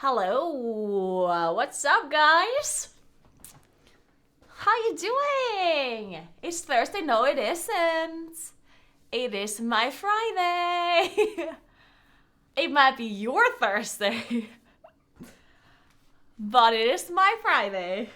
Hello, what's up, guys? How you doing? It's Thursday. No, it isn't. It is my Friday. It might be your Thursday, but it is my Friday.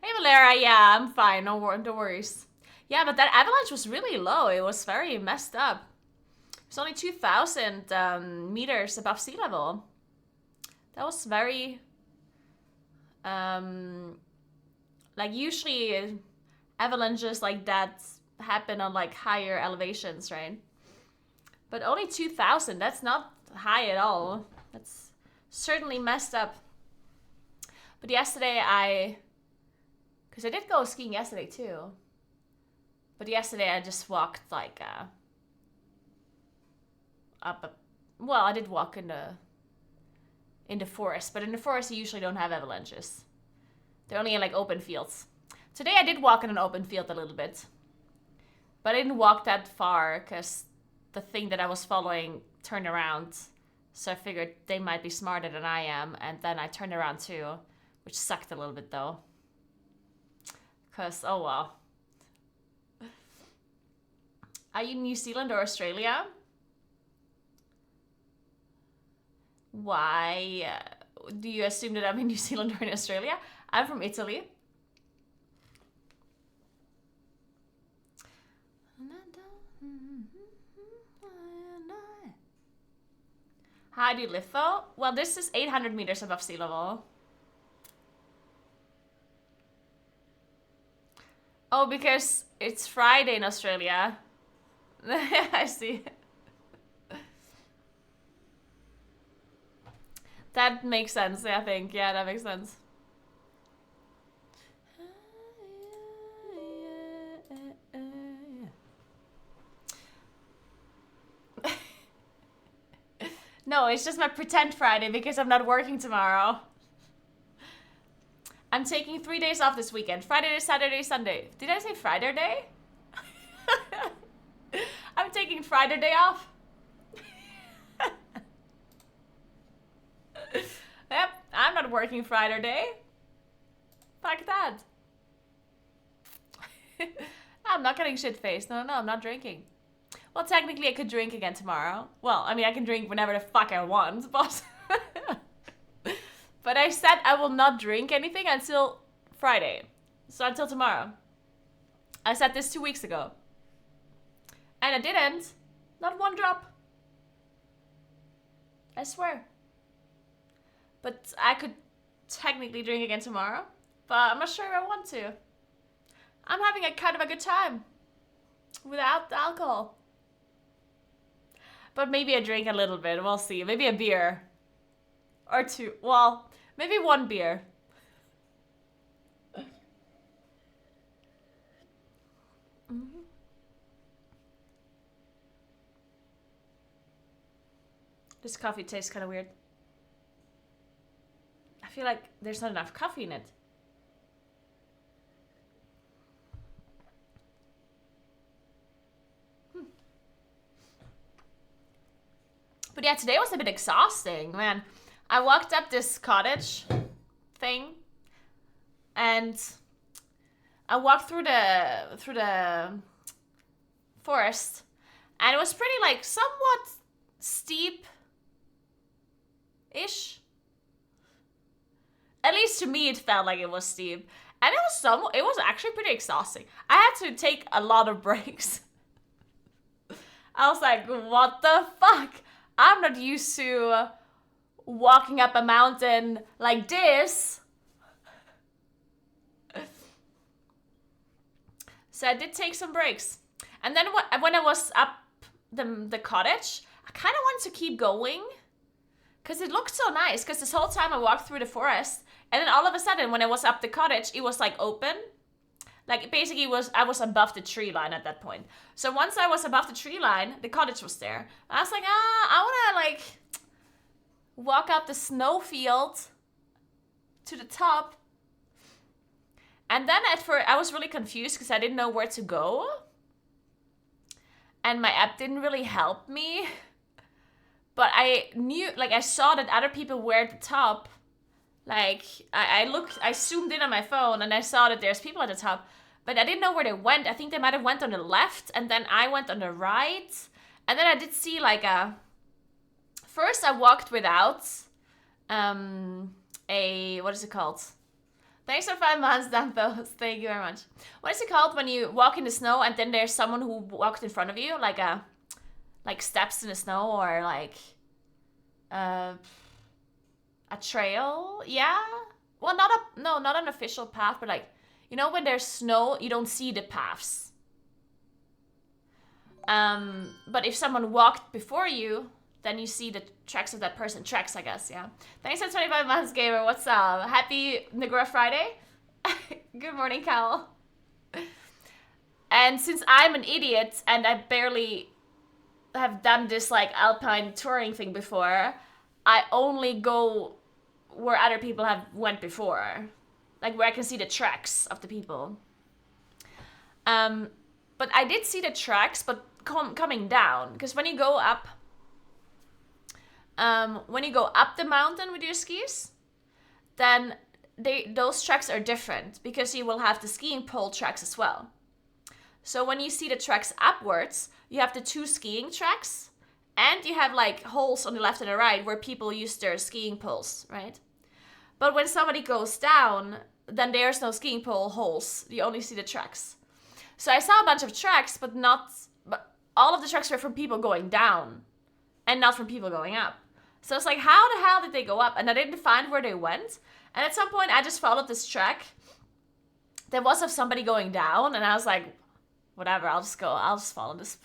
Hey, Valera. Yeah, I'm fine. No worries. Yeah, but that avalanche was really low. It was very messed up. It's only 2,000 meters above sea level. That was very... like, usually avalanches like that happen on, like, higher elevations, right? But only 2,000. That's not high at all. That's certainly messed up. But yesterday because I did go skiing yesterday too. But yesterday I just walked like well, I did walk in the forest, but in the forest you usually don't have avalanches. They're only in like open fields. Today I did walk in an open field a little bit. But I didn't walk that far because the thing that I was following turned around. So I figured they might be smarter than I am, and then I turned around too, which sucked a little bit though. Because, oh well. Are you New Zealand or Australia? Why do you assume that I'm in New Zealand or in Australia? I'm from Italy. How do you live though? Well, this is 800 meters above sea level. Oh, because it's Friday in Australia. I see. That makes sense, I think. Yeah, that makes sense. No, it's just my pretend Friday because I'm not working tomorrow. I'm taking 3 days off this weekend. Friday, Saturday, Sunday. Did I say Friday day? I'm taking Friday day off. Yep, I'm not working Friday day. Fuck that. I'm not getting shit-faced. No, I'm not drinking. Well, technically I could drink again tomorrow. Well, I mean, I can drink whenever the fuck I want, but... But I said I will not drink anything until Friday. So until tomorrow. I said this 2 weeks ago. And I didn't. Not one drop. I swear. But I could technically drink again tomorrow. But I'm not sure if I want to. I'm having a kind of a good time. Without the alcohol. But maybe I drink a little bit. We'll see. Maybe a beer. Or two. Well, maybe one beer. Mm-hmm. This coffee tastes kind of weird. I feel like there's not enough coffee in it. But yeah, today was a bit exhausting, man. I walked up this cottage thing, and I walked through the forest, and it was pretty like somewhat steep-ish. At least to me, it felt like it was steep, and it was actually pretty exhausting. I had to take a lot of breaks. I was like, what the fuck? I'm not used to walking up a mountain like this. So I did take some breaks. And then when I was up the cottage, I kind of wanted to keep going. Because it looked so nice. Because this whole time I walked through the forest. And then all of a sudden, when I was up the cottage, it was like open. Like basically I was above the tree line at that point. So once I was above the tree line, the cottage was there. I was like, I want to like walk up the snowfield to the top. And then at first, I was really confused because I didn't know where to go. And my app didn't really help me. But I knew, like, I saw that other people were at the top. Like, I zoomed in on my phone and I saw that there's people at the top. But I didn't know where they went. I think they might have went on the left and then I went on the right. And then I did see, like, first I walked without what is it called? Thanks for 5 months, Danthos. Thank you very much. What is it called when you walk in the snow and then there's someone who walked in front of you? Like steps in the snow or like a trail? Yeah? Well, not an official path, but like, you know, when there's snow, you don't see the paths. But if someone walked before you, then you see the tracks of that person. Tracks, I guess, yeah. Thanks for 25 months, Gamer. What's up? Happy Naguura Friday. Good morning, Cal. And since I'm an idiot and I barely have done this like alpine touring thing before, I only go where other people have went before. Like where I can see the tracks of the people. But I did see the tracks, but coming down. Because when you go up the mountain with your skis, then those tracks are different because you will have the skiing pole tracks as well. So when you see the tracks upwards, you have the 2 skiing tracks and you have like holes on the left and the right where people use their skiing poles, right? But when somebody goes down, then there's no skiing pole holes. You only see the tracks. So I saw a bunch of tracks, but all of the tracks were from people going down and not from people going up. So it's like, how the hell did they go up? And I didn't find where they went. And at some point, I just followed this track. There was of somebody going down, and I was like, whatever, I'll just follow this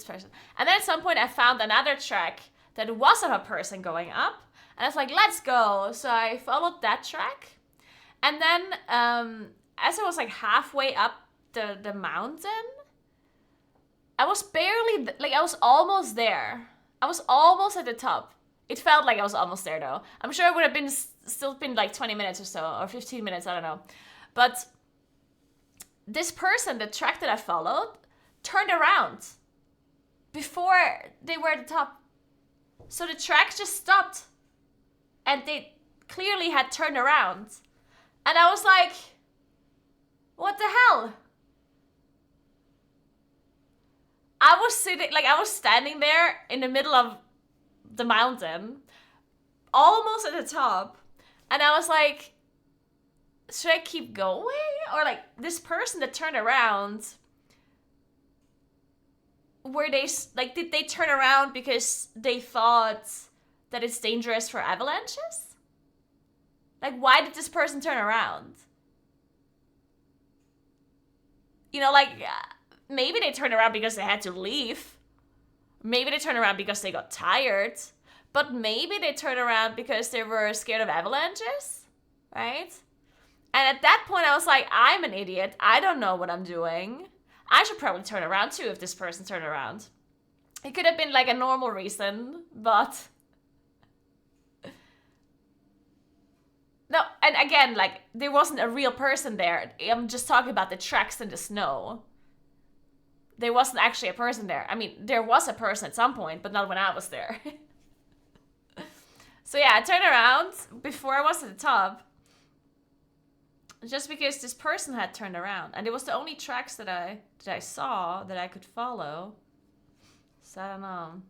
person. And then at some point, I found another track that was of a person going up. And I was like, let's go. So I followed that track. And then as I was like halfway up the mountain, I was almost there. I was almost at the top. It felt like I was almost there though. I'm sure it would have still been like 20 minutes or so, or 15 minutes, I don't know. But this person, the track that I followed, turned around before they were at the top. So the track just stopped. And they clearly had turned around. And I was like, what the hell? I was standing there in the middle of the mountain, almost at the top, and I was like, should I keep going? Or like, this person that turned around, did they turn around because they thought that it's dangerous for avalanches? Like, why did this person turn around? You know, like, maybe they turned around because they had to leave. Maybe they turned around because they got tired. But maybe they turned around because they were scared of avalanches, right? And at that point, I was like, I'm an idiot. I don't know what I'm doing. I should probably turn around too if this person turned around. It could have been like a normal reason, but... No, and again, like, there wasn't a real person there. I'm just talking about the tracks in the snow. There wasn't actually a person there. I mean, there was a person at some point, but not when I was there. So yeah, I turned around before I was at the top. Just because this person had turned around. And it was the only tracks that I saw that I could follow. So I don't know.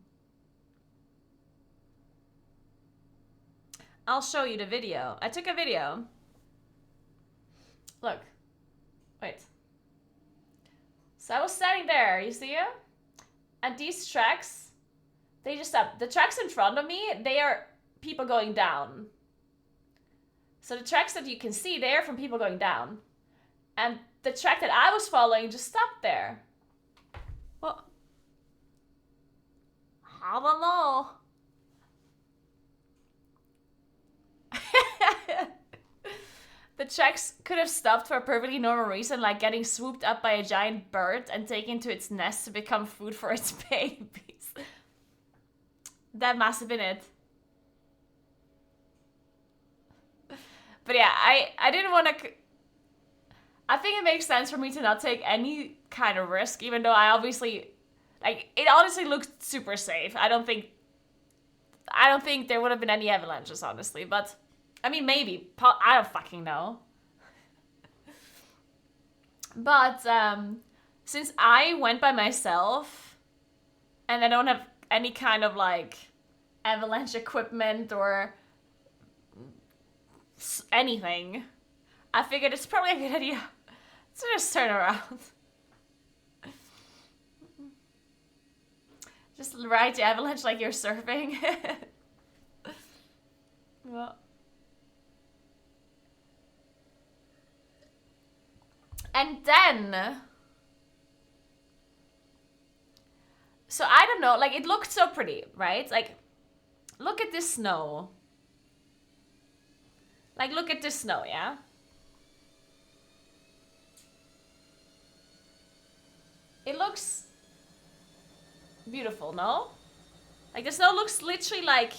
I'll show you the video. I took a video. Look. Wait. So I was standing there, you see it? And these tracks, they just stopped. The tracks in front of me, they are people going down. So the tracks that you can see, they are from people going down. And the track that I was following just stopped there. Well, I don't know. The tracks could have stopped for a perfectly normal reason, like getting swooped up by a giant bird and taken to its nest to become food for its babies. That must have been it. But yeah, I didn't want to... I think it makes sense for me to not take any kind of risk, even though I obviously, like, it honestly looked super safe. I don't think there would have been any avalanches, honestly. But, I mean, maybe. I don't fucking know. But, since I went by myself, and I don't have any kind of, like, avalanche equipment or anything, I figured it's probably a good idea to just turn around. Just ride the avalanche like you're surfing. Well. And then, so I don't know, like, it looked so pretty, right? Like, look at this snow. Like, look at this snow, yeah? It looks beautiful, no? Like, the snow looks literally like...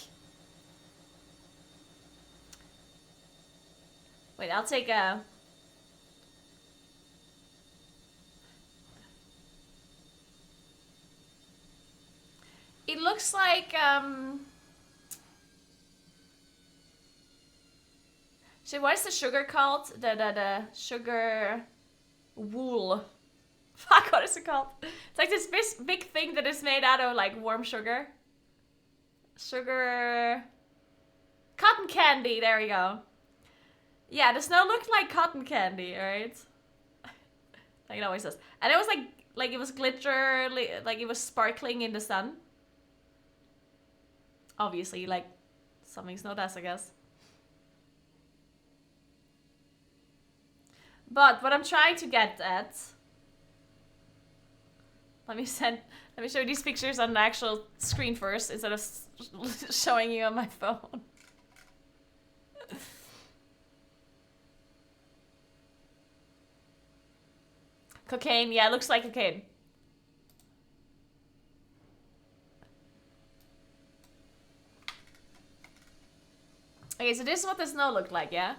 Wait, I'll take a... It looks like, so what is the sugar called? The sugar wool. Fuck, what is it called? It's like this big thing that is made out of, like, warm sugar. Sugar... Cotton candy, there we go. Yeah, the snow looked like cotton candy, right? Like it always does. And it was like it was glitter, like it was sparkling in the sun. Obviously, like, something snow does, I guess. But what I'm trying to get at... Let me show you these pictures on the actual screen first, instead of showing you on my phone. Cocaine, yeah, it looks like cocaine. Okay, so this is what the snow looked like, yeah?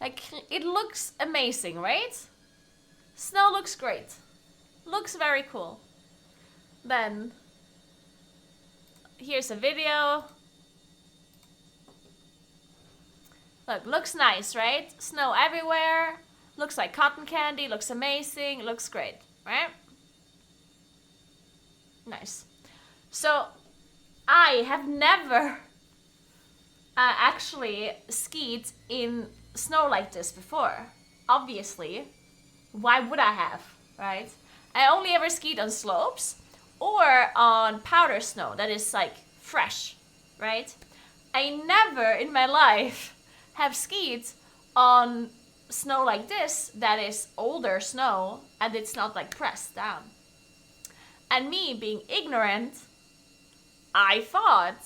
Like, it looks amazing, right? Snow looks great. Looks very cool. Then, here's a video. Look, looks nice, right? Snow everywhere. Looks like cotton candy. Looks amazing. Looks great, right? Nice. So, I have never actually skied in snow like this before. Obviously. Why would I have, right? I only ever skied on slopes or on powder snow that is like fresh, right? I never in my life have skied on snow like this that is older snow and it's not like pressed down. And me being ignorant, I thought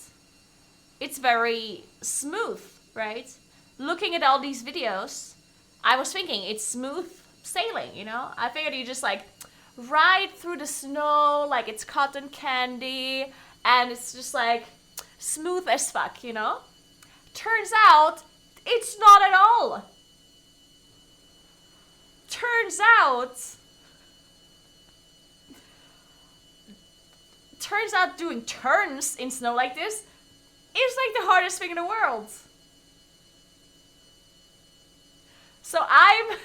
it's very smooth, right? Looking at all these videos, I was thinking it's smooth sailing, you know? I figured you just like ride through the snow like it's cotton candy and it's just like smooth as fuck, you know? Turns out it's not at all. Turns out doing turns in snow like this is like the hardest thing in the world. So I'm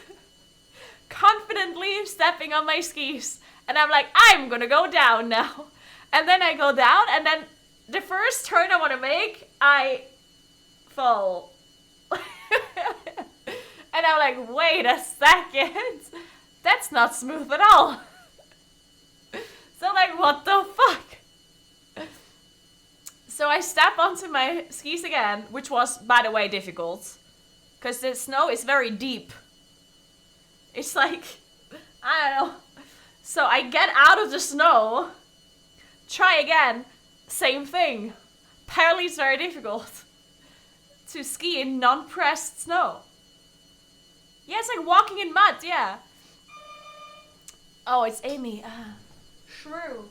confidently stepping on my skis and I'm like, I'm gonna go down now. And then I go down and then the first turn I want to make, I fall. And I'm like, wait a second. That's not smooth at all. So like, what the fuck? So I step onto my skis again, which was, by the way, difficult. Because the snow is very deep. It's like, I don't know. So I get out of the snow, try again, same thing. Apparently it's very difficult to ski in non-pressed snow. Yeah, it's like walking in mud, yeah. Oh, it's Amy. Shrew.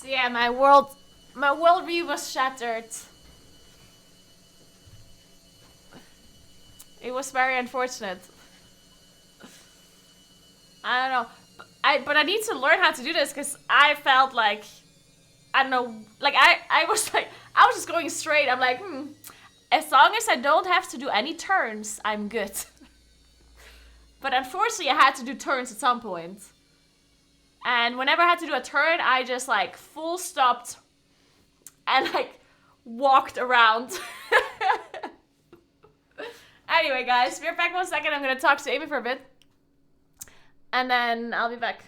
So yeah, my worldview was shattered. It was very unfortunate. I don't know. But I need to learn how to do this because I felt like I don't know, like I was like I was just going straight. I'm like, as long as I don't have to do any turns, I'm good. But unfortunately, I had to do turns at some point. And whenever I had to do a turn, I just like full stopped and like walked around. Anyway, guys, be right back 1 second. I'm gonna talk to Amy for a bit, and then I'll be back.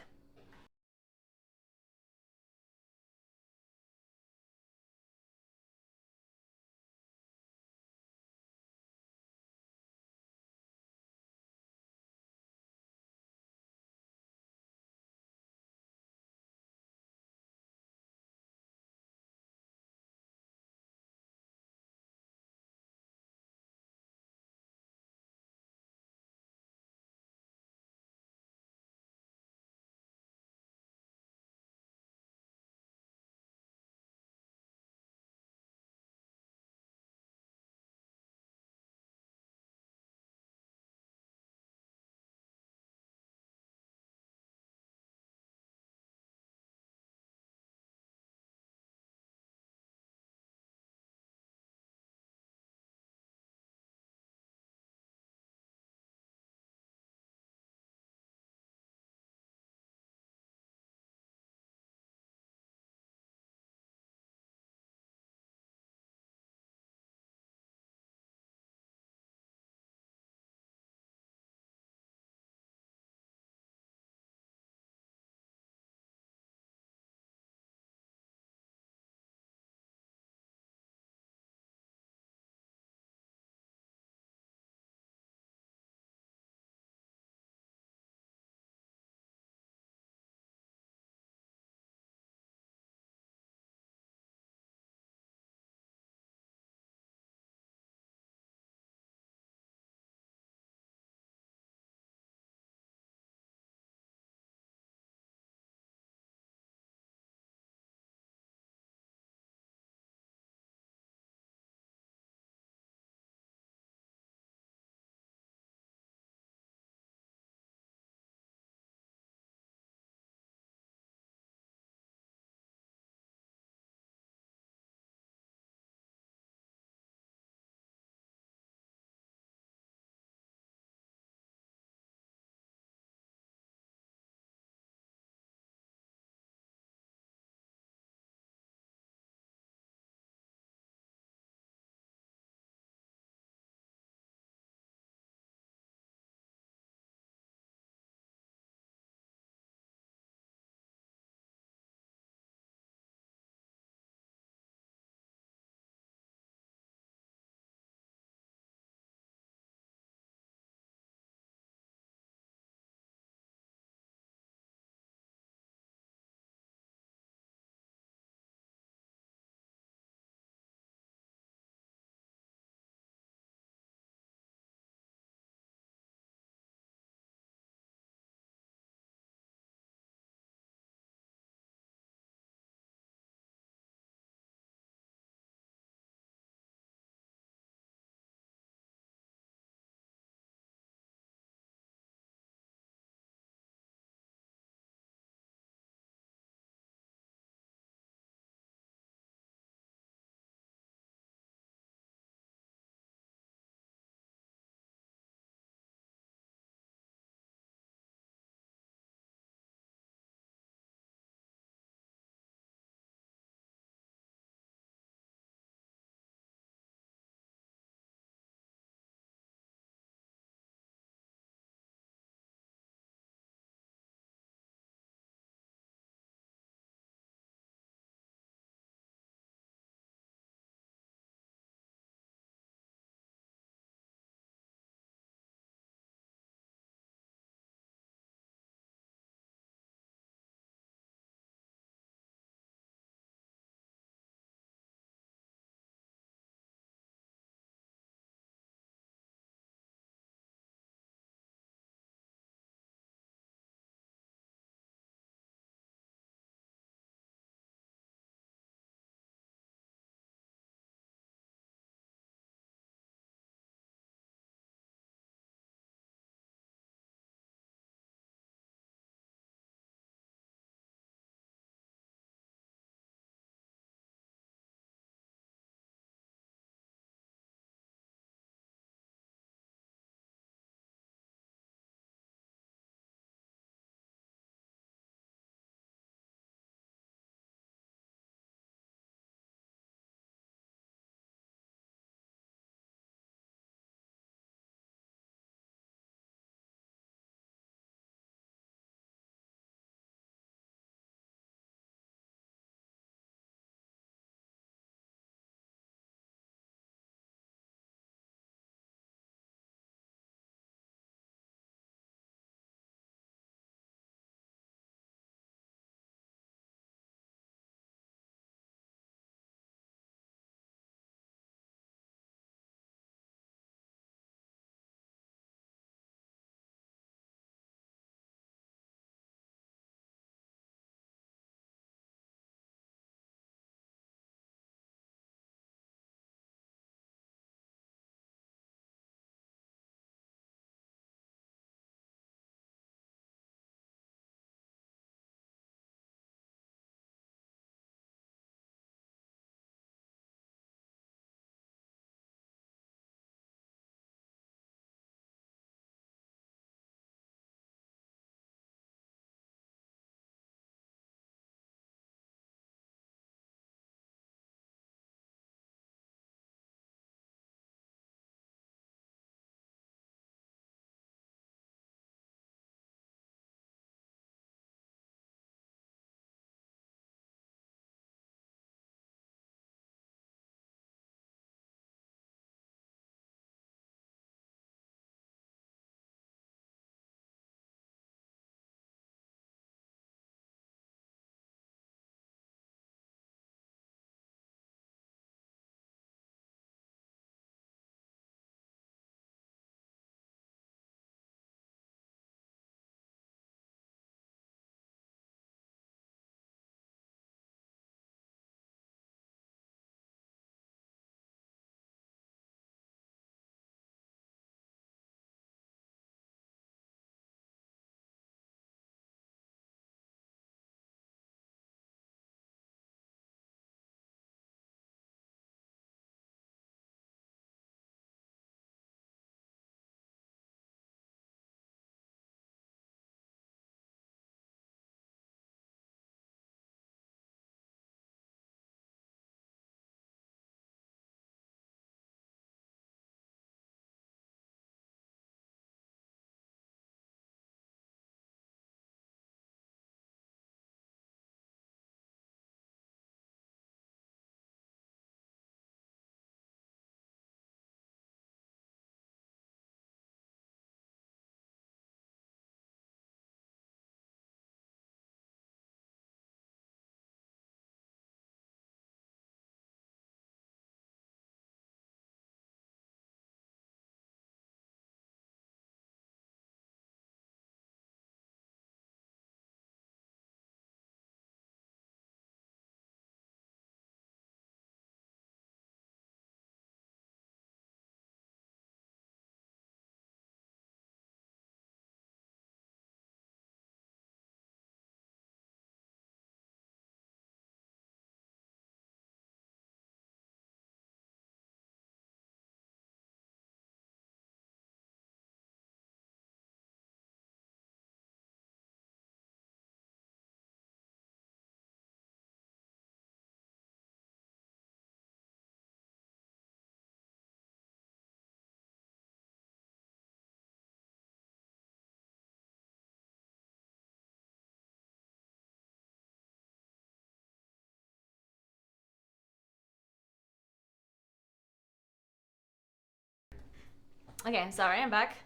Okay, sorry, I'm back.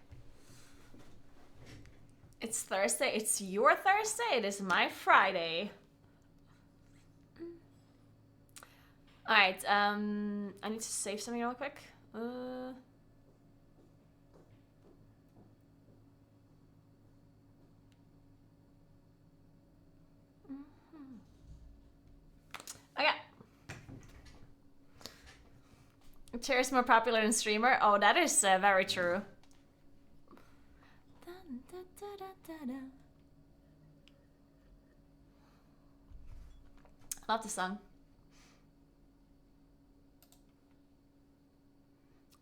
It's Thursday. It's your Thursday. It is my Friday. Alright, I need to save something real quick. Okay. Chair is more popular than streamer. Oh, that is very true. Love the song.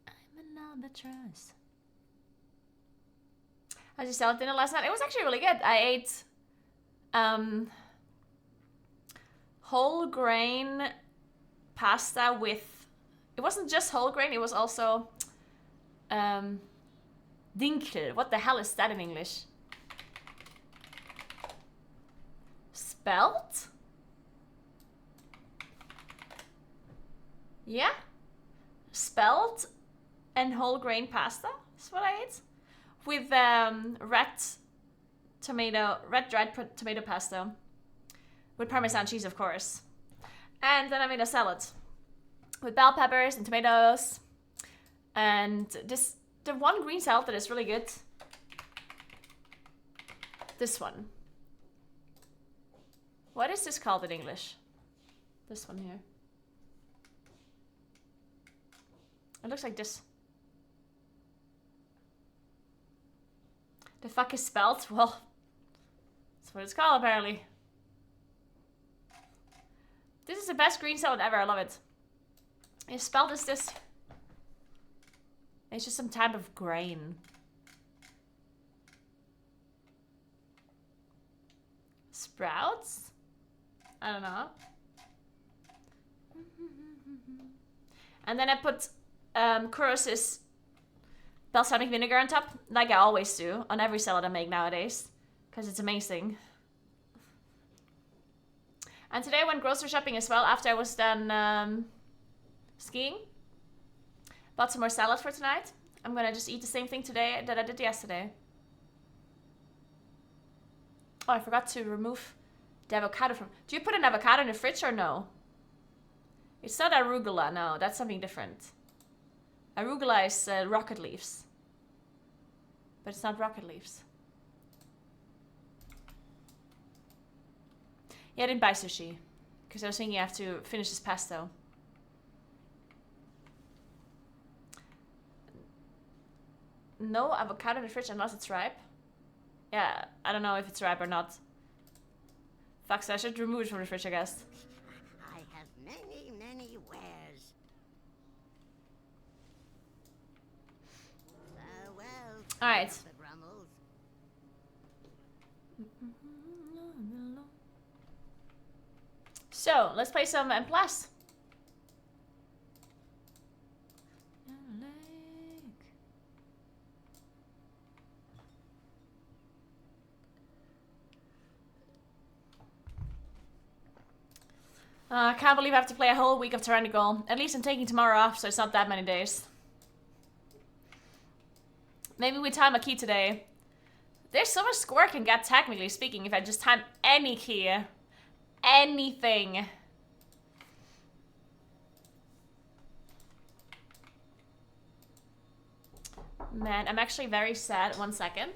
I'm an albatross. I just had dinner last night. It was actually really good. I ate whole grain pasta with... It wasn't just whole grain, it was also dinkel. What the hell is that in English? Spelt? Yeah? Spelt and whole grain pasta is what I ate. With red dried tomato pasta. With Parmesan cheese, of course. And then I made a salad. With bell peppers and tomatoes. And the one green salad that is really good. This one. What is this called in English? This one here. It looks like this. The fuck is spelt? Well, that's what it's called apparently. This is the best green salad ever. I love it. It's spelled as this. It's just some type of grain. Sprouts? I don't know. And then I put Kuros's balsamic vinegar on top, like I always do on every salad I make nowadays, because it's amazing. And today I went grocery shopping as well after I was done skiing. Bought some more salad for tonight. I'm gonna just eat the same thing today that I did yesterday. Oh, I forgot to remove the avocado from... Do you put an avocado in the fridge or no? It's not arugula, no, that's something different. Arugula is rocket leaves. But it's not rocket leaves. Yeah, I didn't buy sushi. Because I was thinking I have to finish this pesto. No avocado in the fridge unless it's ripe. Yeah, I don't know if it's ripe or not. Fuck, so I should remove it from the fridge, I guess. I have many wares. Farewell. Alright. So, let's play some M+. I can't believe I have to play a whole week of Tyrannical. At least I'm taking tomorrow off, so it's not that many days. Maybe we time a key today. There's so much score I can get, technically speaking, if I just time any key. Anything. Man, I'm actually very sad. 1 second.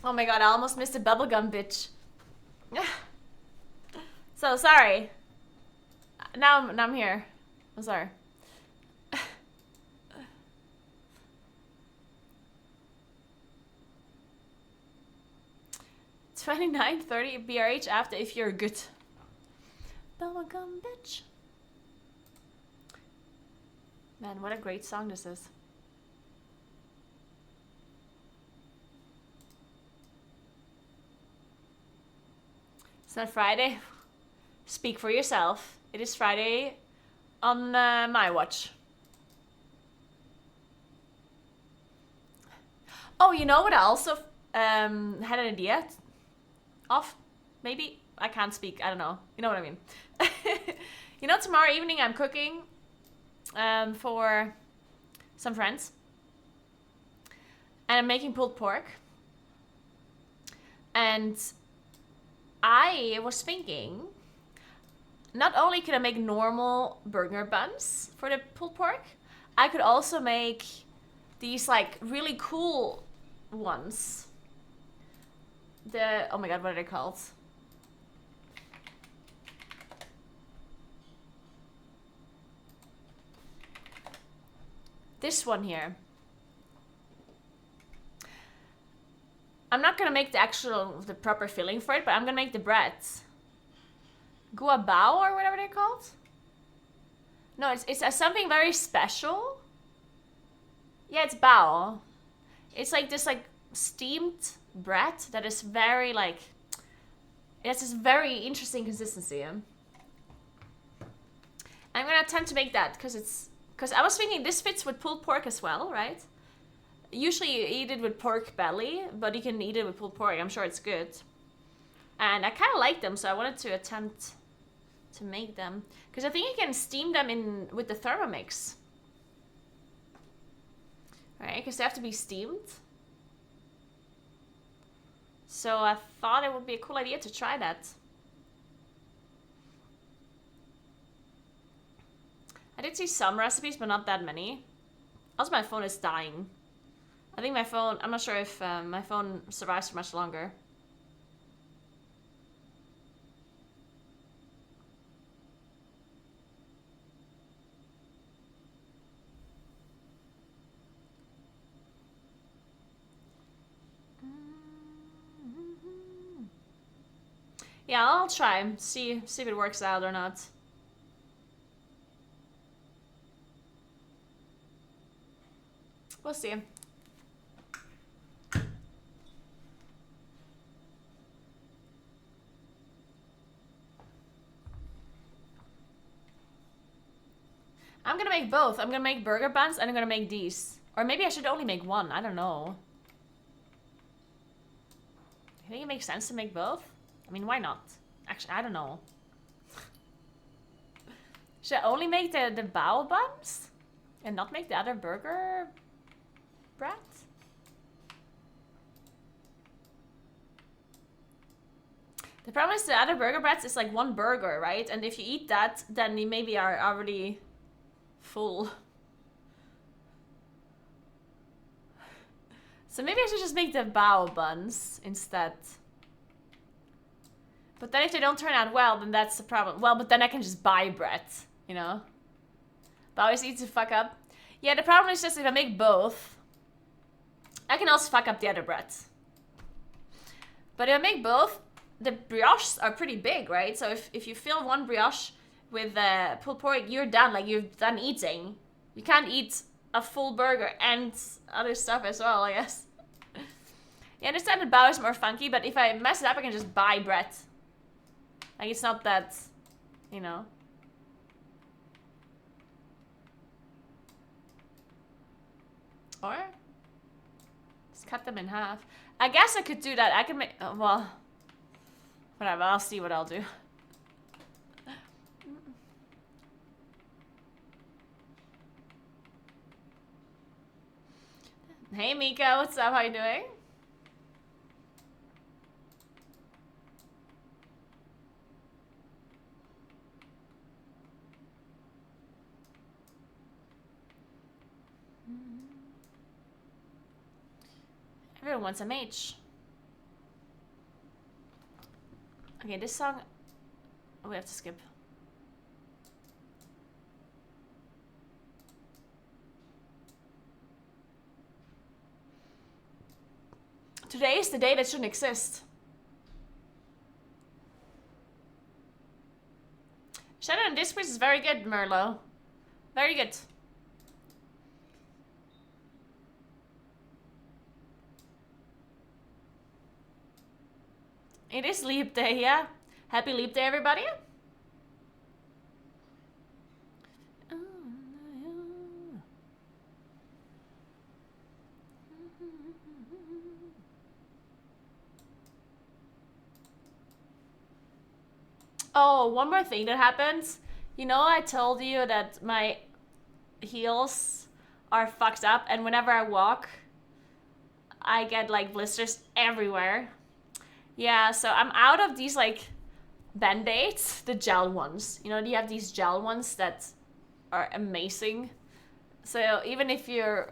Oh my god, I almost missed a bubblegum, bitch. So sorry. Now I'm here. I'm sorry. 29:30 BRH after if you're good. Bubblegum, bitch. Man, what a great song this is. It's not Friday. Speak for yourself. It is Friday on my watch. Oh, you know what I also had an idea of? Maybe? I can't speak. I don't know. You know what I mean. You know, tomorrow evening I'm cooking for some friends. And I'm making pulled pork. And I was thinking, not only could I make normal burger buns for the pulled pork, I could also make these like really cool ones. Oh my god, what are they called? This one here. I'm not gonna make the proper filling for it, but I'm gonna make the bread. Guabao or whatever they're called? No, it's something very special. Yeah, it's bao. It's like this like steamed bread that is very like, it has this very interesting consistency. I'm gonna attempt to make that because I was thinking this fits with pulled pork as well, right? Usually you eat it with pork belly, but you can eat it with pulled pork. I'm sure it's good. And I kind of like them, so I wanted to attempt to make them. Because I think you can steam them in with the Thermomix. Right, because they have to be steamed. So I thought it would be a cool idea to try that. I did see some recipes, but not that many. Also, my phone is dying. I think my phone, I'm not sure if my phone survives for much longer. Yeah, I'll try. See if it works out or not. We'll see. I'm gonna make both. I'm gonna make burger buns and I'm gonna make these. Or maybe I should only make one. I don't know. You think it makes sense to make both? I mean, why not? Actually, I don't know. Should I only make the bao buns? And not make the other burger bread? The problem is the other burger breads is like one burger, right? And if you eat that, then you maybe are already full. So maybe I should just make the bao buns instead. But then if they don't turn out well, then that's the problem. Well, but then I can just buy bread, you know? Bao is easy to fuck up. Yeah, the problem is just if I make both, I can also fuck up the other bread. But if I make both, the brioches are pretty big, right? So if you fill one brioche with pulled pork, you're done. Like, you're done eating. You can't eat a full burger and other stuff as well, I guess. Yeah, I understand that bao is more funky, but if I mess it up, I can just buy bread. Like, it's not that, you know. Or just cut them in half. I guess I could do that. I can make, well, whatever. I'll see what I'll do. Hey Mika, what's up? How you doing? Everyone wants a mage. Okay, this song... Oh, we have to skip. Today is the day that shouldn't exist. Shadow and Disgrace is very good, Merlot. Very good. It is Leap Day, yeah. Happy Leap Day, everybody. Oh, one more thing that happens. You know, I told you that my heels are fucked up, and whenever I walk, I get like blisters everywhere. Yeah, so I'm out of these like band-aids, the gel ones. You know, you have these gel ones that are amazing. So even if your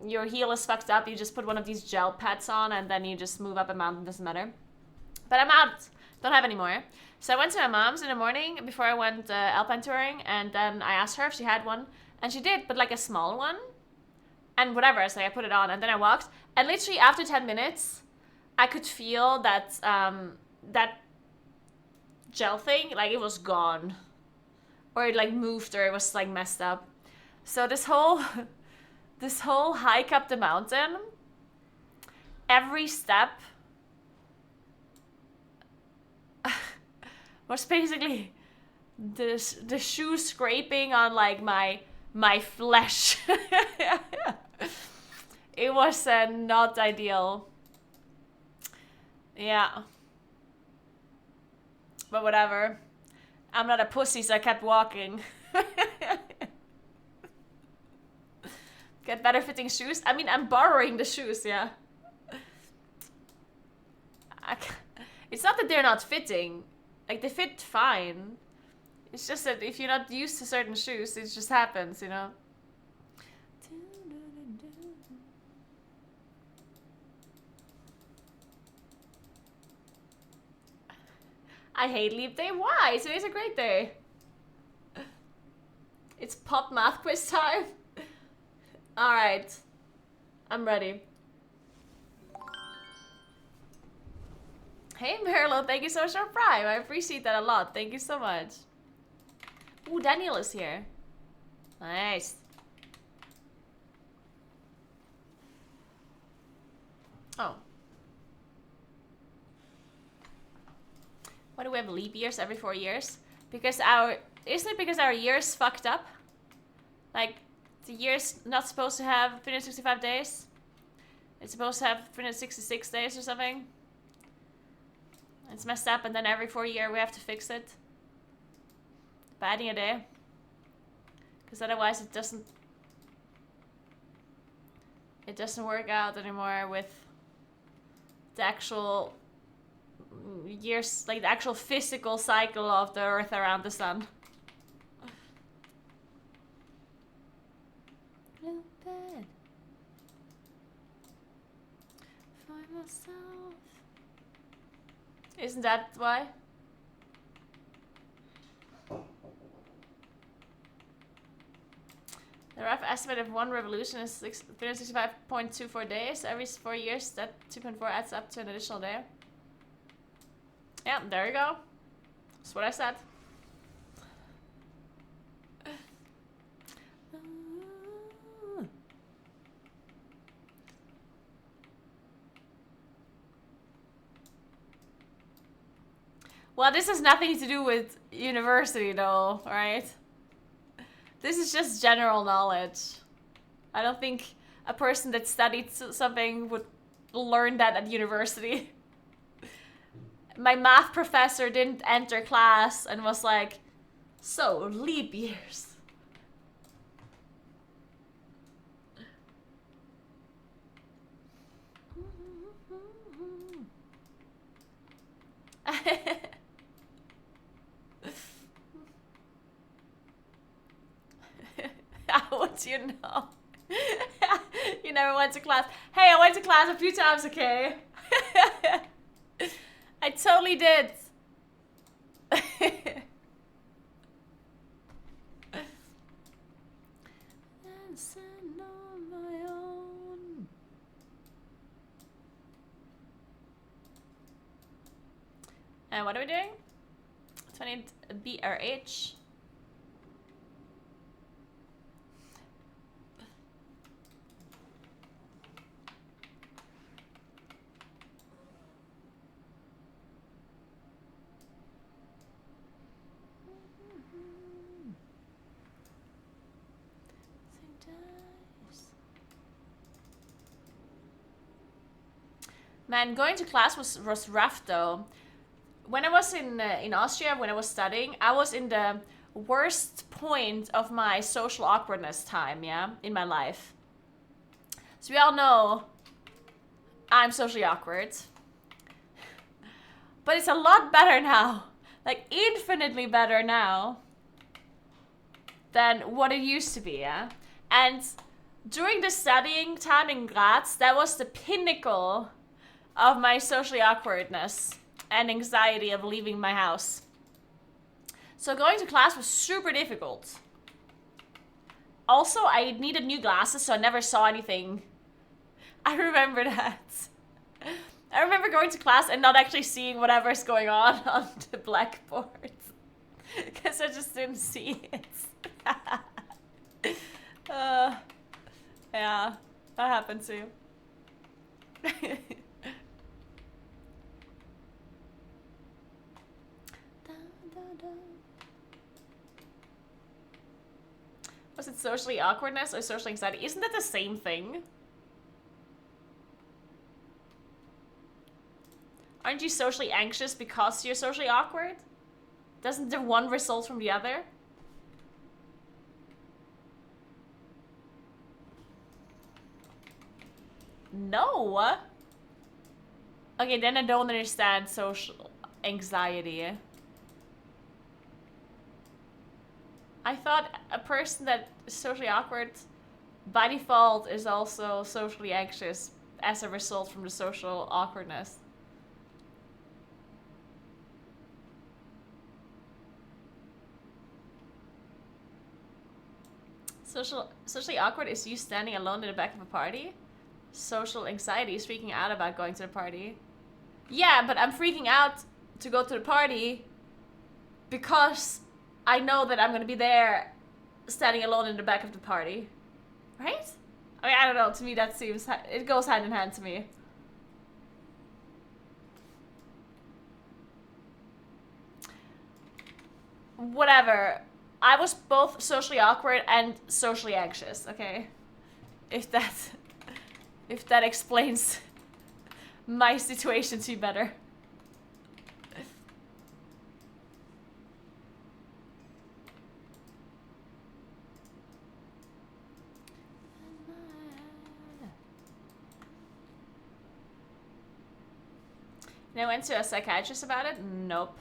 heel is fucked up, you just put one of these gel pads on and then you just move up a mountain, doesn't matter. But I'm out, don't have any more. So I went to my mom's in the morning before I went alpine touring, and then I asked her if she had one, and she did, but like a small one. And whatever, so I put it on, and then I walked, and literally after 10 minutes, I could feel that that gel thing, like it was gone. Or it like moved, or it was like messed up. So this whole hike up the mountain, every step was basically the shoe scraping on like my flesh. It was not ideal. Yeah. But whatever. I'm not a pussy, so I kept walking. Get better fitting shoes? I mean, I'm borrowing the shoes, yeah. It's not that they're not fitting. Like, they fit fine. It's just that if you're not used to certain shoes, it just happens, you know? I hate leap day. Why? Today's a great day. It's pop math quiz time. Alright. I'm ready. Hey Merlo, thank you so much for Prime. I appreciate that a lot. Thank you so much. Ooh, Daniel is here. Nice. Oh. Why do we have leap years every 4 years? Because isn't it because our year's fucked up? Like, the year's not supposed to have 365 days? It's supposed to have 366 days or something? It's messed up, and then every 4 years we have to fix it. By adding a day. Because otherwise it doesn't work out anymore with the actual years, like the actual physical cycle of the Earth around the sun. Little bed. Find myself. Isn't that why? The rough estimate of one revolution is 365.24 days. Every 4 years, that 2.4 adds up to an additional day. Yeah, there you go. That's what I said. Well, this has nothing to do with university though, right? This is just general knowledge. I don't think a person that studied something would learn that at university. My math professor didn't enter class and was like, so, leap years. How would you know? You never went to class. Hey, I went to class a few times, okay? I totally did. On my own. And what are we doing? 20 BRH. Man, going to class was rough though. When I was in Austria, when I was studying, I was in the worst point of my social awkwardness time, yeah, in my life. So we all know I'm socially awkward. But it's a lot better now. Like, infinitely better now than what it used to be, yeah? And during the studying time in Graz, that was the pinnacle of my socially awkwardness and anxiety of leaving my house. So going to class was super difficult. Also, I needed new glasses, so I never saw anything. I remember that. I remember going to class and not actually seeing whatever's going on the blackboard. Because I just didn't see it. Yeah, that happened too. Was it socially awkwardness or social anxiety? Isn't that the same thing? Aren't you socially anxious because you're socially awkward? Doesn't the one result from the other? No. Okay, then I don't understand social anxiety. I thought a person that is socially awkward by default is also socially anxious as a result from the social awkwardness. Socially awkward is you standing alone in the back of a party. Social anxiety is freaking out about going to the party. Yeah, but I'm freaking out to go to the party because I know that I'm gonna be there standing alone in the back of the party. Right? I mean, I don't know. To me, that seems... It goes hand in hand to me. Whatever. I was both socially awkward and socially anxious, okay? If that explains my situation to you better. And I went to a psychiatrist about it? Nope.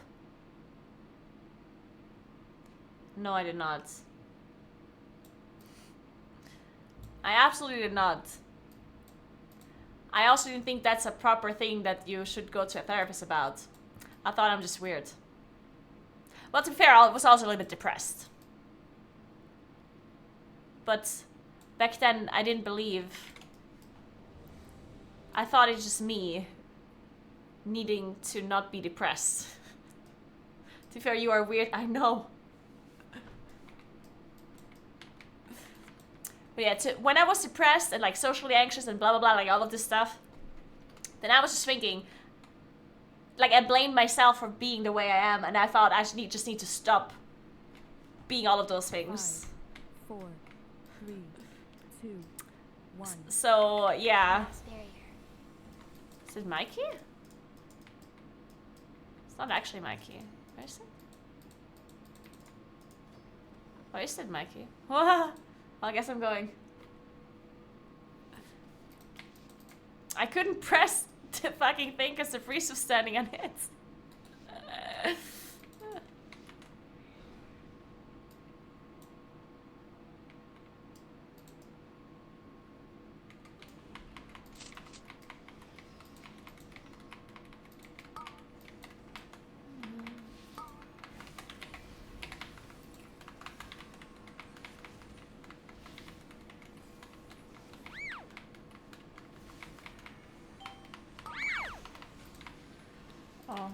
No, I did not. I absolutely did not. I also didn't think that's a proper thing that you should go to a therapist about. I thought I'm just weird. Well, to be fair, I was also a little bit depressed. But back then, I didn't believe. I thought it's just me needing to not be depressed. To be fair, you are weird. I know. But yeah, when I was depressed and like socially anxious and blah blah blah, like all of this stuff, then I was just thinking, like I blamed myself for being the way I am, and I thought I just need to stop being all of those things. 5, 4, 3, 2, 1. So yeah. Is it my key? It's not actually my key. Where is it? Why is it my key? Well, I guess I'm going. I couldn't press the fucking thing because the freeze was standing on it. Oh.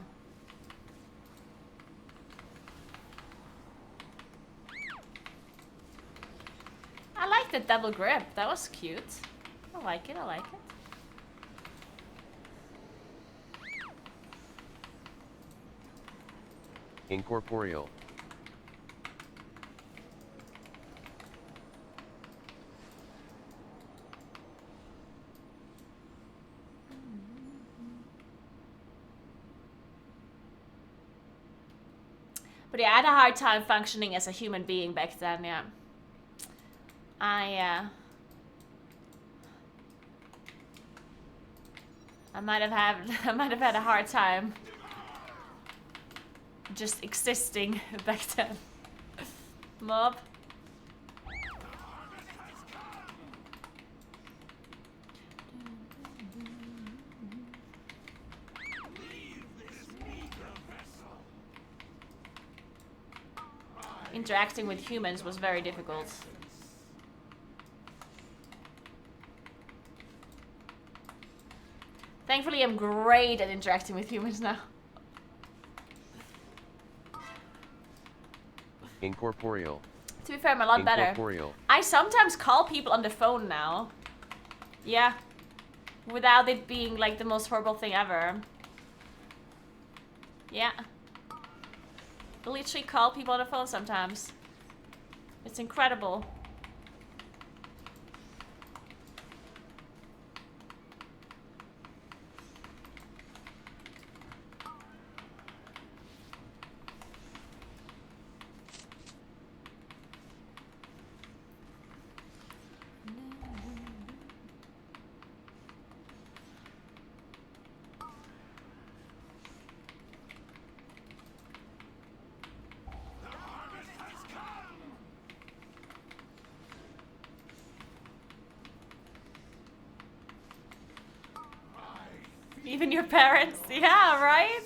I like the double grip. That was cute. I like it. I like it. Incorporeal. But yeah, I had a hard time functioning as a human being back then, yeah. I might have had a hard time just existing back then. Mob. Interacting with humans was very difficult. Thankfully, I'm great at interacting with humans now. Incorporeal. To be fair, I'm a lot better. Incorporeal. I sometimes call people on the phone now. Yeah. Without it being like the most horrible thing ever. Yeah. I literally call people on the phone sometimes. It's incredible. Even your parents? Yeah, right?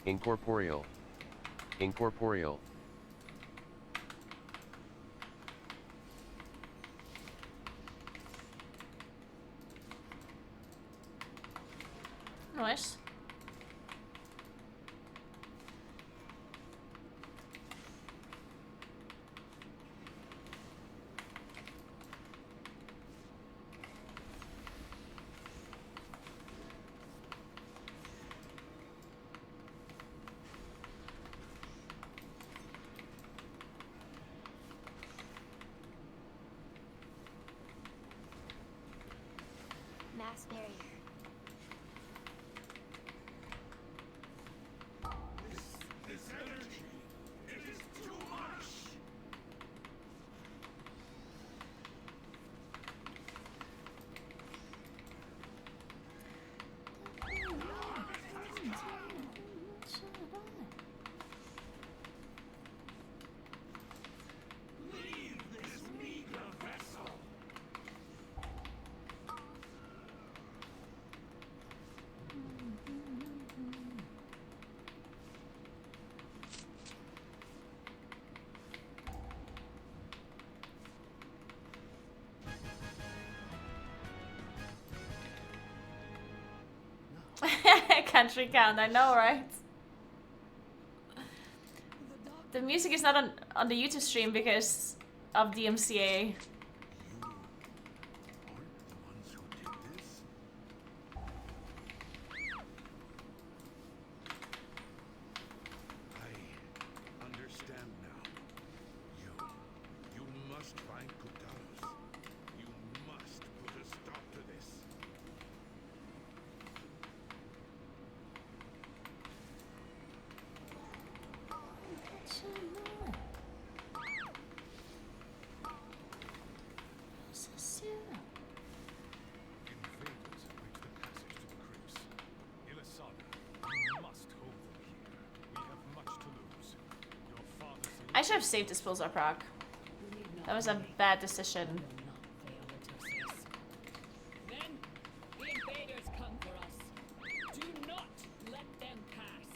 Incorporeal. Incorporeal. Nice. Mass barrier. This energy, it is too much. Leave this meager vessel. Country count, I know, right? The music is not on the YouTube stream because of DMCA. Aren't the ones who did this? I understand now. You must find Kutaros. You must put a stop to this. I should have saved this pulsar proc. That was a bad decision. Then the invaders come for us. Do not let them pass.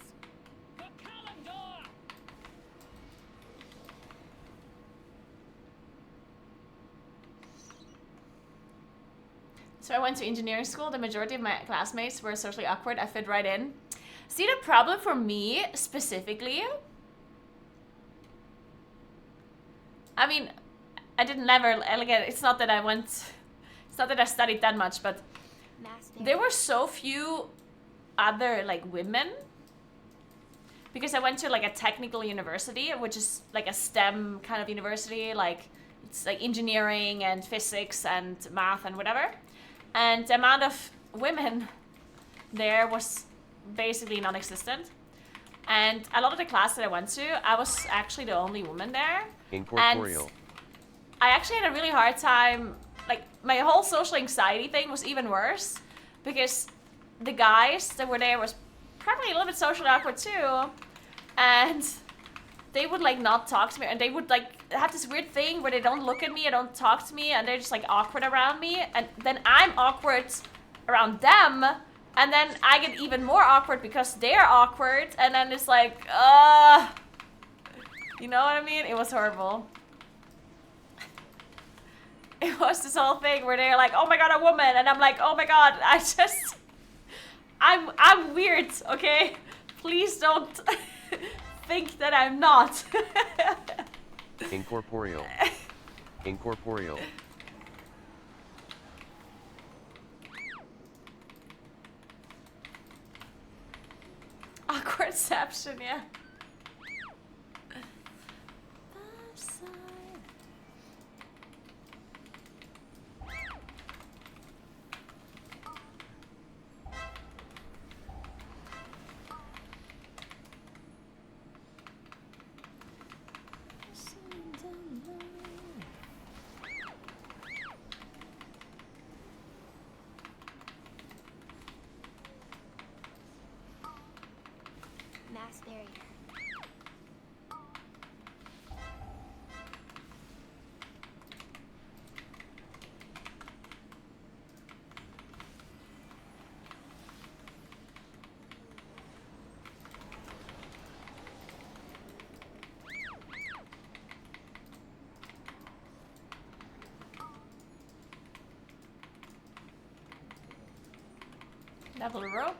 The calendar! So I went to engineering school. The majority of my classmates were socially awkward. I fit right in. See, the problem for me specifically, I mean, I didn't never, like, it's not that I went, it's not that I studied that much, but there were so few other, like, women, because I went to, like, a technical university, which is, like, a STEM kind of university, like, it's, like, engineering and physics and math and whatever, and the amount of women there was basically non-existent. And a lot of the class that I went to, I was actually the only woman there. Incorporeal. And I actually had a really hard time, like, my whole social anxiety thing was even worse, because the guys that were there was probably a little bit socially awkward too, and they would, like, not talk to me, and they would, like, have this weird thing where they don't look at me and don't talk to me, and they're just, like, awkward around me, and then I'm awkward around them, and then I get even more awkward because they're awkward, and then it's like, you know what I mean? It was horrible. It was this whole thing where they're like, oh my god, a woman, and I'm like, oh my god, I'm weird, okay? Please don't think that I'm not. Incorporeal. Incorporeal. Awkwardception, yeah. Mass barrier. Double rope.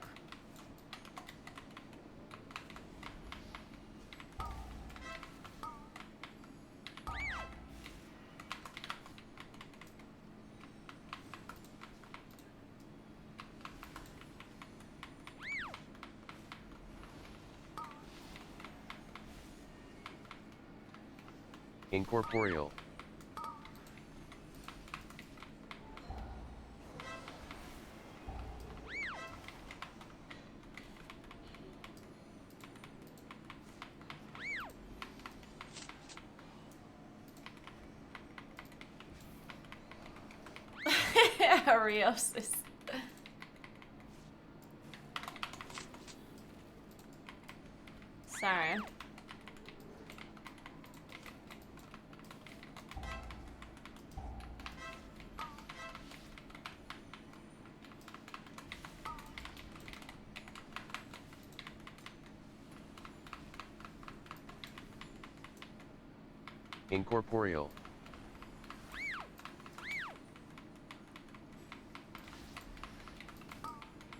Incorporeal. Ariosis. Sorry. Incorporeal.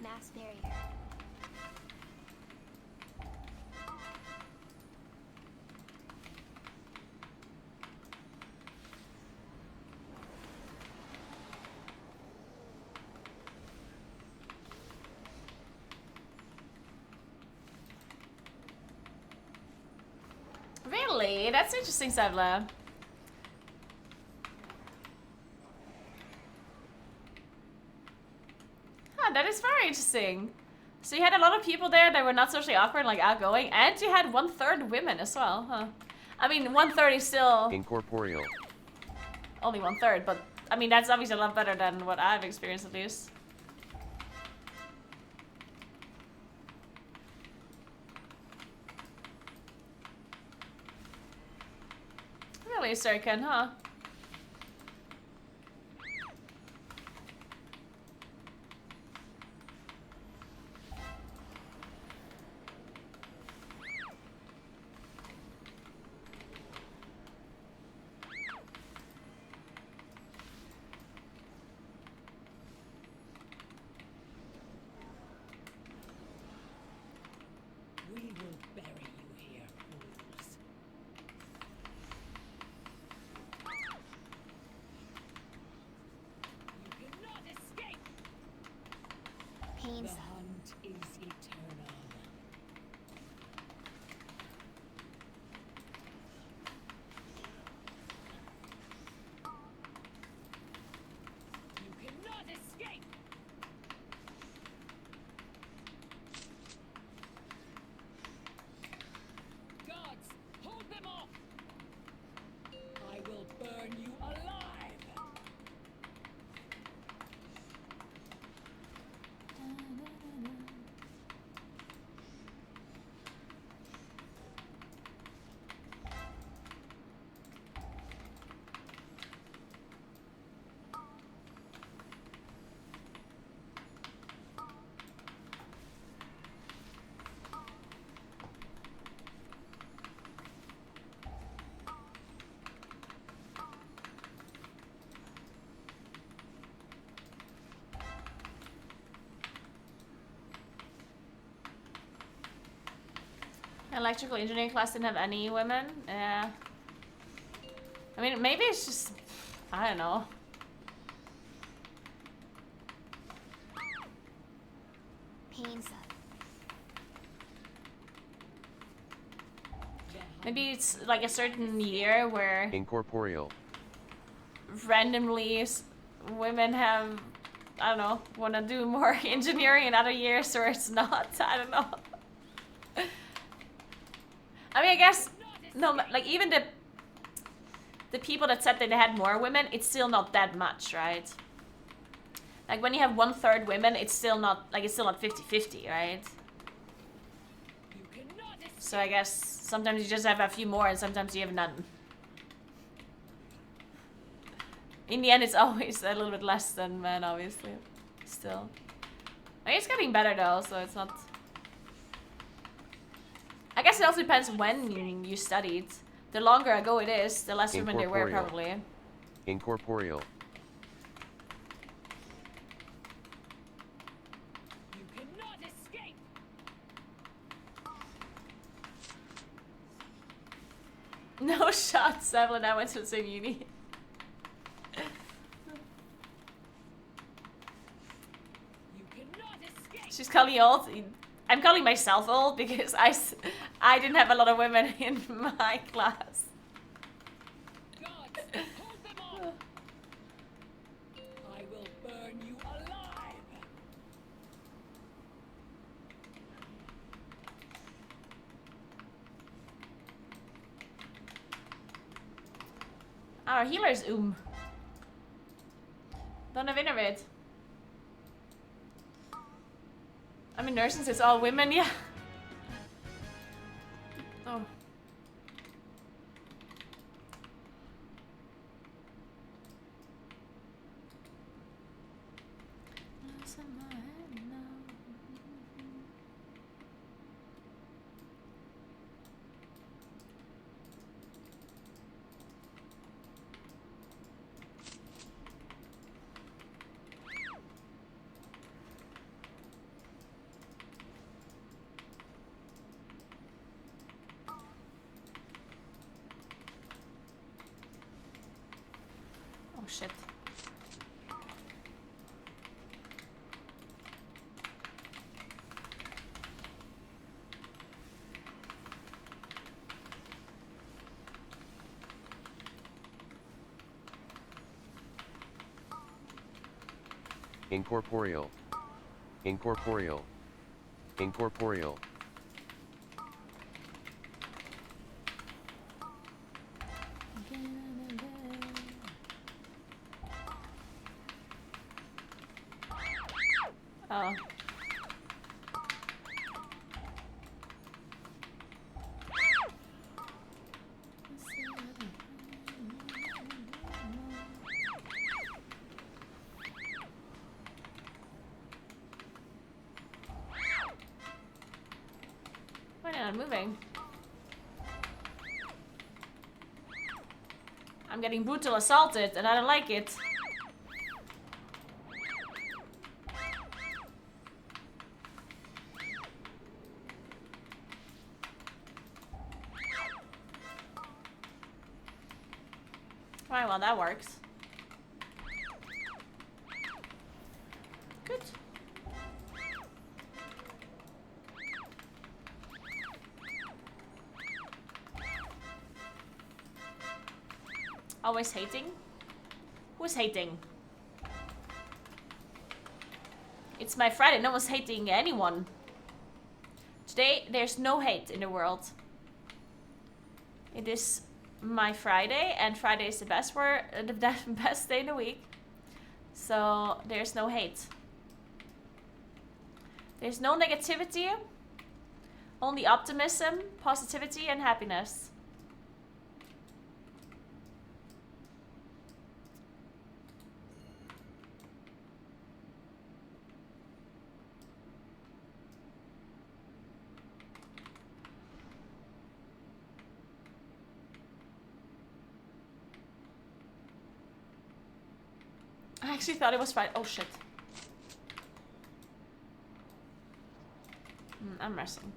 Mass barrier. Really? That's interesting, Sevla. Huh, that is very interesting. So you had a lot of people there that were not socially awkward, like outgoing, and you had 1/3 women as well, huh? I mean, 1/3 is still Incorporeal. only 1/3, but I mean, that's obviously a lot better than what I've experienced at least. family circuit, huh? We will bury you here, fools. You cannot escape. Pain The side. hunt is eternal. You cannot escape. Gods, hold them off. I will burn you alive. Electrical engineering class didn't have any women. Yeah. I mean, maybe it's just, I don't know. Pain side. Maybe it's like a certain year where Incorporeal. randomly women have, I don't know, want to do more engineering in other years, or it's not. I don't know. I mean, I guess no, like even the people that said that they had more women, it's still not that much, right? Like when you have 1/3 women, it's still not like, it's still not 50-50, right? You cannot escape. So I guess sometimes you just have a few more and sometimes you have none. In the end, it's always a little bit less than men, obviously. Still. I mean, it's getting better though, so it's not... I guess it also depends when you studied. The longer ago it is, the less women there were, Incorporeal. probably. Incorporeal. You cannot escape. No shots, Evelyn and I went to the same uni. You cannot escape. She's calling you old. I'm calling myself old because I didn't have a lot of women in my class. Gods, hold them off. I will burn you alive. Our healer's Don't have innervid. I mean, nursing it's all women, yeah. Oh. Oh shit. Incorporeal. Incorporeal. Incorporeal. Oh. not moving? I'm getting brutal assaulted and I don't like it. Alright, well that works. Good. Always hating? Who's hating? It's my Friday. No one's hating anyone. Today, there's no hate in the world. It is my Friday, and Friday is the best best day in the week. So there's no hate. There's no negativity. Only optimism, positivity, and happiness. I actually thought it was Friday. Oh shit. I'm resting.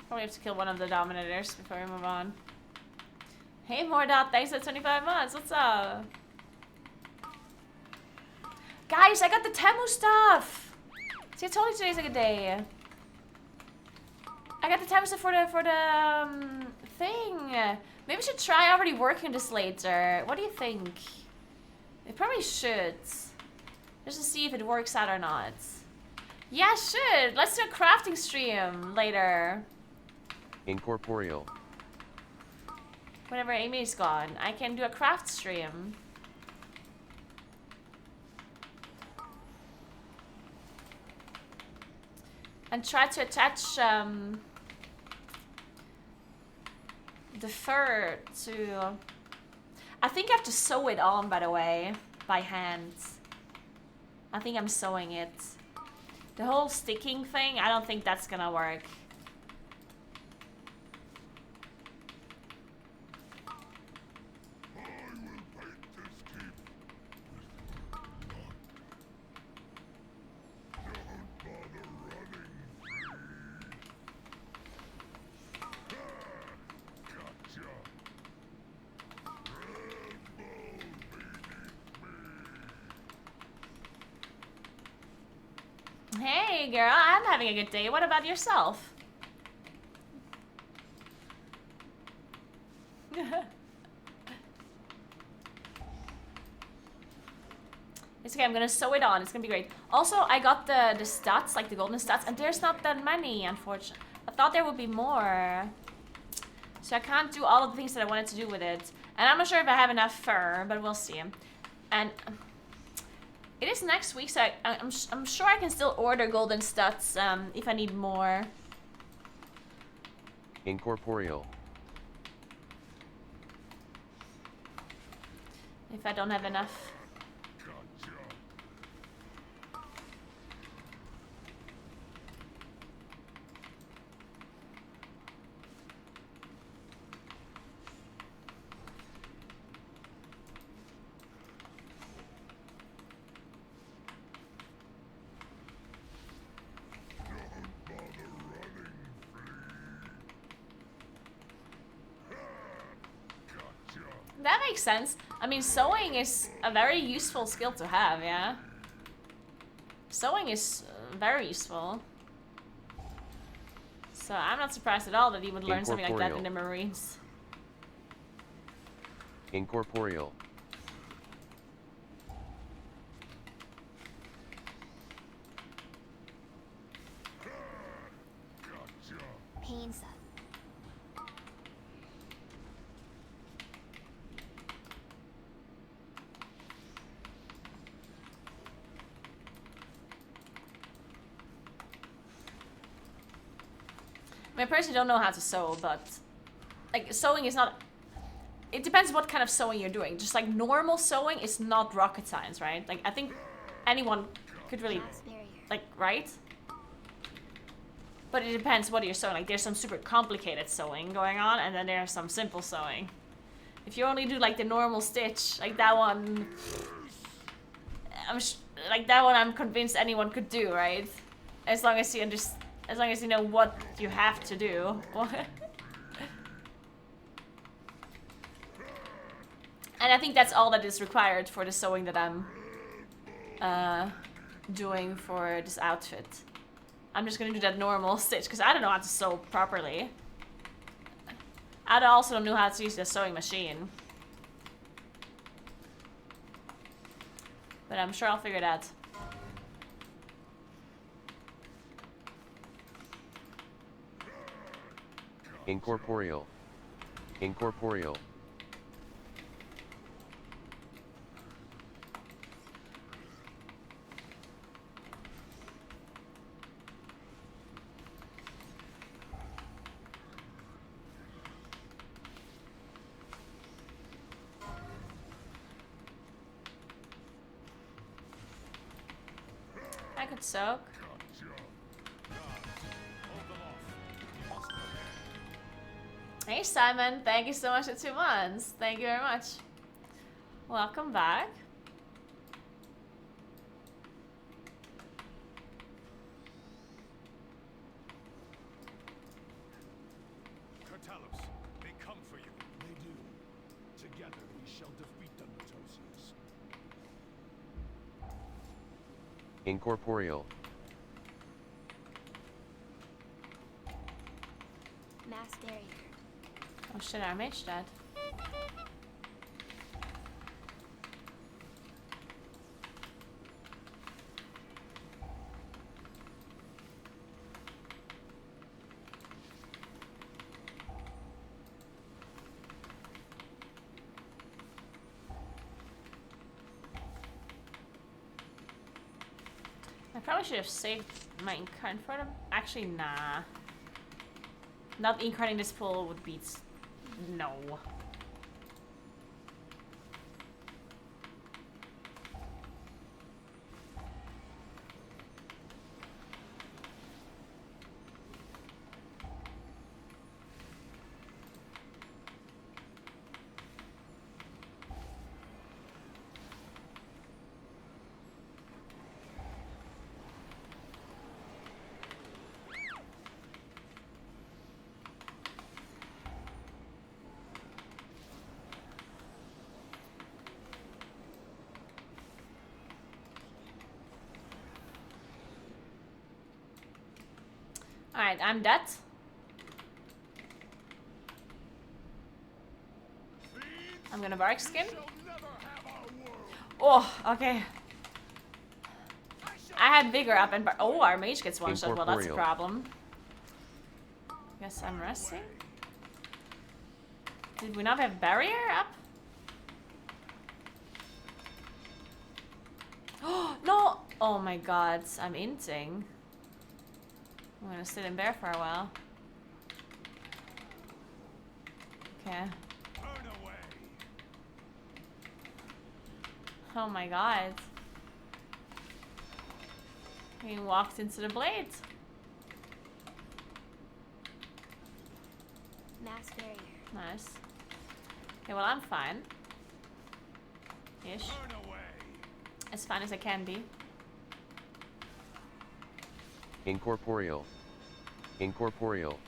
Probably have to kill one of the Dominators before we move on. Hey Mordot, thanks for 25 months. What's up? Guys, I got the Temu stuff! See, I told you today's a good day. I got the Temu stuff for the thing. Maybe we should try already working this later. What do you think? We probably should. Just to see if it works out or not. Yeah, should. Let's do a crafting stream later. Incorporeal. Whenever Amy's gone, I can do a craft stream. And try to attach the fur to... I think I have to sew it on, by the way, by hand. I think I'm sewing it. The whole sticking thing, I don't think that's gonna work. Hey girl, I'm having a good day. What about yourself? It's okay, I'm gonna sew it on. It's gonna be great. Also, I got the stats, like the golden stats, and there's not that many, unfortunately. I thought there would be more. So I can't do all of the things that I wanted to do with it. And I'm not sure if I have enough fur, but we'll see. And it is next week, so I'm sure I can still order golden stats if I need more. Incorporeal. If I don't have enough. That makes sense. I mean, sewing is a very useful skill to have, yeah? Sewing is very useful. So I'm not surprised at all that you would learn something like that in the Marines. Incorporeal. Painsa. I personally don't know how to sew, but like sewing is not it depends what kind of sewing you're doing. Just like normal sewing is not rocket science, right? Like I think anyone could really, Mass barrier. like, right? But it depends what you're sewing. Like there's some super complicated sewing going on, and then there's some simple sewing. If you only do like the normal stitch, like that one, like that one, I'm convinced anyone could do, right? As long as you as long as you know what you have to do. And I think that's all that is required for the sewing that I'm doing for this outfit. I'm just gonna do that normal stitch because I don't know how to sew properly. I also don't know how to use the sewing machine. But I'm sure I'll figure it out. Incorporeal. Incorporeal. I could soak. Hey Simon, thank you so much for 2 months. Thank you very much. Welcome back. Katalos, they come for you. They do. Together we shall defeat the Natosians. Incorporeal. Mass barrier. Oh shit, I maged that. I probably should have saved my incarnate for them. Actually, nah. Not incarnating this pool would beat. No. Alright, I'm dead. I'm gonna bark skin. Oh, okay. I had vigor up and oh, our mage gets one shot. Well, that's a Incorporeal. problem. Guess I'm resting. Did we not have barrier up? Oh no! Oh my god, I'm inting. I'm gonna sit in bear for a while. Okay. Turn away. Oh my god. He walked into the blade. Mass barrier. Nice. Okay, well I'm fine. Ish. Turn away. As fine as I can be. Incorporeal. Incorporeal.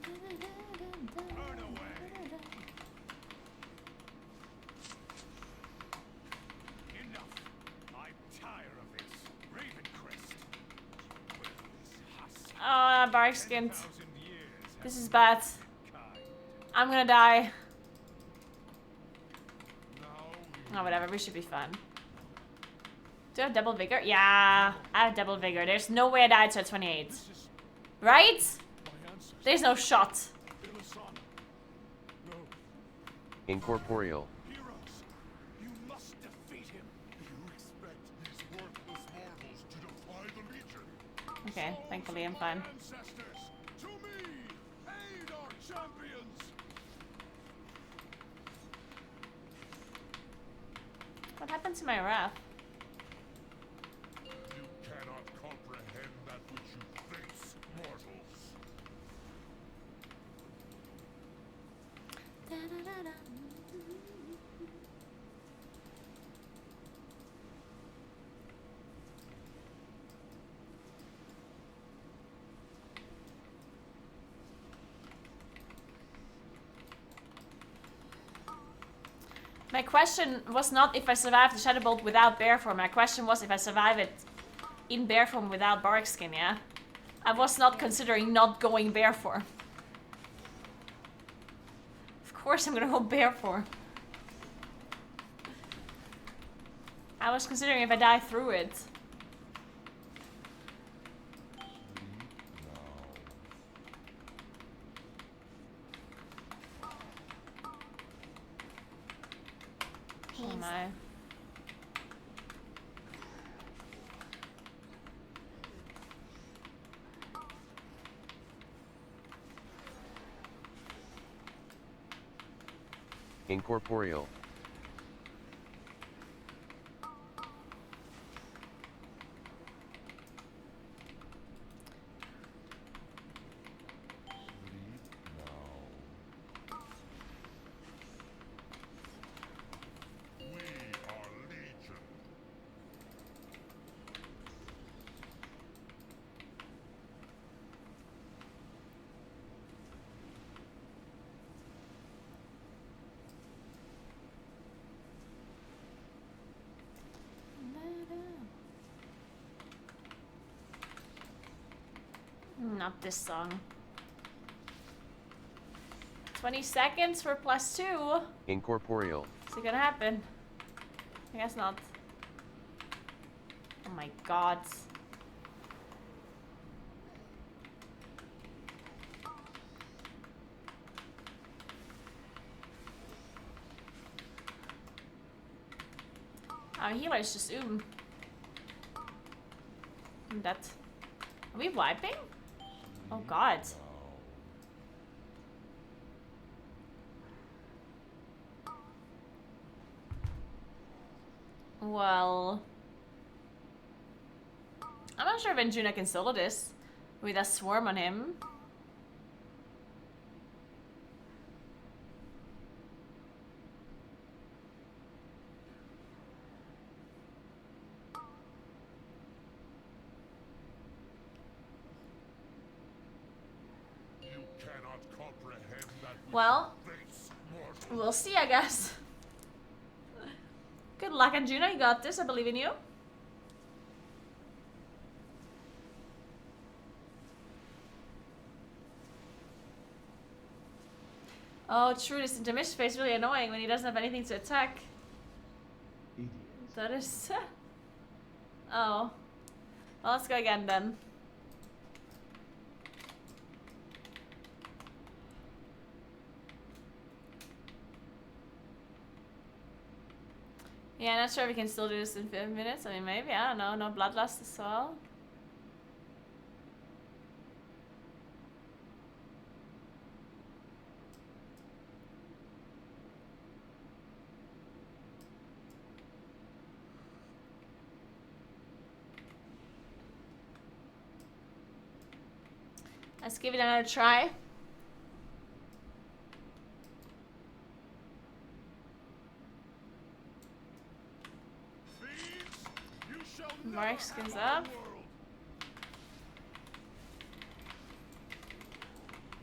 Turn away. Enough. I'm tired of this. Ravencrest. With this husk. Oh, bark skinned. 10,000 years This has is bad. kind. I'm gonna die. Now Oh, whatever. We should be fine. Do I have double vigor? Yeah, I have double vigor. There's no way I died to a 28. this is Right? my ancestor. There's no shot. Illusan. No. Incorporeal. Heroes. You must defeat him. You expect these worthless mortals to defy the Okay, thankfully I'm fine. Ancestors, to me, aid our champions. What happened to my wrath? You cannot comprehend that which you face, mortals. My question was not if I survived the Shadow Bolt without bear form. My question was if I survive it in bear form without bark skin, yeah? I was not considering not going bear form. Of course I'm gonna go bear form. I was considering if I die through it. Oh my. Incorporeal. We are legion. Not this song. 20 seconds for +2. Incorporeal. Is it gonna happen? I guess not. Oh my god. Our healer is just That. Are we wiping? Oh god. Well, I'm not sure if Anjuna can solo this with a swarm on him. You cannot comprehend that which Well, you face, mortal. we'll see, I guess. Good luck, Anjuna. You got this. I believe in you. Oh, true. This intermission phase is really annoying when he doesn't have anything to attack. That is... Oh. Well, let's go again then. Yeah, not sure if we can still do this in 5 minutes. I mean, maybe. I don't know. No bloodlust as well. Let's give it another try. Thieves, you shall Mark never skins have our up. world.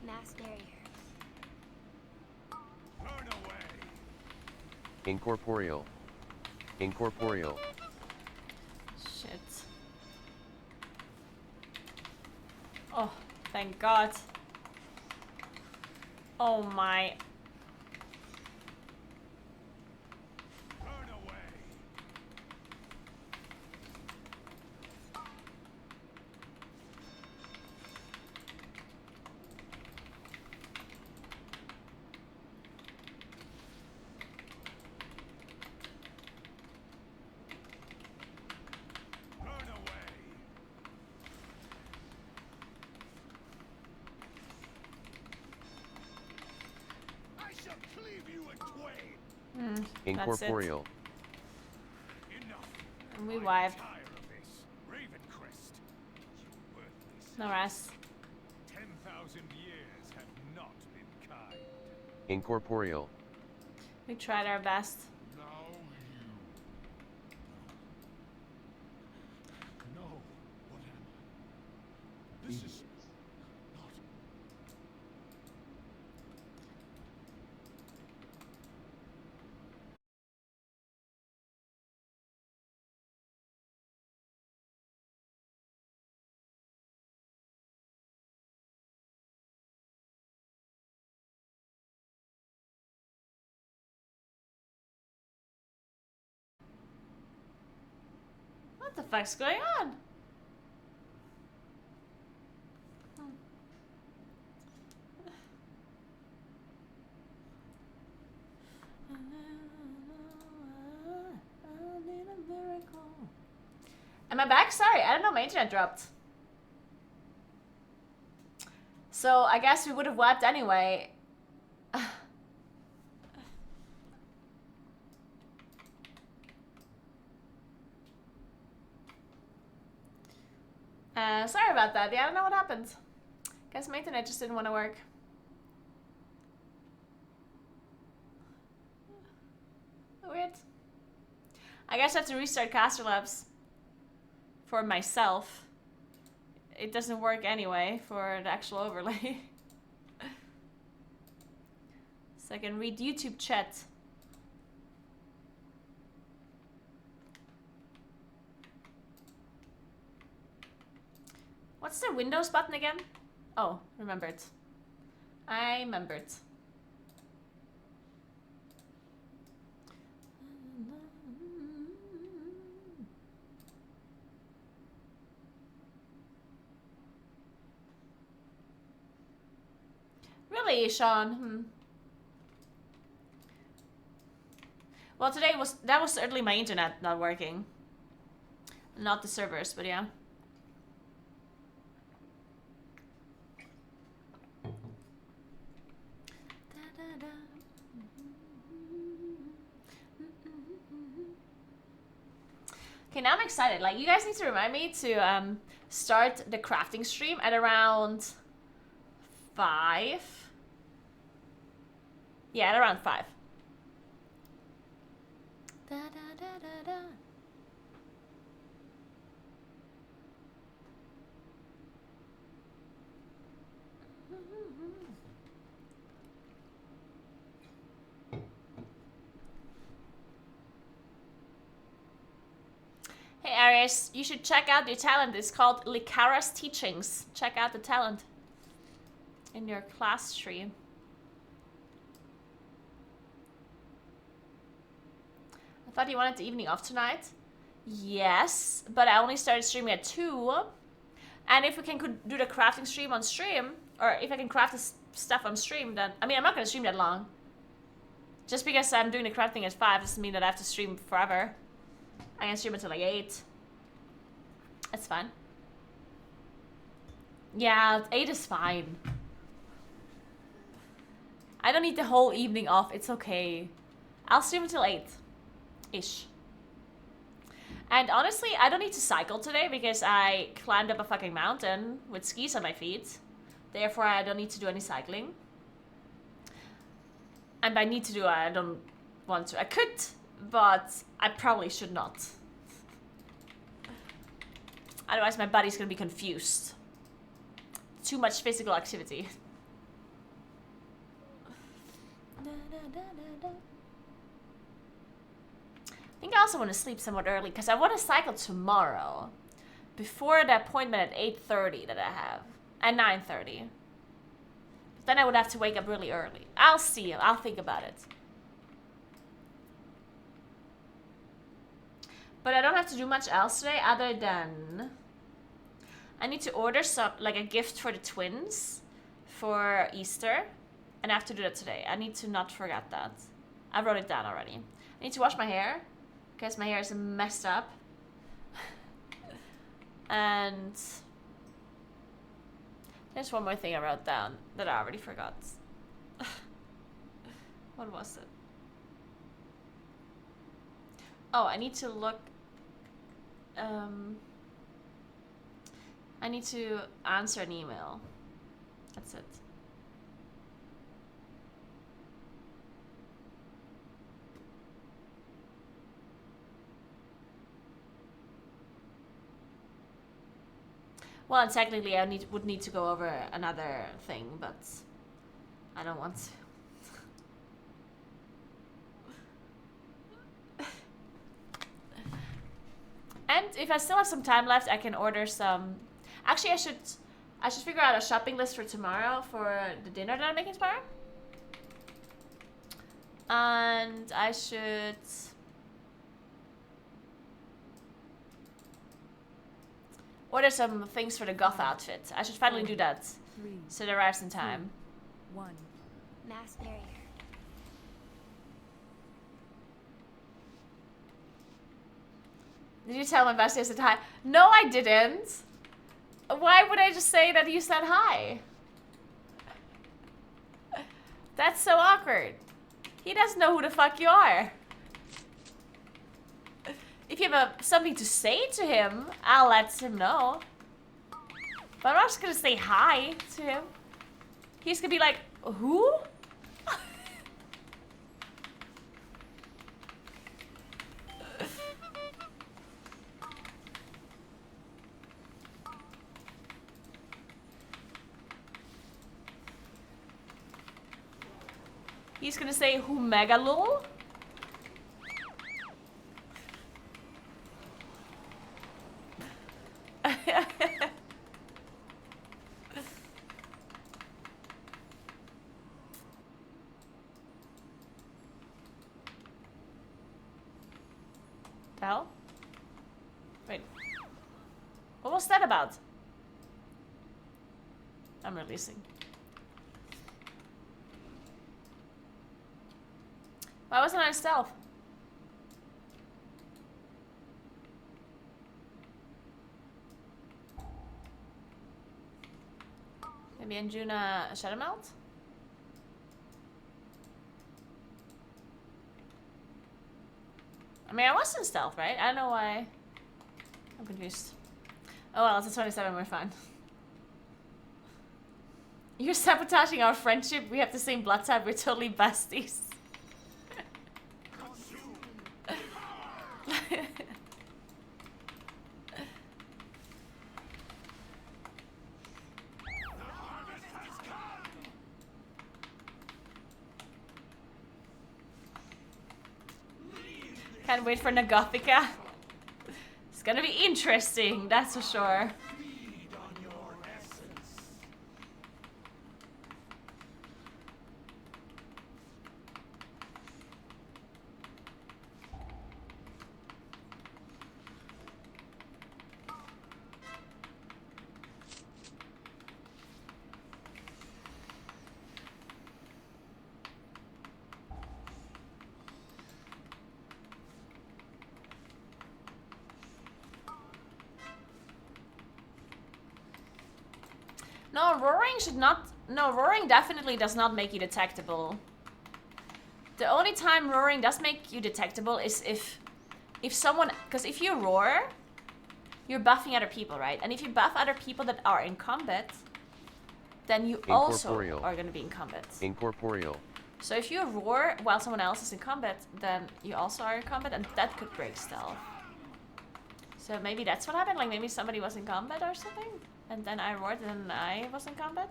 Mass barrier. Turn away. Incorporeal. Incorporeal. Shit. Oh, thank God. Oh my. Turn away. Turn away. Incorporeal. Enough. And we I'm wived. tired of this. Ravencrest. You worthless. No rest. 10,000 years have not been kind. Incorporeal. We tried our best. Now you. No. What am I? This is not. What the fuck's going on? Am I back? Sorry, I don't know, my internet dropped. So I guess we would have wiped anyway. Sorry about that. Yeah, I don't know what happened. Guess my internet just didn't want to work. Weird. I guess I have to restart Caster Labs for myself. It doesn't work anyway for the actual overlay. So I can read YouTube chat. What's the Windows button again? Oh, remembered. I remembered. Really, Sean? Well, today that was certainly my internet not working. Not the servers, but yeah. Okay, now I'm excited. Like, you guys need to remind me to start the crafting stream at around 5. Yeah, at around 5. Da, da, da, da, da. Hey Aries, you should check out your talent. It's called Likara's Teachings. Check out the talent in your class stream. I thought you wanted the evening off tonight. Yes, but I only started streaming at 2. And if we can do the crafting stream on stream, or if I can craft the stuff on stream, then... I mean, I'm not going to stream that long. Just because I'm doing the crafting at 5 doesn't mean that I have to stream forever. I can stream until like 8. That's fine. Yeah, 8 is fine. I don't need the whole evening off. It's okay. I'll stream until 8-ish. And honestly, I don't need to cycle today because I climbed up a fucking mountain with skis on my feet. Therefore, I don't need to do any cycling. And by need to do, I don't want to. I could, but I probably should not. Otherwise, my body's gonna be confused. Too much physical activity. I think I also want to sleep somewhat early because I want to cycle tomorrow before the appointment at 8:30 that I have, at 9:30. But then I would have to wake up really early. I'll see. I'll think about it. But I don't have to do much else today other than I need to order some, like a gift for the twins for Easter. And I have to do that today. I need to not forget that. I wrote it down already. I need to wash my hair because my hair is messed up. And there's one more thing I wrote down that I already forgot. What was it? Oh, I need to look. I need to answer an email. That's it. Well, technically, I would need to go over another thing, but I don't want to. And if I still have some time left, I can order some. Actually, I should figure out a shopping list for tomorrow for the dinner that I'm making tomorrow. And I should order some things for the goth outfit. I should finally do that, 3, so it arrives in time. 1. Mass barrier. Did you tell my bestie I said hi? No, I didn't. Why would I just say that you said hi? That's so awkward. He doesn't know who the fuck you are. If you have something to say to him, I'll let him know. But I'm not just gonna say hi to him. He's gonna be like, who? He's gonna say, who megalol? The hell? Wait. What was that about? I'm releasing. Why wasn't I stealth? Maybe Anjuna Shadow Melt? I mean, I was in stealth, right? I don't know why. I'm confused. Oh well, it's a 27, we're fine. You're sabotaging our friendship. We have the same blood type. We're totally besties. Can't wait for Nagothica. It's gonna be interesting, that's for sure. No, roaring should not... No, roaring definitely does not make you detectable. The only time roaring does make you detectable is if someone... Because if you roar, you're buffing other people, right? And if you buff other people that are in combat, then you also are going to be in combat. Incorporeal. So if you roar while someone else is in combat, then you also are in combat, and that could break stealth. So maybe that's what happened, like maybe somebody was in combat or something? And then I roared and I was in combat.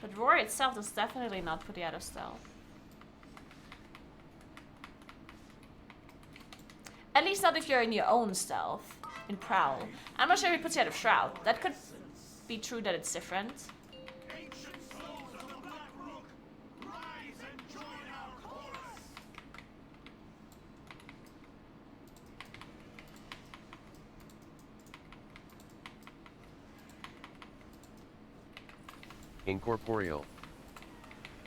But roar itself does definitely not put you out of stealth. At least not if you're in your own stealth. In prowl. I'm not sure if it puts you out of shroud. That could be true that it's different. Incorporeal.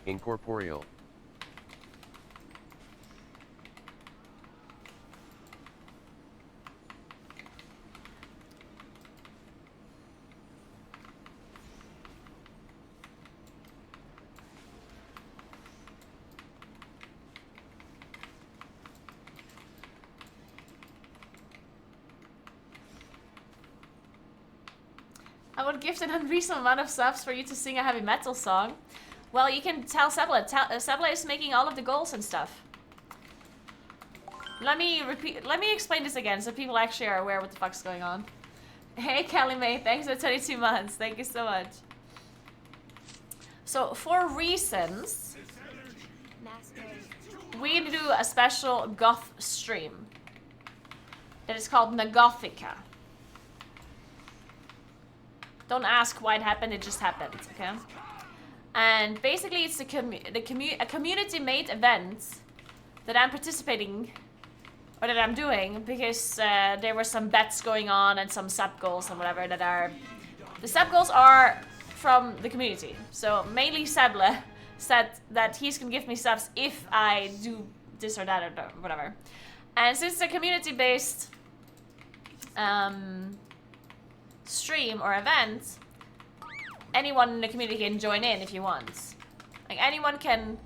Incorporeal. I would gift an unreasonable amount of subs for you to sing a heavy metal song. Well, you can tell Sebla. Sebla is making all of the goals and stuff. Let me explain this again so people actually are aware what the fuck's going on. Hey, Kelly May, thanks for 22 months. Thank you so much. So, for reasons, we do a special goth stream that is called Nagothica. Don't ask why it happened, it just happened, okay? And basically it's a community-made event that I'm participating, or that I'm doing, because there were some bets going on and some sub goals and whatever that are... The sub goals are from the community. So mainly Seble said that he's gonna give me subs if I do this or that or whatever. And since it's a community-based stream or event, anyone in the community can join in if he wants. Like anyone can,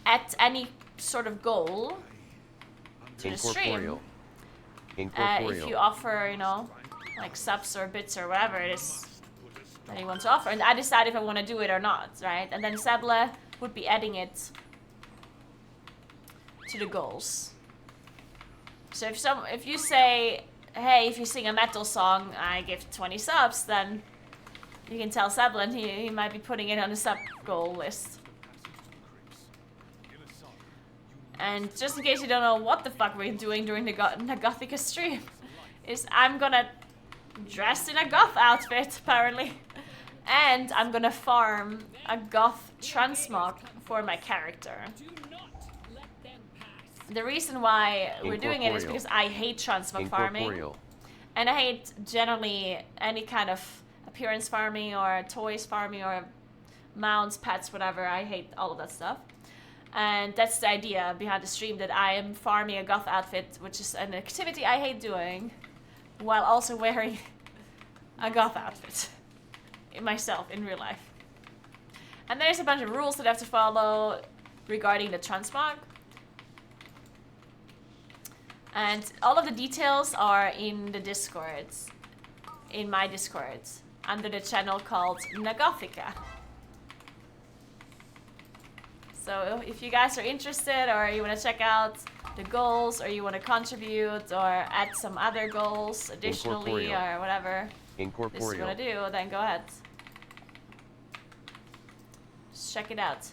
at any sort of goal to the stream, if you offer, you know, like subs or bits or whatever it is that you want to offer, and I decide if I want to do it or not, right? And then Seble would be adding it to the goals. So if you say, hey, if you sing a metal song, I give 20 subs, then you can tell Seble and he might be putting it on the sub goal list. And just in case you don't know what the fuck we're doing during the Gothica stream, is I'm gonna dress in a goth outfit, apparently. And I'm gonna farm a goth transmog for my character. The reason why we're doing it is because I hate transmog farming. And I hate generally any kind of appearance farming or toys farming or mounts, pets, whatever. I hate all of that stuff. And that's the idea behind the stream, that I am farming a goth outfit, which is an activity I hate doing, while also wearing a goth outfit myself in real life. And there's a bunch of rules that I have to follow regarding the transmog. And all of the details are in the Discords, in my Discords, under the channel called Nagothica. So if you guys are interested, or you want to check out the goals, or you want to contribute, or add some other goals additionally, or whatever this you want to do, then go ahead. Just check it out.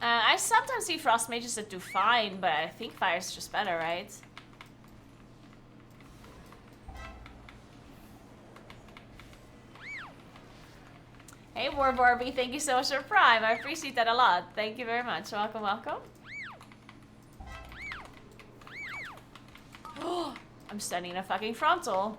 I sometimes see frost mages that do fine, but I think fire is just better, right? Hey Warborby, thank you so much for Prime. I appreciate that a lot. Thank you very much. Welcome, welcome. I'm standing in a fucking frontal.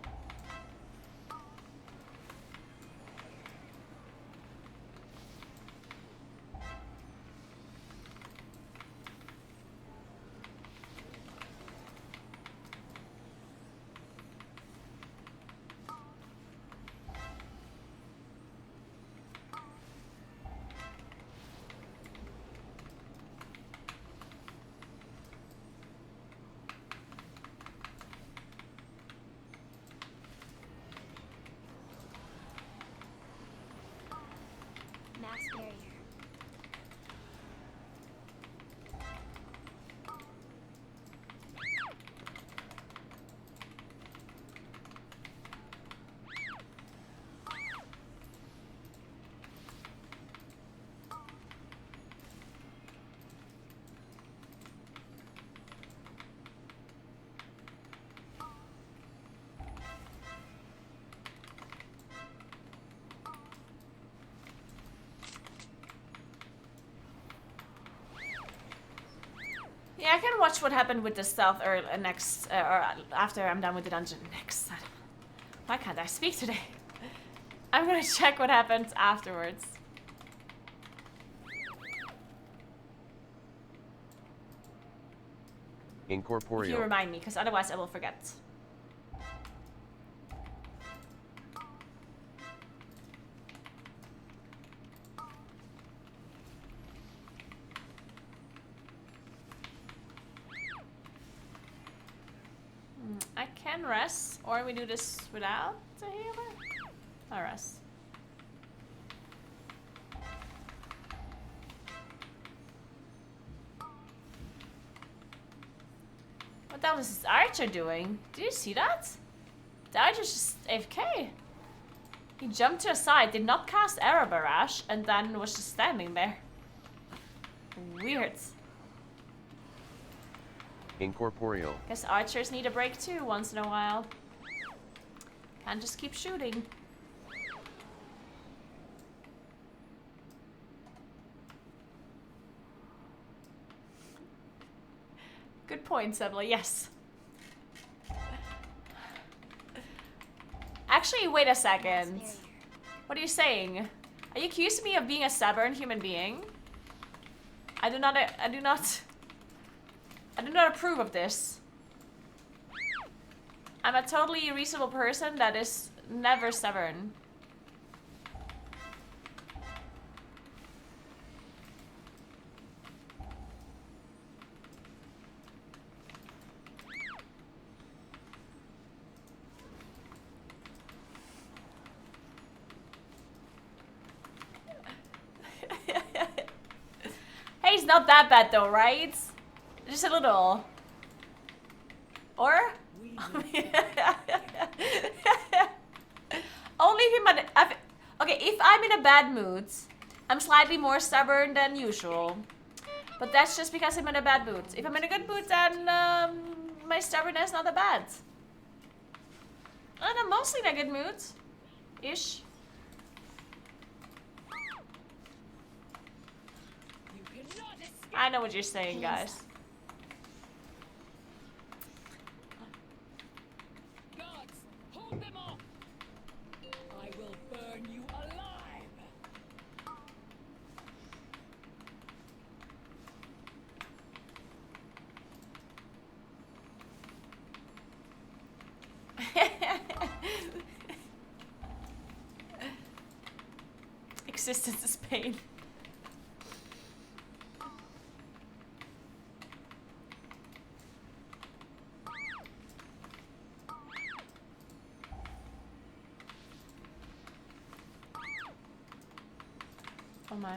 Yeah, I can watch what happened with the stealth or next, or after I'm done with the dungeon next. Why can't I speak today? I'm gonna check what happens afterwards. Incorporeal. If you remind me, because otherwise I will forget. I can rest, or we do this without the healer. I'll rest. What the hell is this archer doing? Did you see that? The archer's just AFK. He jumped to a side, did not cast Arrow Barrage, and then was just standing there. Weird. Incorporeal. Guess archers need a break too once in a while. Can't just keep shooting. Good point, Sebla, yes. Actually, wait a second. What are you saying? Are you accusing me of being a stubborn human being? I do not approve of this. I'm a totally reasonable person that is never stubborn. Hey, it's not that bad though, right? Just a little. Or? Only if I'm in a bad mood, I'm slightly more stubborn than usual. But that's just because I'm in a bad mood. If I'm in a good mood, then my stubbornness is not that bad. And I'm mostly in a good mood. Ish. I know what you're saying, guys. Guards, hold them off! I will burn you alive! Existence is pain. Oh my.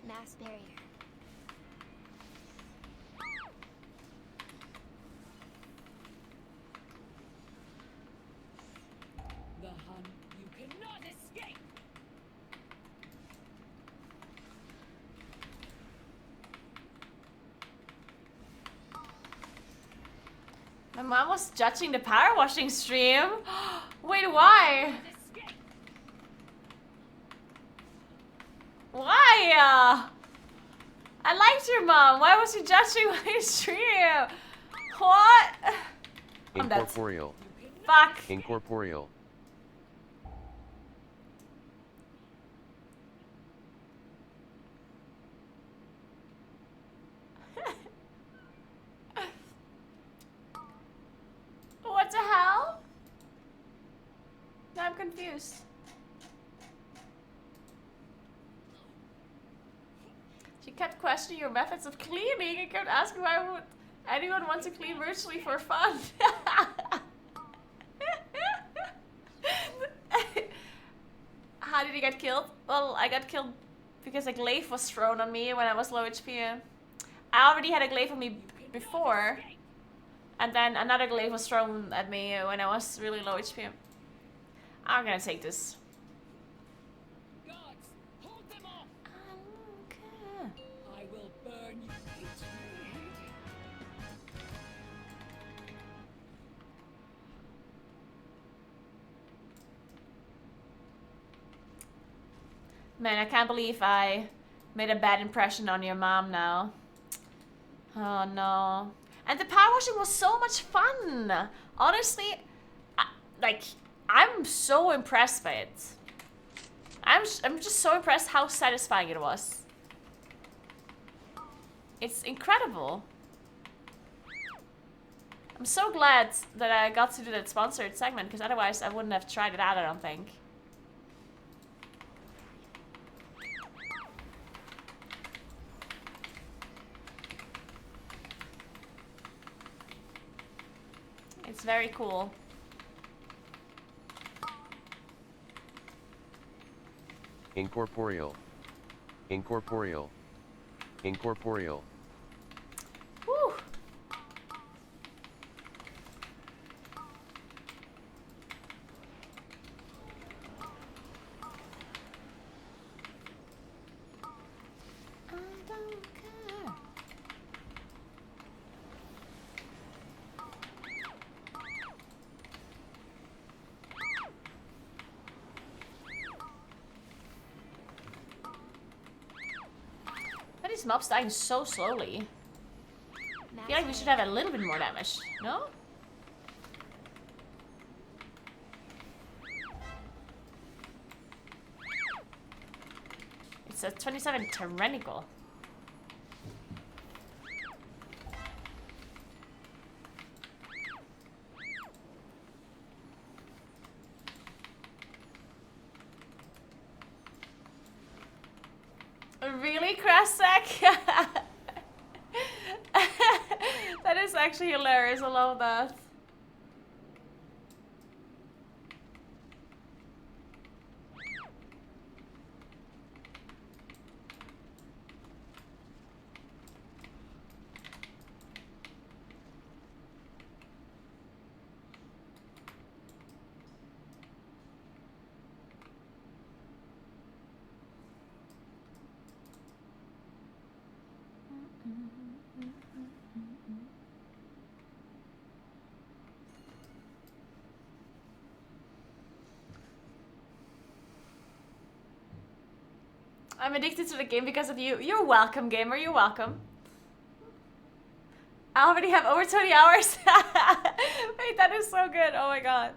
Mass barrier. The Hun, you cannot escape! My mom was judging the power washing stream. Wait, why? Escape! Why? I liked your mom. Why was she judging my stream? What? I'm dead. Incorporeal. Fuck. Incorporeal. What the hell? Now I'm confused. She kept questioning your methods of cleaning and kept asking why would anyone want to clean virtually for fun. How did he get killed? Well, I got killed because a glaive was thrown on me when I was low HP. I already had a glaive on me before. And then another glaive was thrown at me when I was really low HP. I'm gonna take this. Guards, hold them off! Okay. I will burn you. Man, I can't believe I made a bad impression on your mom now. Oh no. And the power washing was so much fun. Honestly, I'm so impressed by it. I'm just so impressed how satisfying it was. It's incredible. I'm so glad that I got to do that sponsored segment, because otherwise I wouldn't have tried it out, I don't think. It's very cool. Incorporeal. Incorporeal. Incorporeal. Woo! I don't care. But these mobs dying so slowly. I feel like we should have a little bit more damage, no? It's a 27 tyrannical. Really, Krasek? That is actually hilarious. I love that. I'm addicted to the game because of you. You're welcome, gamer. You're welcome. I already have over 20 hours. Wait, that is so good. Oh my god.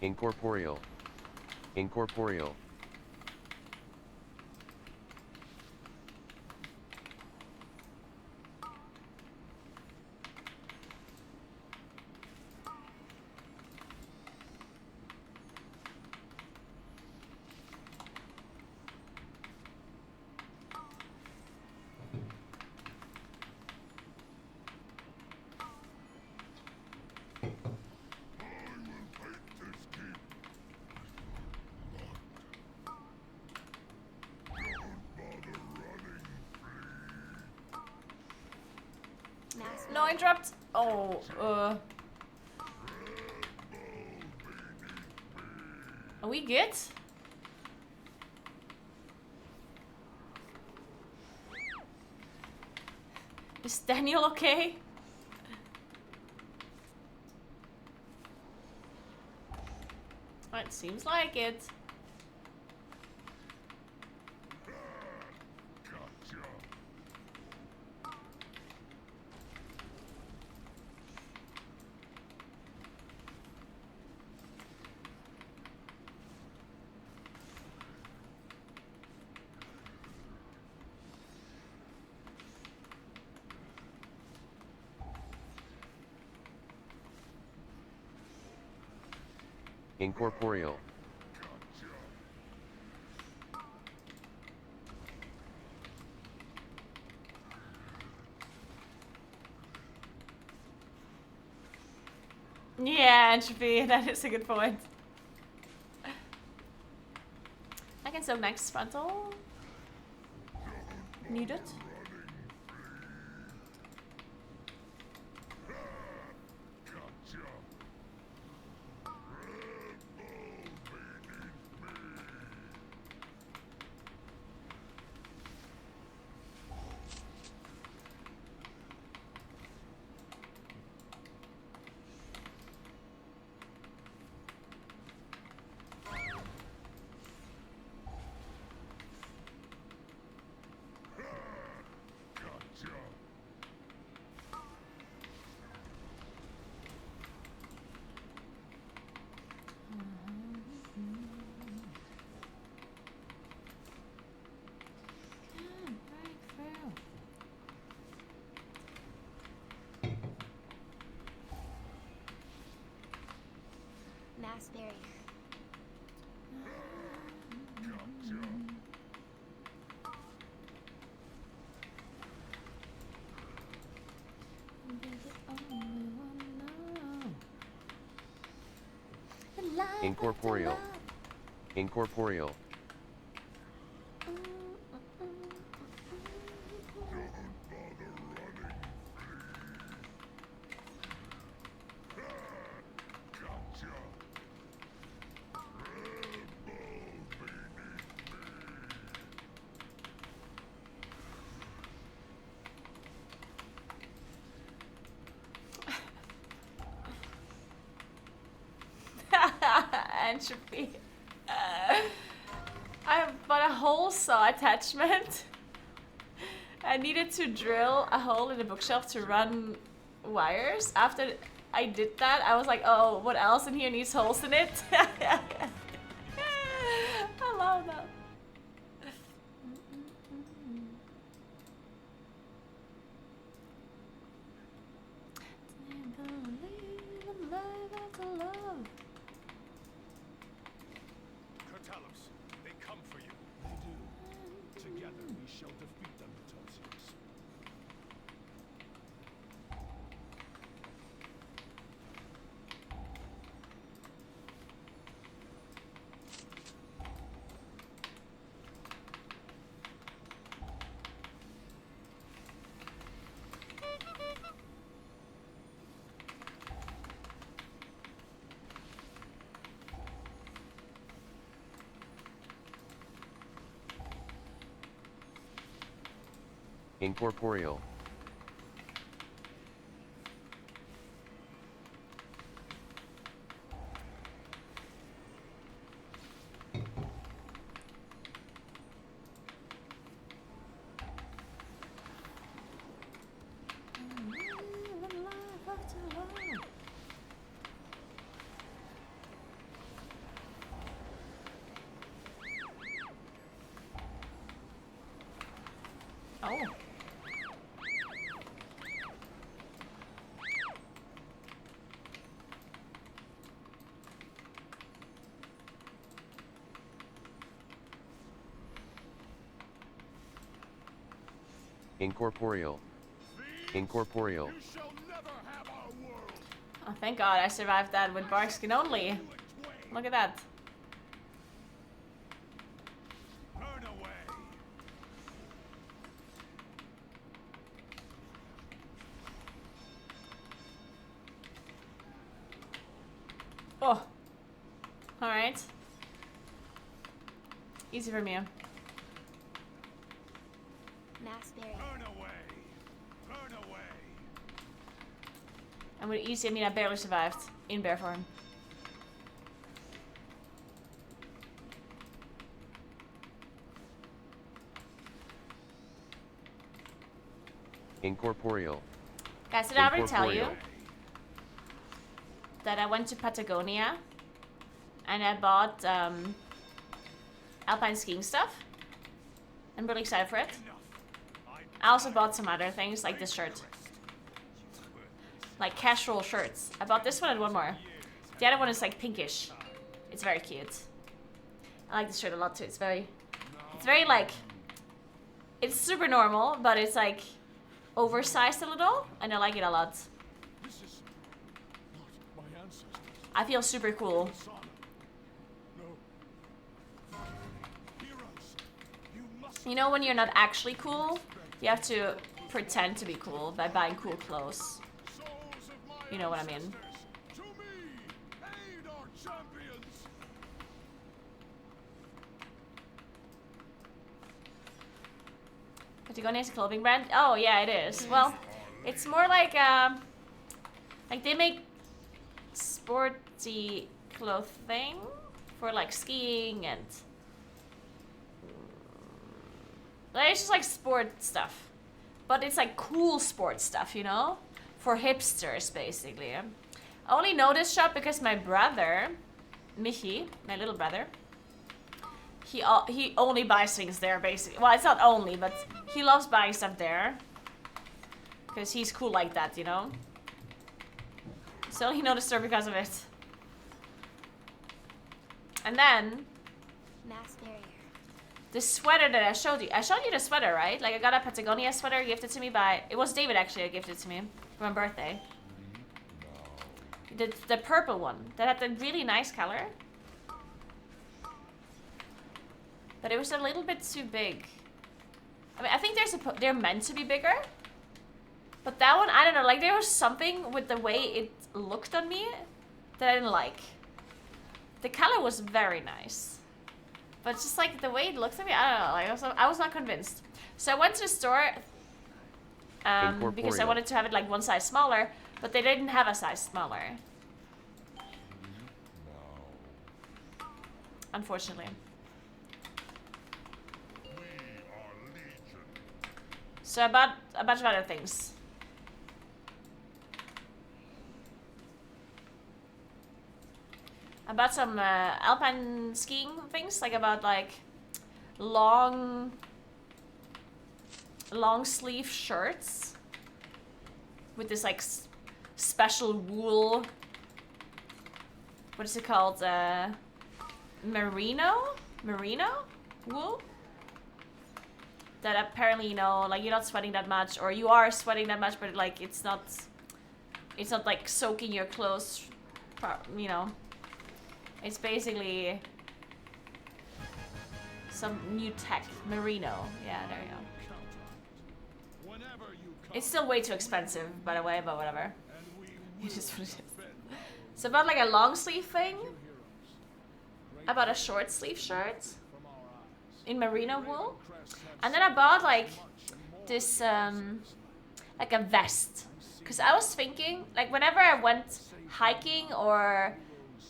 Incorporeal. Incorporeal. No interrupt. Oh, Are we good? Is Daniel okay? It seems like it. Incorporeal. Yeah, entropy. That is a good point. I can soak next frontal. Need it. Massberry. Incorporeal. Incorporeal. Entropy. I bought a hole saw attachment. I needed to drill a hole in the bookshelf to run wires. After I did that, I was like, oh, what else in here needs holes in it? I love that. Curtalos, they come for you. They do. Together we shall defeat them, Tosius. Incorporeal. Oh. Incorporeal. Incorporeal. You shall never have our world. Oh, thank God I survived that with bark skin only. Look at that. Burn away. Oh. Alright. Easy for me. Massberry. Burn away. Burn away. And with easy, I mean I barely survived in bear form. Incorporeal. Guys, did I already tell you Incorporeal. that I went to Patagonia and I bought alpine skiing stuff? I'm really excited for it. I also bought some other things like this shirt. Like casual shirts. I bought this one and one more. The other one is like pinkish. It's very cute. I like this shirt a lot too. It's very like, it's super normal, but it's like oversized a little, and I like it a lot. This is not my ancestors. I feel super cool. Son. No. Heroes. You must. You know when you're not actually cool, you have to pretend to be cool by buying cool clothes. Souls of my You know what I mean. ancestors, to me, aid our champions. Patagonia is a clothing brand? Oh yeah, it is. Well, it's more like they make sporty clothing for like skiing and like, it's just like sport stuff, but it's like cool sport stuff, you know, for hipsters basically. I only know this shop because my brother, Michi, my little brother, he only buys things there basically. Well, it's not only, but he loves buying stuff there because he's cool like that, you know. So he know the store because of it. And then Mass barrier. the sweater that I showed you. I showed you the sweater, right? Like I got a Patagonia sweater gifted to me by... It was David actually that gifted to me for my birthday. The purple one that had the really nice color. But it was a little bit too big. I mean, I think they're meant to be bigger. But that one, I don't know. Like there was something with the way it looked on me that I didn't like. The color was very nice. But just like the way it looked at me, I don't know. Like I was not convinced. So I went to the store because I wanted to have it like one size smaller. But they didn't have a size smaller. Unfortunately. So I bought a bunch of other things. I bought some alpine skiing things. Like I bought like long sleeve shirts with this like special wool. What is it called? Merino wool. That apparently, you know, like you're not sweating that much, or you are sweating that much, but like it's not like soaking your clothes, you know. It's basically some new tech, merino. Yeah, there you go. It's still way too expensive, by the way, but whatever. It is what it is. So I bought like a long sleeve thing. I bought a short sleeve shirt in merino wool. And then I bought like this, like a vest. Because I was thinking, like whenever I went hiking or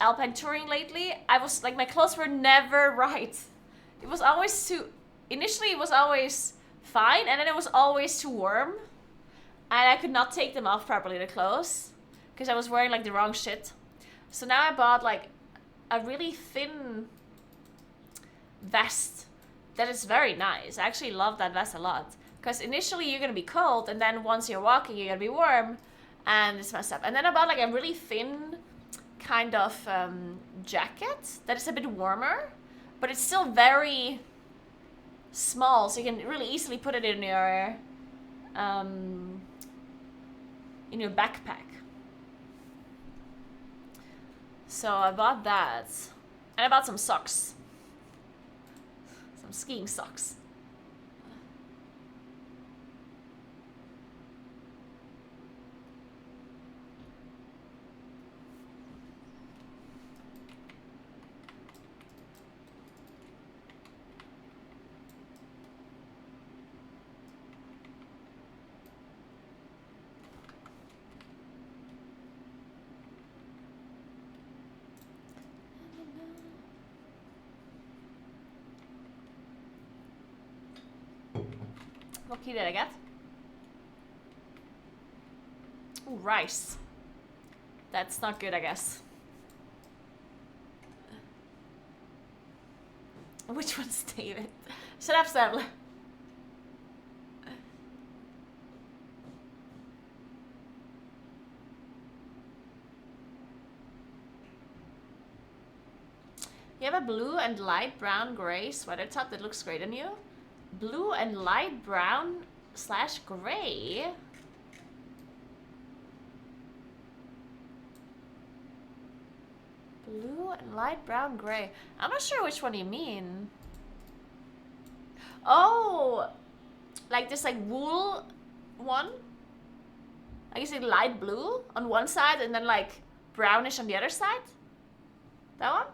alpine touring lately, I was like, my clothes were never right. It was always initially it was always fine, and then it was always too warm. And I could not take them off properly, the clothes. Because I was wearing like the wrong shit. So now I bought like a really thin vest that is very nice. I actually love that vest a lot. Because initially you're going to be cold, and then once you're walking you're going to be warm. And it's messed up. And then I bought like a really thin kind of jacket that is a bit warmer. But it's still very small, so you can really easily put it in your backpack. So I bought that. And I bought some socks. Some skiing socks. What key did I get? Ooh, rice. That's not good, I guess. Which one's David? Shut up, Sam. You have a blue and light brown gray sweater top that looks great on you. Blue and light brown / gray. Blue and light brown gray. I'm not sure which one you mean. Oh, like this like wool one. I guess like light blue on one side and then like brownish on the other side. That one?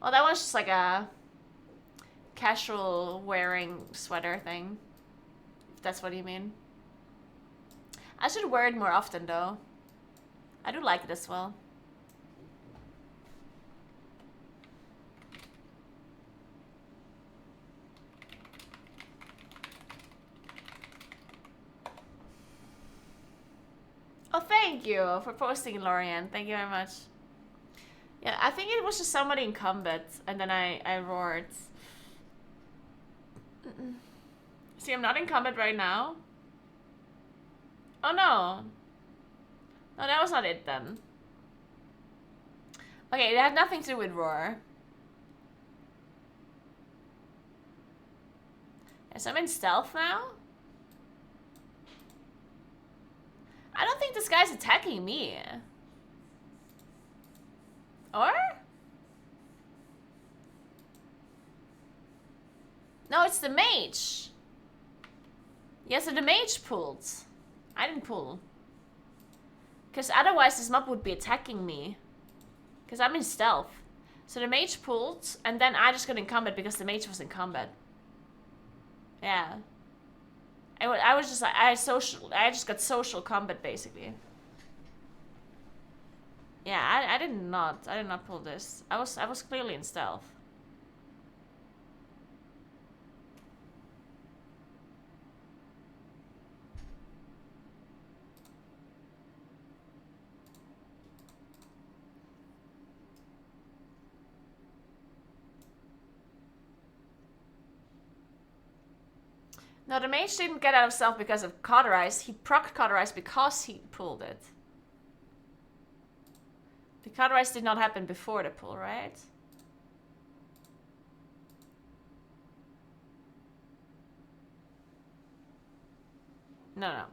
Well, that one's just like a casual wearing sweater thing, if that's what you mean. I should wear it more often though. I do like it as well. Oh, thank you for posting, Lorian. Thank you very much. Yeah, I think it was just somebody in combat, and then I roared. See, I'm not in combat right now. Oh no. No, that was not it then. Okay, it had nothing to do with roar. Yes, I'm in stealth now. I don't think this guy's attacking me. Or? No, it's the mage. Yeah, so the mage pulled. I didn't pull. Because otherwise this mob would be attacking me. Because I'm in stealth. So the mage pulled, and then I just got in combat because the mage was in combat. Yeah. I was just like, I just got social combat basically. Yeah, I did not pull this. I was clearly in stealth. No, the mage didn't get out of stealth because of Cauterize. He procced Cauterize because he pulled it. The Cauterize did not happen before the pull, right? No, no.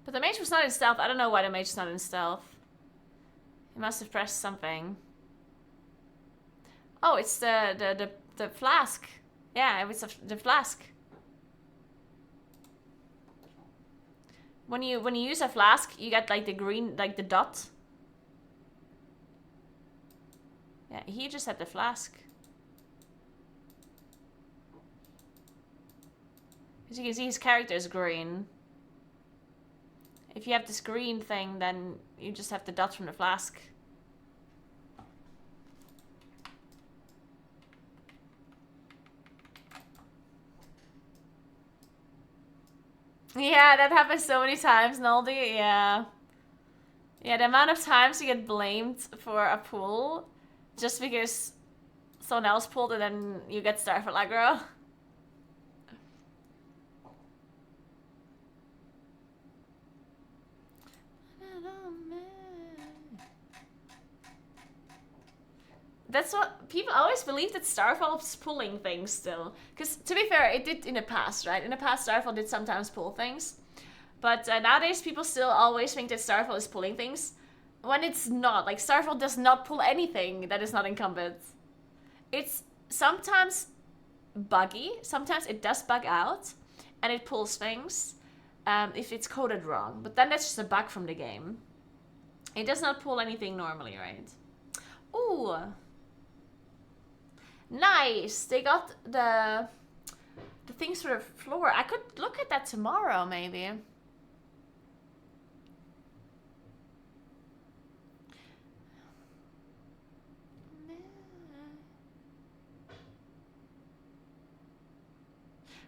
But the mage was not in stealth. I don't know why the mage is not in stealth. He must have pressed something. Oh, it's the flask. Yeah, it's the flask. When you use a flask, you get like the green, like the dot. Yeah, he just had the flask. As you can see, his character is green. If you have this green thing, then you just have the dot from the flask. Yeah, that happens so many times, Naldi. Yeah. Yeah, the amount of times you get blamed for a pull just because someone else pulled and then you get Starfall aggro. That's what people always believe, that Starfall's pulling things still. Because to be fair, it did in the past, right? In the past, Starfall did sometimes pull things. But nowadays, people still always think that Starfall is pulling things. When it's not. Like, Starfall does not pull anything that is not incumbent. It's sometimes buggy. Sometimes it does bug out. And it pulls things. If it's coded wrong. But then that's just a bug from the game. It does not pull anything normally, right? Ooh. Nice. They got the things for the floor. I could look at that tomorrow, maybe.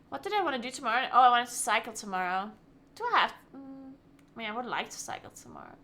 What did I want to do tomorrow? Oh, I wanted to cycle tomorrow. Do I have... I mean, I would like to cycle tomorrow.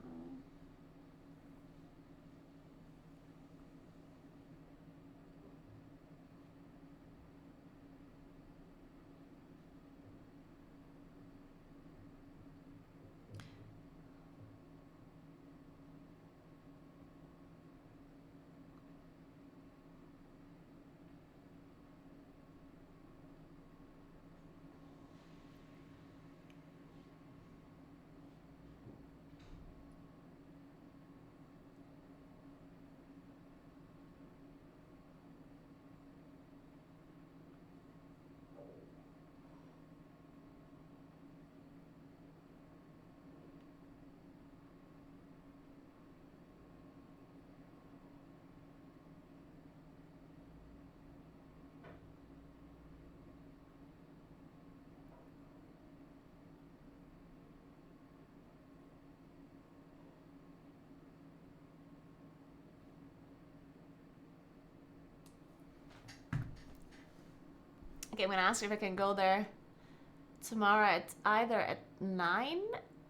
Okay, I'm gonna ask if I can go there tomorrow at either at 9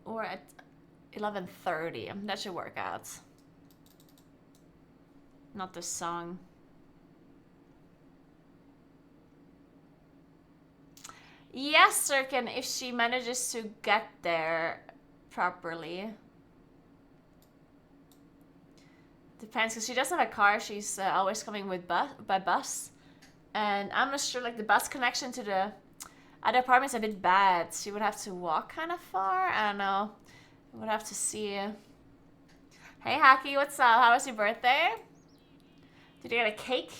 or at 11:30. That should work out. Not this song. Yes, Sirkin, if she manages to get there properly. Depends, because she doesn't have a car. She's always coming with by bus. And I'm not sure, like, the bus connection to the other apartment's a bit bad. She would have to walk kind of far. I don't know. We'll have to see. Hey, Haki, what's up? How was your birthday? Did you get a cake?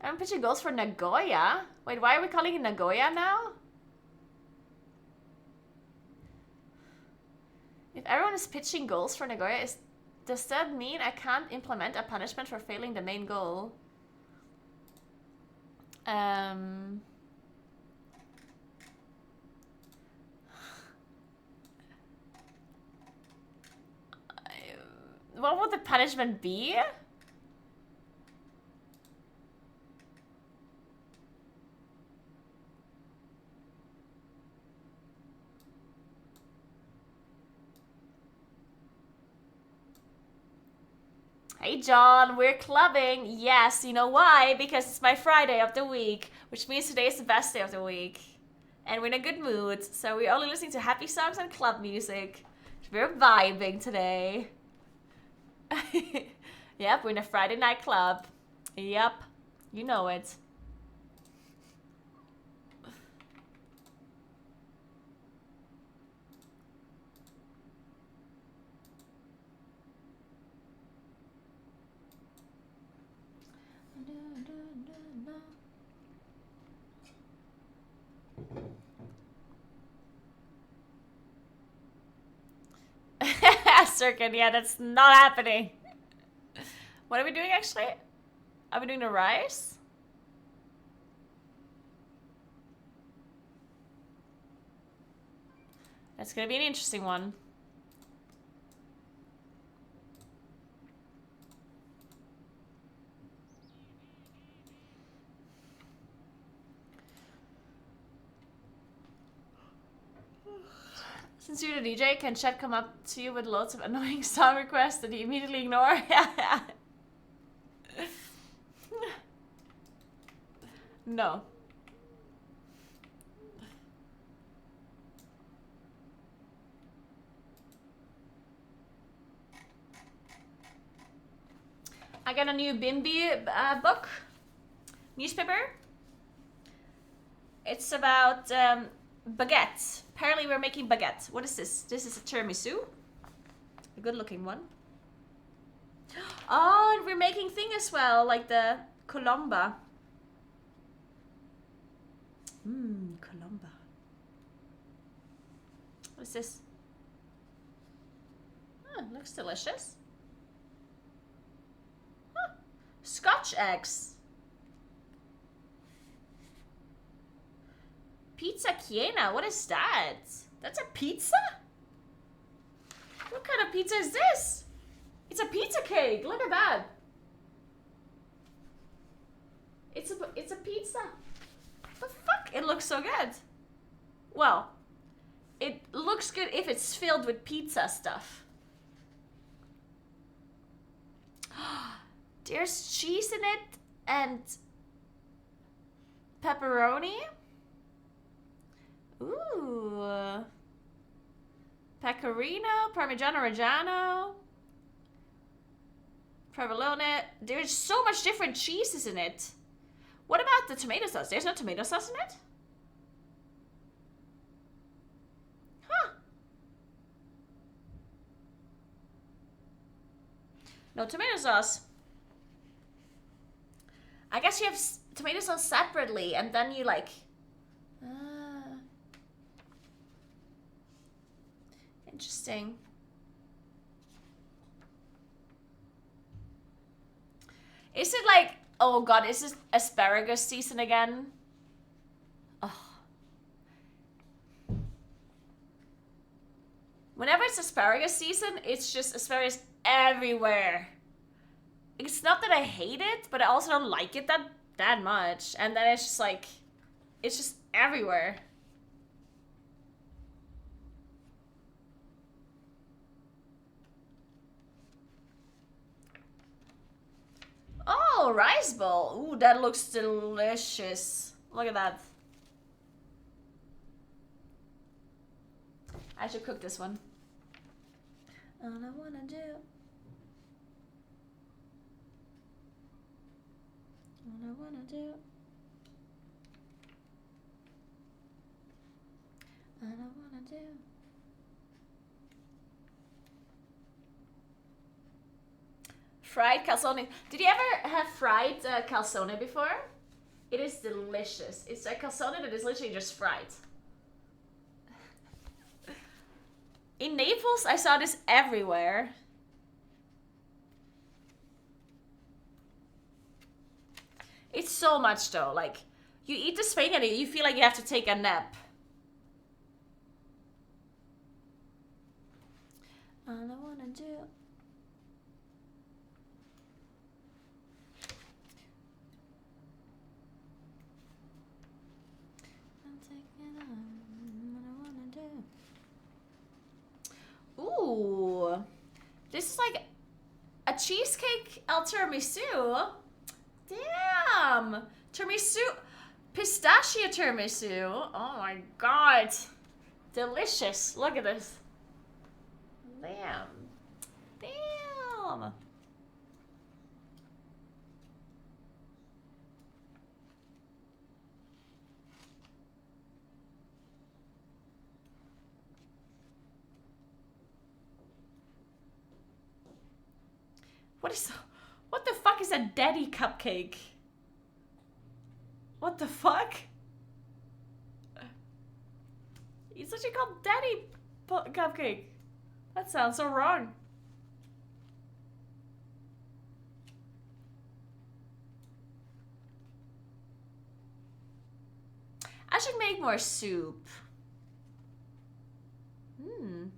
I'm pitching goals for Nagoya. Wait, why are we calling it Nagoya now? If everyone is pitching goals for Nagoya, does that mean I can't implement a punishment for failing the main goal? What would the punishment be? Hey John, we're clubbing. Yes, you know why? Because it's my Friday of the week, which means today is the best day of the week. And we're in a good mood, so we're only listening to happy songs and club music. We're vibing today. Yep, we're in a Friday night club. Yep, you know it. Circuit, yeah, that's not happening. What are we doing actually? Are we doing the rice? That's gonna be an interesting one. Since you're the DJ, can Chet come up to you with loads of annoying song requests that you immediately ignore? No. I got a new Bimbi book, newspaper. It's about baguette. Apparently we're making baguette. What is this? This is a tiramisu. A good looking one. Oh, and we're making thing as well, like the colomba. Colomba. What is this? Oh, looks delicious. Huh. Scotch eggs. Pizza Chiena, what is that? That's a pizza? What kind of pizza is this? It's a pizza cake, look at that. It's a pizza. The fuck? It looks so good. Well, it looks good if it's filled with pizza stuff. There's cheese in it and pepperoni. Ooh. Pecorino, Parmigiano Reggiano, Provolone. There's so much different cheeses in it. What about the tomato sauce? There's no tomato sauce in it? Huh. No tomato sauce. I guess you have tomato sauce separately and then you like... Interesting. Is it like, oh god, is this asparagus season again? Oh. Whenever it's asparagus season, it's just asparagus everywhere. It's not that I hate it, but I also don't like it that that much. And then it's just like, it's just everywhere. Oh, rice bowl. Ooh, that looks delicious. Look at that. I should cook this one. All I wanna do. All I wanna do. All I wanna do. Fried calzone. Did you ever have fried calzone before? It is delicious. It's a calzone that is literally just fried. In Naples, I saw this everywhere. It's so much though. Like, you eat this thing and you feel like you have to take a nap. All I wanna do. I'm taking on what I wanna do. Ooh, this is like a cheesecake al tiramisu. Damn, tiramisu, pistachio tiramisu. Oh my god, delicious. Look at this. Damn, damn. What the fuck is a daddy cupcake? What the fuck? It's literally called daddy cupcake. That sounds so wrong. I should make more soup. Hmm.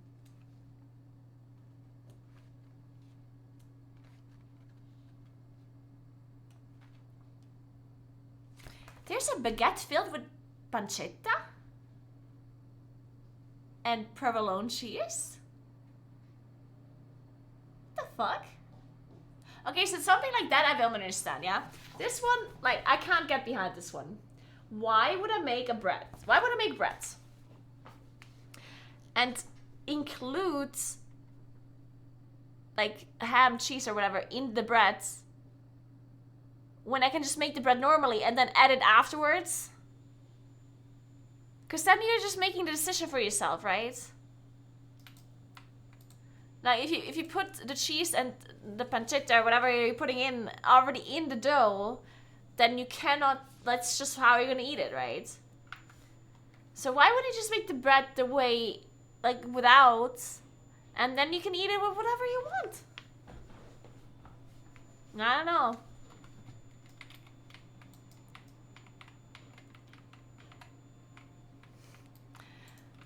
There's a baguette filled with pancetta and provolone cheese? What the fuck? Okay, so something like that I don't understand, yeah? This one, like, I can't get behind this one. Why would I make a bread? Why would I make bread? And include, like, ham, cheese, or whatever in the bread when I can just make the bread normally and then add it afterwards? Because then you're just making the decision for yourself, right? Now, if you put the cheese and the pancetta or whatever you're putting in already in the dough, then you cannot, that's just how you're gonna eat it, right? So why wouldn't you just make the bread the way, like, without, and then you can eat it with whatever you want? I don't know.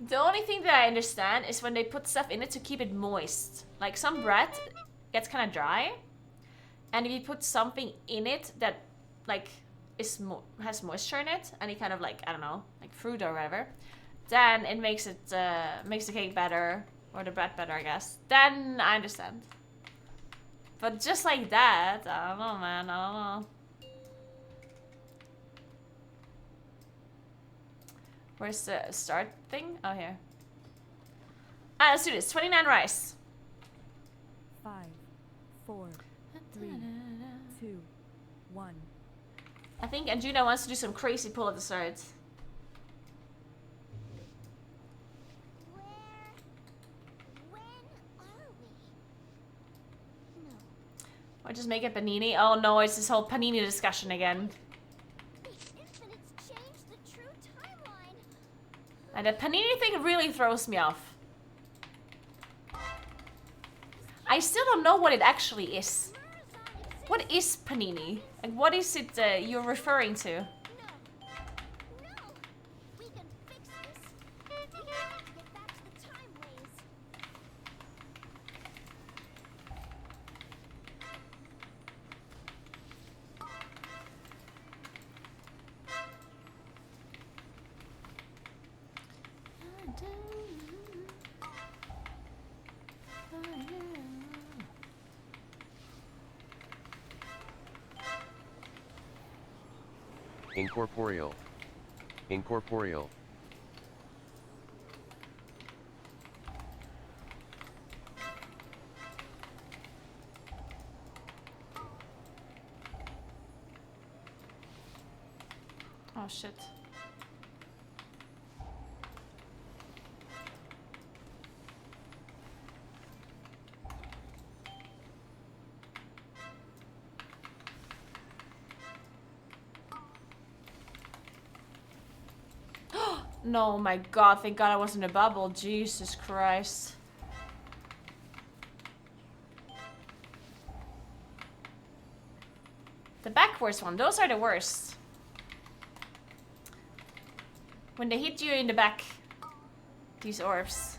The only thing that I understand is when they put stuff in it to keep it moist. Like, some bread gets kind of dry, and if you put something in it that, like, has moisture in it, any kind of, like, I don't know, like fruit or whatever, then it makes the cake better, or the bread better, I guess. Then I understand. But just like that, I don't know, man, I don't know. Where's the start thing? Oh, here. Alright, let's do this. 29 rice. 5, 4, 3, 2, 1. I think Anjuna wants to do some crazy pull at the start. When are we? No. Or just make it panini. Oh no, it's this whole panini discussion again. The infinites changed the true timeline. And the panini thing really throws me off. I still don't know what it actually is. What is panini? Like, what is it you're referring to? No. We can fix this. We have to get back to the time ways. Incorporeal. Incorporeal. Oh shit. No, my god, thank god I was in a bubble. Jesus Christ. The backwards one, those are the worst. When they hit you in the back, these orbs.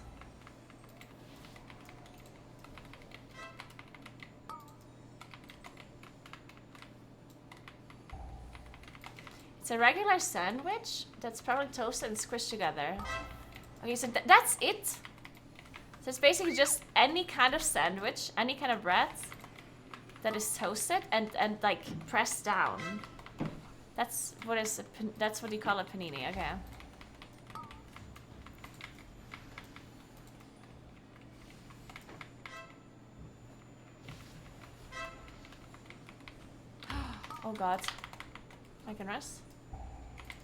It's a regular sandwich that's probably toasted and squished together. Okay, so that's it. So it's basically just any kind of sandwich, any kind of bread that is toasted and like pressed down. That's what you call a panini. Okay. Oh god. I can rest?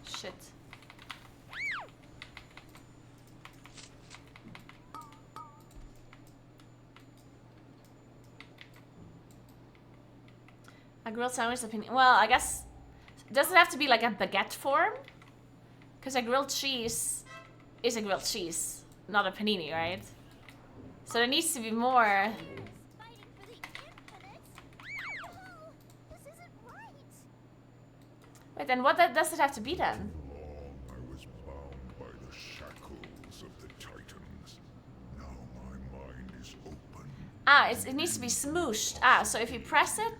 Shit. A grilled sandwich opinion. Well, I guess does it have to be like a baguette form? Because a grilled cheese is a grilled cheese, not a panini, right? So there needs to be more. Fighting for the infinite? No, this isn't right. Wait, then what does it have to be then? Long I was bound by the shackles of the Titans. Now my mind is open. Ah, it needs to be smooshed. Ah, so if you press it,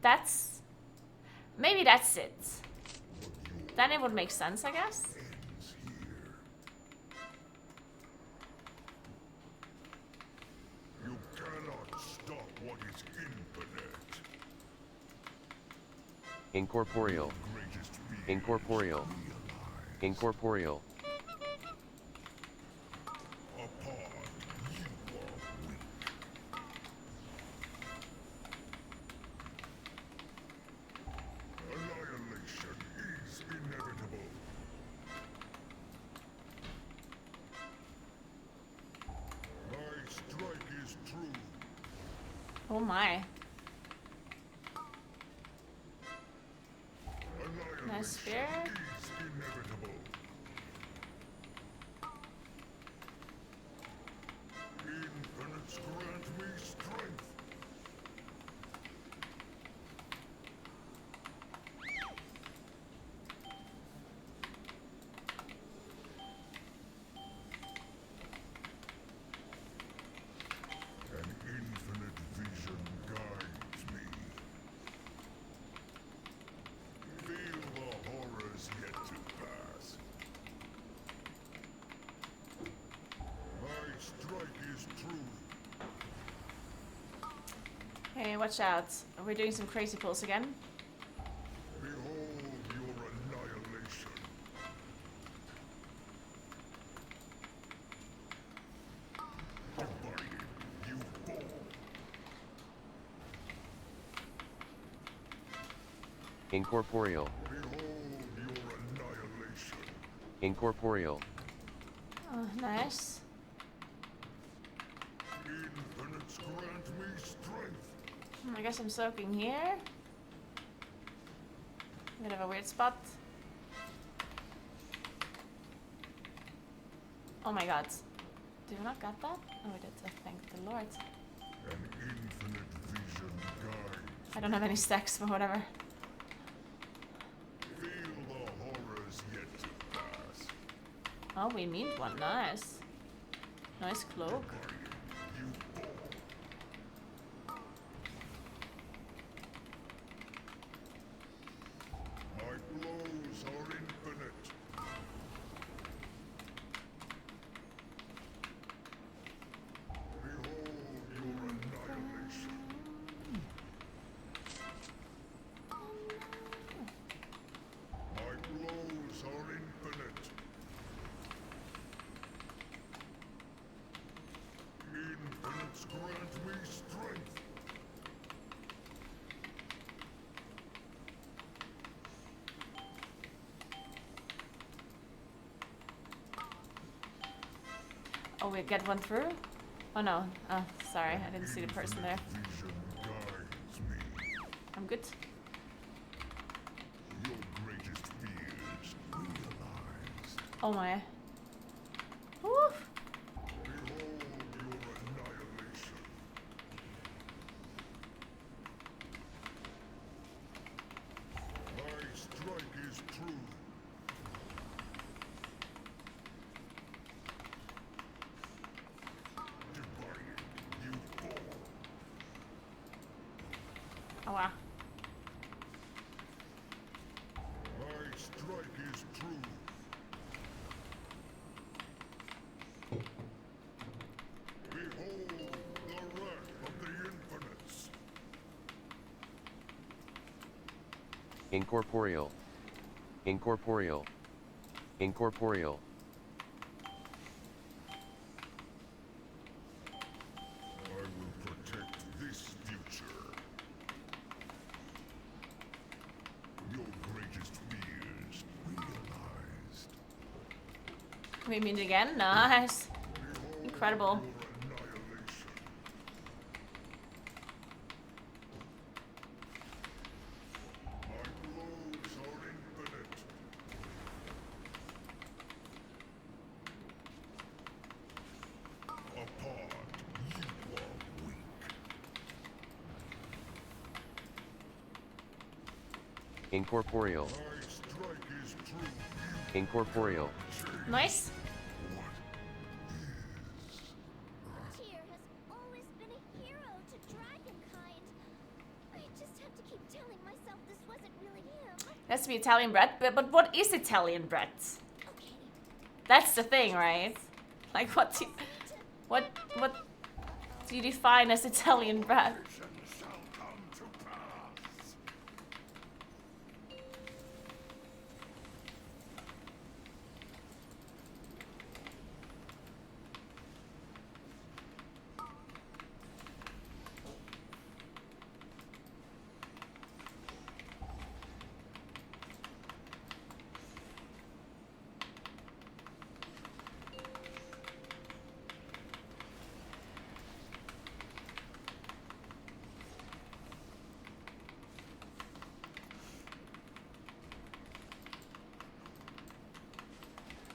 that's... Maybe that's it. Then it would make sense, I guess. Ends here. You cannot stop what is infinite. Incorporeal. Greatest being Incorporeal. realized. Incorporeal. Upon you are weak. Annihilation is inevitable. My strike is true. Oh my. Nice spear. Is inevitable. Infinites grant me strength. An infinite vision guides me. Feel the horrors yet to pass. My strike is true. Hey, watch out. We're doing some crazy pulls again. Behold your annihilation. Divided, you fall. Incorporeal. Behold your annihilation. Incorporeal. Oh, nice. Infinites grant me strength. I guess I'm soaking here. Bit of a weird spot. Oh my god. Did we not get that? Oh, we did. Thank the Lord. An infinite vision guides. I don't have any stacks, but whatever. Feel the horrors yet to pass. Oh, we need one. Nice. Nice cloak. You fall. My blows are infinite. Oh, we get one through? Oh no. Oh, sorry. I didn't see the person there. Vision guides me. I'm good. Your greatest fears realized. Oh my. Woo! Behold your annihilation. My strike is true. Divided, you fall. Oh wow. My strike is true. Behold the wrath of the infinites. Incorporeal. Incorporeal. Incorporeal. I will protect this future. Your greatest fears realized. We meet again? Nice. Behold Incredible. your annihilation. My blows are infinite. Apart, you are weak. Incorporeal. My strike is true. Incorporeal. Nice. Tyr has always been a hero to dragonkind. I just have to keep telling myself this wasn't really him. That's to be Italian bread. But what is Italian bread? Okay. That's the thing, right? Like what do you define as Italian bread? Vision shall come to pass.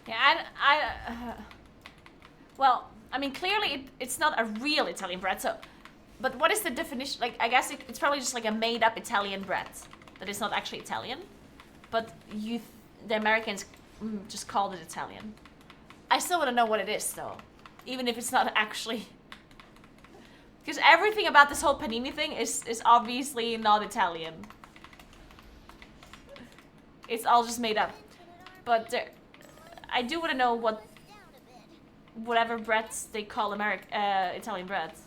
Yeah, well, I mean, clearly it's not a real Italian bread, so... But what is the definition? Like, I guess it's probably just like a made-up Italian bread. That is not actually Italian. But the Americans just called it Italian. I still want to know what it is, though. Even if it's not actually... Because everything about this whole panini thing is obviously not Italian. It's all just made up. But I do want to know what whatever breads they call Italian breads.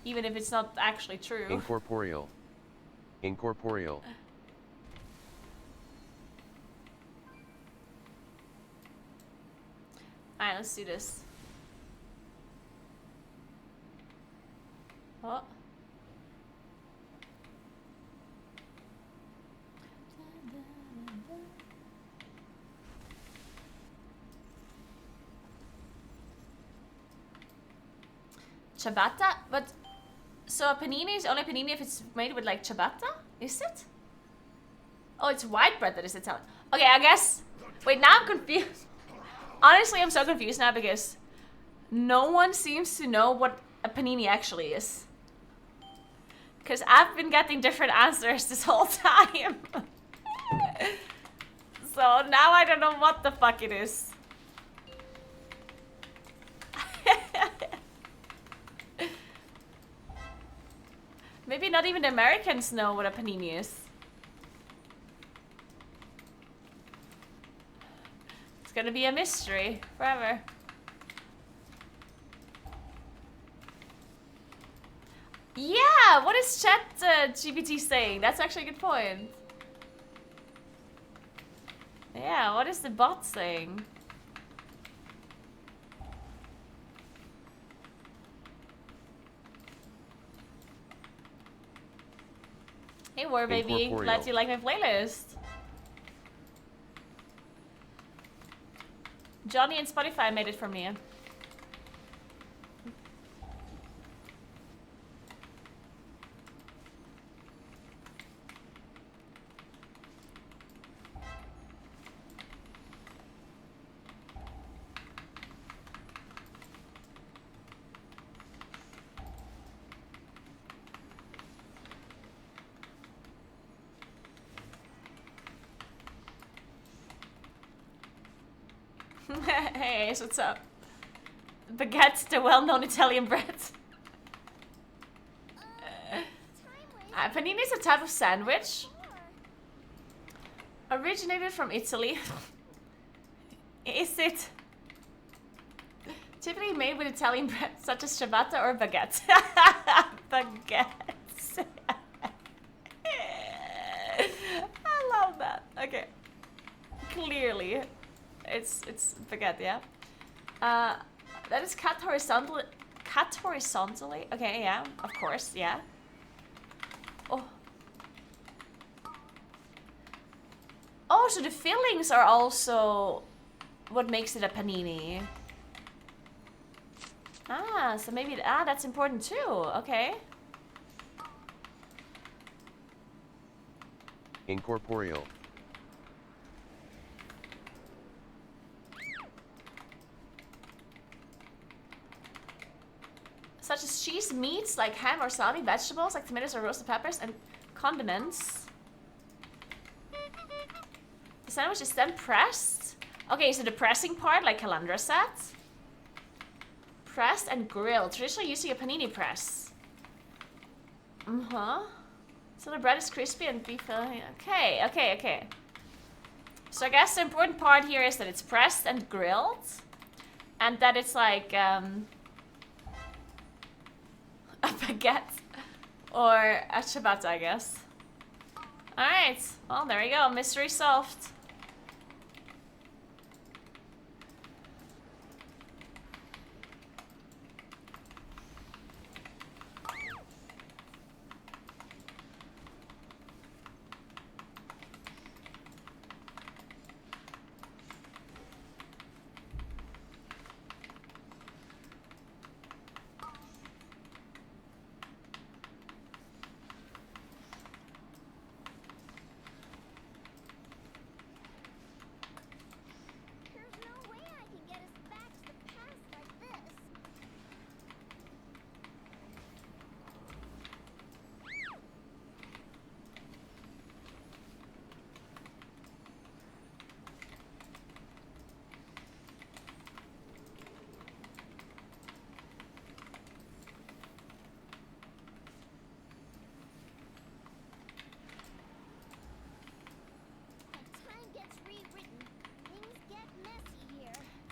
Even if it's not actually true. Incorporeal. Incorporeal. Alright, let's do this. Oh. Ciabatta? But so a panini is only a panini if it's made with like ciabatta? Is it? Oh, it's white bread that is Italian. Okay, I guess. Wait, now I'm confused. Honestly, I'm so confused now because no one seems to know what a panini actually is. Because I've been getting different answers this whole time. So now I don't know what the fuck it is. Maybe not even the Americans know what a panini is. It's gonna be a mystery forever. Yeah, what is Chat GPT saying? That's actually a good point. Yeah, what is the bot saying? Hey, War Baby, Incorporeal. glad you like my playlist. Johnny and Spotify made it for me. Hey, Ace, what's up? Baguette, the well-known Italian bread. Panini is a type of sandwich. Originated from Italy. Is it typically made with Italian bread such as ciabatta or baguette? Baguettes. I love that. Okay. Clearly. It's baguette, yeah. That is cut horizontally. Cut horizontally? Okay, yeah, of course, yeah. Oh. Oh, so the fillings are also what makes it a panini. Ah, so maybe that's important too. Okay. Incorporeal. Such as cheese, meats like ham or salami, vegetables like tomatoes or roasted peppers, and condiments. The sandwich is then pressed. Okay, so the pressing part, like Calandra said. Pressed and grilled, traditionally using a panini press. So the bread is crispy and beef. Okay, okay, okay. So I guess the important part here is that it's pressed and grilled. And that it's like, a baguette or a ciabatta, I guess. Alright, well, there you go. Mystery solved.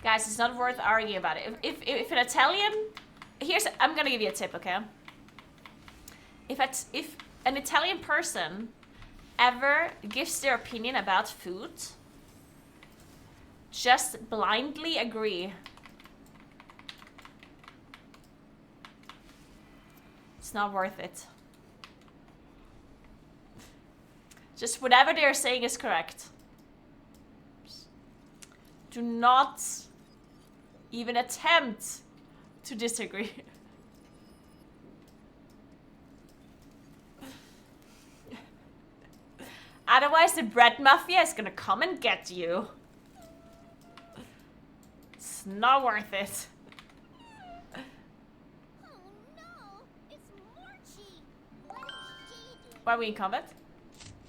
Guys, it's not worth arguing about it. If an Italian... I'm gonna give you a tip, okay? If an Italian person ever gives their opinion about food, just blindly agree. It's not worth it. Just whatever they're saying is correct. Do not even attempt to disagree. Otherwise, the bread mafia is gonna come and get you. It's not worth it. Oh no, it's Morchi. What is she doing? Why are we in combat?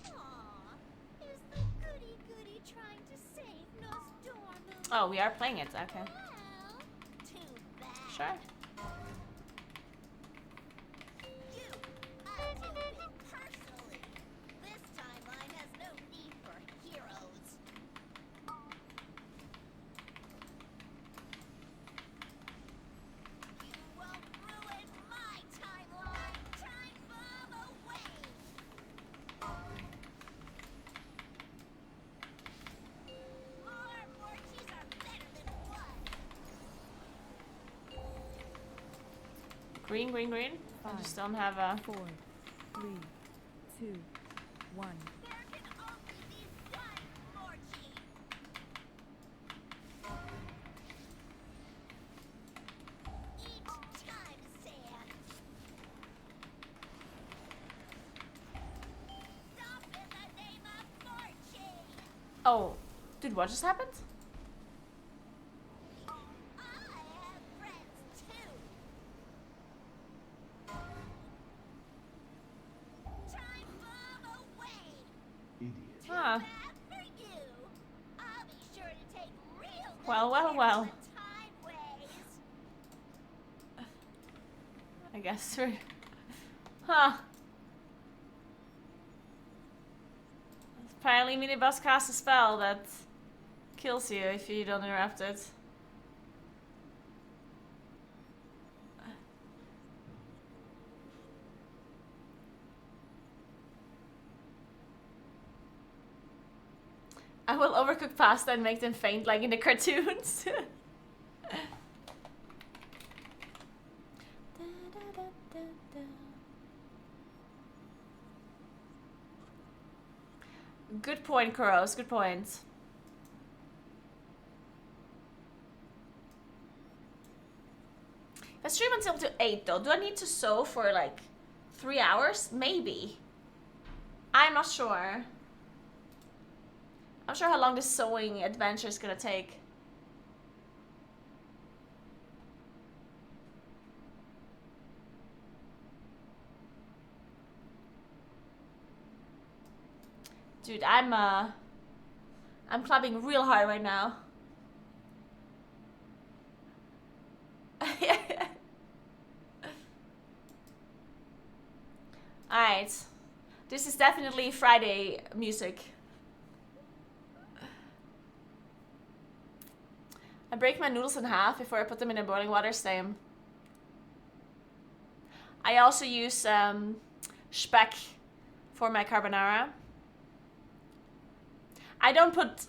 Aw, is the goody-goody trying to save Nostormu? Oh, we are playing it. Okay. Well, too bad. Sure. You, I'll deal with it personally. This timeline has no need for heroes. You won't ruin my timeline. Time bomb away. More Morchis are better than one. Green, green, green. I just don't have a... 4, 3, 2, 1. There can only be one Morchi. Oh, dude, what just happened? I have friends too. Time bomb away. Idiot. Huh. Bad for you. I'll be sure to take real good Well, well, care well. of the time ways. I guess we're... Huh. Apparently minibus casts a spell that kills you if you don't interrupt it. I will overcook pasta and make them faint like in the cartoons. Good point, Kuros. Good point. I stream until to 8 though. Do I need to sew for like 3 hours? Maybe. I'm not sure. I'm sure how long this sewing adventure is gonna take. Dude, I'm clubbing real hard right now. Alright. This is definitely Friday music. I break my noodles in half before I put them in the boiling water. Same. I also use speck for my carbonara. I don't put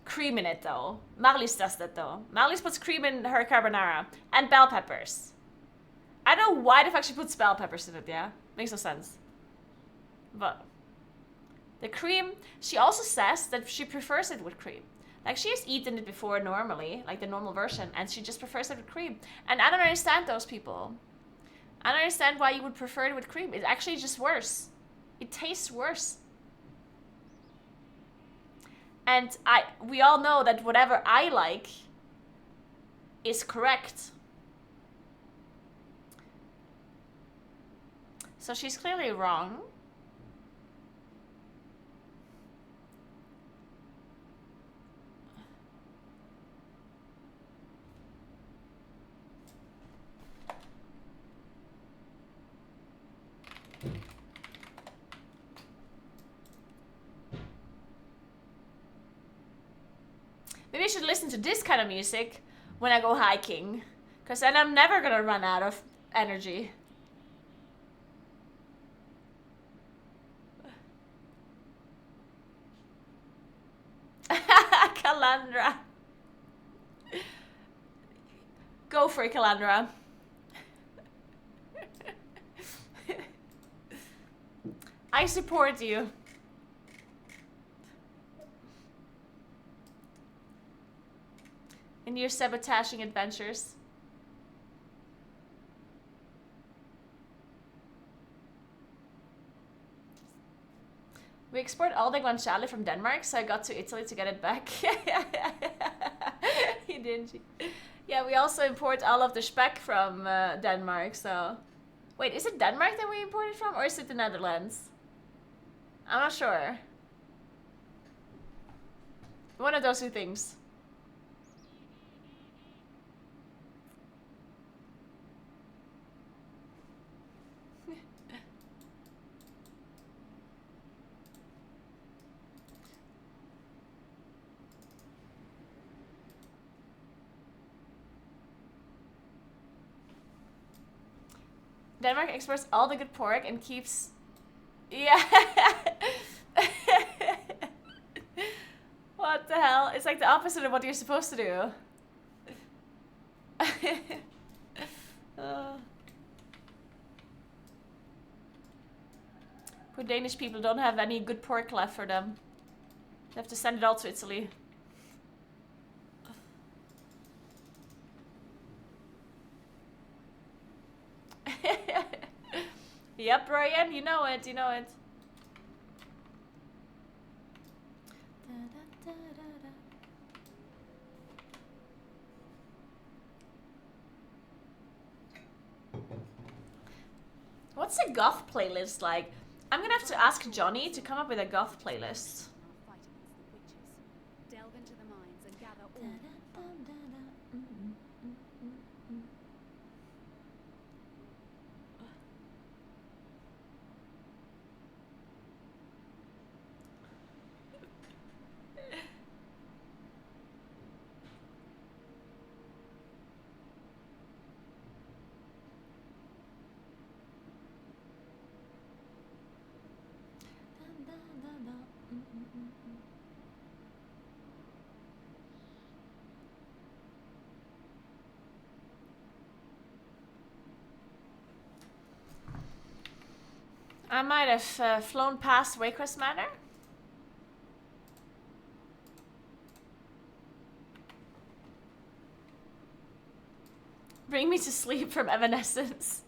cream in it though. Marlies does that though. Marlies puts cream in her carbonara. And bell peppers. I don't know why the fuck she puts bell peppers in it, yeah? Makes no sense. But the cream, she also says that she prefers it with cream. Like, she has eaten it before normally, like the normal version, and she just prefers it with cream. And I don't understand those people. I don't understand why you would prefer it with cream. It's actually just worse. It tastes worse. And we all know that whatever I like is correct. So she's clearly wrong. Maybe I should listen to this kind of music when I go hiking. Because then I'm never gonna run out of energy. Calandra. Go for it, Calandra. I support you. In your sabotaging adventures. We export all the guanciale from Denmark, so I got to Italy to get it back. He didn't. Yeah, we also import all of the speck from Denmark, so... Wait, is it Denmark that we import it from, or is it the Netherlands? I'm not sure. One of those two things. Denmark exports all the good pork and keeps... Yeah. What the hell? It's like the opposite of what you're supposed to do. Poor Danish people don't have any good pork left for them. They have to send it all to Italy. Yep, Ryan, you know it, you know it. What's a goth playlist like? I'm gonna have to ask Johnny to come up with a goth playlist. Fight against the witches. Delve into the mines and gather all. I might have flown past Waycrest Manor. Bring me to sleep from Evanescence.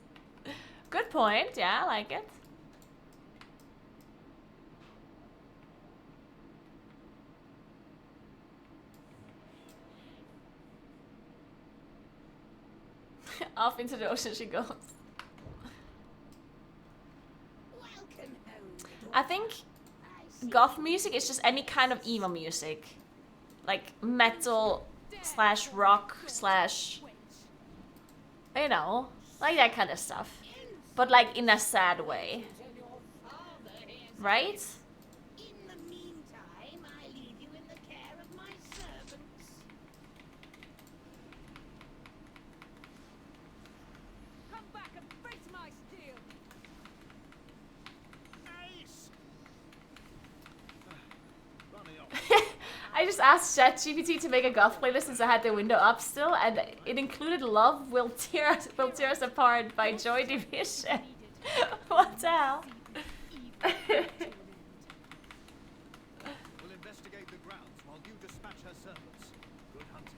Good point, yeah, I like it. Off into the ocean she goes. Welcome home. I think I see goth music is just any kind of emo music. Like metal slash rock slash, you know, like that kind of stuff. But like in a sad way. Right? In the meantime, I leave you in the care of my servants. Come back and face my steel. Ace! Bunny off. I just asked ChatGPT to make a goth playlist since I had the window up still, and it included "Love Will Tear Us Apart" by Joy Division. What the hell? We'll investigate the grounds while you dispatch her servants. Good hunting.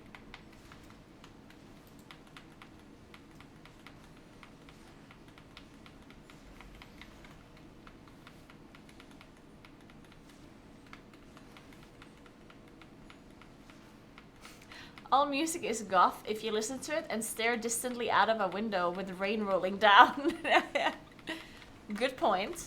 All music is goth if you listen to it and stare distantly out of a window with rain rolling down. Good point.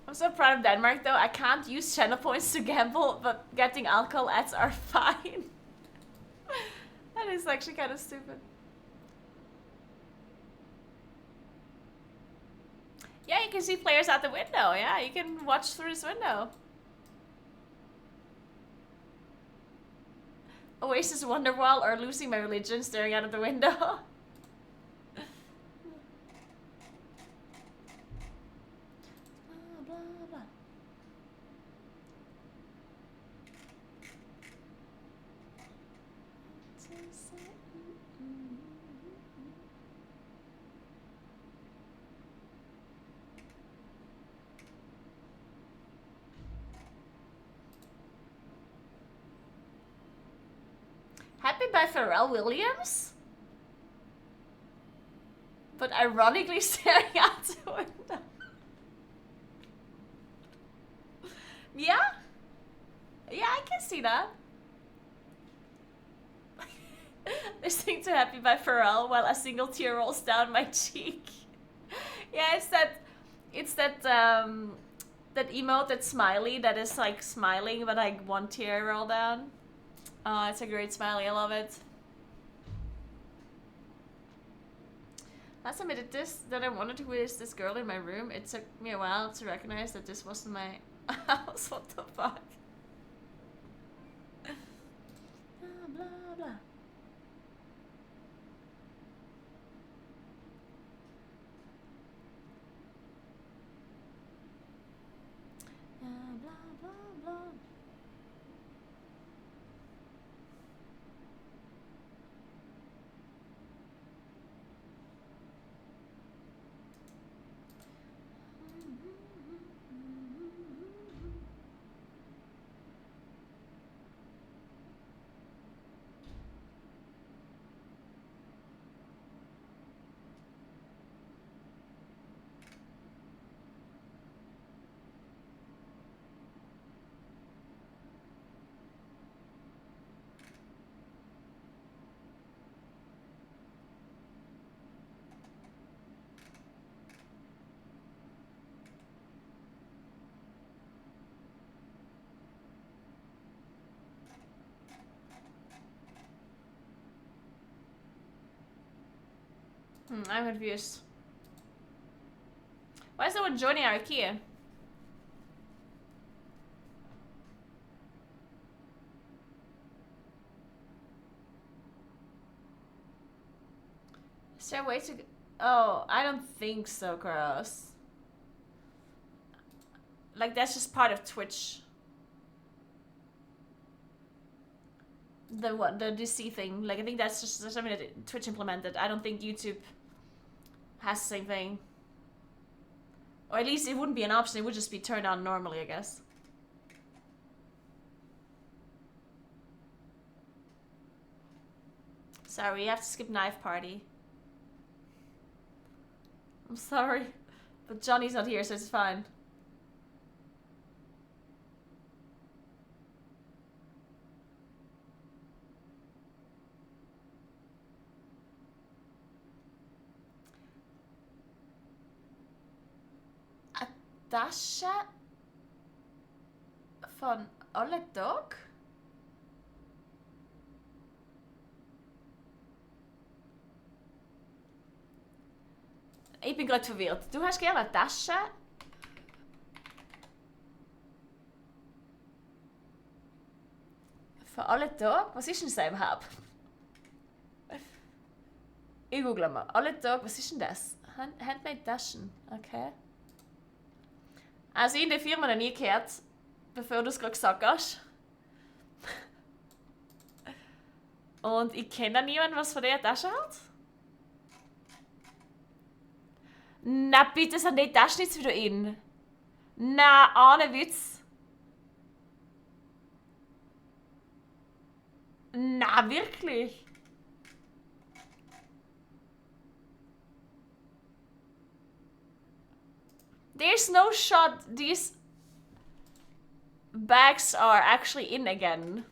I'm so proud of Denmark though. I can't use channel points to gamble, but getting alcohol ads are fine. That is actually kind of stupid. Yeah, you can see players out the window. Yeah, you can watch through this window. Oasis Wonderwall or Losing My Religion staring out of the window. Happy by Pharrell Williams? But ironically staring out the window. Yeah? Yeah, I can see that. Listening to Happy by Pharrell while a single tear rolls down my cheek. Yeah, it's that that emote, that smiley that is like smiling but like one tear roll down. Oh, it's a great smiley, I love it. Last time I did this, that I wanted to wish this girl in my room, it took me a while to recognize that this wasn't my house. What the fuck? Blah, blah, blah. Blah, blah, blah. I'm confused. Why is no one joining our IKEA? Is there a way to... Oh, I don't think so, Gross. Like, that's just part of Twitch. The what? The DC thing. Like, I think that's just something that Twitch implemented. I don't think YouTube has the same thing. Or at least it wouldn't be an option. It would just be turned on normally, I guess. Sorry, you have to skip knife party. I'm sorry. But Johnny's not here, so it's fine. Dasje van alle dag? Ik ben gerade verwirrt. Du hast gerne eine Tasche? Für alle Tag? Was ist denn das überhaupt? Ich google mal. Alle Tag, was ist denn das? Handmade Taschen. Okay. Also in der Firma noch nie gehört, bevor du es gerade gesagt hast. Und ich kenne niemanden, was von der Tasche hat. Na bitte, sind die Taschen jetzt wieder in? Na, ohne Witz. Na, wirklich. There's no shot these bags are actually in again.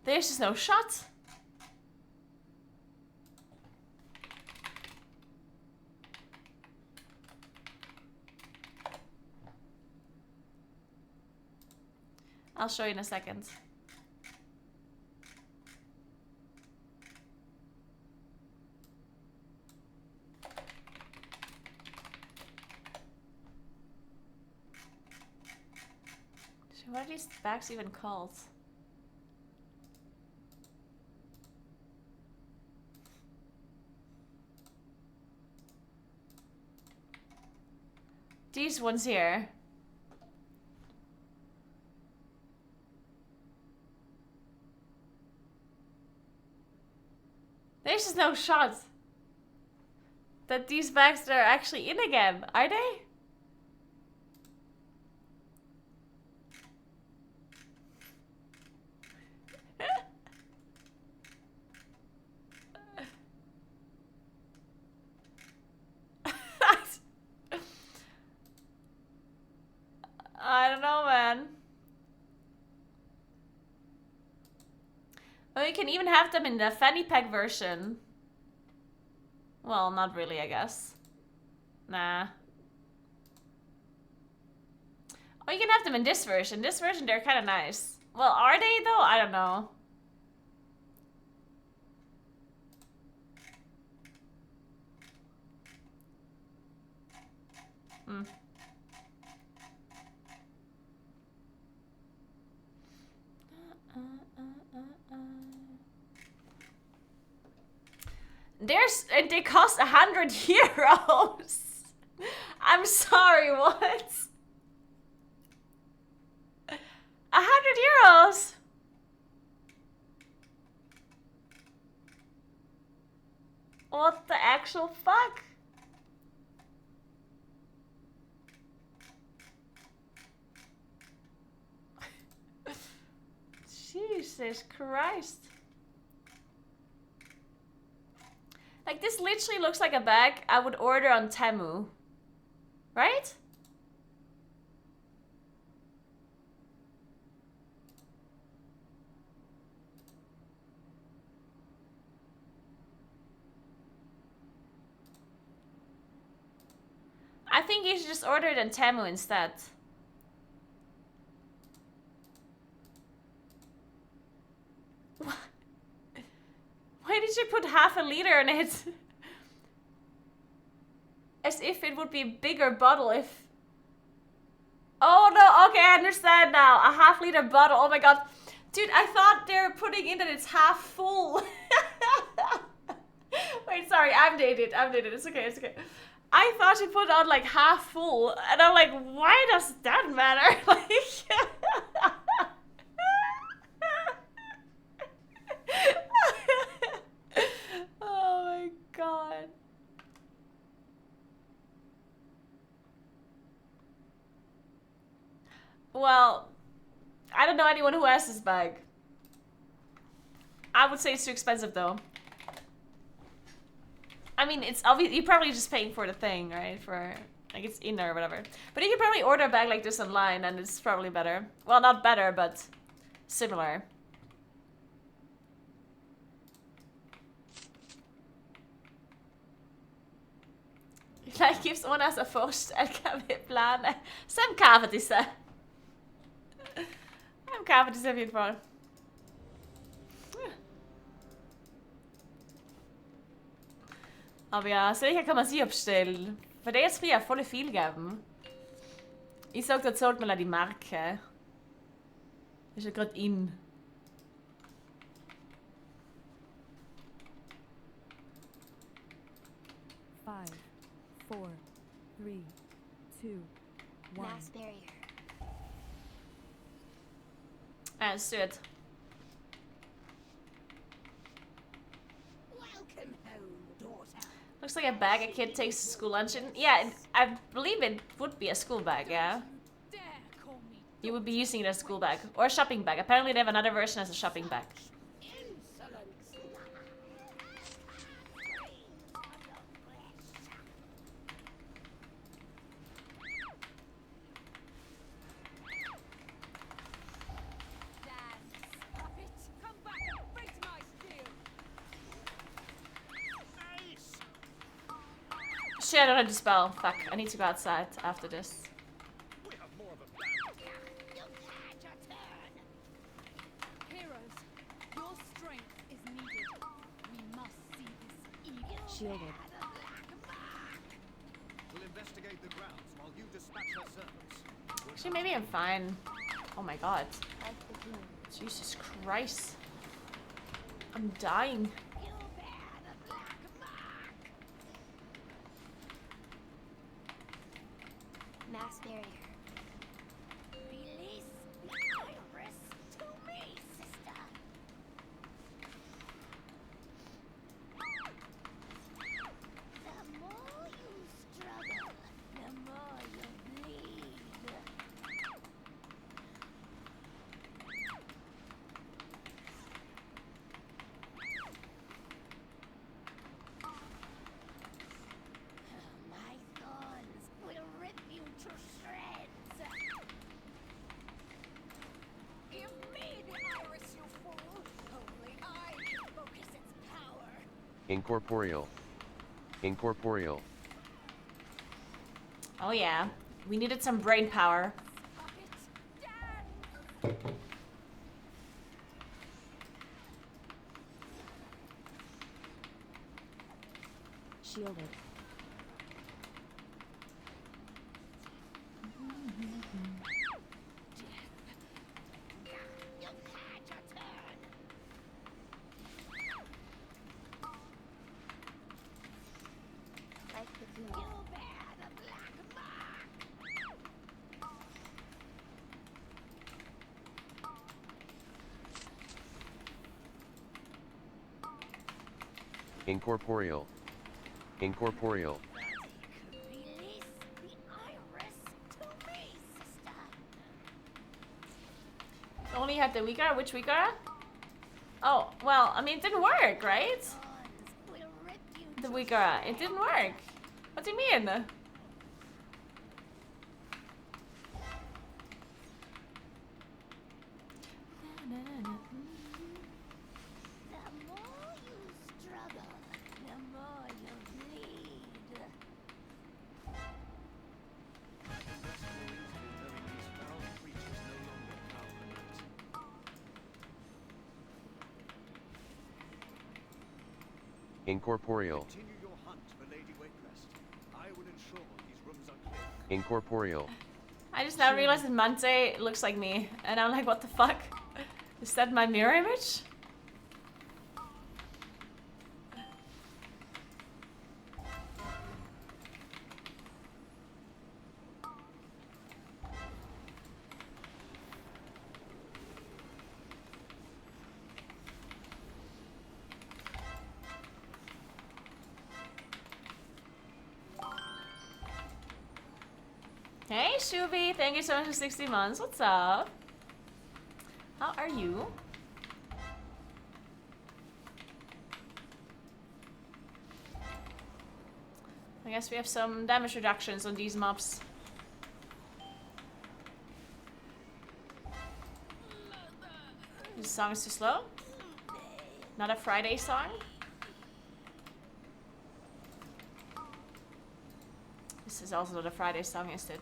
There's just no shot. I'll show you in a second. What are these bags even called? These ones here. There's just no shot that these bags are actually in again, are they? I don't know, man. Oh, you can even have them in the fanny pack version. Well, not really, I guess. Nah. Oh, you can have them in this version. This version, they're kind of nice. Well, are they, though? I don't know. Hmm. They cost 100 euros. I'm sorry, what? 100 euros? What the actual fuck? Jesus Christ. Like, this literally looks like a bag I would order on Temu. Right? I think you should just order it on Temu instead. Why did you put half a liter in it. As if it would be a bigger bottle if... Oh no, okay, I understand now. A half-liter bottle, oh my god. Dude, I thought they were putting in that it's half full. Wait, sorry, I'm dated. It's okay. I thought you put on like half full, and I'm like, why does that matter? Like... Oh my god. Well, I don't know anyone who has this bag. I would say it's too expensive though. I mean, it's obvious you're probably just paying for the thing, right? For like it's in there or whatever. But you can probably order a bag like this online and it's probably better. Well, not better, but similar. Like if someone has a först LKV-plan. Sem kaffe till sig. Sem kaffe till sig fint för. Aber ja, sicher kann man sie abstellen. Für das ist früher voll viel geben. Ich sag, da zahlt man die Marke. Ist ja gerade in. Five, 4, 3, 2, 1. Mass barrier. Söt. Welcome home, daughter. Looks like a bag a kid takes to school lunch in. Yeah, I believe it would be a school bag, yeah. Dare call me. You would be using it as a school bag. Or a shopping bag. Apparently they have another version as a shopping bag. Insolence. Dad, stop it. Come back and face my steel. Shit, I don't have to spell. Fuck, I need to go outside after this. We have more of a plan. You've had your turn. Heroes, your strength is needed. We must see this evil. Shielded. We'll investigate the grounds while you dispatch her servants. Actually, maybe I'm fine. Oh my god. Jesus Christ. I'm dying. You bear the black mark. Mass barrier. Release the iris to me, sister. The more you struggle, the more you bleed. My thorns will rip you to shreds. Give me the iris, you fool. Only I can focus its power. Incorporeal. Incorporeal. Oh yeah. We needed some brain power. Stop it, Dad. Shielded. You've had your turn. Like the You goon. bear the black mark. Incorporeal. Incorporeal. Release the iris to me, sister. Only had the Uyghur? Which Uyghur? Oh, well, I mean, it didn't work, right? Thorns will rip you The to Uyghur. It didn't work. What do you mean? The more you struggle, the more you bleed. These foul creatures no longer prowl the night. Incorporeal. Continue your hunt for Lady Wakecrest. I will ensure these rooms are clear. Incorporeal. I just now realized that Mante looks like me, and I'm like, what the fuck? Is that my mirror image? Hey, Shubi, thank you so much for 60 months. What's up? How are you? I guess we have some damage reductions on these mobs. This song is too slow? Not a Friday song? This is also not a Friday song, is it?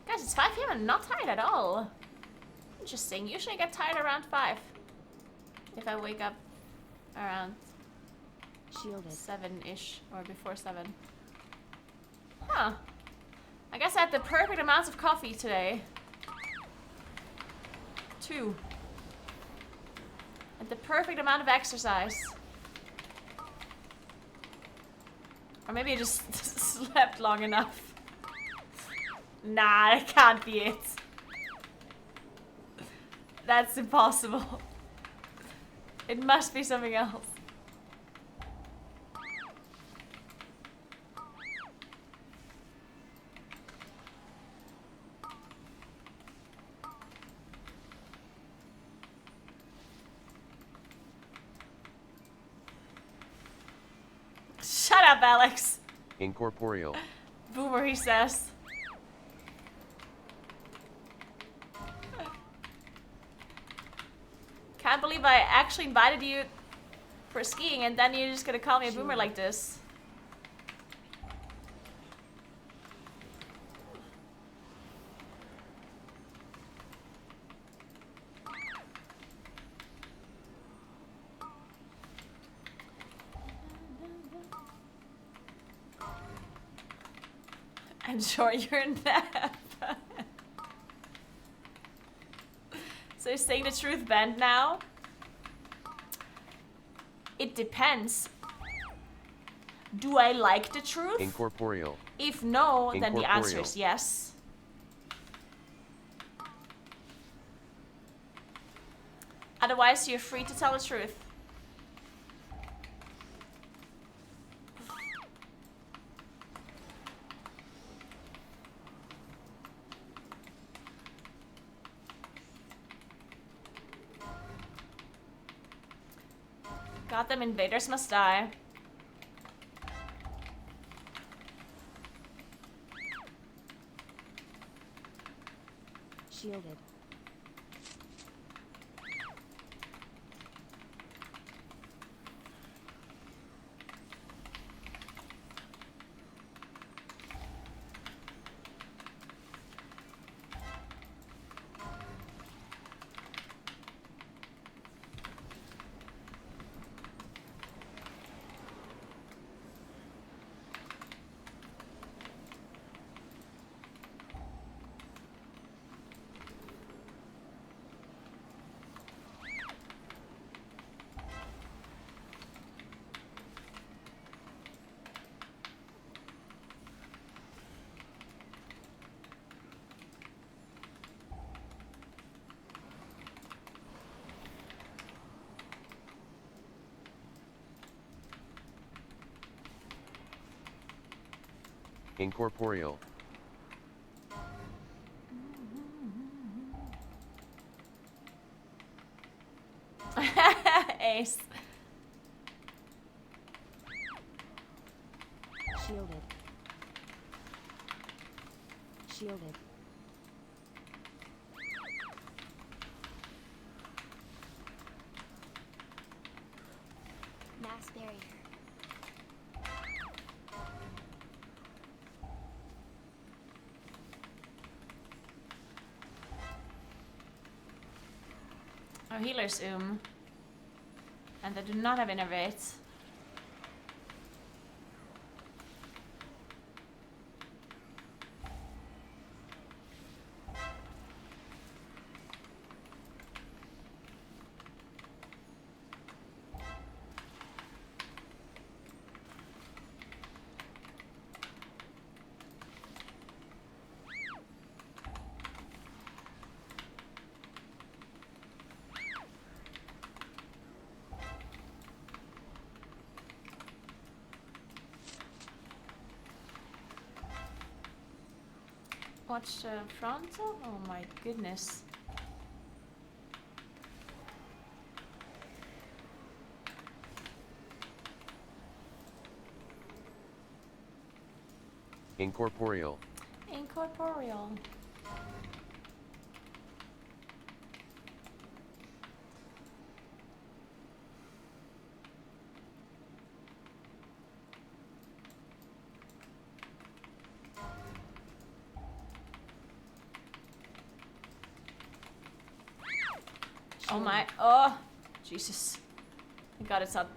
Guys, it's 5 p.m. and not tired at all. Interesting. Usually I get tired around 5. If I wake up around Shielded. 7-ish or before 7. Huh. I guess I had the perfect amount of coffee today. 2. And the perfect amount of exercise. Or maybe I just slept long enough. Nah, that can't be it. That's impossible. It must be something else. Shut up, Alex. Incorporeal. Boomer, he says. Can't believe I actually invited you for skiing and then you're just gonna call me a boomer like this. Enjoy your nap. So you're saying the truth band now? It depends. Do I like the truth? Incorporeal. If no, then the answer Incorporeal. is yes. Otherwise, you're free to tell the truth. Got them, invaders must die. Shielded. Incorporeal. Ace. Shielded. Shielded. Mass barrier. Our healers, and they do not have innervate. Watch the frontal? Oh my goodness. Incorporeal. Incorporeal. Oh my, oh, Jesus. Thank God it's at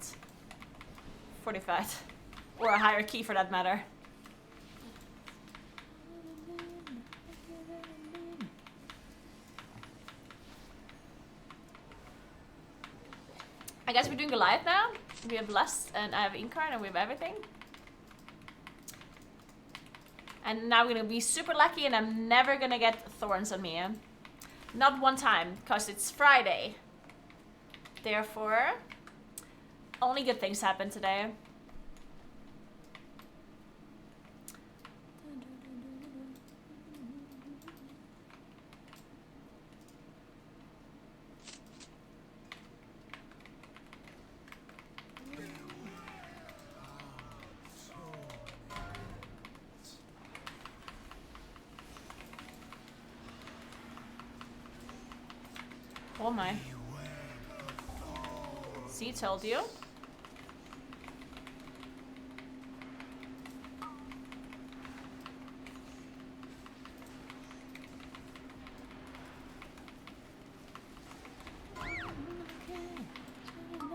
45. Or a higher key for that matter. I guess we're doing Goliath now. We have Lust and I have Incarn and we have everything. And now we're gonna be super lucky and I'm never gonna get thorns on me. Not one time, because it's Friday. Therefore, only good things happen today. Oh my. See, told you.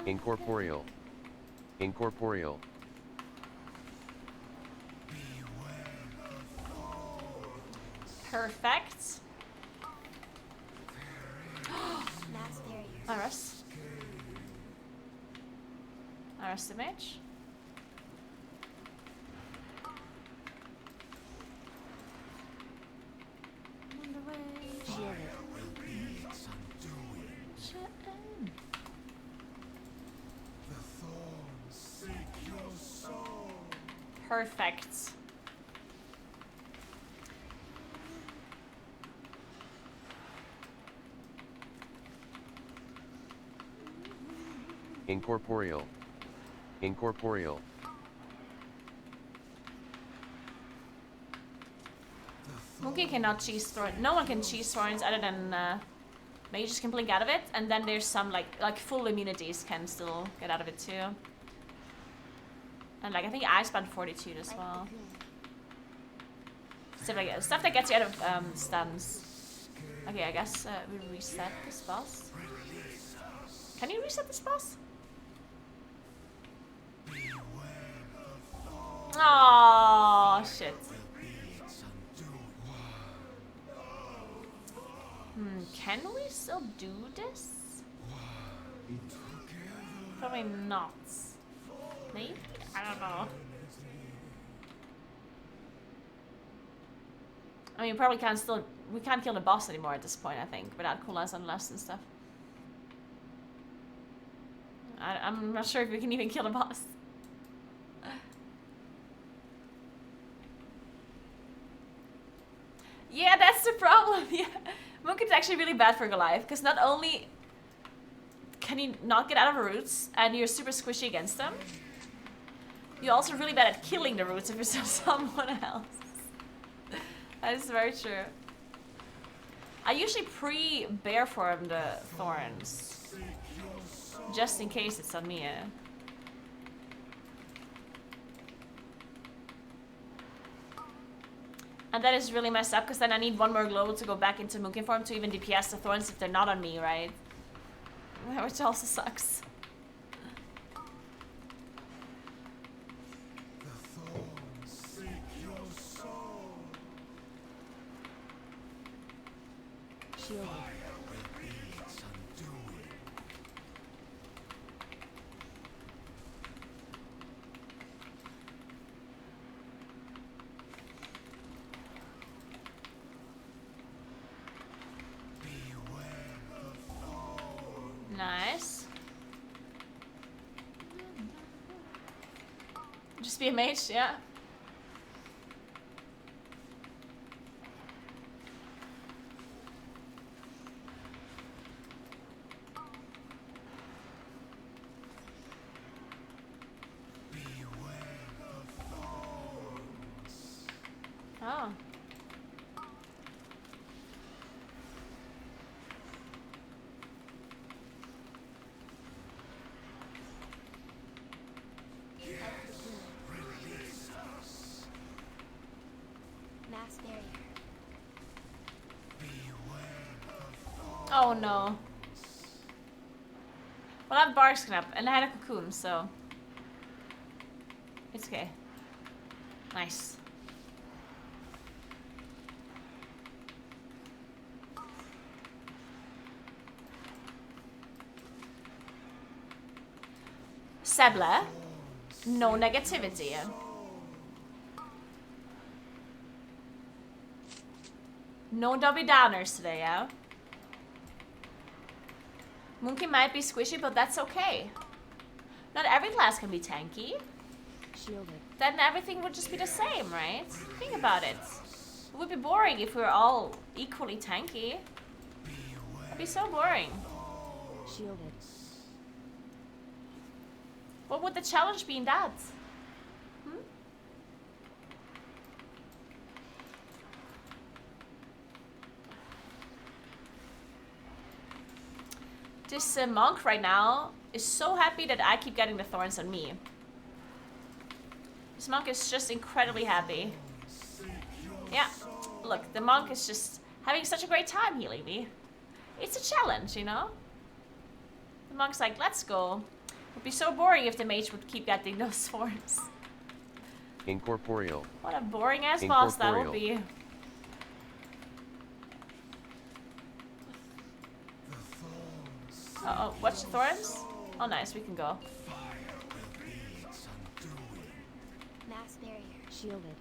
Incorporeal. Incorporeal. Perfect. Mass barriers. Iris. Iris the mage. Perfect. Incorporeal. Incorporeal. Monkey cannot cheese thorns. No one can cheese thorns other than mages can blink out of it, and then there's some like full immunities can still get out of it too. And like I think I spent 42 as well. Stuff that gets you out of stuns. Okay, I guess we reset this boss. Can you reset this boss? Oh shit. Can we still do this? Probably not. Maybe? I don't know. I mean, probably can't still. We can't kill the boss anymore at this point, I think, without cooldowns on Lust and stuff. I'm not sure if we can even kill the boss. Yeah, that's the problem. Yeah, Monk is actually really bad for Goliath because not only can you not get out of the roots and you're super squishy against them, you're also really bad at killing the roots if you're someone else. That is very true. I usually pre-bear form the thorns just in case it's on me. And that is really messed up because then I need one more glow to go back into Mookin form to even DPS the thorns if they're not on me, right? Which also sucks. The thorns seek your soul. Shielded. Fire will be its undoing. Beware the thorn. Nice. Just be a mage, yeah. Beware the thorns. Oh. Release us. Mass barrier. Beware the thorns. Oh no. Well, I have Bark Snap and I had a cocoon, so it's okay. Nice. Sebla, no negativity. No Debbie Downers today, yeah? Monkey might be squishy, but that's okay. Not every class can be tanky. Shielded. Then everything would just be the same, right? Think about it. It would be boring if we were all equally tanky. It'd be so boring. Shielded. What would the challenge be in that? Hmm? This monk right now is so happy that I keep getting the thorns on me. This monk is just incredibly happy. Yeah, look, the monk is just having such a great time healing me. It's a challenge, you know? The monk's like, let's go. It would be so boring if the mage would keep getting those thorns. Incorporeal. What a boring ass boss that would be. The thorns. Uh oh, watch the thorns? Oh nice, we can go. Fire will be its undoing. Mass barrier. Shielded.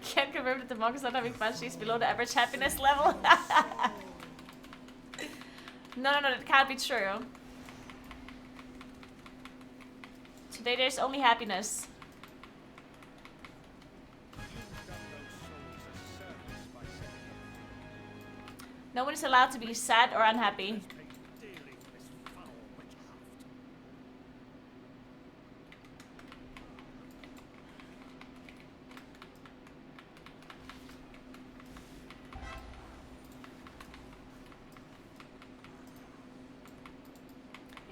Can't confirm that the monk is not having fun, she's below the average happiness level. No, that can't be true. Today there's only happiness. No one is allowed to be sad or unhappy.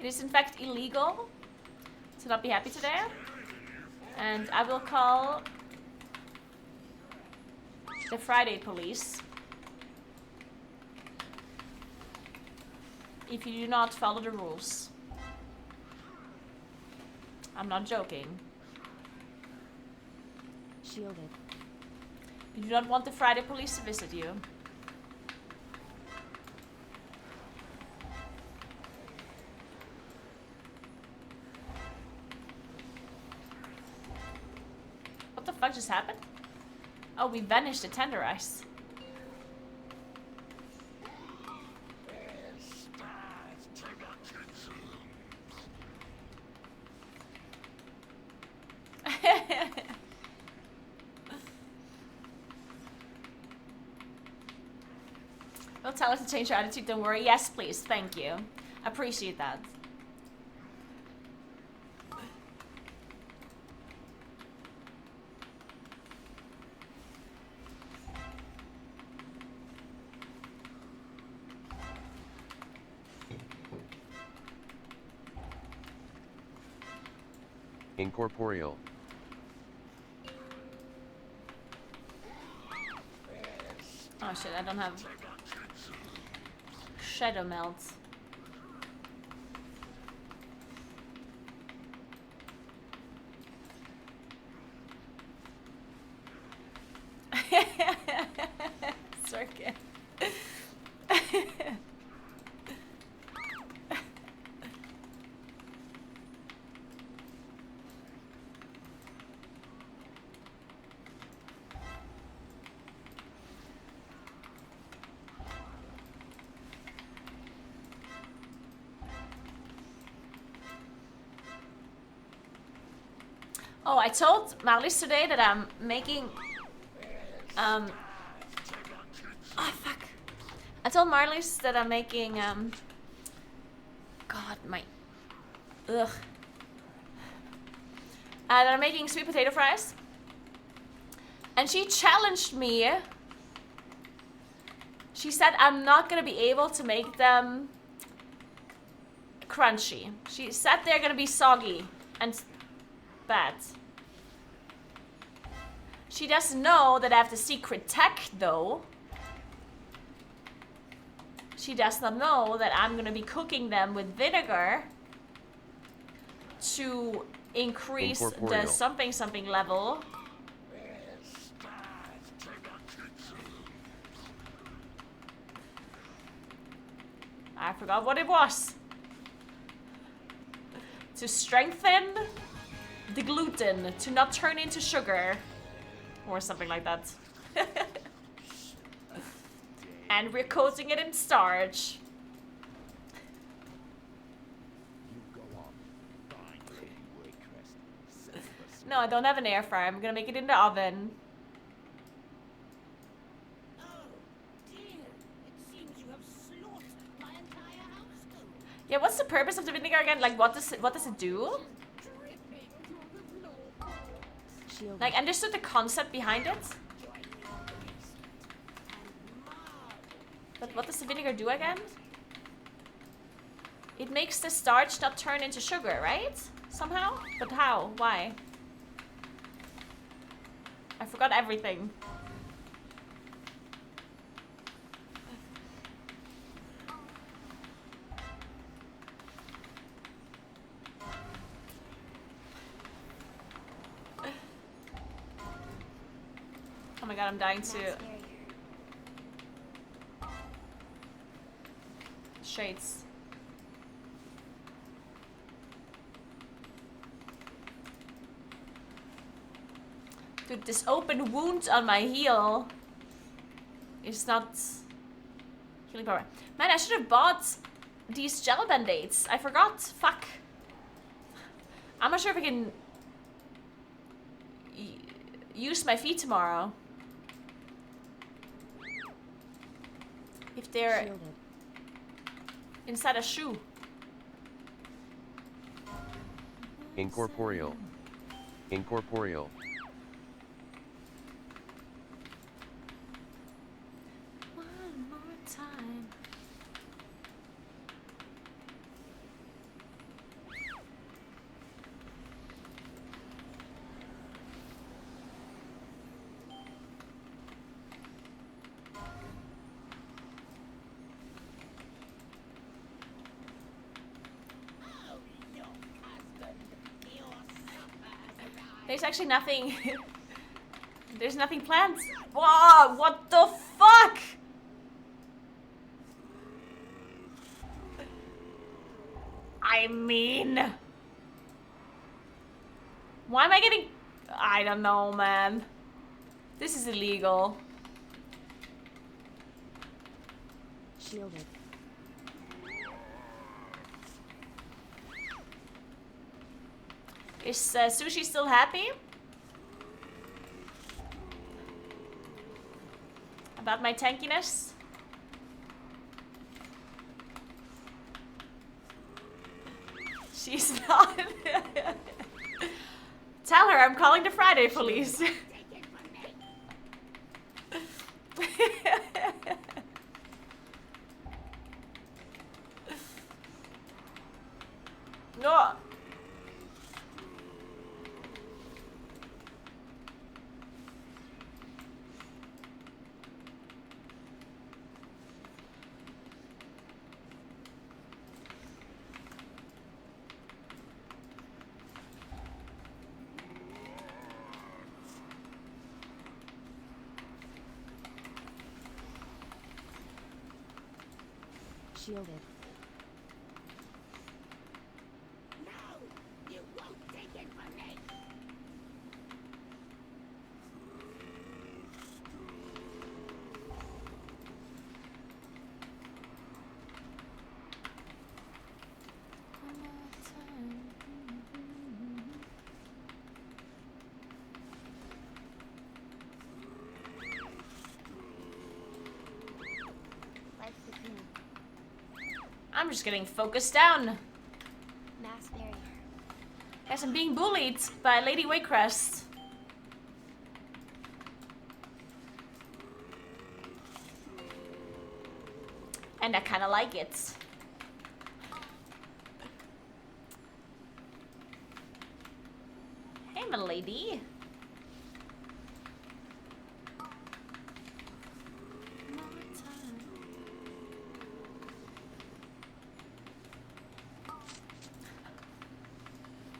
It is in fact illegal to not be happy today. And I will call the Friday police if you do not follow the rules. I'm not joking. Shielded. You do not want the Friday police to visit you. What the fuck just happened? Oh, we vanished the tender ice. Don't tell us to change your attitude, don't worry. Yes, please, thank you. Appreciate that. Incorporeal. Oh shit, I don't have Shadow Melt. Circuit. Oh, I told Marlies today that I'm making oh fuck. I told Marlies that I'm making God, my ugh. That I'm making sweet potato fries. And she challenged me. She said I'm not gonna be able to make them crunchy. She said they're gonna be soggy and bad. She doesn't know that I have the secret tech though. She does not know that I'm gonna be cooking them with vinegar to increase the Incorporeal. something level. I forgot what it was. To strengthen the gluten, to not turn into sugar. Or something like that. And we're coating it in starch. You go on. Fine, Lady Waycrest. Send us. No, I don't have an air fryer. I'm gonna make it in the oven. Oh, dear. It seems you have slaughtered my entire household. Yeah, what's the purpose of the vinegar again? Like, what does it do? Dripping through the floor. Shielded. Like, understood the concept behind it. But what does the vinegar do again? It makes the starch not turn into sugar, right? Somehow? But how? Why? I forgot everything. Oh my god, I'm dying to... Shades. Dude, this open wound on my heel is not healing power. Man, I should have bought these gel band-aids. I forgot. Fuck. I'm not sure if I can use my feet tomorrow. If they're Shielded. inside a shoe. Incorporeal. Incorporeal. One more time. There's actually nothing. There's nothing planned. Whoa, what the fuck? I mean, why am I getting... I don't know, man. This is illegal. Shielded. Is Sushi still happy? About my tankiness? She's not. Tell her I'm calling the Friday police. No. Shielded. No! You won't take it from me! Life cocoon. I'm just getting focused down. Mass barrier. Guys, I'm being bullied by Lady Waycrest. And I kinda like it. Hey, my lady.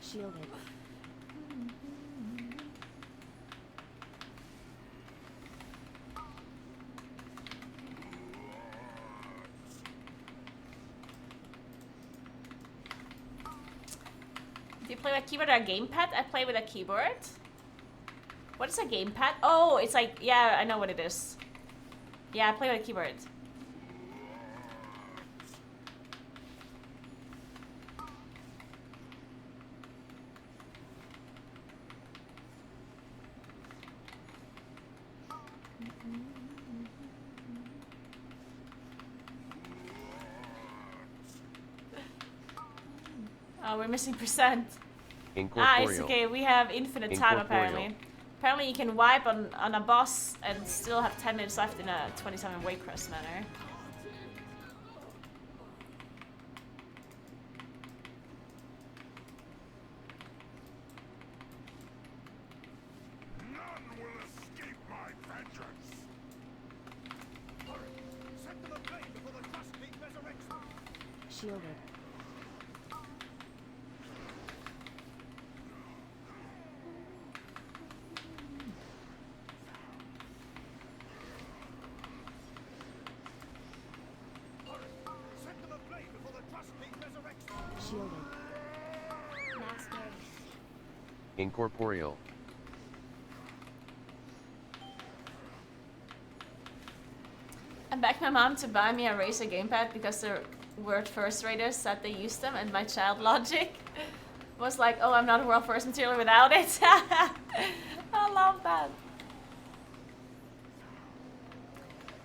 Shielded. Do you play with a keyboard or a gamepad? I play with a keyboard. What is a gamepad? Oh, it's like, yeah, I know what it is. Yeah, I play with a keyboard. Oh, we're missing percent. Ah, it's Incorporeal. okay. We have infinite time Incorporeal. apparently. Apparently you can wipe on a boss and still have 10 minutes left in a 27 Waycrest manner. None will escape my vengeance. Set them ablaze before the Trust King resurrects them. Shielded. Set them ablaze before the Trust King resurrects them. Shielded. Mass barrier. Incorporeal. I begged my mom to buy me a Razer gamepad because the world first raiders said they used them, and my child logic was like, oh, I'm not a world first material without it. I love that.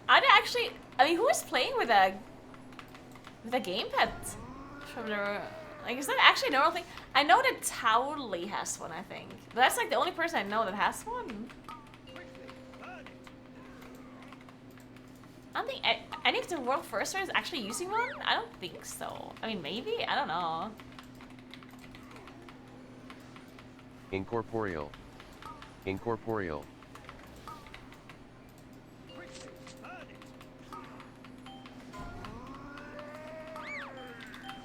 Are they actually, I mean, who is playing with a gamepad from the, like, is that actually a normal thing? I know that Towley has one, I think. But that's like the only person I know that has one. I don't think any of the world first raiders actually using one? I don't think so. I mean, maybe? I don't know. Incorporeal. Incorporeal.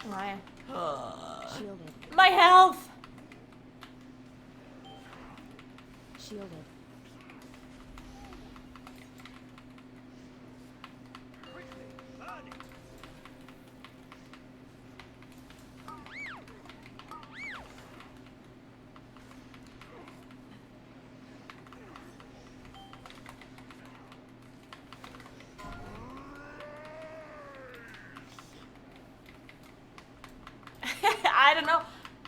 My, Shielded. my health! Shielded. I don't know.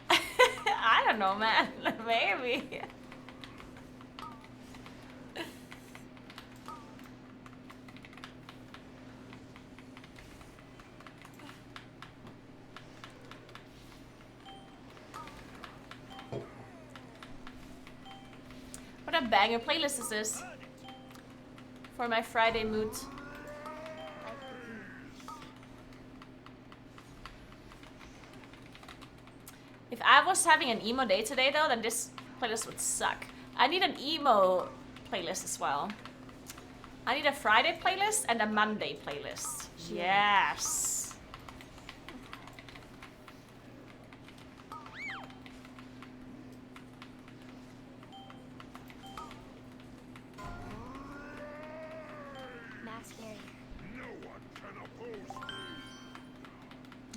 I don't know, man. Maybe. What a banger playlist is this for my Friday mood. Life cocoon. If I was having an emo day today though, then this playlist would suck. I need an emo playlist as well. I need a Friday playlist and a Monday playlist. Yes. Mass barrier. No one can oppose me.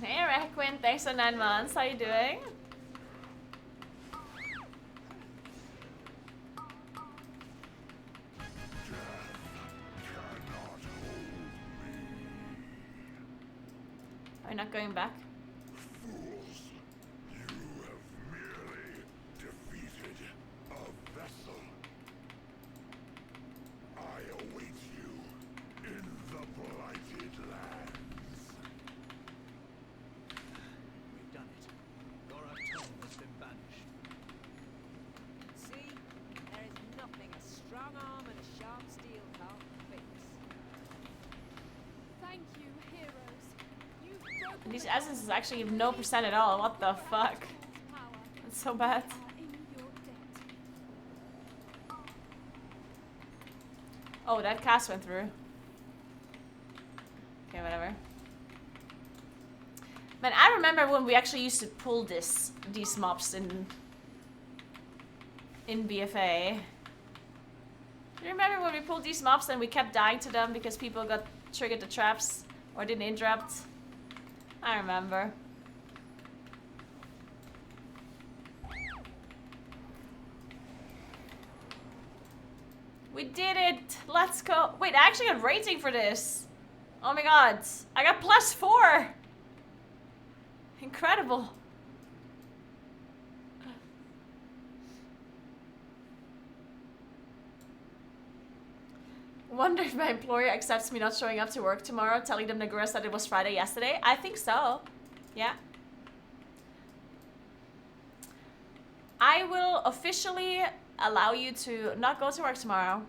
Hey Requin, thanks for 9 months. How you doing? Are we not going back? Fools, you have merely defeated a vessel. I await you in the Blighted Lands. We've done it. Laura Tom has been banished. See? There is nothing a strong arm and a sharp steel can't fix. Thank you, heroes. You've broken These the essences actually give no percent at all. What the fuck? Fool's power. That's so bad. You are in your debt. Oh, that cast went through. Okay, whatever. Man, I remember when we actually used to pull these mobs in BFA. Do you remember when we pulled these mobs and we kept dying to them because people got triggered the traps or didn't interrupt? I remember. We did it! Let's go! Wait, I actually got rating for this! Oh my god! I got +4! Incredible! Wonder if my employer accepts me not showing up to work tomorrow, telling them Naguura said it was Friday yesterday. I think so. Yeah. I will officially allow you to not go to work tomorrow.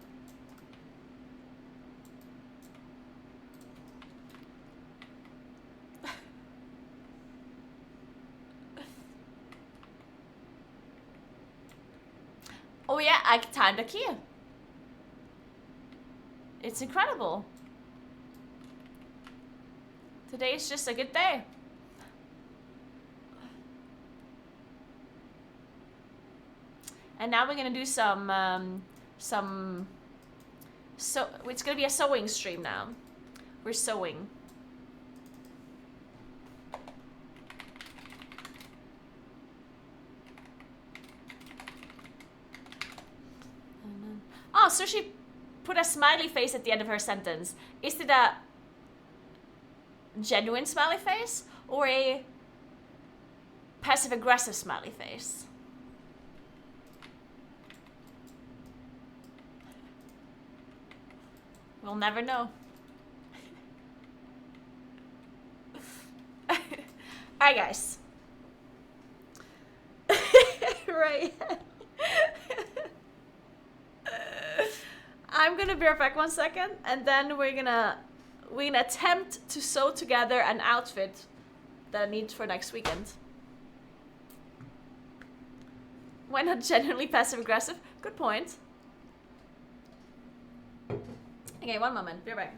Oh yeah, I timed a key. It's incredible. Today is just a good day. And now we're gonna do so it's gonna be a sewing stream now. We're sewing. Oh, so she put a smiley face at the end of her sentence. Is it a genuine smiley face or a passive-aggressive smiley face? We'll never know. Alright, guys. Right. I'm gonna be right back 1 second, and then we're gonna attempt to sew together an outfit that I need for next weekend. Why not genuinely passive-aggressive? Good point. Okay, 1 moment. Be right back.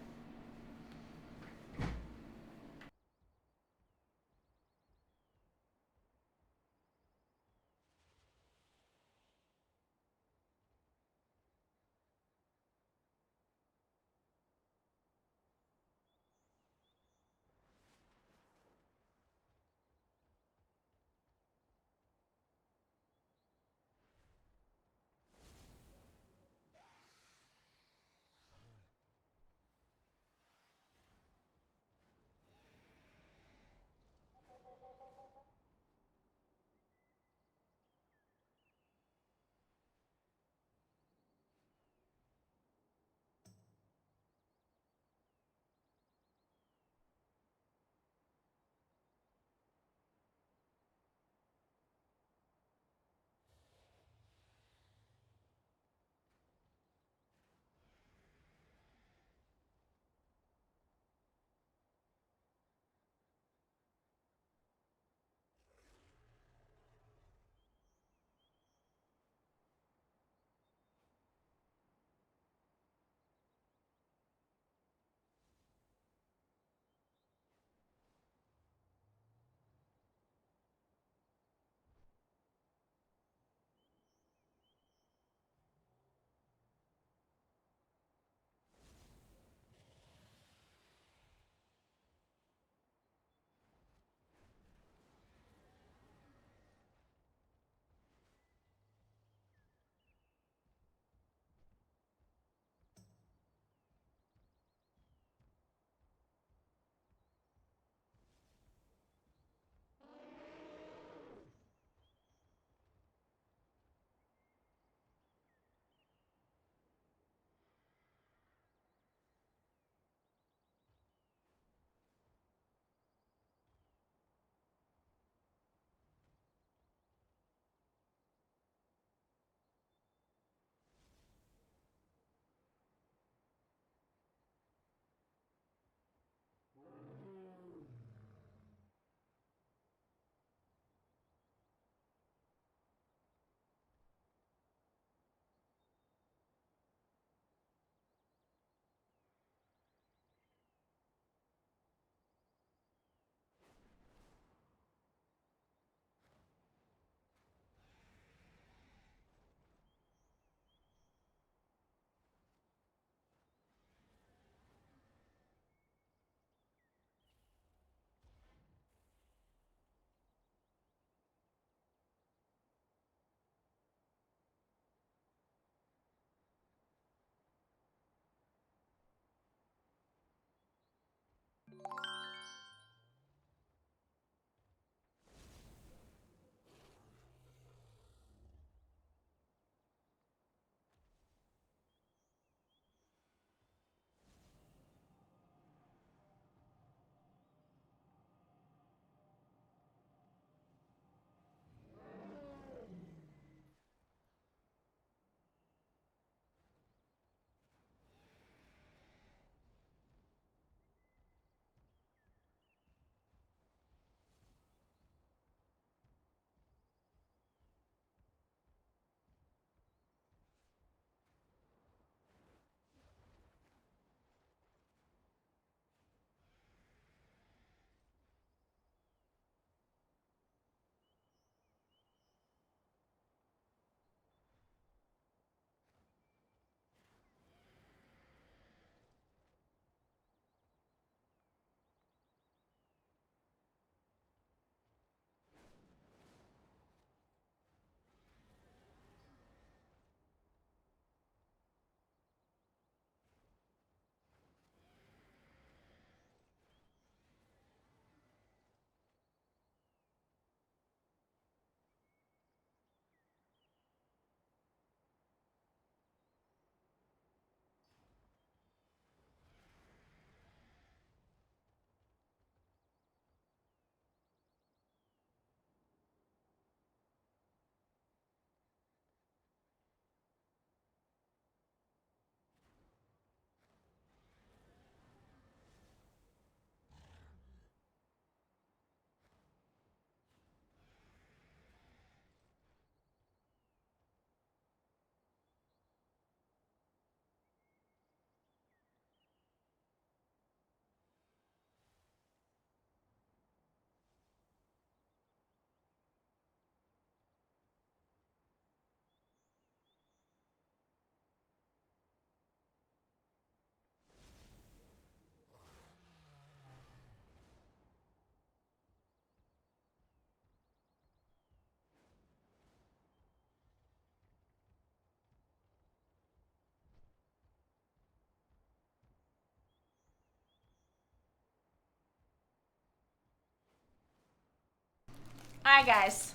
Alright, guys.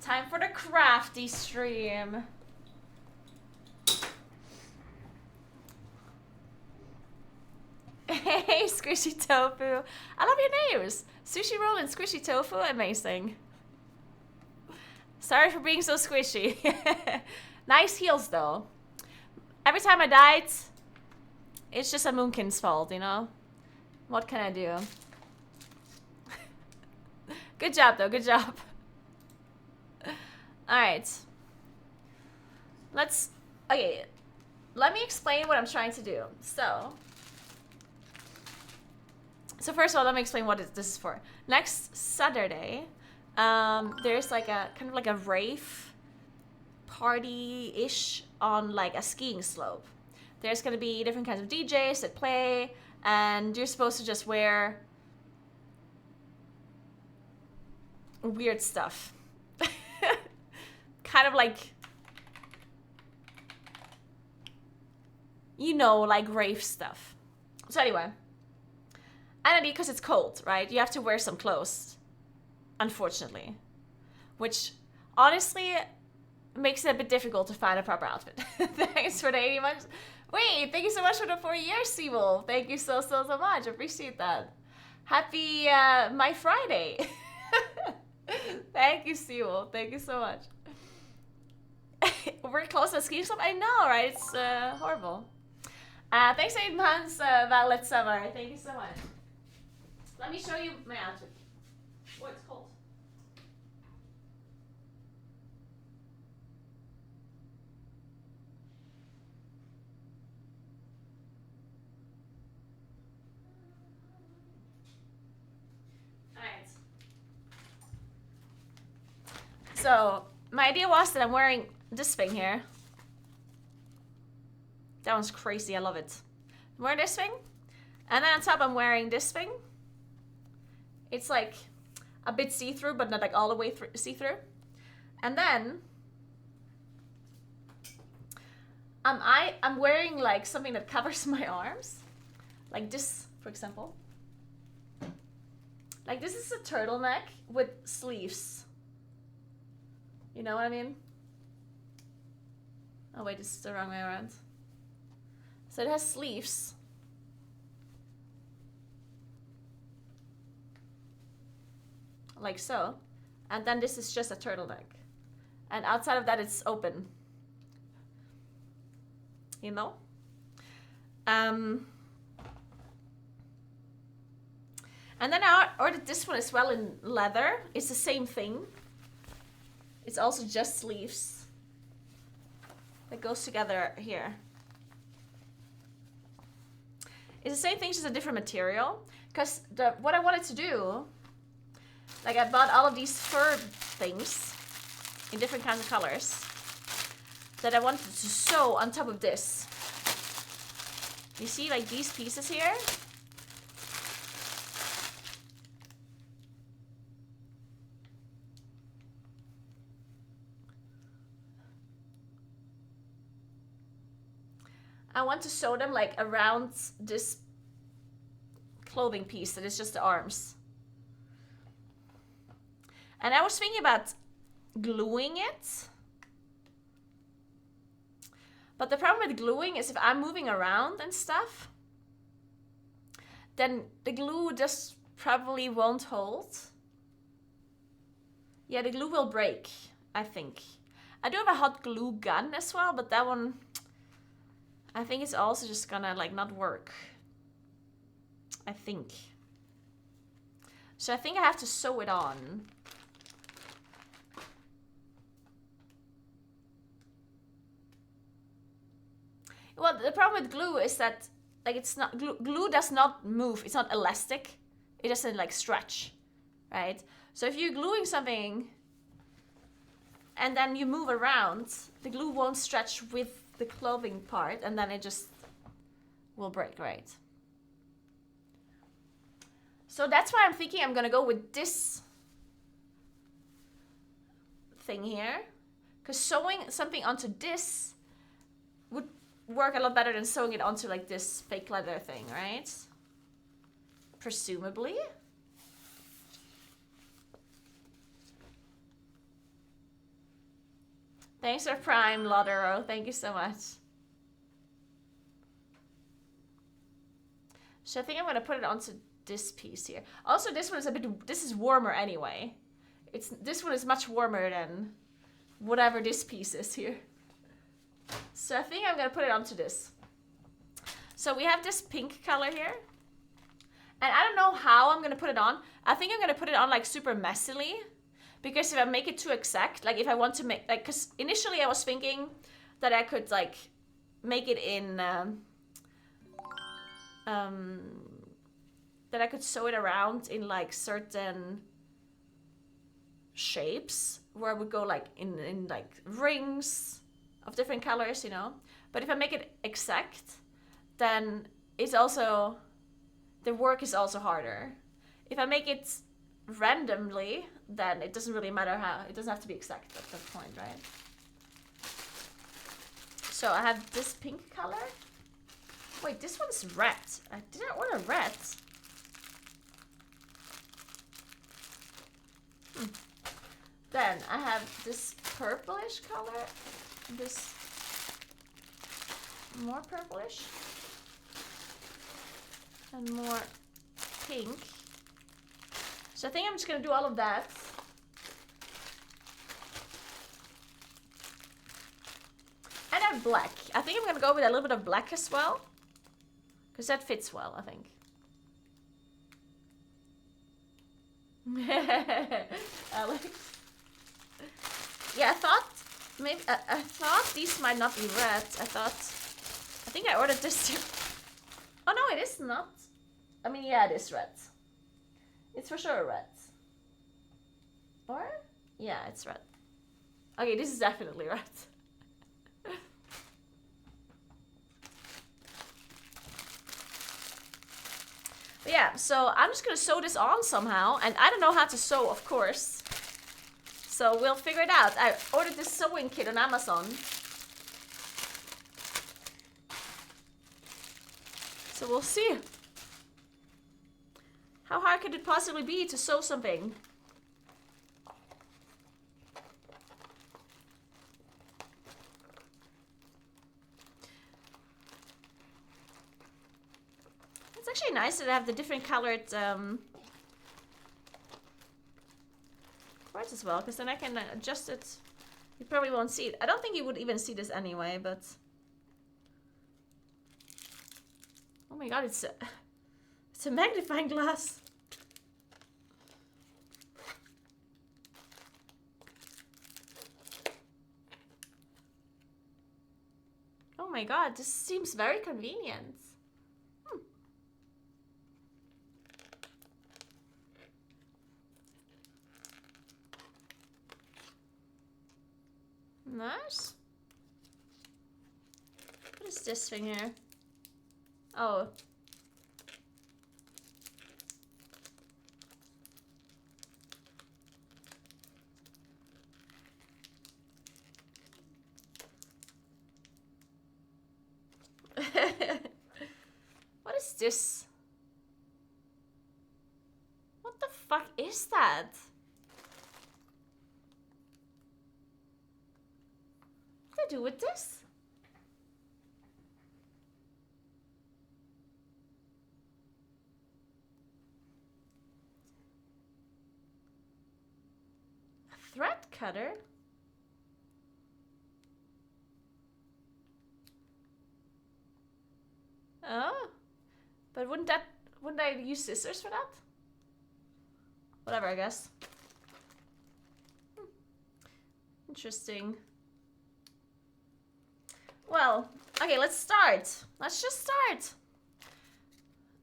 Time for the crafty stream. Hey, Squishy Tofu. I love your names. Sushi Roll and Squishy Tofu. Amazing. Sorry for being so squishy. Nice heals, though. Every time I died, it's just a Moonkin's fault, you know? What can I do? Good job, though. Good job. Alright. Okay. Let me explain what I'm trying to do. So first of all, let me explain what this is for. Next Saturday, there's like a kind of like a rave party-ish on like a skiing slope. There's gonna be different kinds of DJs that play, and you're supposed to just wear weird stuff. Kind of like, you know, like rave stuff. So anyway, and because it's cold, right? You have to wear some clothes, unfortunately. Which, honestly, makes it a bit difficult to find a proper outfit. Thanks for the 80 months. Wait, thank you so much for the 4 years, Seawolf. Thank you so much. I appreciate that. Happy, my Friday. Thank you, Seawolf. Thank you so much. We're close to ski club. I know, right? It's horrible. Thanks 8 months, Violet Summer. Thank you so much. Let me show you my outfit. Oh, it's cold. Alright. So, my idea was that I'm wearing this thing here. That one's crazy. I love it. I'm wearing this thing. And then on top, I'm wearing this thing. It's like a bit see-through, but not like all the way see-through. And then I'm wearing like something that covers my arms. Like this, for example. Like this is a turtleneck with sleeves. You know what I mean? Oh wait, this is the wrong way around. So it has sleeves. Like so. And then this is just a turtleneck. And outside of that, it's open. You know? And then I ordered this one as well in leather. It's the same thing. It's also just sleeves. That goes together here. It's the same thing, just a different material. Because what I wanted to do, like I bought all of these fur things in different kinds of colors that I wanted to sew on top of this. You see like these pieces here? I want to sew them like around this clothing piece that is just the arms. And I was thinking about gluing it. But the problem with gluing is if I'm moving around and stuff, then the glue just probably won't hold. Yeah, the glue will break, I think. I do have a hot glue gun as well, but that one, I think it's also just gonna like not work. I think. So I think I have to sew it on. Well, the problem with glue is that like it's not glue does not move. It's not elastic. It doesn't like stretch, right? So if you're gluing something and then you move around, the glue won't stretch with the clothing part, and then it just will break, right? So that's why I'm thinking I'm gonna go with this thing here, because sewing something onto this would work a lot better than sewing it onto like this fake leather thing, right? Presumably. Thanks for Prime, Lodero. Thank you so much. So I think I'm gonna put it onto this piece here. Also, this one is a bit. This is warmer anyway. This one is much warmer than whatever this piece is here. So I think I'm gonna put it onto this. So we have this pink color here. And I don't know how I'm gonna put it on. I think I'm gonna put it on like super messily. Because if I make it too exact, like if I want to make, like, because initially I was thinking that I could like make it in, that I could sew it around in like certain shapes where I would go like in like rings of different colors, you know. But if I make it exact, then it's also, the work is also harder. If I make it randomly, then it doesn't really matter how, it doesn't have to be exact at that point, right? So I have this pink color. Wait, this one's red. I didn't order red. Then I have this purplish color. This more purplish. And more pink. So I think I'm just gonna do all of that. And then black. I think I'm gonna go with a little bit of black as well. Because that fits well, I think. Alex. Yeah, I thought maybe I thought these might not be red. I think I ordered this too. Oh no, it is not. I mean, yeah, it is red. It's for sure red. Or? Yeah, it's red. Okay, this is definitely red. But yeah, so I'm just gonna sew this on somehow. And I don't know how to sew, of course. So we'll figure it out. I ordered this sewing kit on Amazon. So we'll see. How hard could it possibly be to sew something? It's actually nice that I have the different colored cords as well, because then I can adjust it. You probably won't see it. I don't think you would even see this anyway, but... Oh my god, it's a magnifying glass. Oh my god, this seems very convenient. Nice. What is this thing here? Oh. What is this? What the fuck is that? What do I do with this? A thread cutter? Oh, but wouldn't I use scissors for that? Whatever, I guess. Interesting. Well, okay, let's start. Let's just start.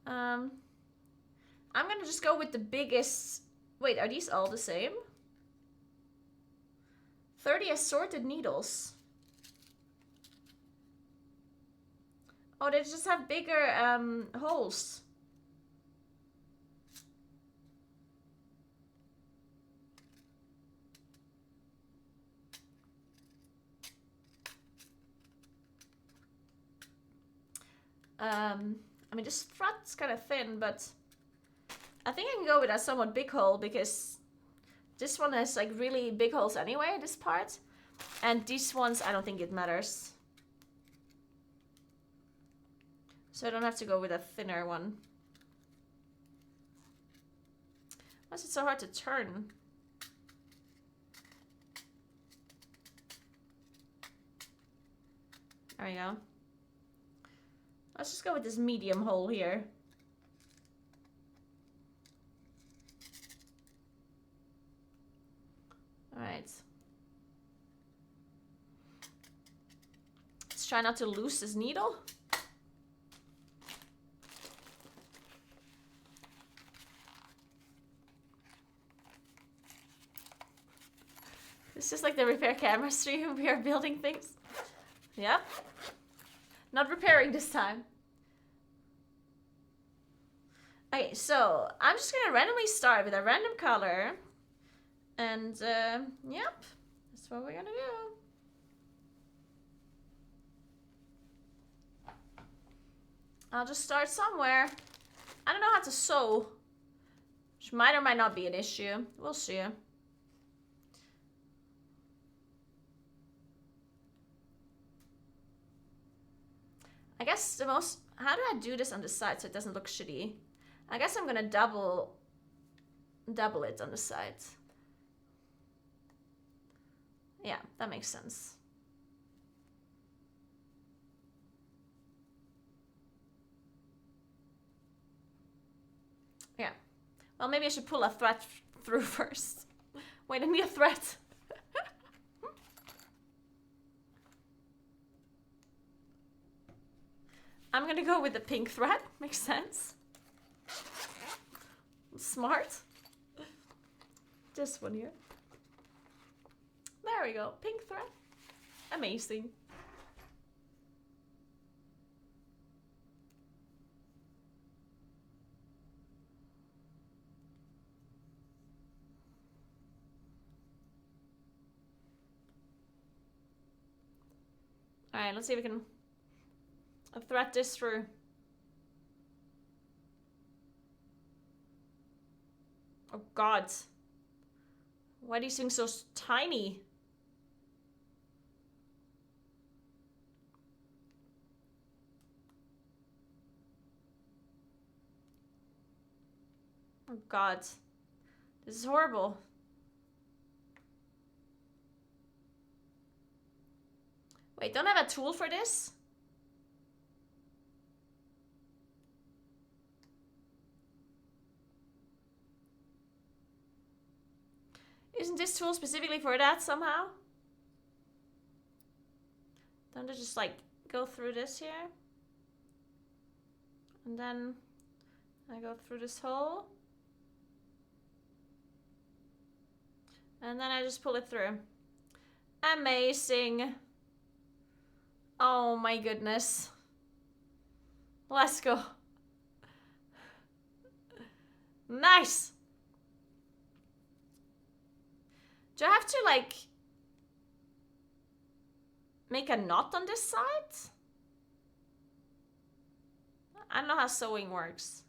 I'm gonna just go with the biggest. Wait, are these all the same? 30 assorted needles. Oh, they just have bigger holes. I mean, this strut's kind of thin, but I think I can go with a somewhat big hole because this one has like really big holes anyway, this part. And these ones, I don't think it matters. So I don't have to go with a thinner one. Why is it so hard to turn? There we go. Let's just go with this medium hole here. Alright. Let's try not to lose this needle. This is like the repair camera stream. We are building things. Yep. Not repairing this time. Okay, so I'm just gonna randomly start with a random color. And, yep. That's what we're gonna do. I'll just start somewhere. I don't know how to sew. Which might or might not be an issue. We'll see. I guess the most... How do I do this on the side so it doesn't look shitty? I guess I'm gonna double it on the side. Yeah, that makes sense. Yeah. Well, maybe I should pull a thread through first. Wait, I need a thread. I'm gonna go with the pink thread. Makes sense. Smart. This one here. There we go. Pink thread. Amazing. Alright, let's see if we can thread this through. Oh god. Why are these things so tiny? Oh god. This is horrible. Wait, don't I have a tool for this? Isn't this tool specifically for that somehow? Don't I just like go through this here? And then I go through this hole. And then I just pull it through. Amazing. Oh my goodness. Let's go. Nice. Do I have to like make a knot on this side? I don't know how sewing works.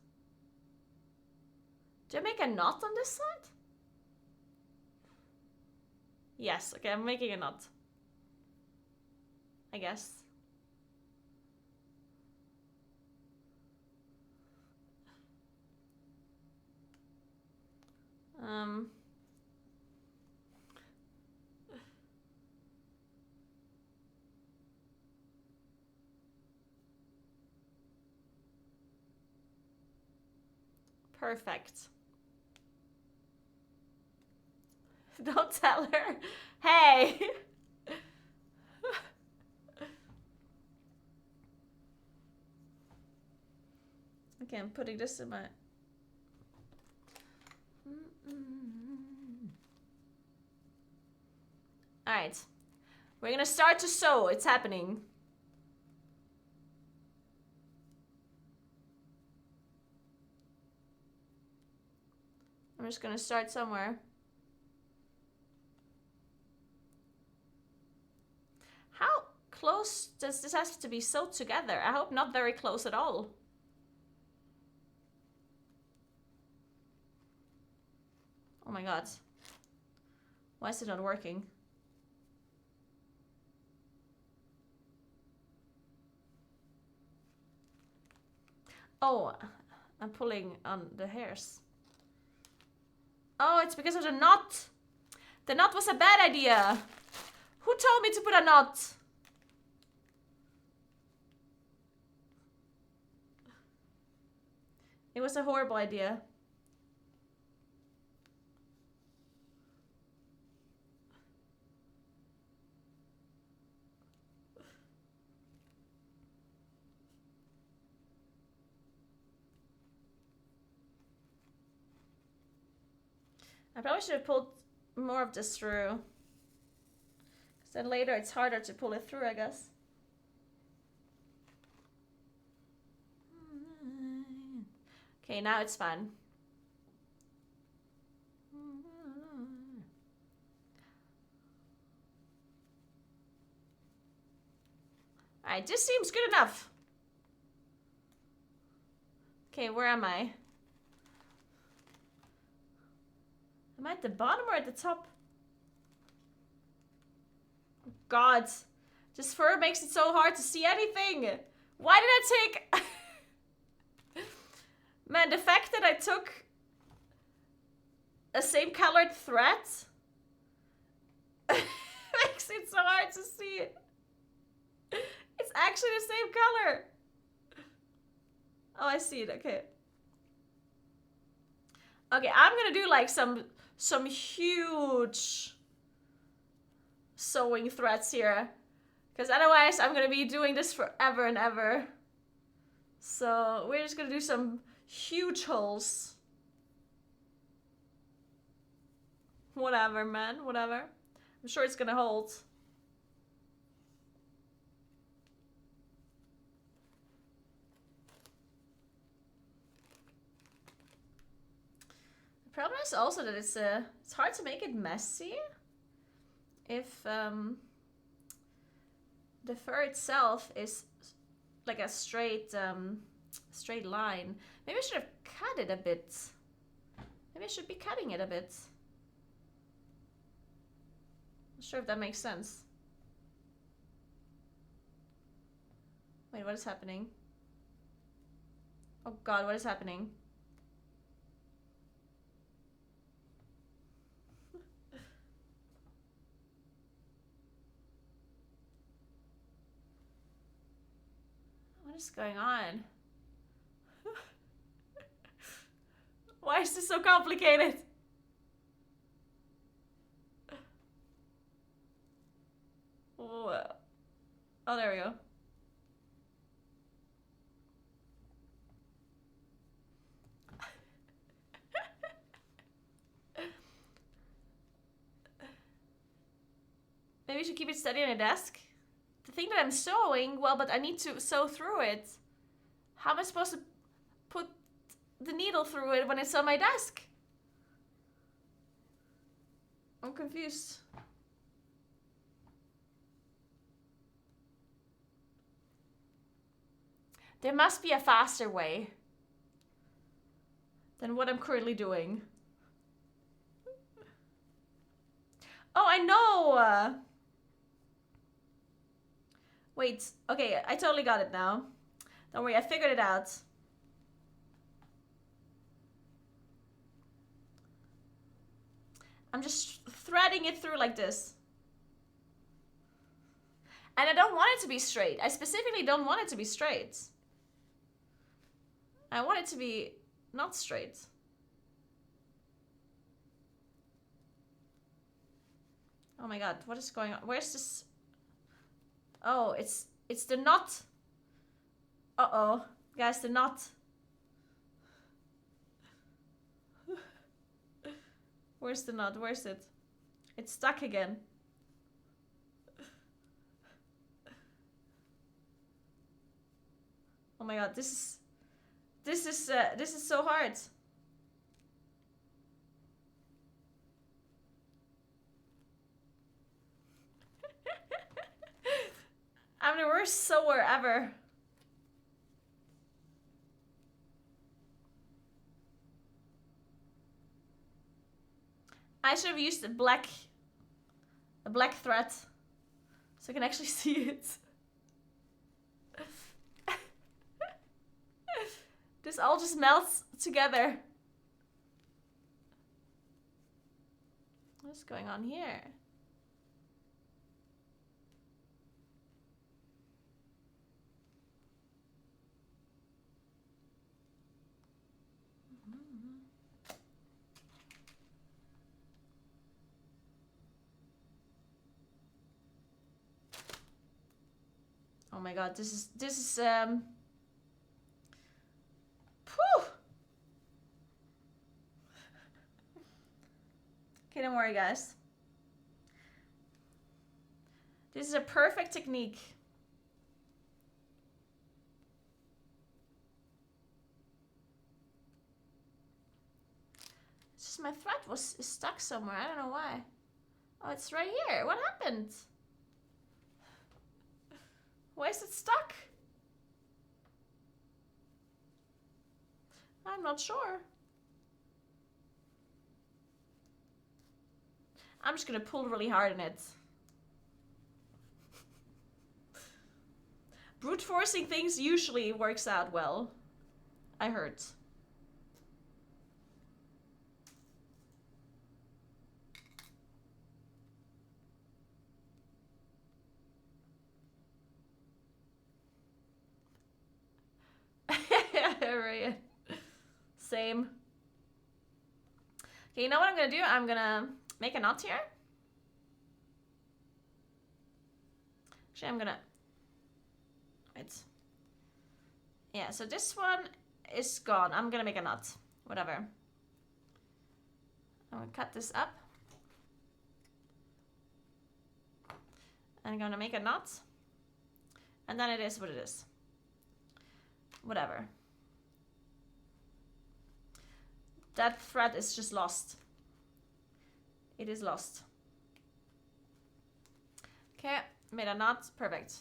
Do I make a knot on this side? Yes, okay, I'm making a knot. I guess. Perfect. Don't tell her. Hey! Okay, I'm putting this in my... Alright. We're gonna start to sew. It's happening. I'm just gonna start somewhere. How close does this have to be sewed together? I hope not very close at all. Oh my god. Why is it not working? Oh, I'm pulling on the hairs. Oh, it's because of the knot. The knot was a bad idea. Who told me to put a knot? It was a horrible idea. I probably should have pulled more of this through. Because then later it's harder to pull it through, I guess. Okay, now it's fine. Alright, this seems good enough. Okay, where am I? Am I at the bottom or at the top? Oh God, this fur makes it so hard to see anything. Why did I take... Man, the fact that I took a same colored thread makes it so hard to see it. It's actually the same color. Oh, I see it. Okay. Okay, I'm gonna do like some huge sewing threads here, because otherwise I'm gonna be doing this forever and ever. So we're just gonna do some huge holes. Whatever, man, whatever. I'm sure it's gonna hold. The problem is also that it's hard to make it messy if the fur itself is like a straight line. Maybe I should have cut it a bit. Maybe I should be cutting it a bit. Not sure if that makes sense. Wait, what is happening? Oh God, what is happening? What is going on? Why is this so complicated? Oh, there we go. Maybe you should keep it steady on your desk. The thing that I'm sewing, well, but I need to sew through it. How am I supposed to put the needle through it when it's on my desk? I'm confused. There must be a faster way than what I'm currently doing. Oh, I know! Wait, okay, I totally got it now. Don't worry, I figured it out. I'm just threading it through like this. And I don't want it to be straight. I specifically don't want it to be straight. I want it to be not straight. Oh my God, what is going on? Where's this? Oh, it's the knot. Uh-oh. Guys, the knot. Where's the knot? Where's it? It's stuck again. Oh my God, this is so hard. I'm the worst sewer ever. I should have used a black thread so I can actually see it. This all just melts together. What's going on here? Oh my god, this is Phew! Okay, don't worry guys. This is a perfect technique. It's just my thread is stuck somewhere. I don't know why. Oh, it's right here. What happened? Why is it stuck? I'm not sure. I'm just gonna pull really hard on it. Brute forcing things usually works out well. I heard. Right. Same. Okay, you know what I'm gonna do? I'm gonna make a knot here. Actually, I'm gonna... Wait. Yeah, so this one is gone. I'm gonna make a knot. Whatever. I'm gonna cut this up. I'm gonna make a knot. And then it is what it is. Whatever. That thread is just lost. It is lost. Okay, made a knot. Perfect.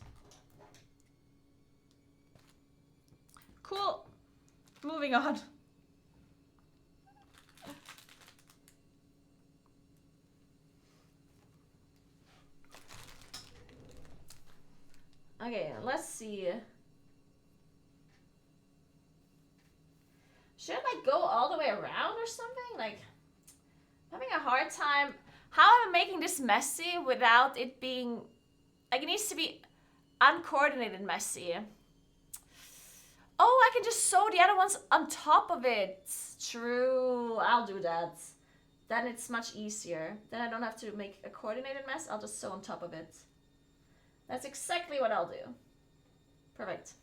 Cool. Moving on. Okay, let's see. Should I like go all the way around or something? Like, I'm having a hard time. How am I making this messy without it being, like, it needs to be uncoordinated messy. Oh, I can just sew the other ones on top of it. True, I'll do that. Then it's much easier. Then I don't have to make a coordinated mess. I'll just sew on top of it. That's exactly what I'll do. Perfect.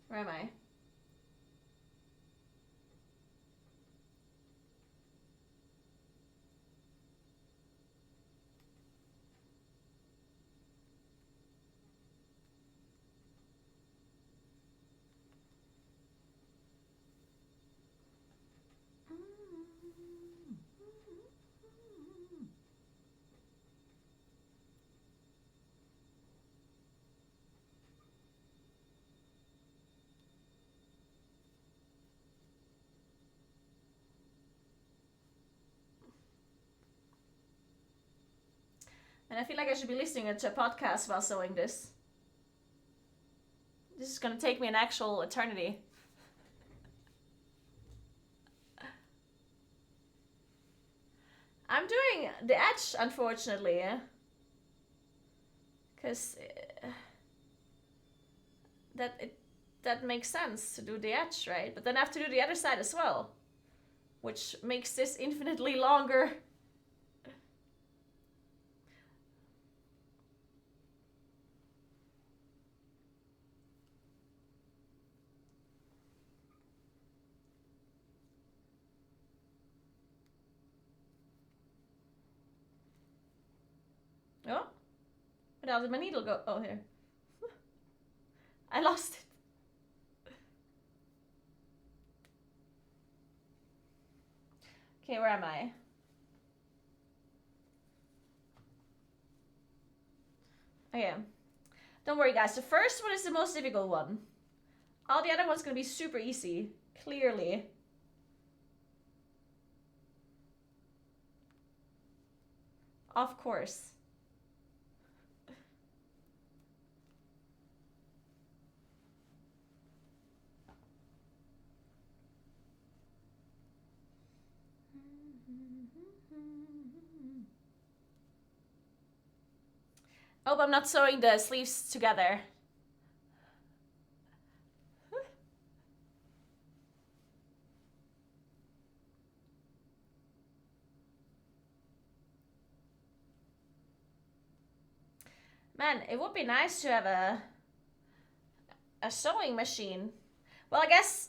Where am I? And I feel like I should be listening to a podcast while sewing this. This is gonna take me an actual eternity. I'm doing the edge, unfortunately. Because that makes sense to do the edge, right? But then I have to do the other side as well. Which makes this infinitely longer. Oh, where did my needle go? Oh, here. I lost it. Okay, where am I? Okay. Don't worry, guys. The first one is the most difficult one. All the other ones gonna be super easy. Clearly. Of course. Hope I'm not sewing the sleeves together. Man, it would be nice to have a sewing machine. Well, I guess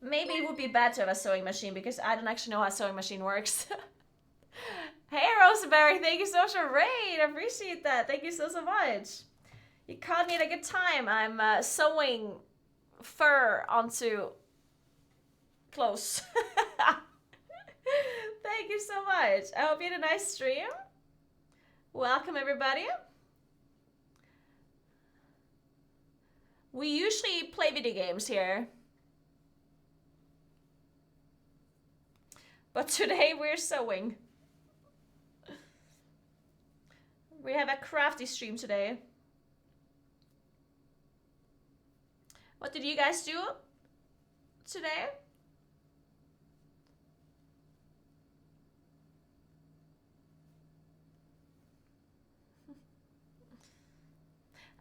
maybe it would be bad to have a sewing machine because I don't actually know how a sewing machine works. Hey, Roseberry, thank you so much for raid. I appreciate that. Thank you so much. You caught me at a good time. I'm sewing fur onto clothes. Thank you so much. I hope you had a nice stream. Welcome, everybody. We usually play video games here. But today we're sewing. We have a crafty stream today. What did you guys do today?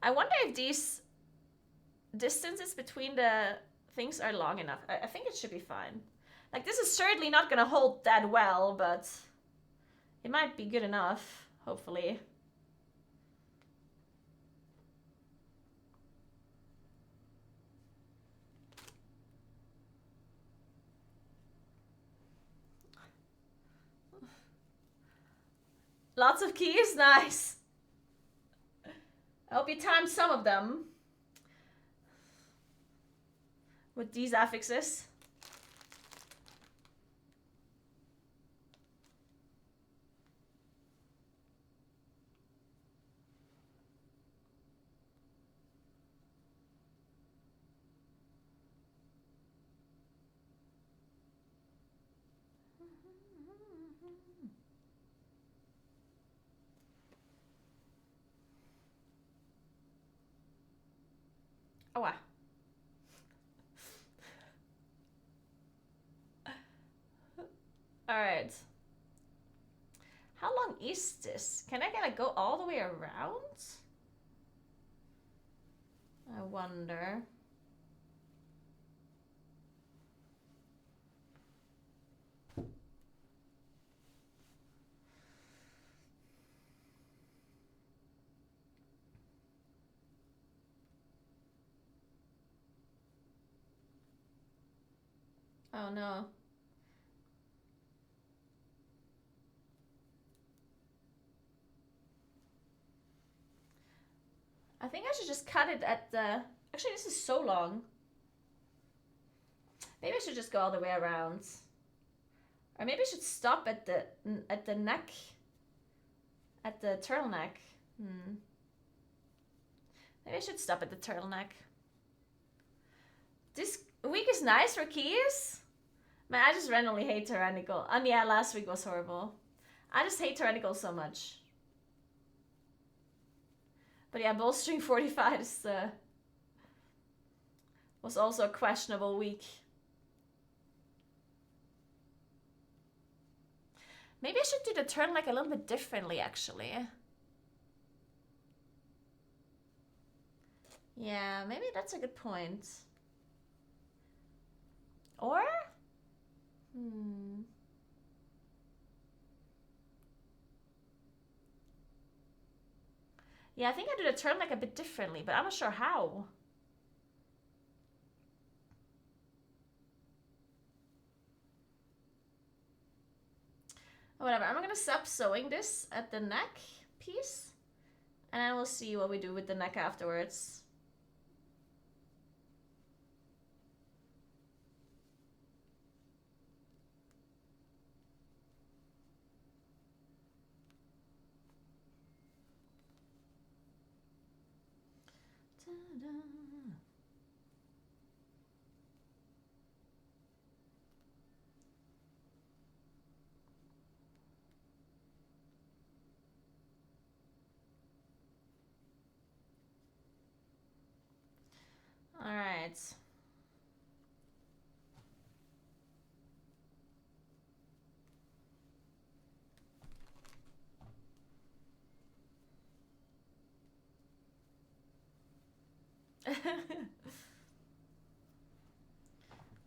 I wonder if these distances between the things are long enough. I think it should be fine. Like, this is certainly not gonna hold that well, but it might be good enough, hopefully. Lots of keys, nice. I hope you timed some of them with these affixes. Oh, wow. All right. How long is this? Can I gotta go all the way around? I wonder. Oh no. I think I should just cut it at the... Actually, this is so long. Maybe I should just go all the way around. Or maybe I should stop at the neck. At the turtleneck. Maybe I should stop at the turtleneck. This week is nice for keys. Man, I just randomly hate tyrannical. And yeah, last week was horrible. I just hate tyrannical so much. But yeah, bolstering 45 is, was also a questionable week. Maybe I should do the turtleneck a little bit differently, actually. Yeah, maybe that's a good point. Or? Yeah, I think I do the turtleneck a bit differently, but I'm not sure how. Whatever, I'm gonna stop sewing this at the neck piece, and then we'll see what we do with the neck afterwards. Ta-da. Alright.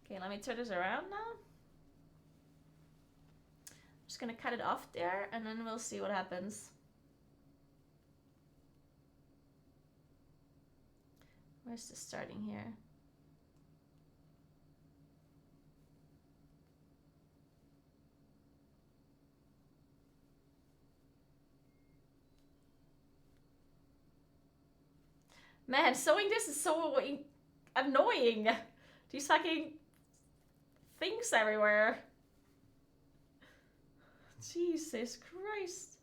Okay, let me turn this around now. Just gonna cut it off there and then we'll see what happens. Where's this starting here? Man, sewing this is so annoying. These fucking things everywhere. Jesus Christ.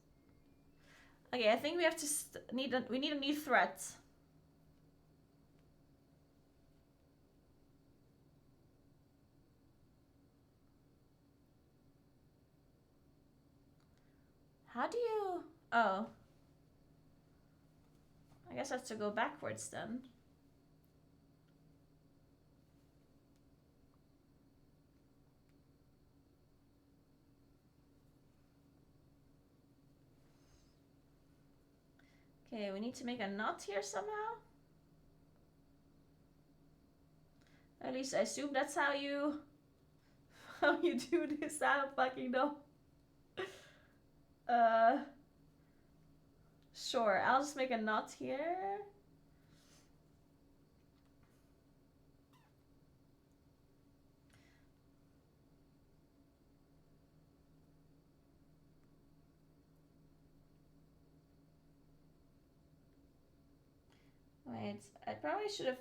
Okay, I think we have to we need a new thread. How do you... Oh. I guess I have to go backwards then. Okay, we need to make a knot here somehow. At least I assume that's how you do this. I don't fucking know. Sure, I'll just make a knot here. Wait, I probably should have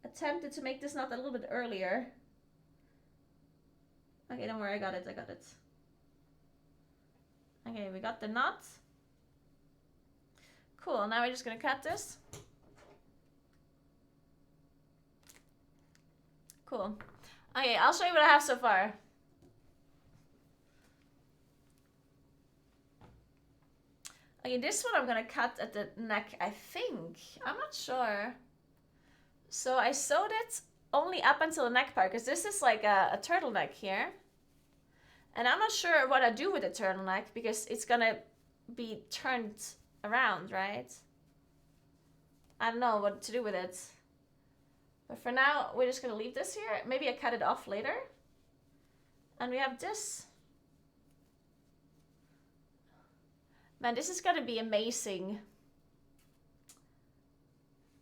attempted to make this knot a little bit earlier. Okay, don't worry, I got it. Okay, we got the knot. Cool, now we're just gonna cut this. Cool. Okay, I'll show you what I have so far. Okay, this one I'm gonna cut at the neck, I think. I'm not sure. So I sewed it only up until the neck part, because this is like a turtleneck here. And I'm not sure what I do with the turtleneck, because it's gonna be turned around, right? I don't know what to do with it. But for now, we're just gonna leave this here. Maybe I cut it off later. And we have this. Man, this is gonna be amazing.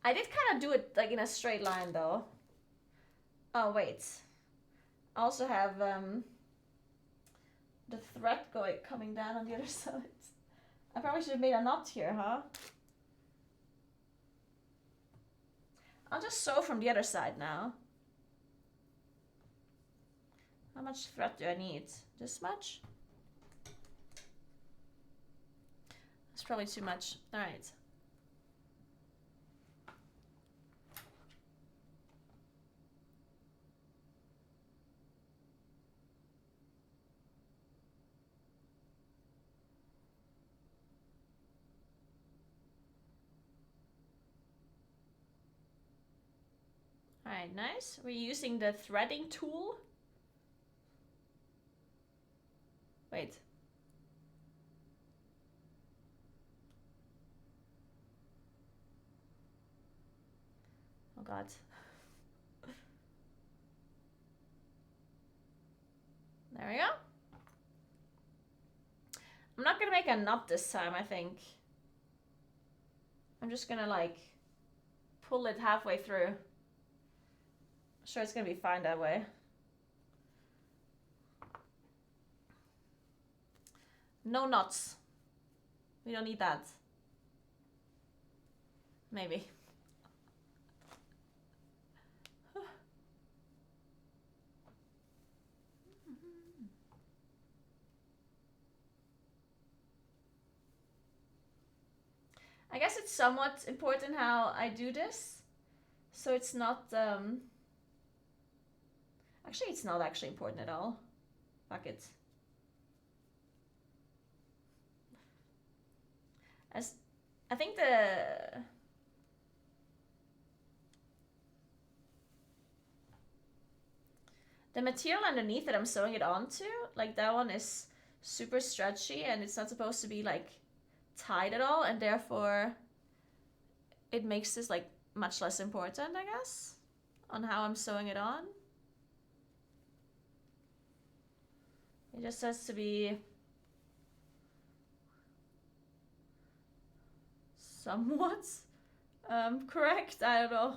I did kind of do it like in a straight line though. Oh wait. I also have the thread coming down on the other side. I probably should have made a knot here, huh? I'll just sew from the other side now. How much thread do I need? This much? That's probably too much. All right. All right, nice. We're using the threading tool. Wait. Oh God. There we go. I'm not gonna make a knot this time, I think. I'm just gonna like pull it halfway through. Sure, it's gonna be fine that way. No knots. We don't need that. Maybe. I guess it's somewhat important how I do this. So it's not, actually it's not actually important at all. Fuck it. I think The material underneath that I'm sewing it onto, like that one is super stretchy and it's not supposed to be like tight at all, and therefore it makes this like much less important, I guess, on how I'm sewing it on. It just has to be somewhat correct. I don't know.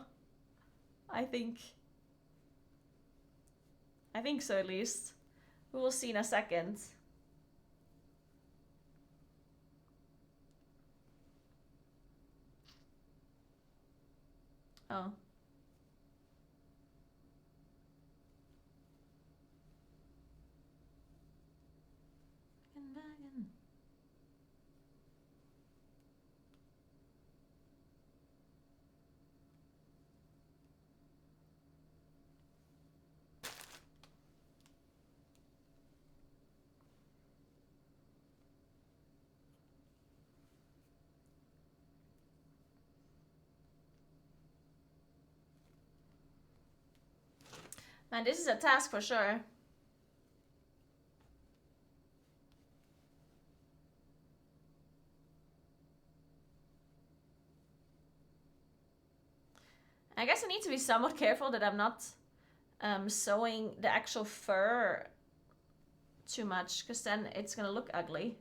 I think so, at least. We will see in a second. Oh. Man, this is a task for sure. I guess I need to be somewhat careful that I'm not sewing the actual fur too much, because then it's gonna look ugly.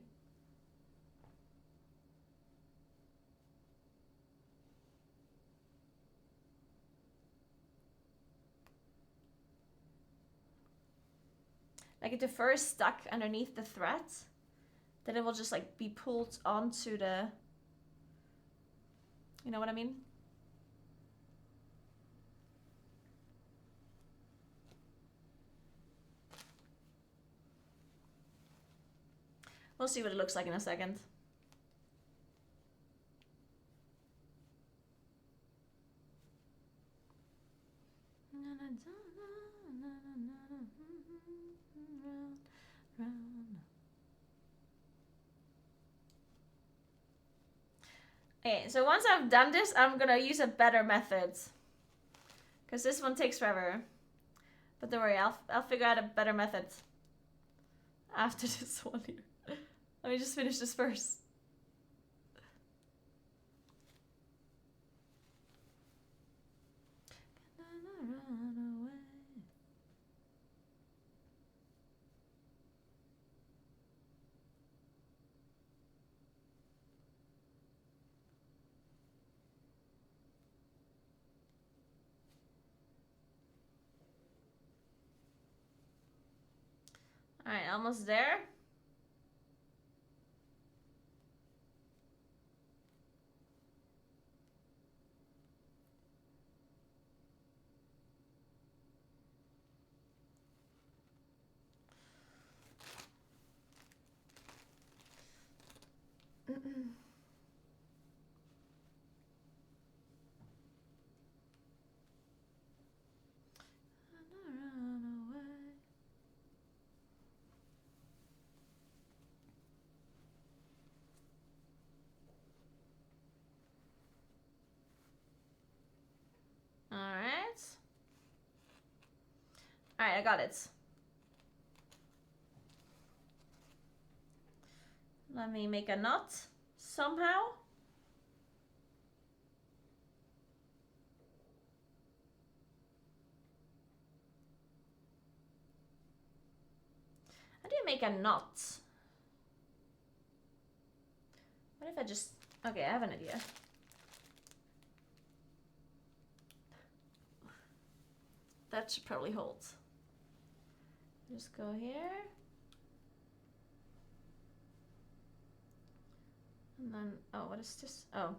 Like if the fur is stuck underneath the thread, then it will just like be pulled onto the, you know what I mean? We'll see what it looks like in a second. Okay, so once I've done this, I'm gonna use a better method, because this one takes forever. But don't worry, I'll figure out a better method after this one here. Let me just finish this first. All right, almost there. Alright, I got it. Let me make a knot somehow. How do you make a knot? What if I just... Okay, I have an idea. That should probably hold. Just go here. And then, oh, what is this? Oh.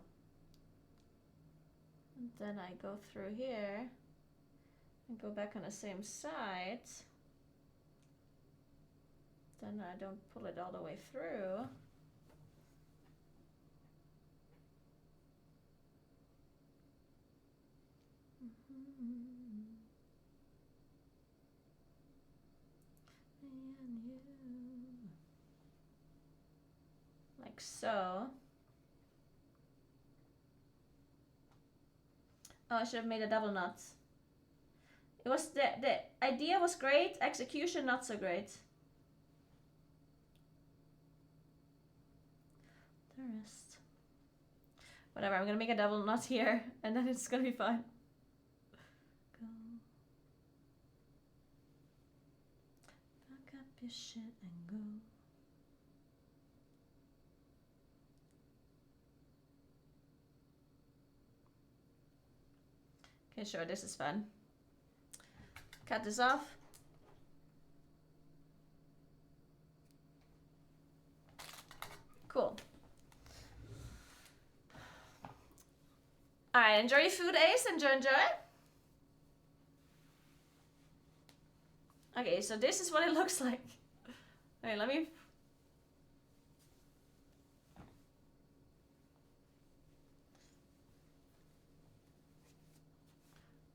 And then I go through here and go back on the same side. Then I don't pull it all the way through. Like so. Oh, I should have made a double knot. It was the idea was great, execution not so great. The rest. Whatever, I'm gonna make a double knot here and then it's gonna be fine. Go. Pack up your shit and go. Okay, sure, this is fun. Cut this off. Cool. Alright, enjoy your food, Ace. Enjoy. Okay, so this is what it looks like. Okay, let me...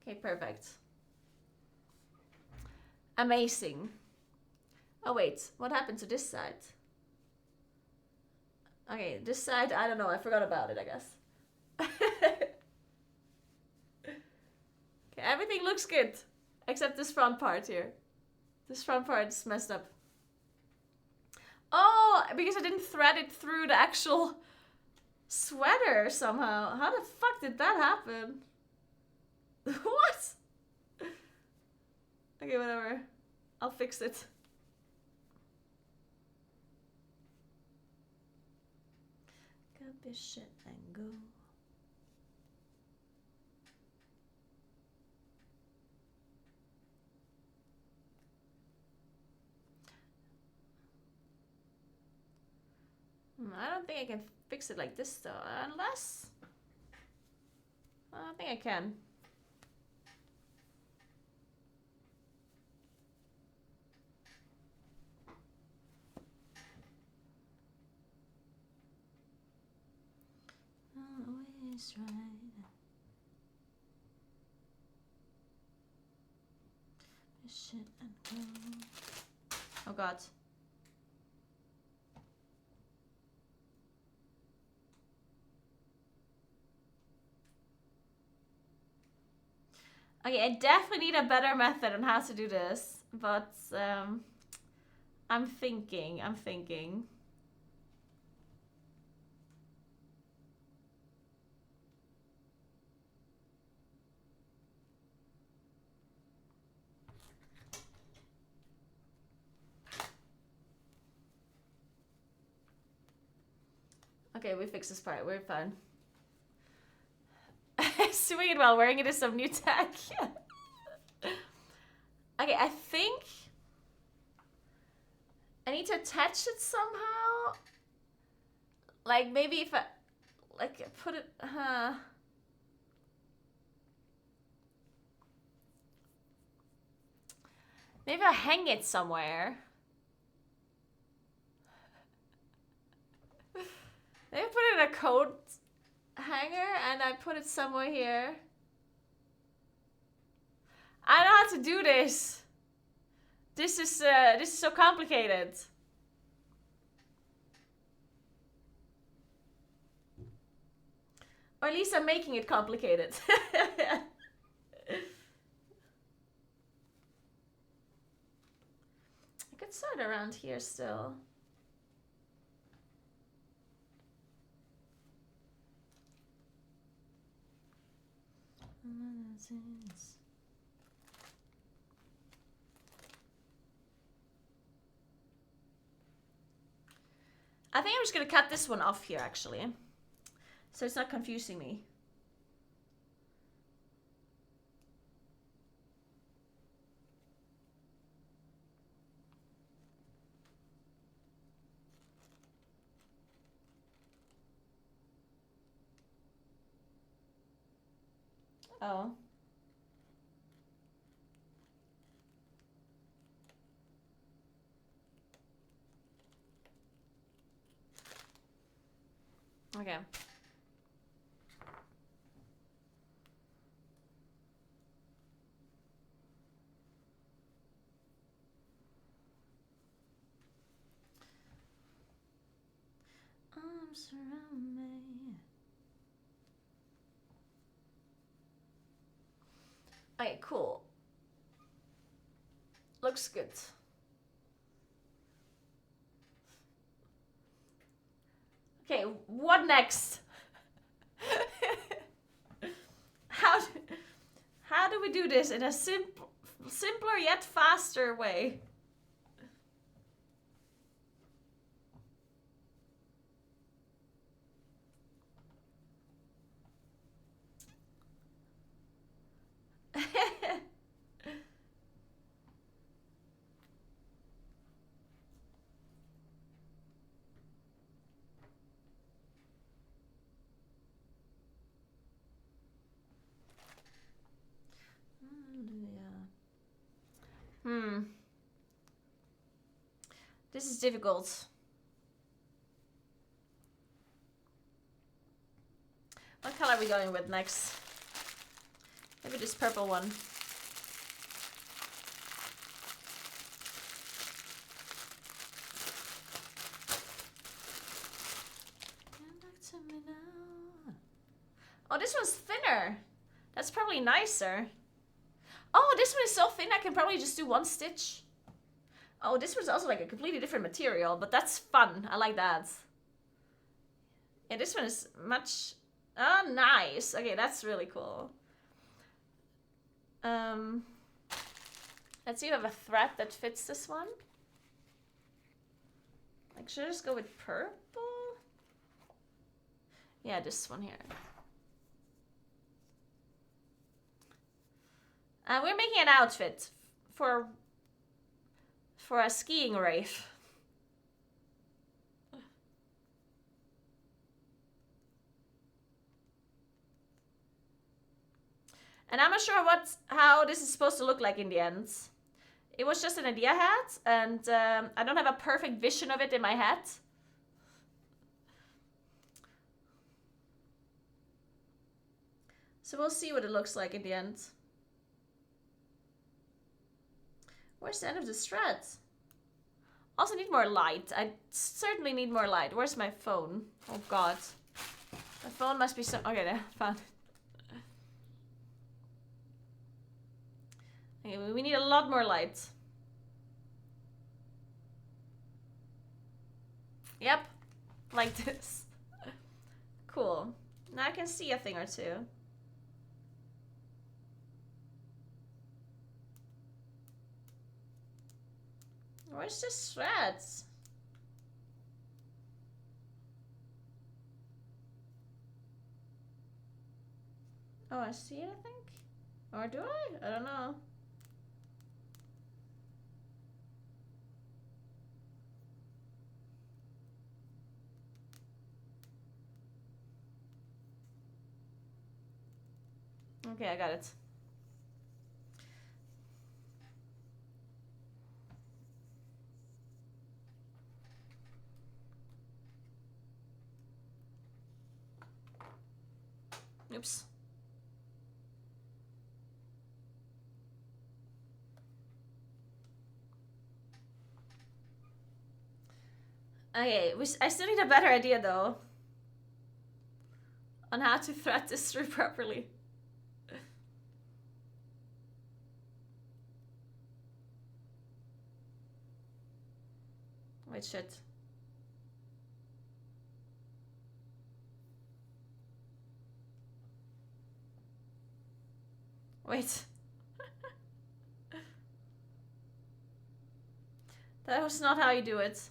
Okay, perfect. Amazing. Oh wait, what happened to this side? Okay, this side, I don't know, I forgot about it, I guess. Okay, everything looks good. Except this front part here. This front part is messed up. Oh, because I didn't thread it through the actual sweater somehow. How the fuck did that happen? What? Okay, whatever. I'll fix it. Got this shit and go. I don't think I can fix it like this though, unless... I don't think I can. Always right. Shit and go. Oh god. Okay, I definitely need a better method on how to do this, but I'm thinking. Okay, we fixed this part, we're fine. Doing it while wearing it is some new tech. Okay, I think I need to attach it somehow. Like maybe if I like put it maybe I hang it somewhere. Maybe put it in a coat hanger and I put it somewhere here. I don't know how to do this. This is so complicated. Or at least I'm making it complicated. I could start around here still. I think I'm just gonna cut this one off here actually, so it's not confusing me. Oh. Okay. Arms around me. Okay, cool. Looks good. Okay, what next? How do we do this in a simpler yet faster way? This is difficult. What color are we going with next? Maybe this purple one. Oh, this one's thinner. That's probably nicer. Oh, this one is so thin I can probably just do one stitch. Oh, this one's also like a completely different material, but that's fun. I like that. Yeah, this one is much... Oh, nice. Okay, that's really cool. Let's see if I have a thread that fits this one. Like, should I just go with purple? Yeah, this one here. We're making an outfit for a skiing rave. And I'm not sure how this is supposed to look like in the end. It was just an idea I had, and I don't have a perfect vision of it in my head. So we'll see what it looks like in the end. Where's the end of the thread? Also need more light. I certainly need more light. Where's my phone? Oh god. My phone must be so... Okay, there. Found it. Okay, we need a lot more light. Yep. Like this. Cool. Now I can see a thing or two. Where's the threads? Oh, I see it, I think. Or do I? I don't know. Okay, I got it. Oops. Okay, I still need a better idea though on how to thread this through properly. Wait, shit. Wait. That was not how you do it.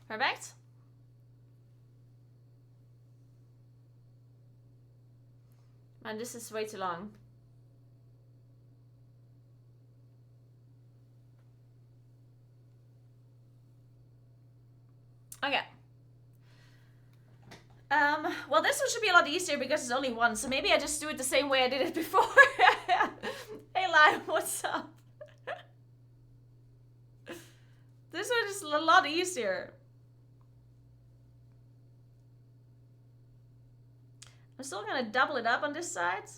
Perfect. Man, this is way too long. Okay. Well, this one should be a lot easier because it's only one, so maybe I just do it the same way I did it before. Hey, Lime, what's up? This one is a lot easier. I'm still gonna double it up on this side.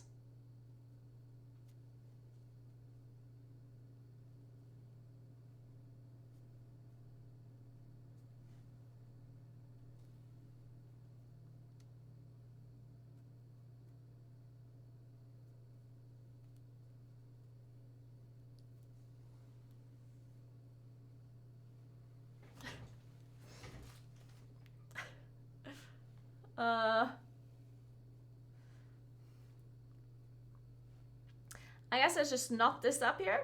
I guess let's just knot this up here.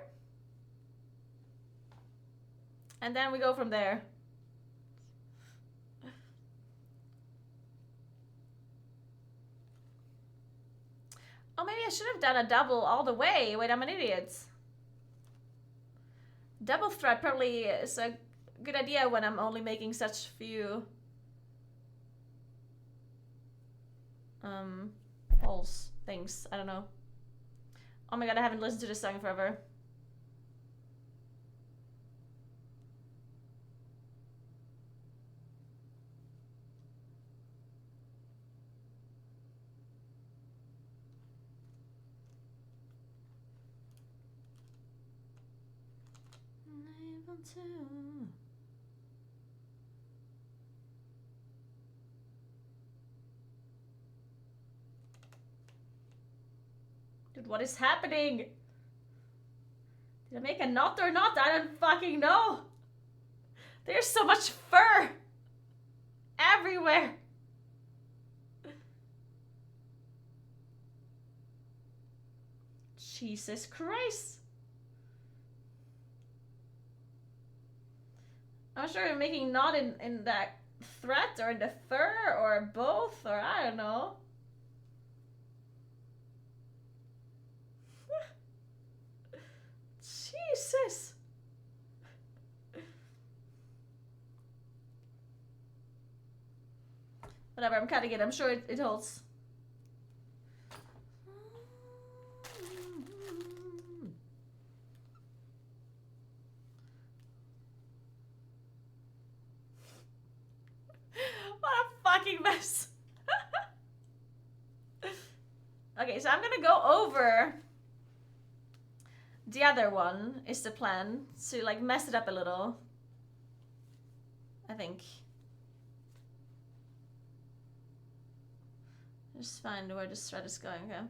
And then we go from there. Oh, maybe I should have done a double all the way. Wait, I'm an idiot. Double thread probably is a good idea when I'm only making such few holes, things. I don't know. Oh my god, I haven't listened to this song forever. Dude, what is happening? Did I make a knot or not? I don't fucking know. There's so much fur everywhere. Jesus Christ. I'm sure I'm making knot in that thread or in the fur or both, or I don't know. Jesus. Whatever, I'm cutting it. I'm sure it holds. What a fucking mess. Okay, so I'm gonna go over the other one is the plan to like mess it up a little. I think. Just find where this thread is going, okay?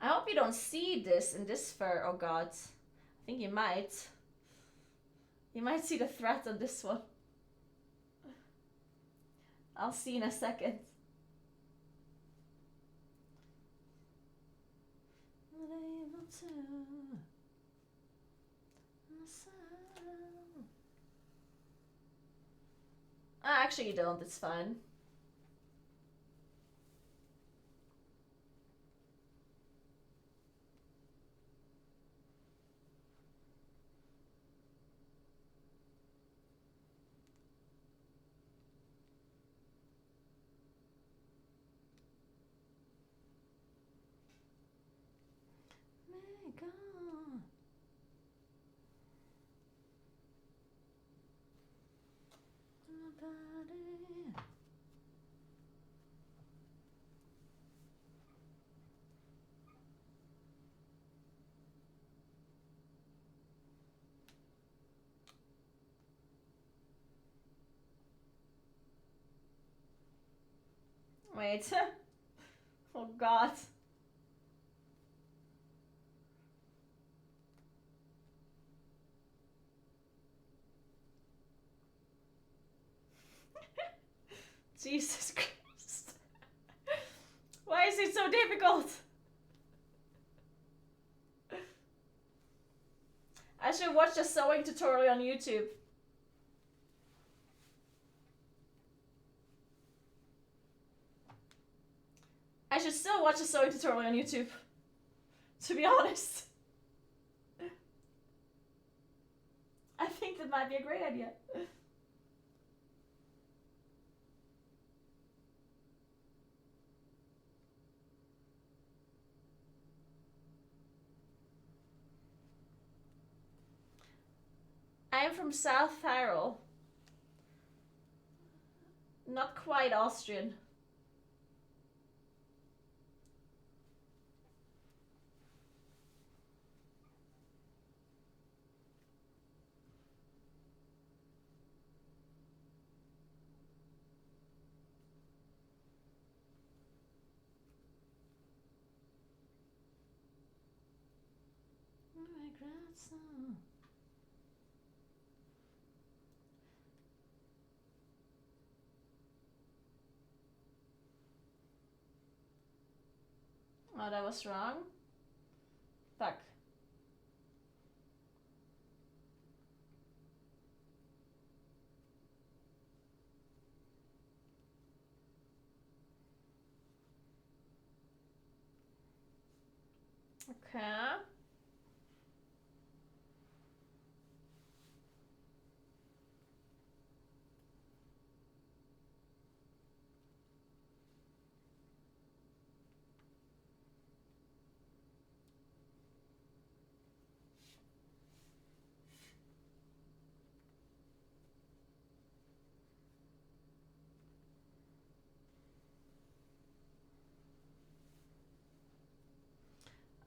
I hope you don't see this in this fur. Oh god. I think you might. You might see the thread on this one. I'll see in a second. Actually you don't, it's fine. Wait. Oh god. Jesus Christ. Why is it so difficult? I should watch a sewing tutorial on YouTube. I should still watch a sewing tutorial on YouTube. To be honest. I think that might be a great idea. I am from South Tyrol. Not quite Austrian. Oh, that was wrong. Fuck. Okay.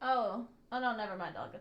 Oh. Oh no, never mind, all good.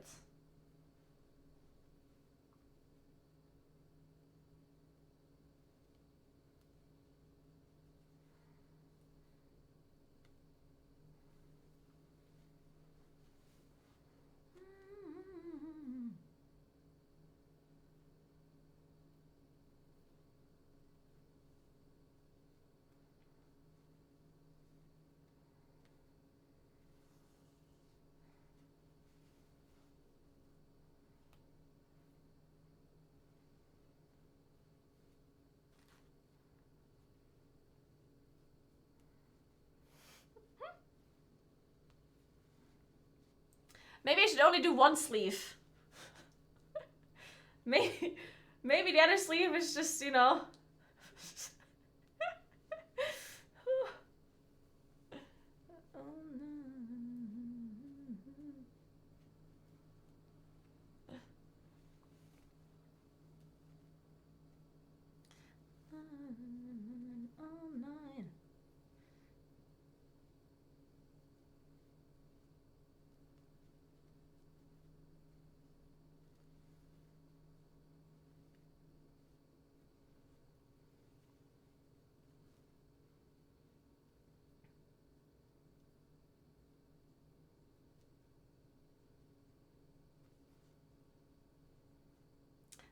Maybe I should only do one sleeve. Maybe the other sleeve is just, you know.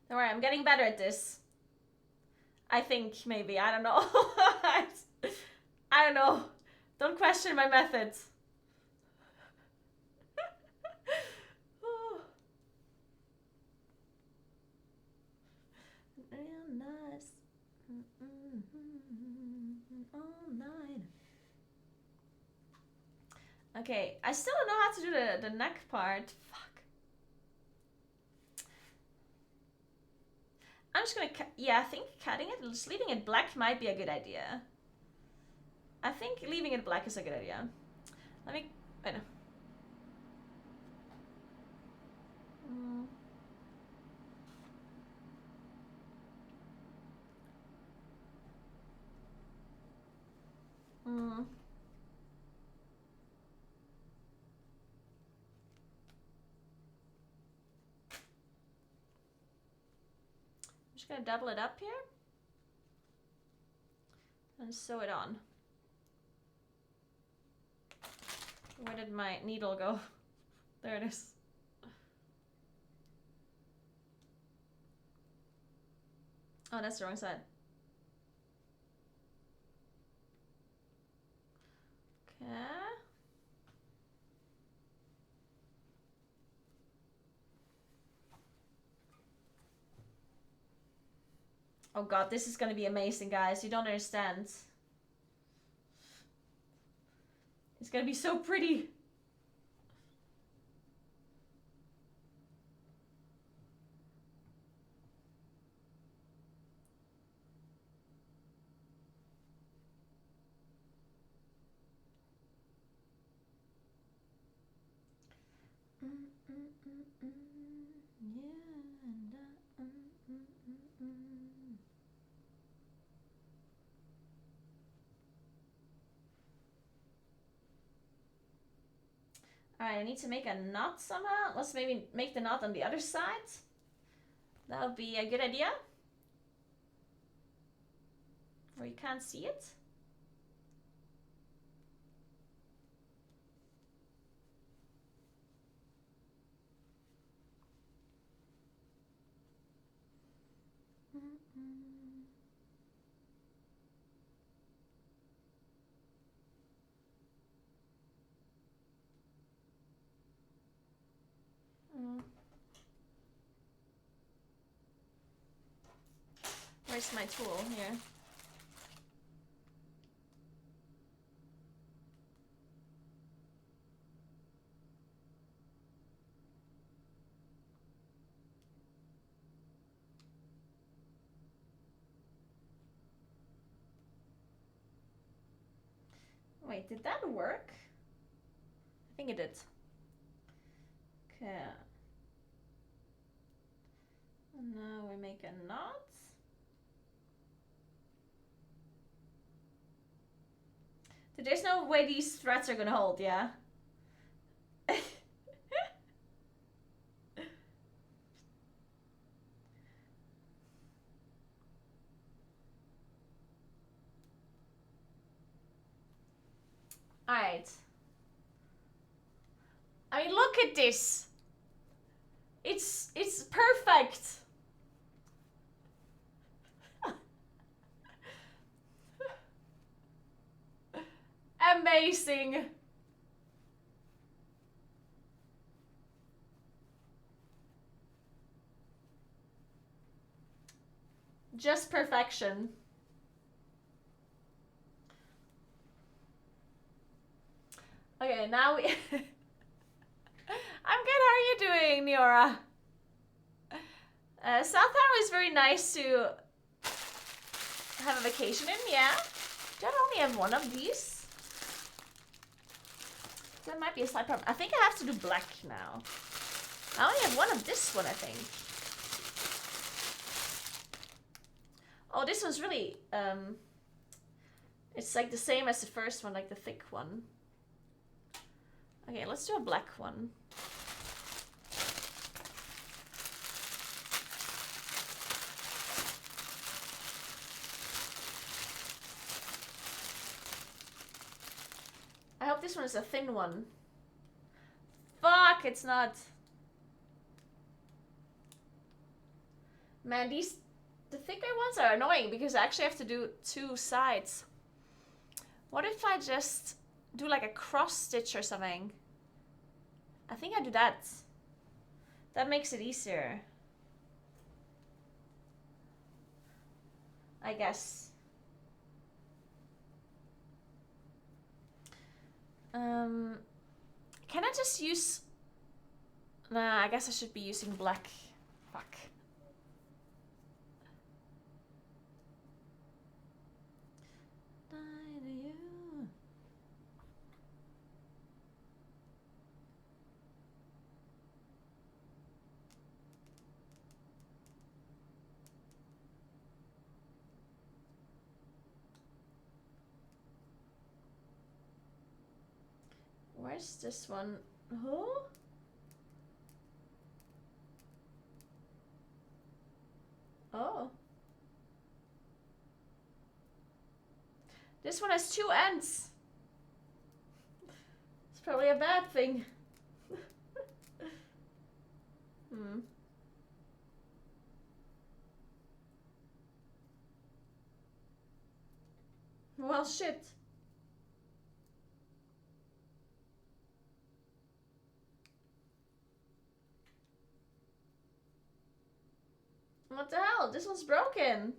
Don't worry, I'm getting better at this. I think, maybe. I don't know. I don't know. Don't question my methods. Real nice. All night. Okay, I still don't know how to do the neck part. Fuck. I'm just gonna yeah, I think cutting it, just leaving it black might be a good idea. I think leaving it black is a good idea. Let me, I know. I'm just gonna double it up here and sew it on. Where did my needle go? There it is. Oh, that's the wrong side. Okay. Oh god, this is gonna be amazing, guys. You don't understand. It's gonna be so pretty. Alright, I need to make a knot somehow. Let's maybe make the knot on the other side. That would be a good idea. Where you can't see it. Where's my tool? Here. Wait, did that work? I think it did. Okay. And now we make a knot. There's no way these threads are gonna hold, yeah? Alright. I mean, look at this. It's perfect. Amazing. Just perfection. Okay, now we... I'm good, how are you doing, Niora? South Town is very nice to have a vacation in, yeah? Do I only have one of these? That might be a slight problem. I think I have to do black now. I only have one of this one, I think. Oh, this one's really, it's like the same as the first one, like the thick one. Okay, let's do a black one. I hope this one is a thin one. Fuck, it's not. Man, the thicker ones are annoying because I actually have to do two sides. What if I just do like a cross stitch or something? I think I do that. That makes it easier. I guess. Can I just use... Nah, I guess I should be using black. Fuck. Where's this one? Who? Oh. This one has two ends. It's probably a bad thing. Hmm. Well, shit. What the hell? This one's broken.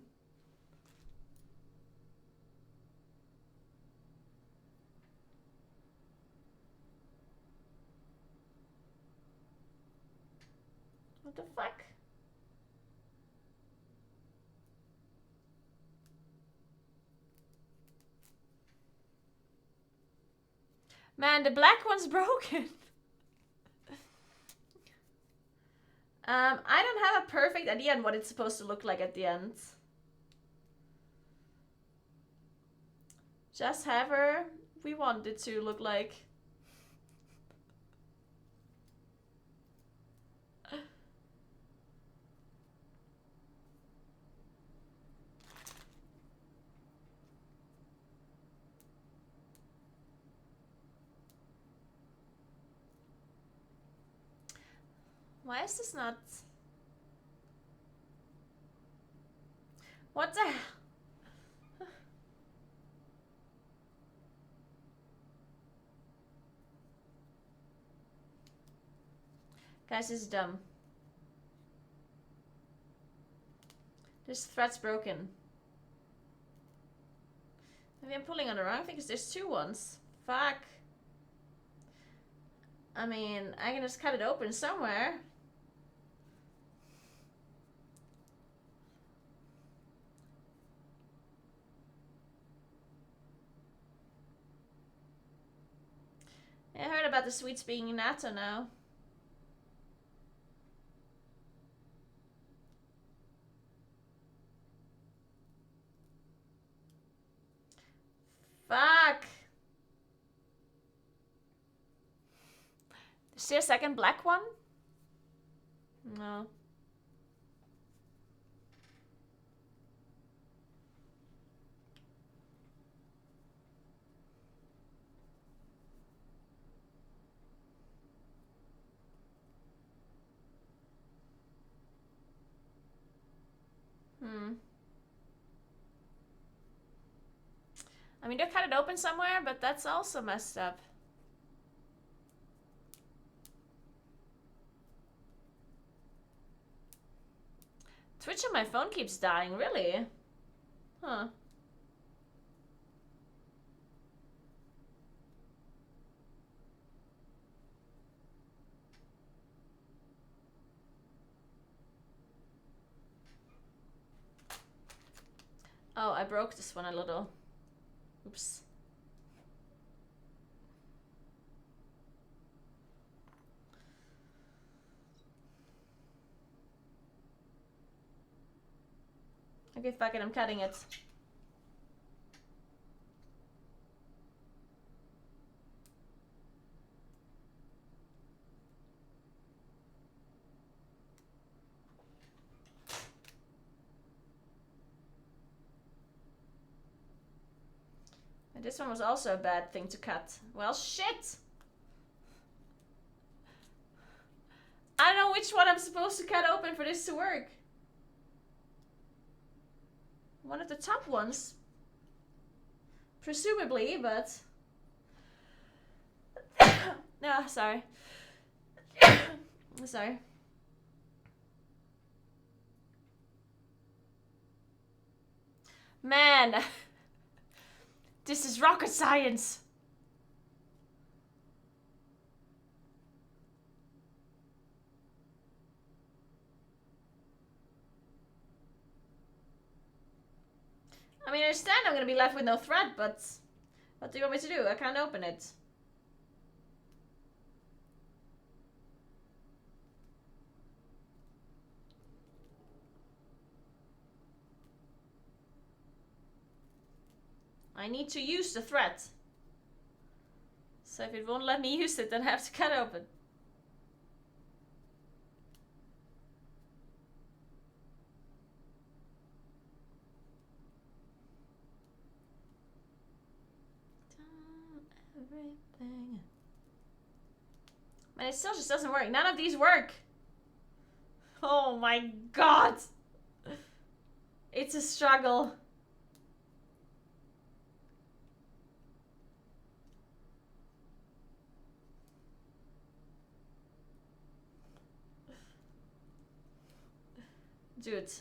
What the fuck? Man, the black one's broken. I don't have a perfect idea on what it's supposed to look like at the end. Just have her. We want it to look like. Why is this not... What the hell? Guys, this is dumb. This thread's broken. Maybe I'm pulling on the wrong thing because there's two ones. Fuck. I mean, I can just cut it open somewhere. I heard about the sweets being in natto now. Fuck! Is there a second black one? No. I mean, they cut it open somewhere, but that's also messed up. Twitch on my phone keeps dying, really? Huh. Oh, I broke this one a little. Oops. Okay, fuck it, I'm cutting it. And this one was also a bad thing to cut. Well, shit! I don't know which one I'm supposed to cut open for this to work. One of the top ones. Presumably, but... No, sorry. Sorry. Man! This is rocket science! I mean, I understand I'm gonna be left with no thread, but what do you want me to do? I can't open it. I need to use the thread. So if it won't let me use it, then I have to cut open. Everything. And it still just doesn't work. None of these work. Oh my god. It's a struggle. Dude.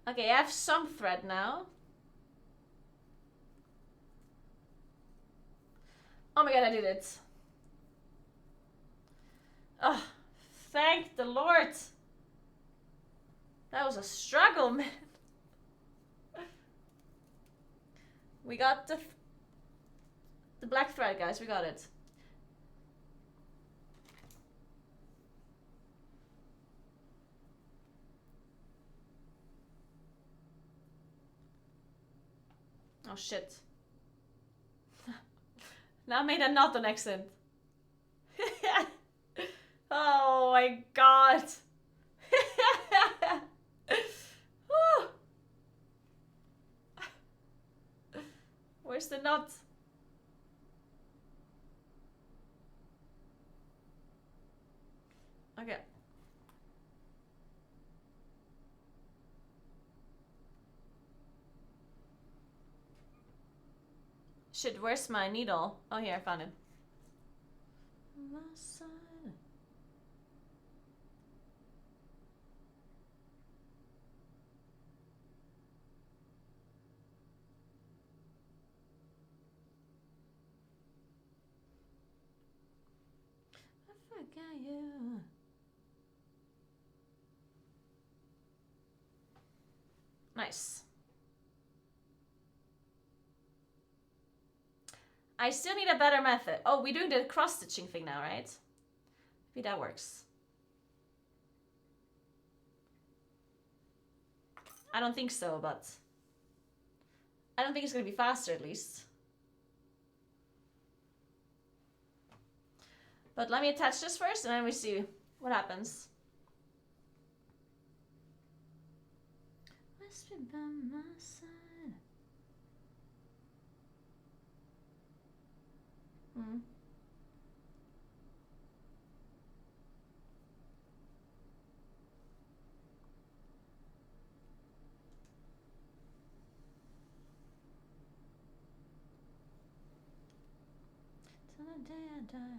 Okay, I have some thread now. Oh my god, I did it. Oh, thank the Lord. That was a struggle, man. We got the black thread, guys. We got it. Oh shit. Now I made a not an accent. Oh my god. Where's the knot? Shit, where's my needle? Oh, here, I found it. My side. I forgot you. Nice. I still need a better method. Oh, we're doing the cross-stitching thing now, right? Maybe that works. I don't think so, but... I don't think it's gonna be faster, at least. But let me attach this first, and then we see what happens. Must be by my side. Hmm. Till the day I die.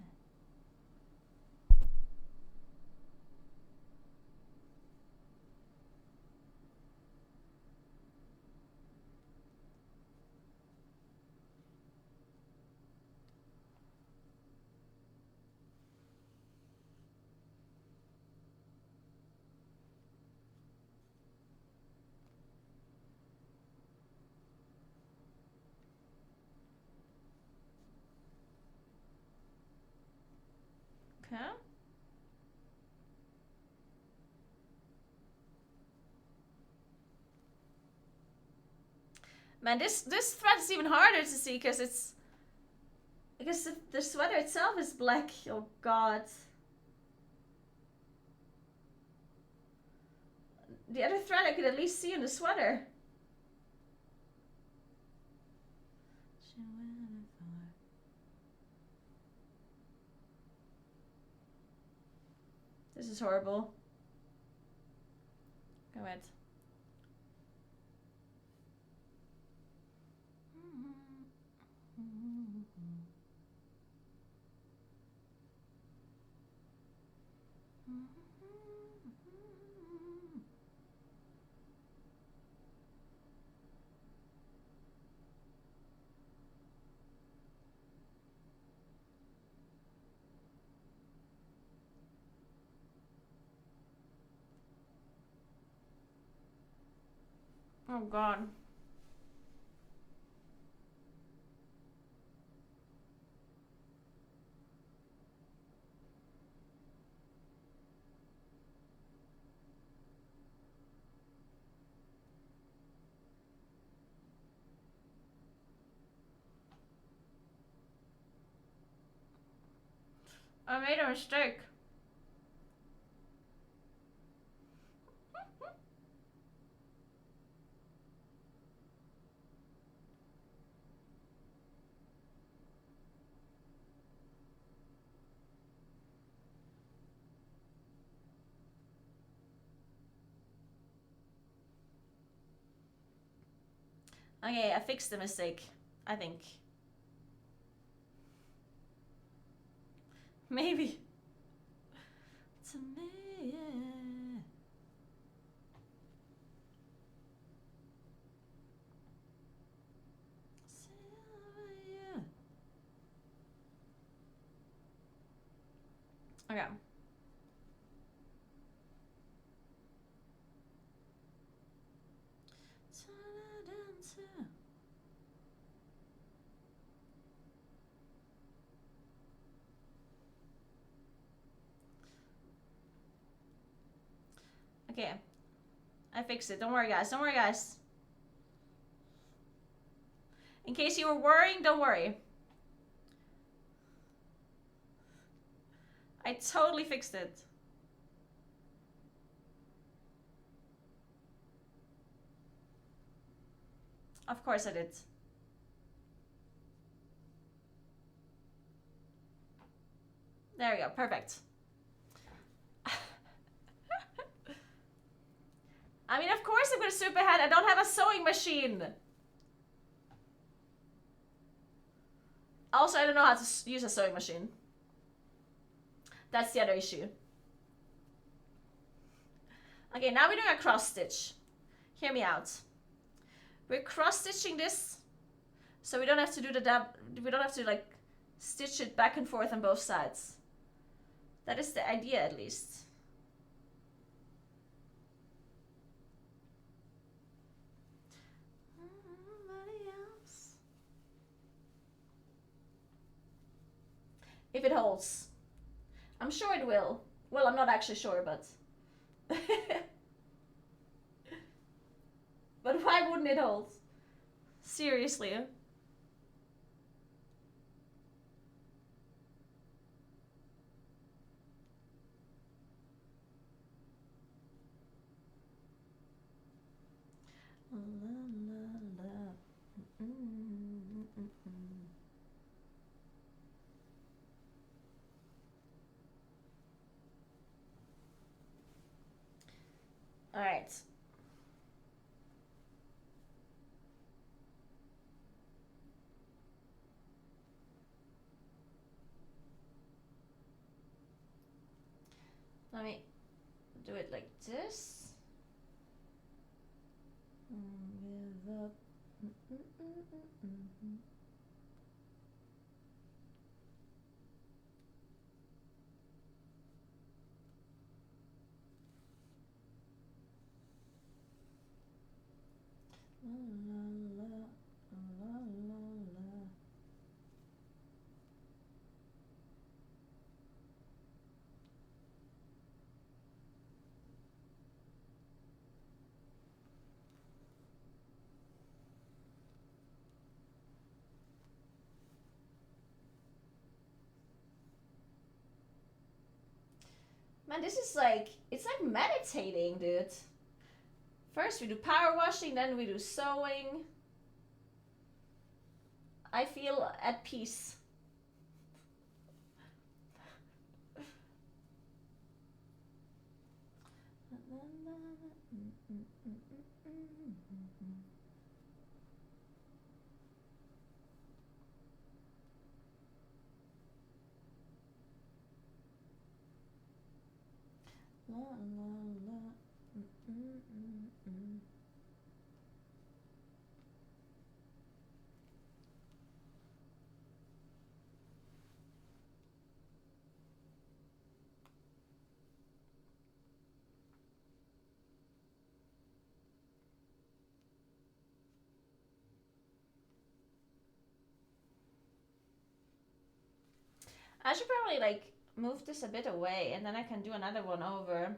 Okay. Man, this thread is even harder to see because it's... I guess the sweater itself is black. Oh god. The other thread I could at least see in the sweater. This is horrible. Go ahead. Oh god. I made a mistake. Okay, I fixed the mistake. I think. Maybe. It's a me, yeah. Okay. Okay. I fixed it. Don't worry, guys. Don't worry, guys. In case you were worrying, don't worry. I totally fixed it. Of course I did. There we go. Perfect. I mean, of course I'm gonna soup ahead. I don't have a sewing machine. Also, I don't know how to use a sewing machine. That's the other issue. Okay, now we're doing a cross stitch. Hear me out. We're cross stitching this, so we don't have to do the we don't have to like stitch it back and forth on both sides. That is the idea, at least. If it holds. I'm sure it will. Well, I'm not actually sure, but... But why wouldn't it hold? Seriously. All right. Let me do it like this. Give up. Man, this is like, it's like meditating, dude. First we do power washing, then we do sewing. I feel at peace. I should probably like move this a bit away and then I can do another one over.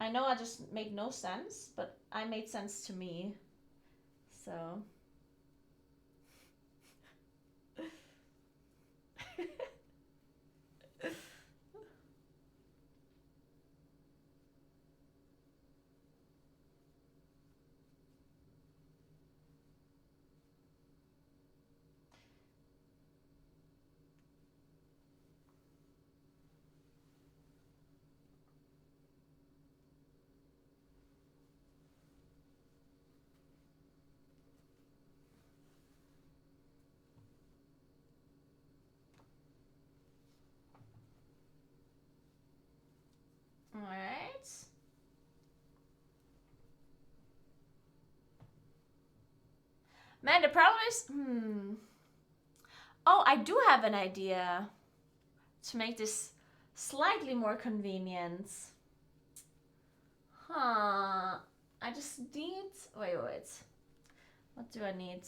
I know I just made no sense, but I made sense to me. So. All right. Man, the problem is, Oh, I do have an idea to make this slightly more convenient. Huh. I just need, wait. What do I need?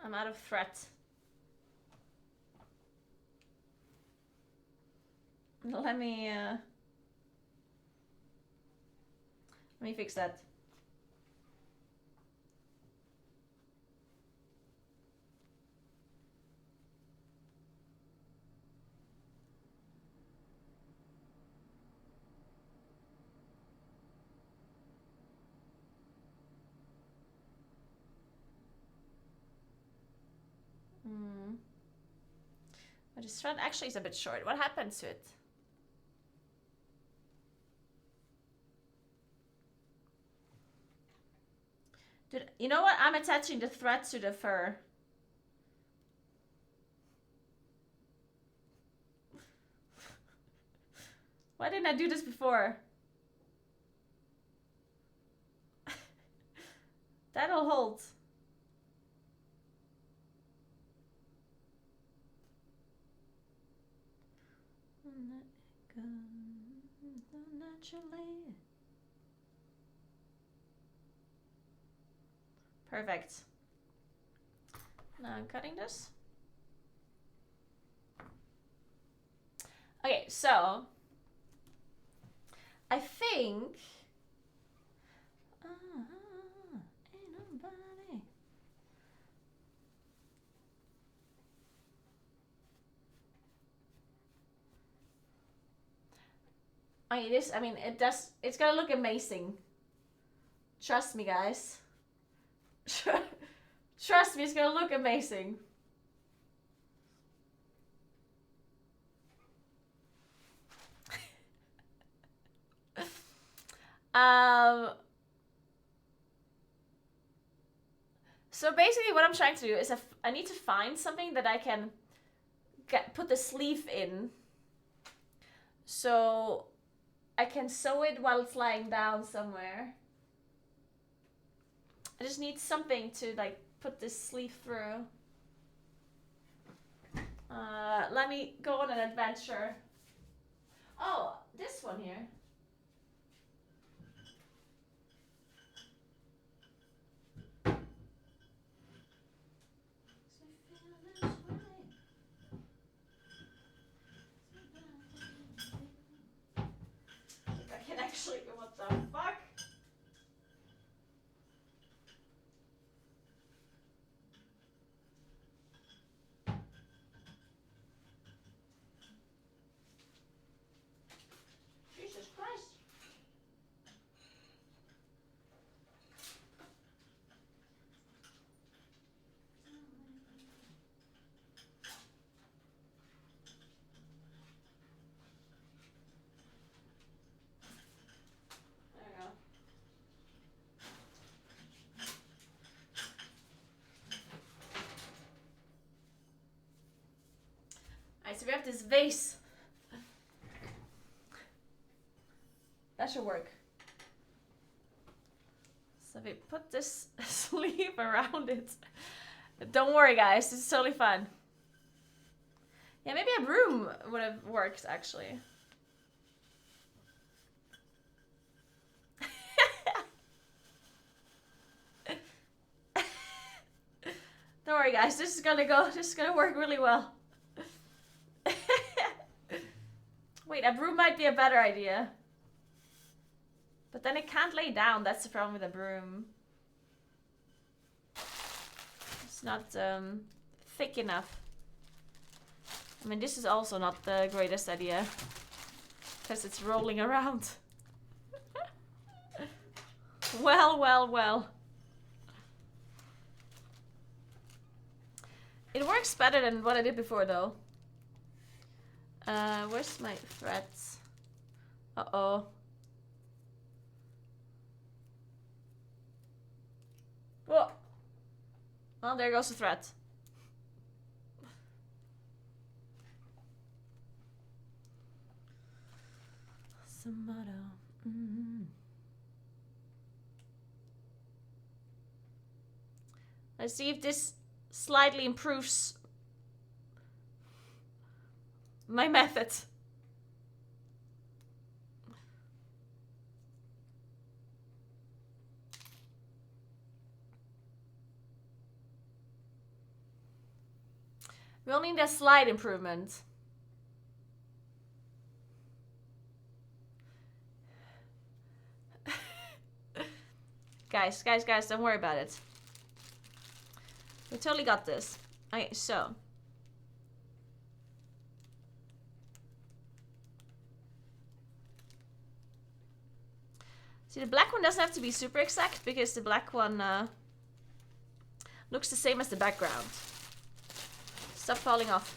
I'm out of thread. Let me fix that. But this thread actually is a bit short. What happened to it? Dude, you know what? I'm attaching the thread to the fur. Why didn't I do this before? That'll hold. Naturally. Perfect. Now I'm cutting this. Okay, so I think ain't nobody. I mean, it's gonna look amazing. Trust me, guys. Trust me, it's gonna look amazing. So basically what I'm trying to do is I need to find something that I can put the sleeve in. So I can sew it while it's lying down somewhere. I just need something to like put this sleeve through. Let me go on an adventure. Oh, this one here. If I can actually, what the fuck? Jesus Christ. There we go. Alright, so we have this vase. That should work. So we put this sleeve around it. Don't worry, guys. This is totally fun. Yeah, maybe a broom would have worked, actually. Don't worry, guys. This is gonna work really well. Wait, a broom might be a better idea. But then it can't lay down. That's the problem with a broom. It's not thick enough. I mean, this is also not the greatest idea. Because it's rolling around. Well, well, well. It works better than what I did before, though. Where's my threads? Uh-oh. Whoa. Well, there goes the thread. Let's see if this slightly improves my method. We only need a slight improvement. Guys, don't worry about it. We totally got this. Okay, so. See, the black one doesn't have to be super exact because the black one looks the same as the background. Stop falling off.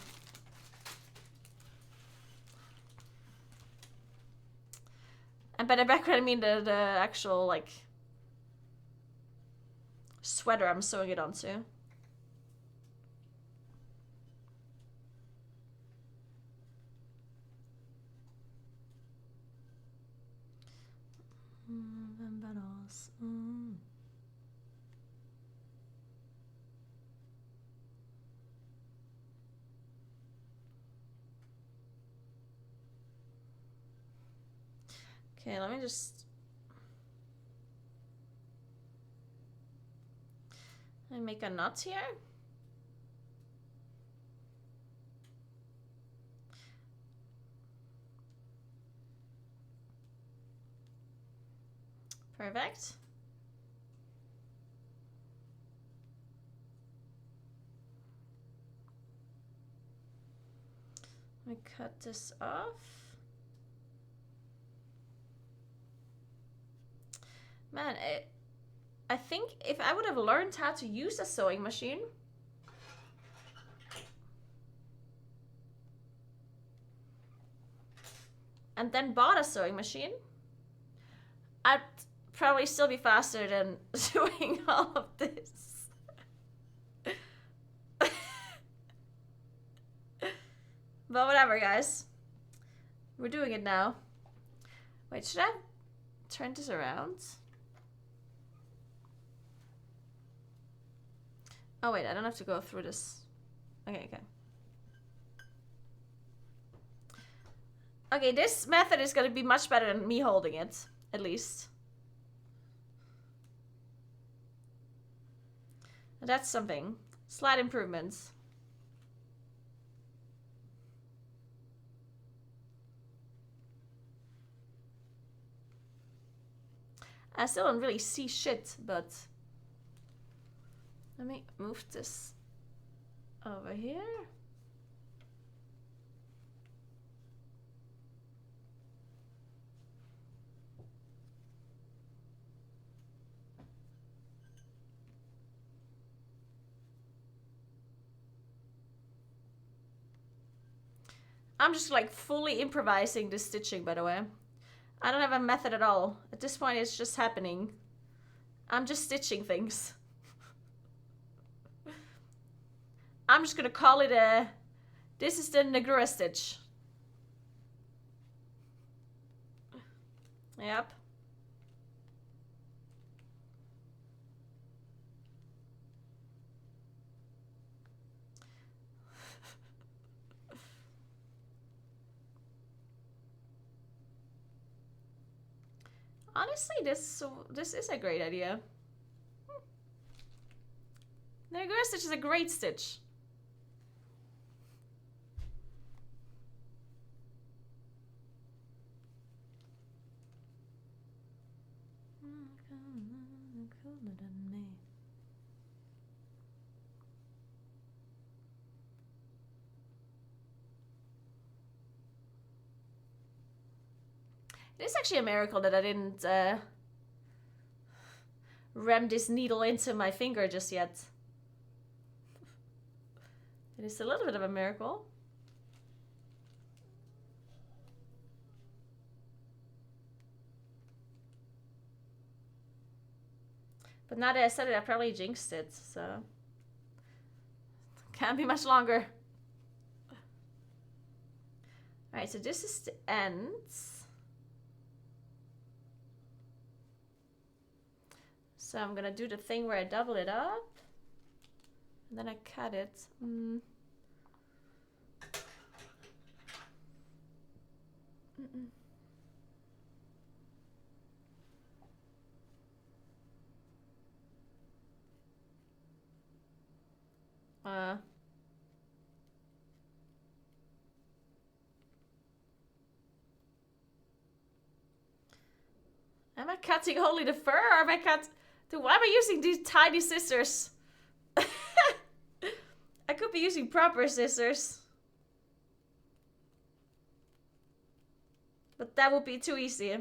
And by the background, I mean the actual, like, sweater I'm sewing it onto. Okay, let me just... Let me make a knot here. Perfect. Let me cut this off. Man, I think if I would have learned how to use a sewing machine, and then bought a sewing machine, I'd probably still be faster than doing all of this. But whatever, guys. We're doing it now. Wait, should I turn this around? Oh wait, I don't have to go through this. Okay, okay. Okay, this method is gonna be much better than me holding it, at least. That's something. Slight improvements. I still don't really see shit, but... Let me move this over here. I'm just like fully improvising this stitching, by the way. I don't have a method at all. At this point, it's just happening. I'm just stitching things. I'm just gonna call it a... This is the Naguura stitch. Yep. Honestly, this is a great idea. The Naguura stitch is a great stitch. It is actually a miracle that I didn't ram this needle into my finger just yet. It is a little bit of a miracle. But now that I said it, I probably jinxed it, so... Can't be much longer. Alright, so this is the end. So I'm gonna do the thing where I double it up. And then I cut it. Am I cutting only the fur, or am I Dude, why am I using these tiny scissors? I could be using proper scissors. But that would be too easy.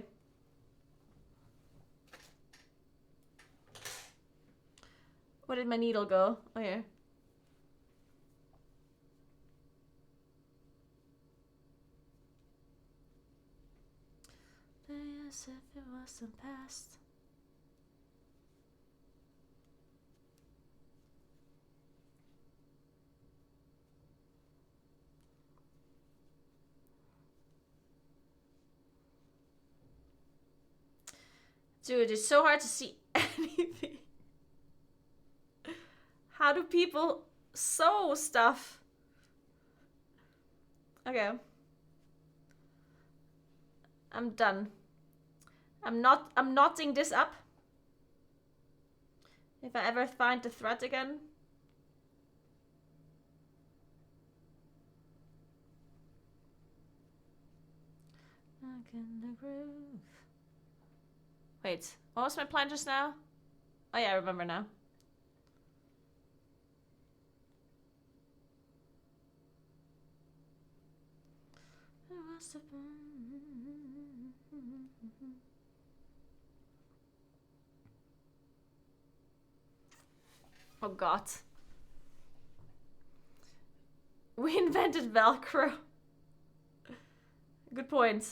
Where did my needle go? Oh, here. as if it wasn't past. Dude, it's so hard to see anything. How do people sew stuff? Okay. I'm done. I'm knotting this up. If I ever find the thread again. Back in the groove. Wait, what was my plan just now? Oh yeah, I remember now. Oh god. We invented Velcro. Good point.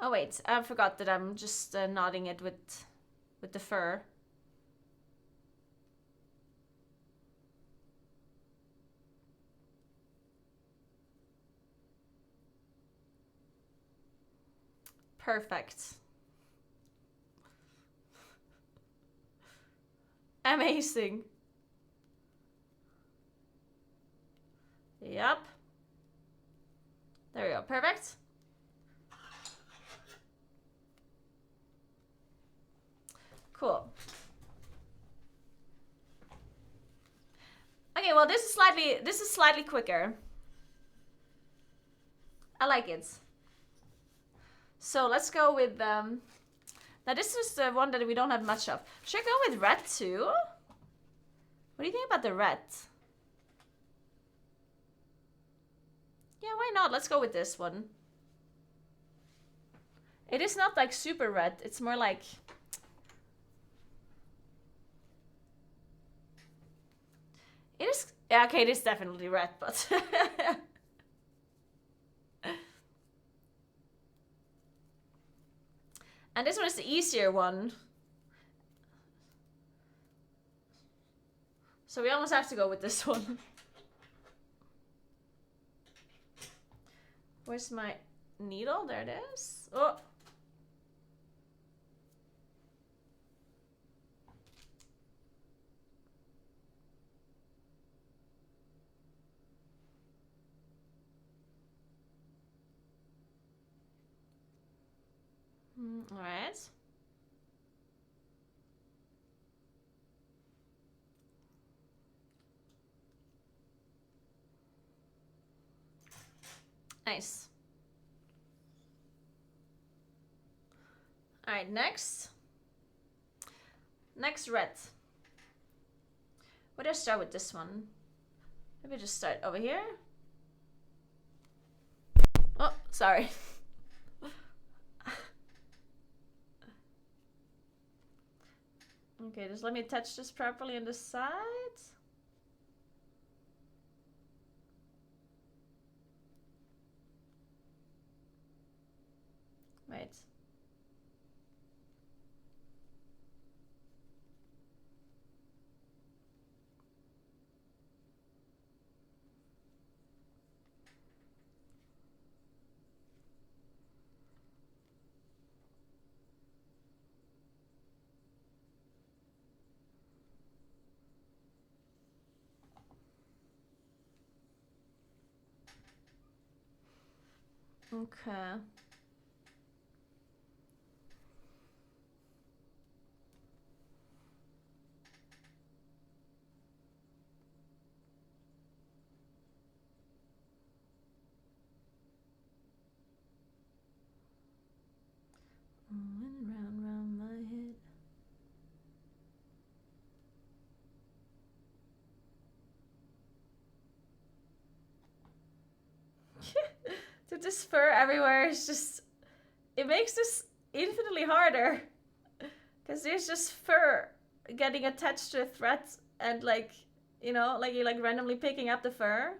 Oh wait, I forgot that I'm just knotting it with the fur. Perfect. Amazing. Yep. There we go. Perfect. Cool. Okay, well this is slightly quicker. I like it. So let's go with now this is the one that we don't have much of. Should I go with red too? What do you think about the red? Yeah, why not? Let's go with this one. It is not like super red. It's more like... It is... Yeah, okay, it is definitely red, but... And this one is the easier one. So we almost have to go with this one. Where's my needle? There it is. Oh. All right. Nice. All right, next. Next red. Where do I start with this one? Maybe just start over here. Oh, sorry. Okay, just let me attach this properly on the side. Wait. Okay. Went round my head. Dude, this fur everywhere is just... It makes this infinitely harder. Because there's just fur getting attached to a thread and like, you know, like you're like randomly picking up the fur.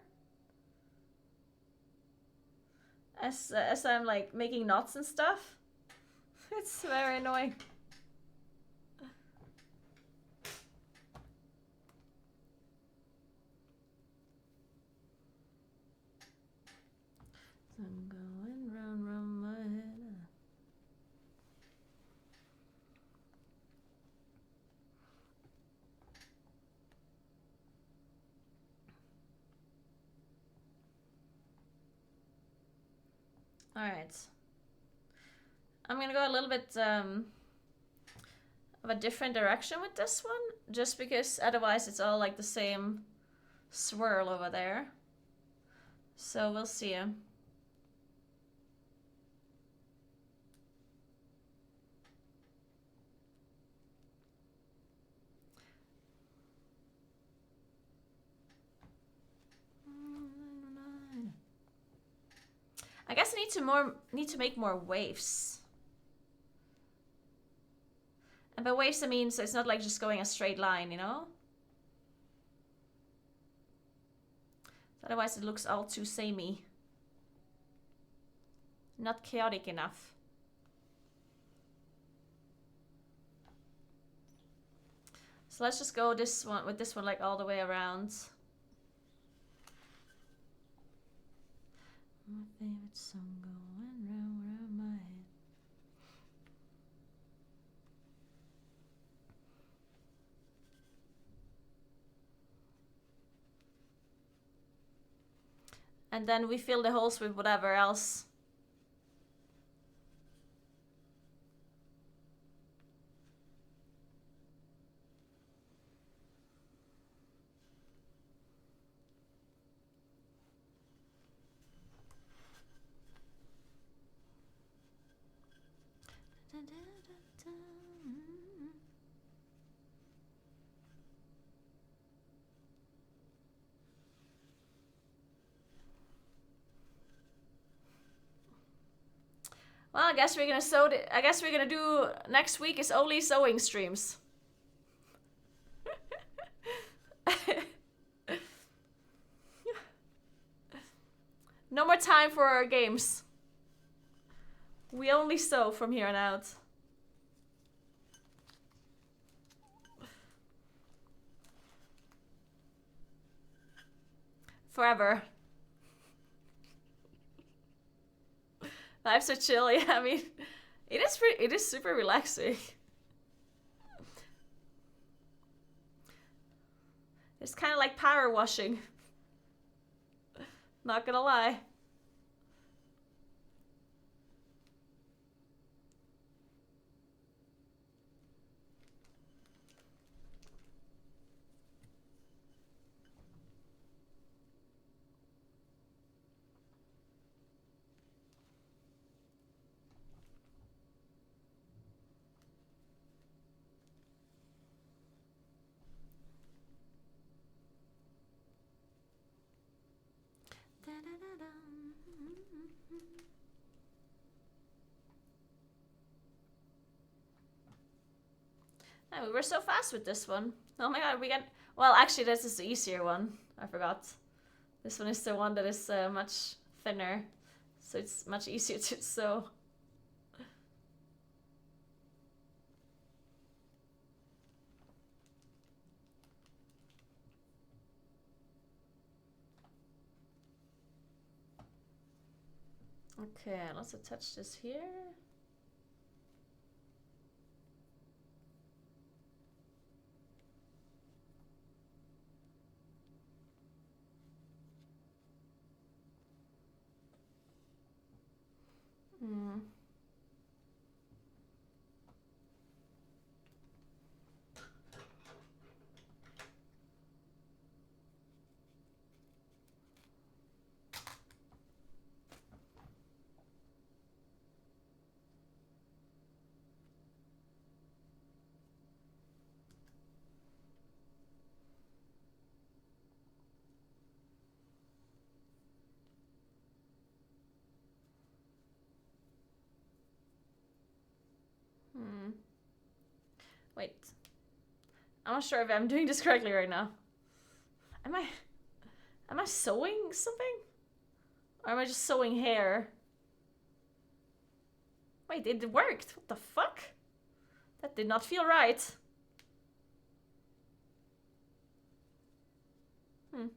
As I'm like making knots and stuff. It's very annoying. So I'm going round my head. Alright. I'm gonna go a little bit of a different direction with this one, just because otherwise it's all like the same swirl over there. So we'll see. I guess I need to make more waves. And by waves I mean so it's not like just going a straight line, you know? Otherwise it looks all too samey. Not chaotic enough. So let's just go this one with this one like all the way around. My favorite song going round my head. And then we fill the holes with whatever else. Well, I guess we're gonna sew. I guess we're gonna do next week is only sewing streams. No more time for our games. We only sew from here on out. Forever. Life's so chill, yeah, I mean, it is super relaxing. It's kind of like power washing. Not gonna lie. Oh, we were so fast with this one. Oh my god, we got... Well, actually, this is the easier one. I forgot. This one is the one that is much thinner. So it's much easier to sew. Okay, let's attach this here. Hmm. Hmm. Wait. I'm not sure if I'm doing this correctly right now. Am I sewing something? Or am I just sewing hair? Wait, it worked. What the fuck? That did not feel right. Hmm.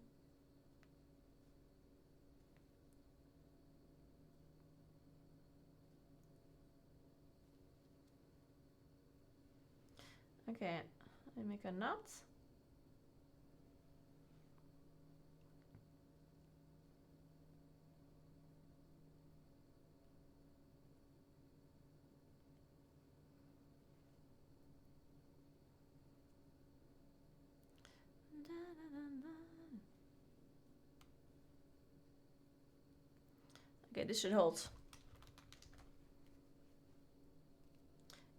Okay, I make a knot. Okay, this should hold.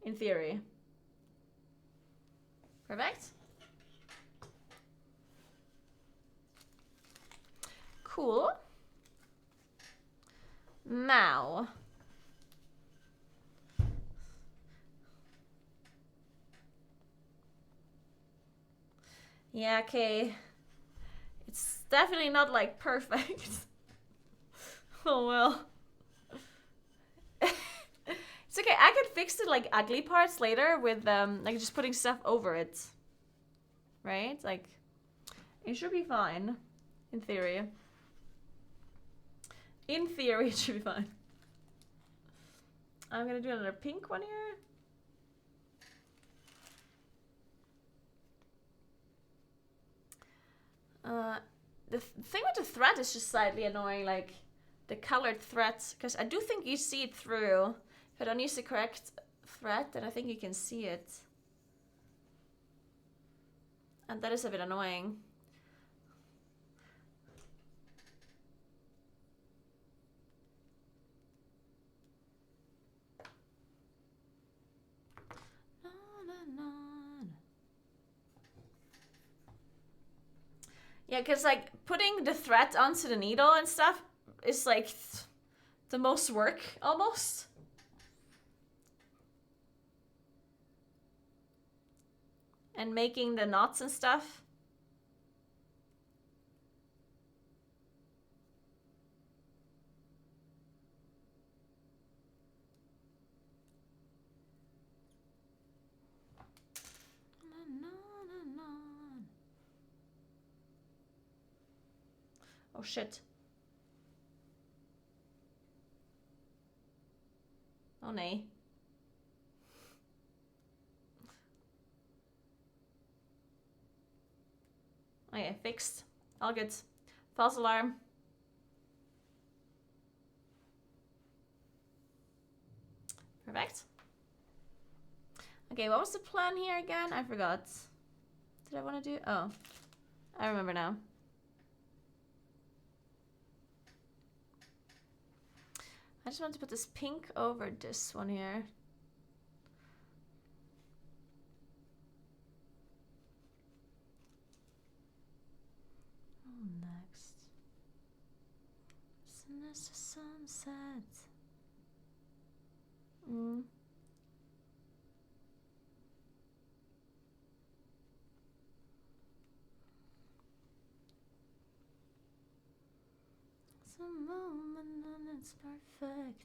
In theory. Perfect. Cool. Now. Yeah, okay. It's definitely not like perfect. Oh well. It's okay, I can fix the like ugly parts later with like just putting stuff over it. Right? Like it should be fine. In theory. In theory it should be fine. I'm gonna do another pink one here. The thing with the thread is just slightly annoying, like the colored threads, because I do think you see it through. If I don't use the correct thread, then I think you can see it. And that is a bit annoying. Yeah, because like putting the thread onto the needle and stuff is like the most work almost. And making the knots and stuff. Oh shit. Oh nee. Okay, fixed. All good. False alarm. Perfect. Okay, what was the plan here again? I forgot. Did I want to do? Oh, I remember now. I just want to put this pink over this one here. Oh, next. Sinister sunset. It's a moment and it's perfect.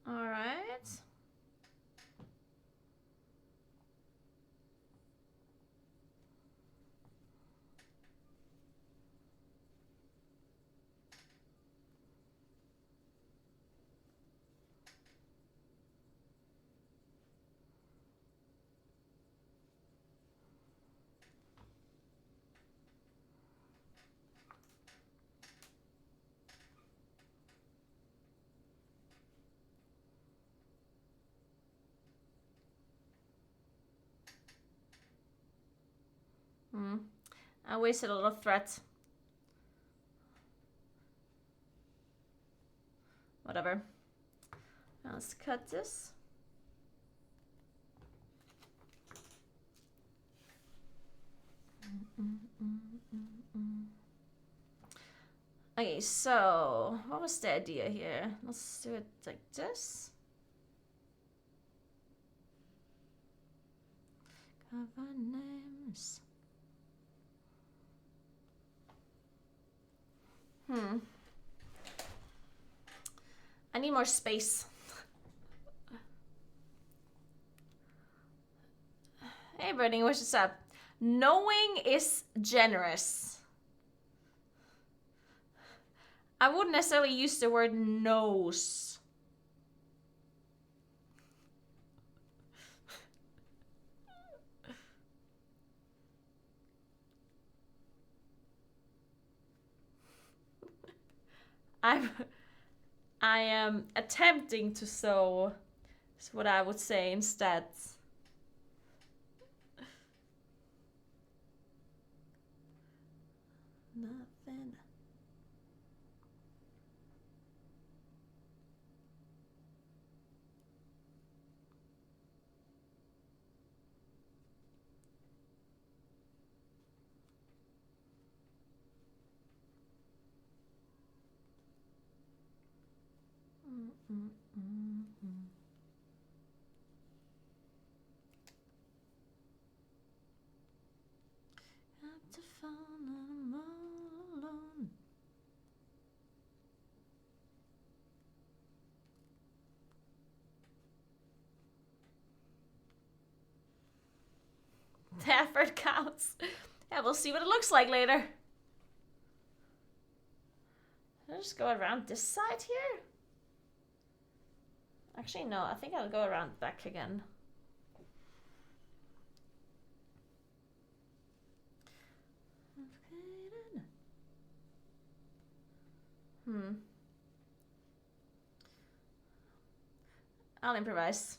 All right. I wasted a lot of threat. Whatever. Now let's cut this. Okay, so what was the idea here? Let's do it like this. Cover names. I need more space. Hey, Brittany, what's up? Knowing is generous. I wouldn't necessarily use the word knows. I am attempting to sow, is what I would say instead. Nothing. Have to fall I'm all alone. The effort counts. Yeah, we'll see what it looks like later. I'll just go around this side here. Actually, no, I think I'll go around back again. I'll improvise.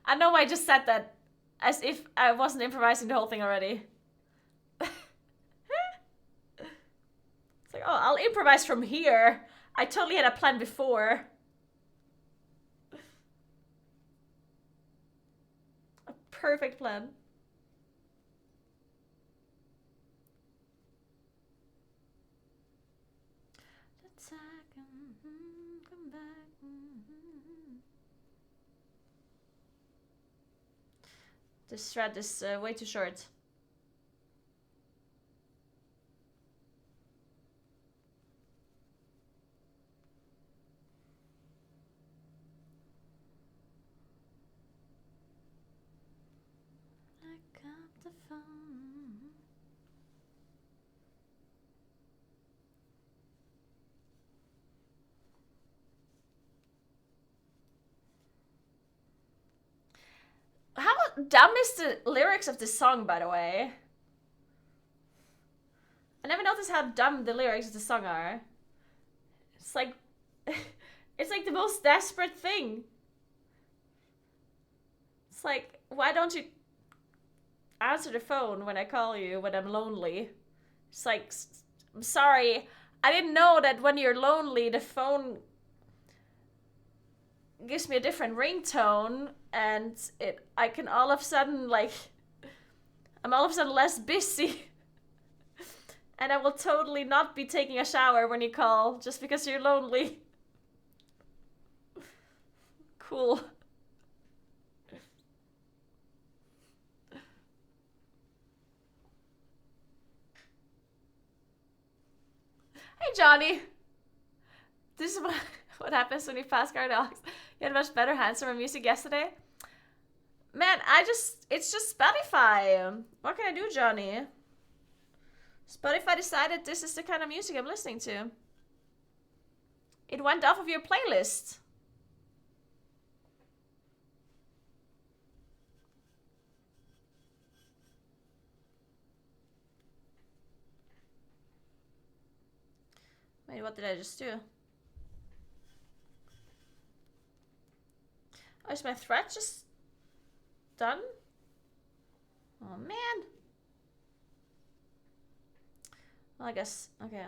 I know I just said that as if I wasn't improvising the whole thing already. It's like, oh, I'll improvise from here. I totally had a plan before. A perfect plan. Come back. This thread is way too short. I got the phone. How dumb is the lyrics of this song, by the way? I never noticed how dumb the lyrics of the song are. It's like, it's like the most desperate thing. It's like, why don't you answer the phone when I call you when I'm lonely? It's like, I'm sorry, I didn't know that when you're lonely, the phone gives me a different ringtone, and I can all of a sudden, like, I'm all of a sudden less busy. And I will totally not be taking a shower when you call, just because you're lonely. Cool. Hey, Johnny. This is what happens when you pass guard dogs. You had much better hands for my music yesterday. Man, it's just Spotify. What can I do, Johnny? Spotify decided this is the kind of music I'm listening to. It went off of your playlist. Wait, what did I just do? Oh, is my thread just done? Oh man. Well, I guess, okay.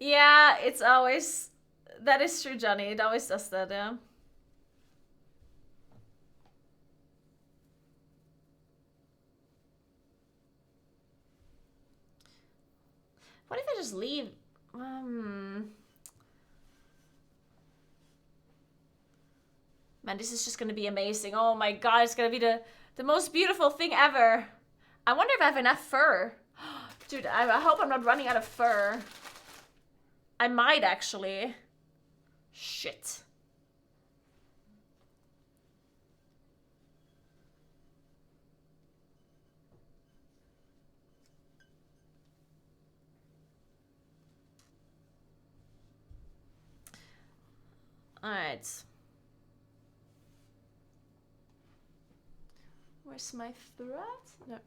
Yeah, it's always... That is true, Johnny. It always does that, yeah. What if I just leave? Man, this is just gonna be amazing. Oh my god, it's gonna be the most beautiful thing ever. I wonder if I have enough fur. Dude, I hope I'm not running out of fur. I might, actually. Shit. Alright. Where's my thread? No.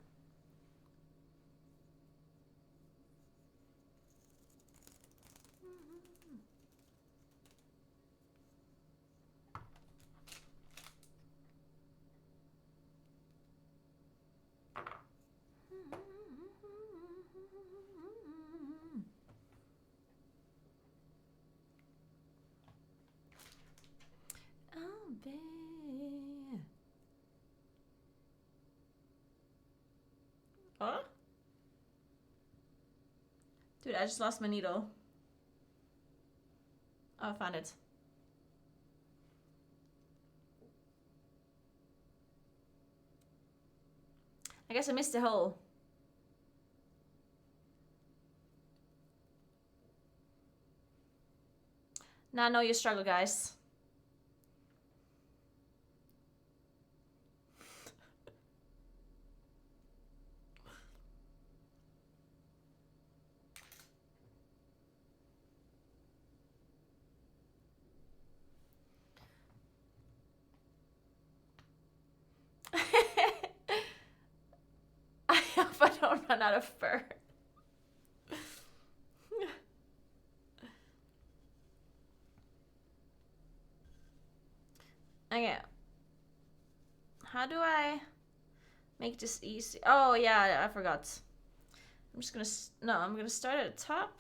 Oh, babe. Huh? Dude, I just lost my needle. Oh, I found it. I guess I missed the hole. Now I know you struggle, guys. I hope I don't run out of fur. Okay. How do I make this easy? Oh, yeah, I forgot. I'm just gonna... No, I'm gonna start at the top.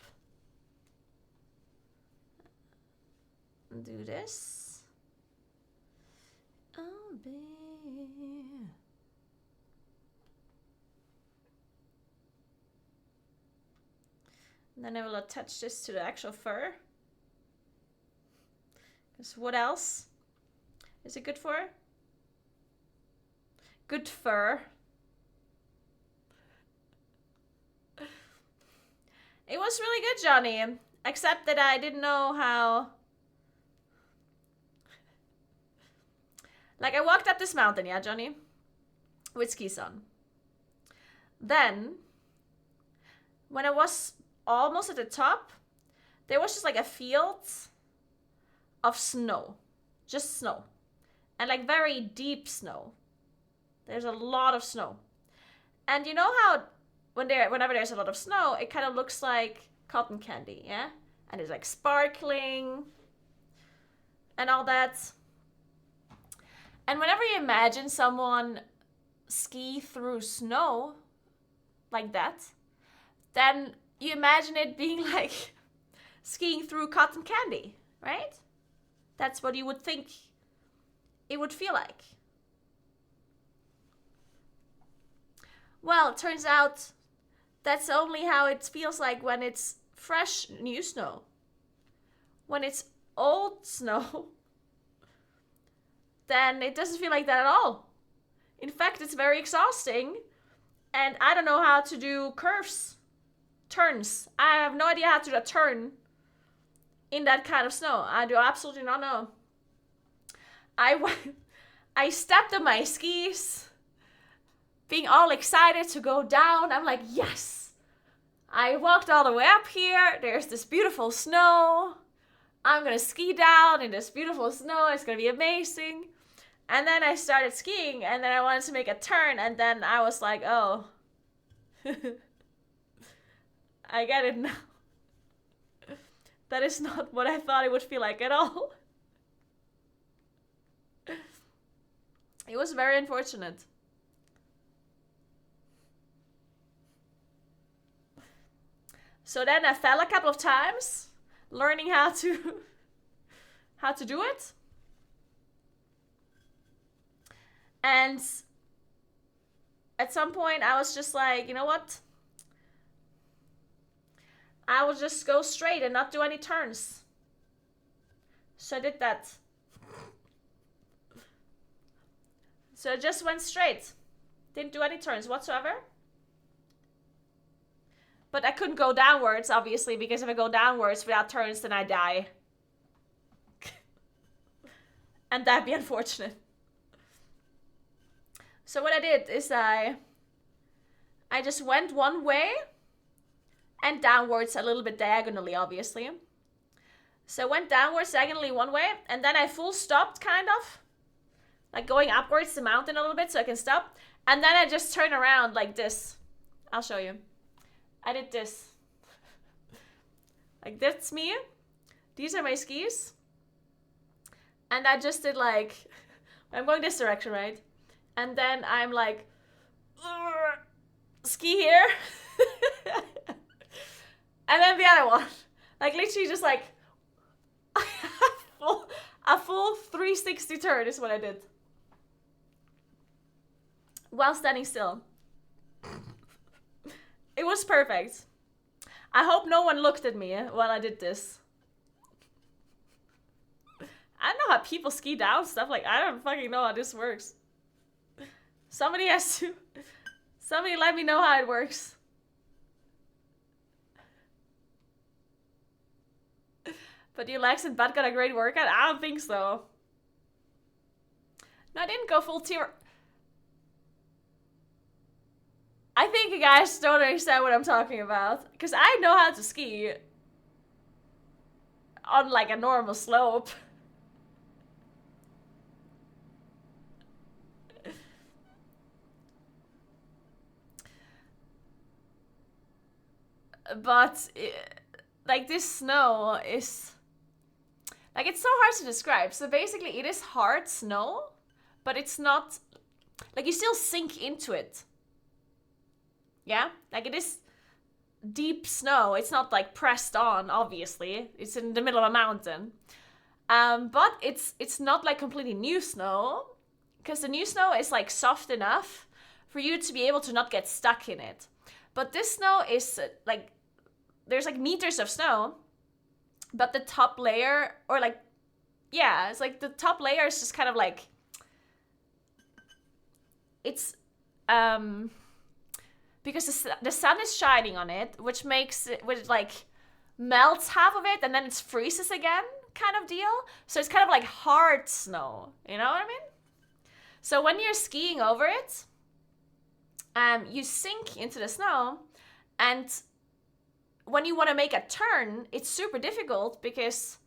And do this. Oh, babe. And then I will attach this to the actual fur. Because what else is it good for? Good fur. It was really good, Johnny. Except that I didn't know how... Like, I walked up this mountain, yeah, Johnny? With skis on. Then, when I was almost at the top, there was just like a field of snow. Just snow. And like very deep snow. There's a lot of snow. And you know how whenever there's a lot of snow, it kind of looks like cotton candy, yeah? And it's like sparkling and all that. And whenever you imagine someone ski through snow like that, then you imagine it being like skiing through cotton candy, right? That's what you would think it would feel like. Well, it turns out that's only how it feels like when it's fresh new snow. When it's old snow, then it doesn't feel like that at all. In fact, it's very exhausting. And I don't know how to do curves, turns. I have no idea how to do a turn in that kind of snow. I do absolutely not know. I stepped on my skis being all excited to go down. I'm like, yes! I walked all the way up here. There's this beautiful snow. I'm gonna ski down in this beautiful snow. It's gonna be amazing. And then I started skiing, and then I wanted to make a turn, and then I was like, oh. I get it now. That is not what I thought it would feel like at all. It was very unfortunate. So then I fell a couple of times, learning how to do it. And at some point I was just like, you know what? I will just go straight and not do any turns. So I did that. So I just went straight. Didn't do any turns whatsoever. But I couldn't go downwards, obviously, because if I go downwards without turns, then I die. And that'd be unfortunate. So what I did is I just went one way and downwards a little bit diagonally, obviously. So I went downwards diagonally one way, and then I full stopped, kind of. Like going upwards the mountain a little bit so I can stop. And then I just turn around like this. I'll show you. I did this. Like, that's me. These are my skis. And I just did like, I'm going this direction, right? And then I'm like, ski here. And then the other one. Like, literally just like, a full 360 turn is what I did. While standing still. It was perfect. I hope no one looked at me while I did this. I don't know how people ski down stuff. Like, I don't fucking know how this works. Somebody let me know how it works. But your legs and butt got a great workout? I don't think so. No, I didn't go full tier. I think you guys don't understand what I'm talking about. Because I know how to ski on like a normal slope. But like this snow is like, it's so hard to describe. So basically it is hard snow, but it's not like, you still sink into it. Yeah, like it is deep snow. It's not like pressed on, obviously. It's in the middle of a mountain. But it's not like completely new snow, because the new snow is like soft enough for you to be able to not get stuck in it. But this snow is like, there's like meters of snow, but the top layer, or like, yeah, it's like the top layer is just kind of like, it's, because the sun is shining on it, which makes it, which like melts half of it and then it freezes again, kind of deal. So it's kind of like hard snow, you know what I mean? So when you're skiing over it, you sink into the snow, and when you want to make a turn, it's super difficult because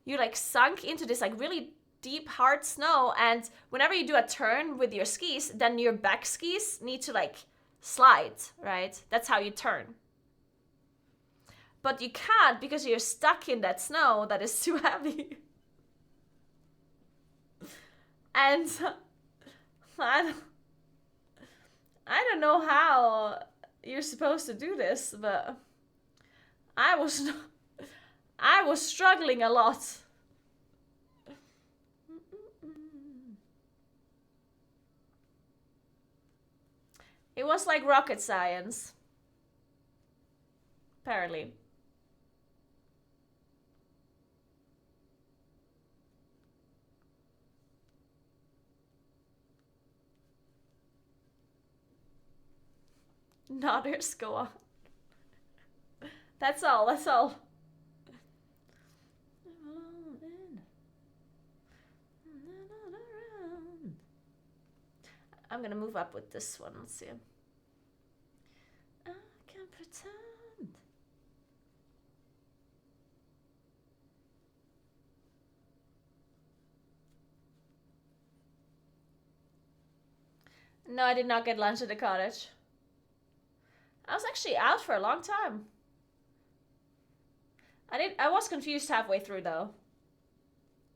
you like sunk into this like really deep hard snow, and whenever you do a turn with your skis, then your back skis need to like slide, right? That's how you turn. But you can't because you're stuck in that snow that is too heavy. And I don't know how you're supposed to do this, but I was struggling a lot. It was like rocket science. Apparently. Nodders, go on. That's all, that's all. I'm gonna move up with this one. Let's see. I can pretend. No, I did not get lunch at the cottage. I was actually out for a long time. I was confused halfway through though.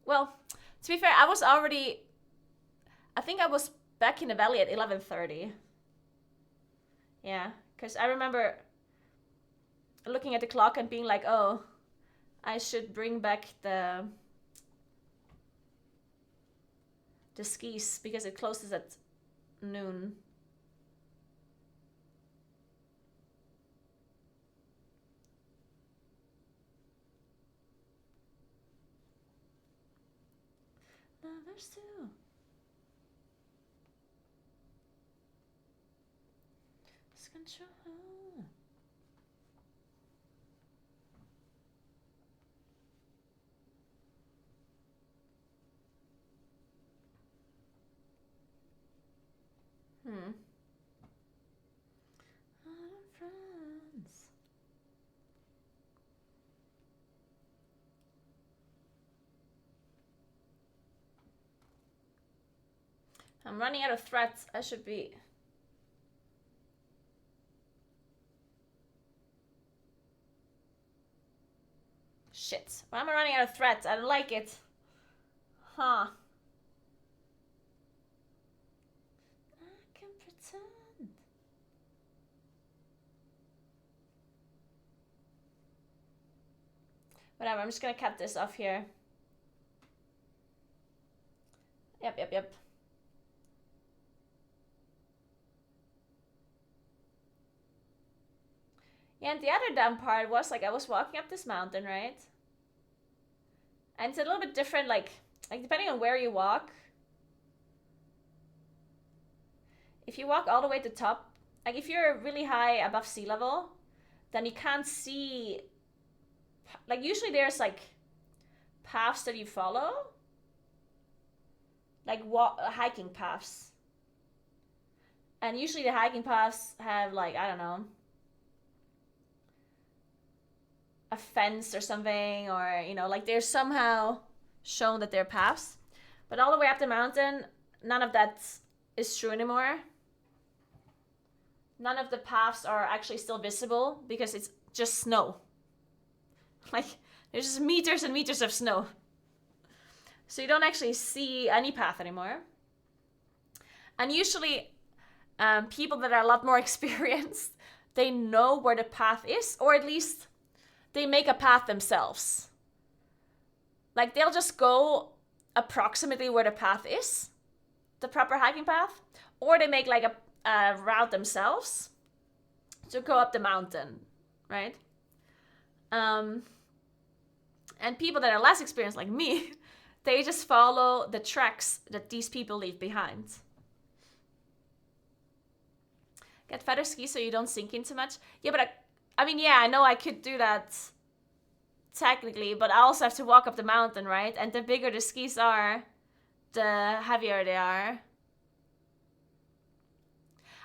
Well, to be fair, I think I was back in the valley at 11:30. Yeah, because I remember looking at the clock and being like, oh, I should bring back the skis because it closes at noon. There's two. Control. Friends. I'm running out of threats. I should be. Shit. Why am I running out of threats? I don't like it. Huh. I can pretend. Whatever, I'm just gonna cut this off here. Yep. Yeah, and the other dumb part was, like, I was walking up this mountain, right? And it's a little bit different, like depending on where you walk. If you walk all the way to the top, like, if you're really high above sea level, then you can't see, like, usually there's, like, paths that you follow. Like, hiking paths. And usually the hiking paths have, like, I don't know, a fence or something, or, you know, like, they're somehow shown that they're paths. But all the way up the mountain, none of that is true anymore. None of the paths are actually still visible because it's just snow. Like, there's just meters and meters of snow. So you don't actually see any path anymore. And usually, people that are a lot more experienced, they know where the path is, or at least they make a path themselves. Like, they'll just go approximately where the path is, the proper hiking path, or they make, like, a route themselves to go up the mountain, right? And people that are less experienced, like me, they just follow the tracks that these people leave behind. Get feather skis so you don't sink in too much. Yeah, but I mean, yeah, I know I could do that technically, but I also have to walk up the mountain, right? And the bigger the skis are, the heavier they are.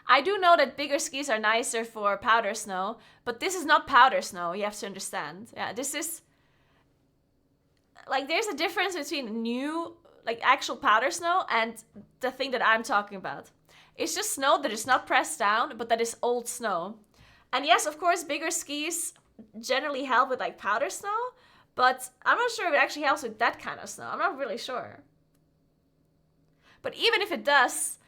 I do know that bigger skis are nicer for powder snow, but this is not powder snow, you have to understand. Yeah, this is, like, there's a difference between new, like, actual powder snow and the thing that I'm talking about. It's just snow that is not pressed down, but that is old snow. And yes, of course, bigger skis generally help with, like, powder snow, but I'm not sure if it actually helps with that kind of snow. I'm not really sure. But even if it does,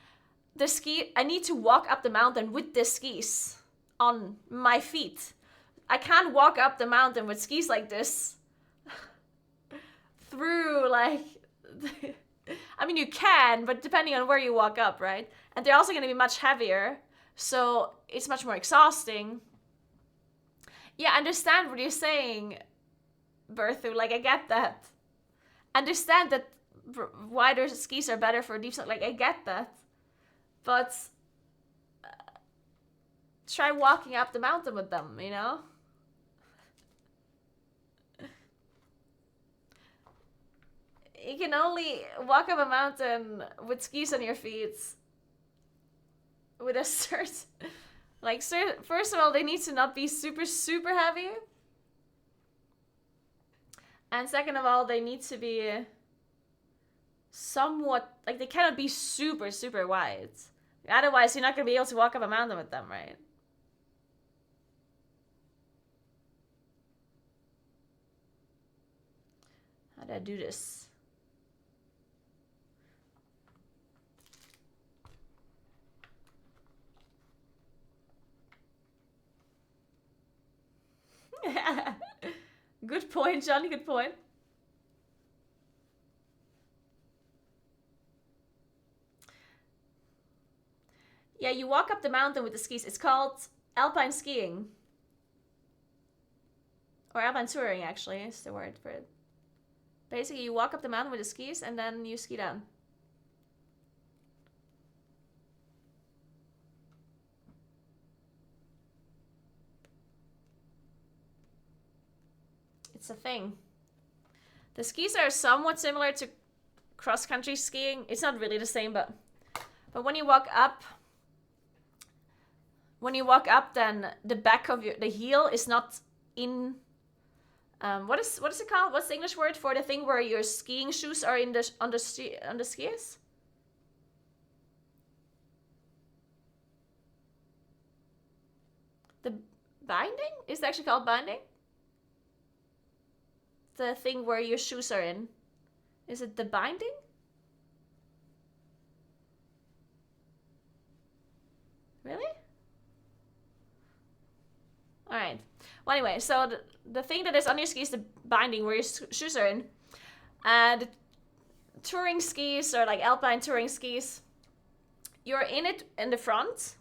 I need to walk up the mountain with the skis on my feet. I can't walk up the mountain with skis like this through, like, I mean, you can, but depending on where you walk up, right? And they're also going to be much heavier, so it's much more exhausting. Yeah, I understand what you're saying, Berthu. Like, I get that. Understand that wider skis are better for deep snow. Like, I get that. But try walking up the mountain with them, you know? You can only walk up a mountain with skis on your feet with a cert. Like, first of all, they need to not be super, super heavy. And second of all, they need to be somewhat, like, they cannot be super, super wide. Otherwise, you're not going to be able to walk up a mountain with them, right? How do I do this? Good point, Johnny, good point. Yeah, you walk up the mountain with the skis. It's called alpine skiing. Or alpine touring, actually, is the word for it. Basically, you walk up the mountain with the skis and then you ski down. It's a thing. The skis are somewhat similar to cross-country skiing. It's not really the same, but when you walk up, then the back of the heel is not in. What is it called? What's the English word for the thing where your skiing shoes are in the on the skis? The binding? Is it actually called binding? The thing where your shoes are in. Is it the binding? Really? Alright. Well, anyway, so the thing that is on your skis, the binding where your shoes are in. The touring skis, or like alpine touring skis, you're in it in the front,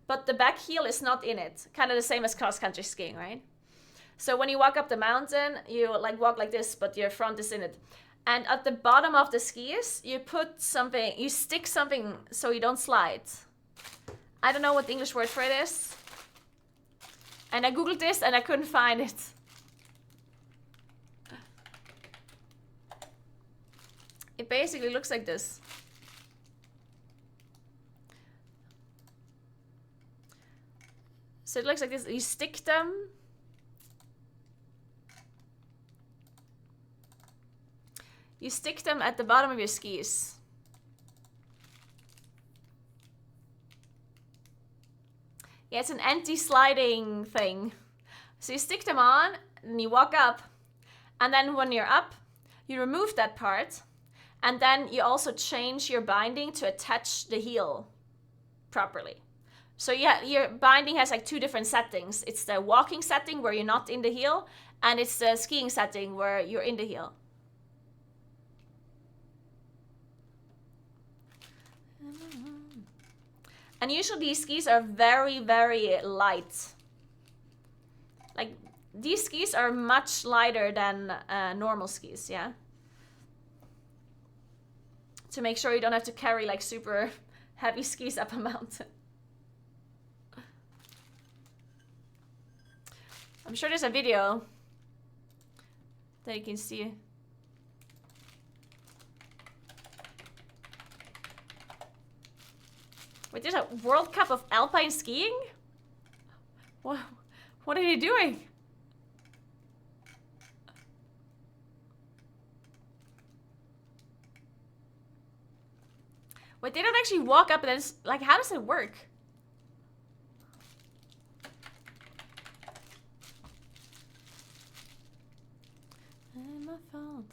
but the back heel is not in it. Kind of the same as cross-country skiing, right? So when you walk up the mountain, you like walk like this, but your front is in it. And at the bottom of the skis, you stick something so you don't slide. I don't know what the English word for it is. And I googled this and I couldn't find it. It basically looks like this. So it looks like this. You stick them. You stick them at the bottom of your skis. Yeah, it's an anti-sliding thing. So you stick them on, and you walk up. And then when you're up, you remove that part. And then you also change your binding to attach the heel properly. So yeah, your binding has like two different settings. It's the walking setting where you're not in the heel. And it's the skiing setting where you're in the heel. And usually these skis are very, very light. Like, these skis are much lighter than normal skis, yeah? To make sure you don't have to carry like super heavy skis up a mountain. I'm sure there's a video that you can see. Wait, there's a World Cup of alpine skiing? What are they doing? Wait, they don't actually walk up and then, like, how does it work? My fault.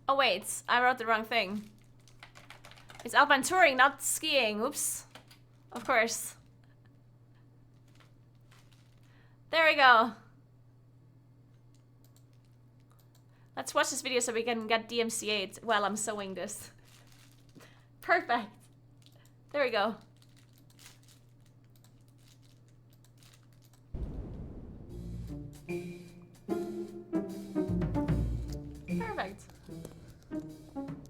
Oh wait, I wrote the wrong thing. It's alpine touring, not skiing. Oops. Of course. There we go. Let's watch this video so we can get DMCA'd while I'm sewing this. Perfect. There we go. Perfect.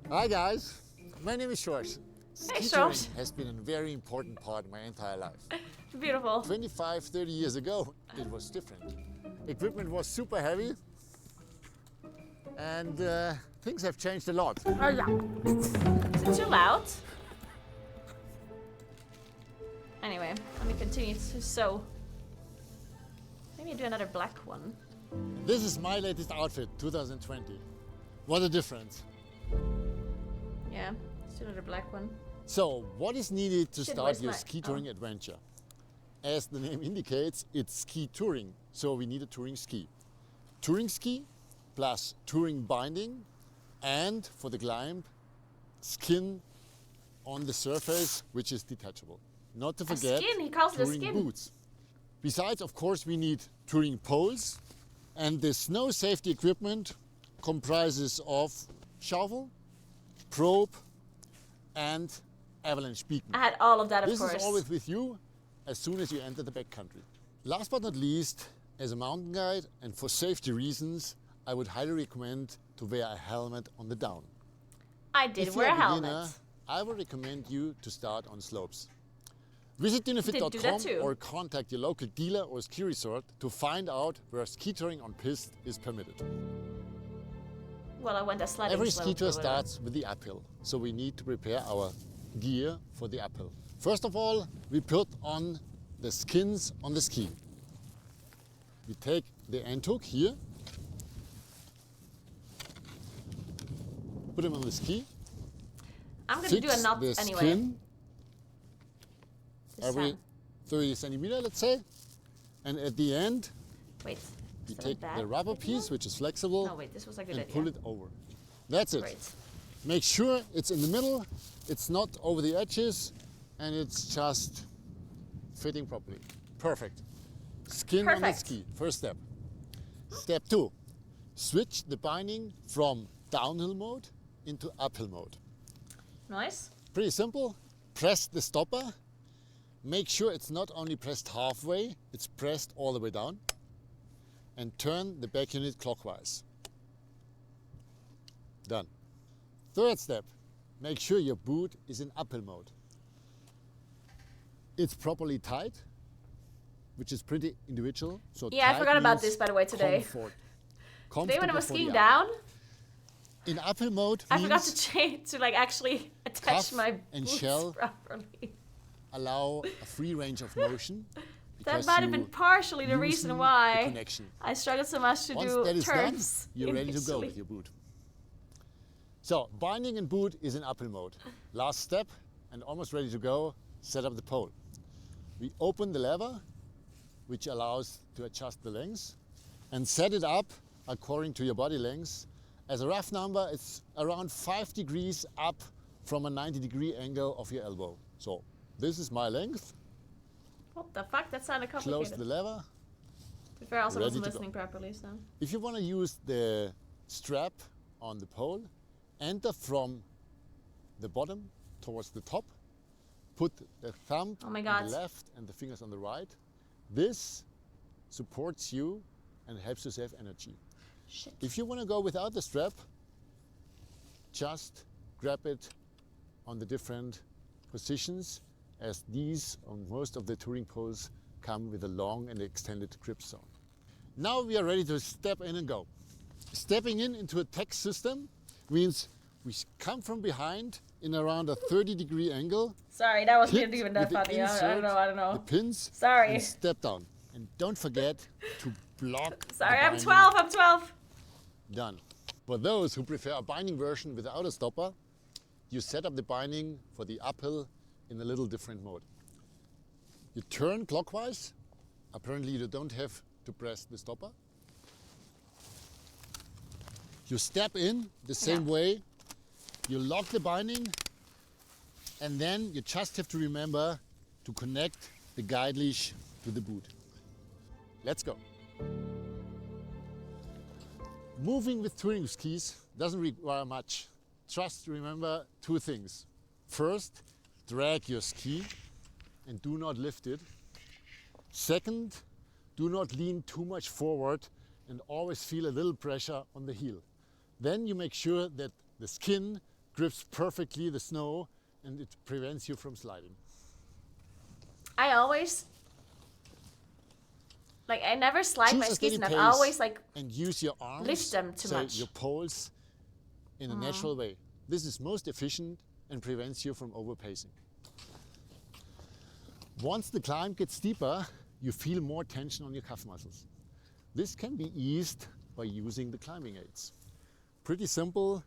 Hi guys, my name is Short. Hey, Ski Short. touring has been a very important part of my entire life. Beautiful. 25, 30 years ago, it was different. Equipment was super heavy, and things have changed a lot. Oh yeah. Is it too loud? Anyway, let me continue to sew. Maybe do another black one. This is my latest outfit, 2020. What a difference. Yeah, let's do another black one. So, what is needed to Shit, start where's your my- ski touring adventure? As the name indicates, it's ski touring, so we need a touring ski. Touring ski plus touring binding, and for the climb, skin on the surface, which is detachable. Not to forget, skin, he calls it a touring skin. boots. Besides, of course, we need touring poles, and the snow safety equipment comprises of shovel, probe, and avalanche beacon. I had all of that, of This course. is always with you as soon as you enter the backcountry. Last but not least, as a mountain guide and for safety reasons, I would highly recommend to wear a helmet on the down. I did If wear a you're a beginner, helmet. I would recommend you to start on slopes. Did Visit do that dinofit.com too. or contact your local dealer or ski resort to find out where ski touring on piste is permitted. Well, I went a sledding Every slope ski tour or whatever. starts with the uphill, so we need to prepare our gear for the uphill. First of all, we put on the skins on the ski. We take the end hook here, put them on the ski, I'm going to do a fix knot the anyway. skin This every time. 30 centimeter, let's say, and at the end, Wait. you is that take bad the rubber idea? piece, which is flexible, No, wait, this was a good and idea. pull it over. That's it. Great. Make sure it's in the middle, it's not over the edges, and it's just fitting properly. Perfect. Skin on the Perfect. ski, first step. Step 2, switch the binding from downhill mode into uphill mode. Nice. Pretty simple. Press the stopper. Make sure it's not only pressed halfway, it's pressed all the way down. And turn the back unit clockwise. Done. Third step, make sure your boot is in uphill mode. It's properly tight, which is pretty individual. So Yeah, I tight forgot about means this, by the way, today. Comfort. Today when I Comfortable was for the skiing eye. down, In uphill mode I forgot means to change to like actually attach Cuff my and boots shell. properly. allow a free range of motion. That because might have you been partially the reason loosen the why connection. I struggled so much to Once do that is done, turns. you're ready to go initially. with your boot. So, binding and boot is in uphill mode. Last step, and almost ready to go, set up the pole. We open the lever, which allows to adjust the length, and set it up according to your body length. As a rough number, it's around 5 degrees up from a 90-degree angle of your elbow. So, this is my length. What the fuck? That sounded Close complicated. the lever. To be fair, I also Ready wasn't to go. listening properly, so. If you want to use the strap on the pole, enter from the bottom towards the top. Put the thumb Oh my on God. the left and the fingers on the right. This supports you and helps you save energy. Shit. If you want to go without the strap, just grab it on the different positions, as these on most of the touring poles come with a long and extended grip zone. Now we are ready to step in and go. Stepping in into a text system means we come from behind in around a 30-degree angle. Sorry, that wasn't hit even that with the funny. I don't insert, know, I don't The know. pins. Sorry. And step down. And don't forget to block. Sorry, the I'm binding. 12, I'm 12. Done. For those who prefer a binding version without a stopper, you set up the binding for the uphill in a little different mode. You turn clockwise. Apparently you don't have to press the stopper. You step in the same way. You lock the binding, and then you just have to remember to connect the guide leash to the boot. Let's go. Moving with touring skis doesn't require much. Just remember 2 things. First, drag your ski and do not lift it. Second, do not lean too much forward and always feel a little pressure on the heel. Then you make sure that the skin grips perfectly the snow and it prevents you from sliding. I always Like, I never slide Choose my a skis steady enough. pace I always, like, and use your arms lift them too so much. your poles in a natural way. This is most efficient and prevents you from overpacing. Once the climb gets steeper, you feel more tension on your calf muscles. This can be eased by using the climbing aids. Pretty simple.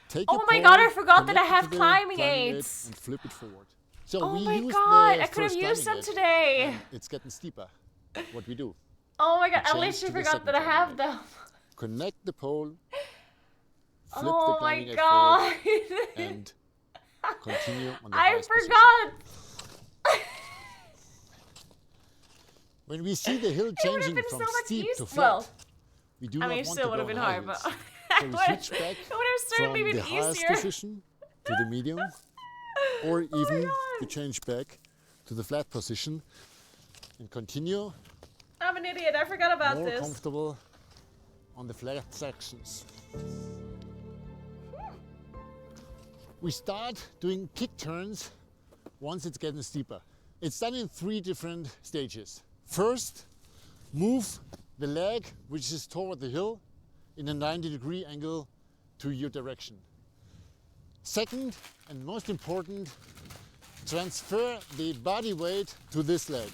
Take Oh your my pole, god, I forgot that I connect it have to the climbing aid aids. and flip it forward. So Oh we my used god, the I could have first used them climbing aid, today. and it's getting steeper. What we do, Oh my god, I change literally to the forgot second that I have climbing them. connect the pole, flip the Oh my climbing aid god. forward, and continue on the I highest position. forgot. When we see the hill It would have changing been from so much steep easier. to flat, Well, we do I not mean, it want still to would go have been on hard, high but hills. it So we would switch back have certainly from been the highest easier. position to the medium, or Oh my even God. we change back to the flat position and continue I'm an idiot. I forgot about more this. comfortable on the flat sections. We start doing kick turns once it's getting steeper. It's done in 3 different stages. First, move the leg, which is toward the hill, in a 90-degree angle to your direction. Second, and most important, transfer the body weight to this leg.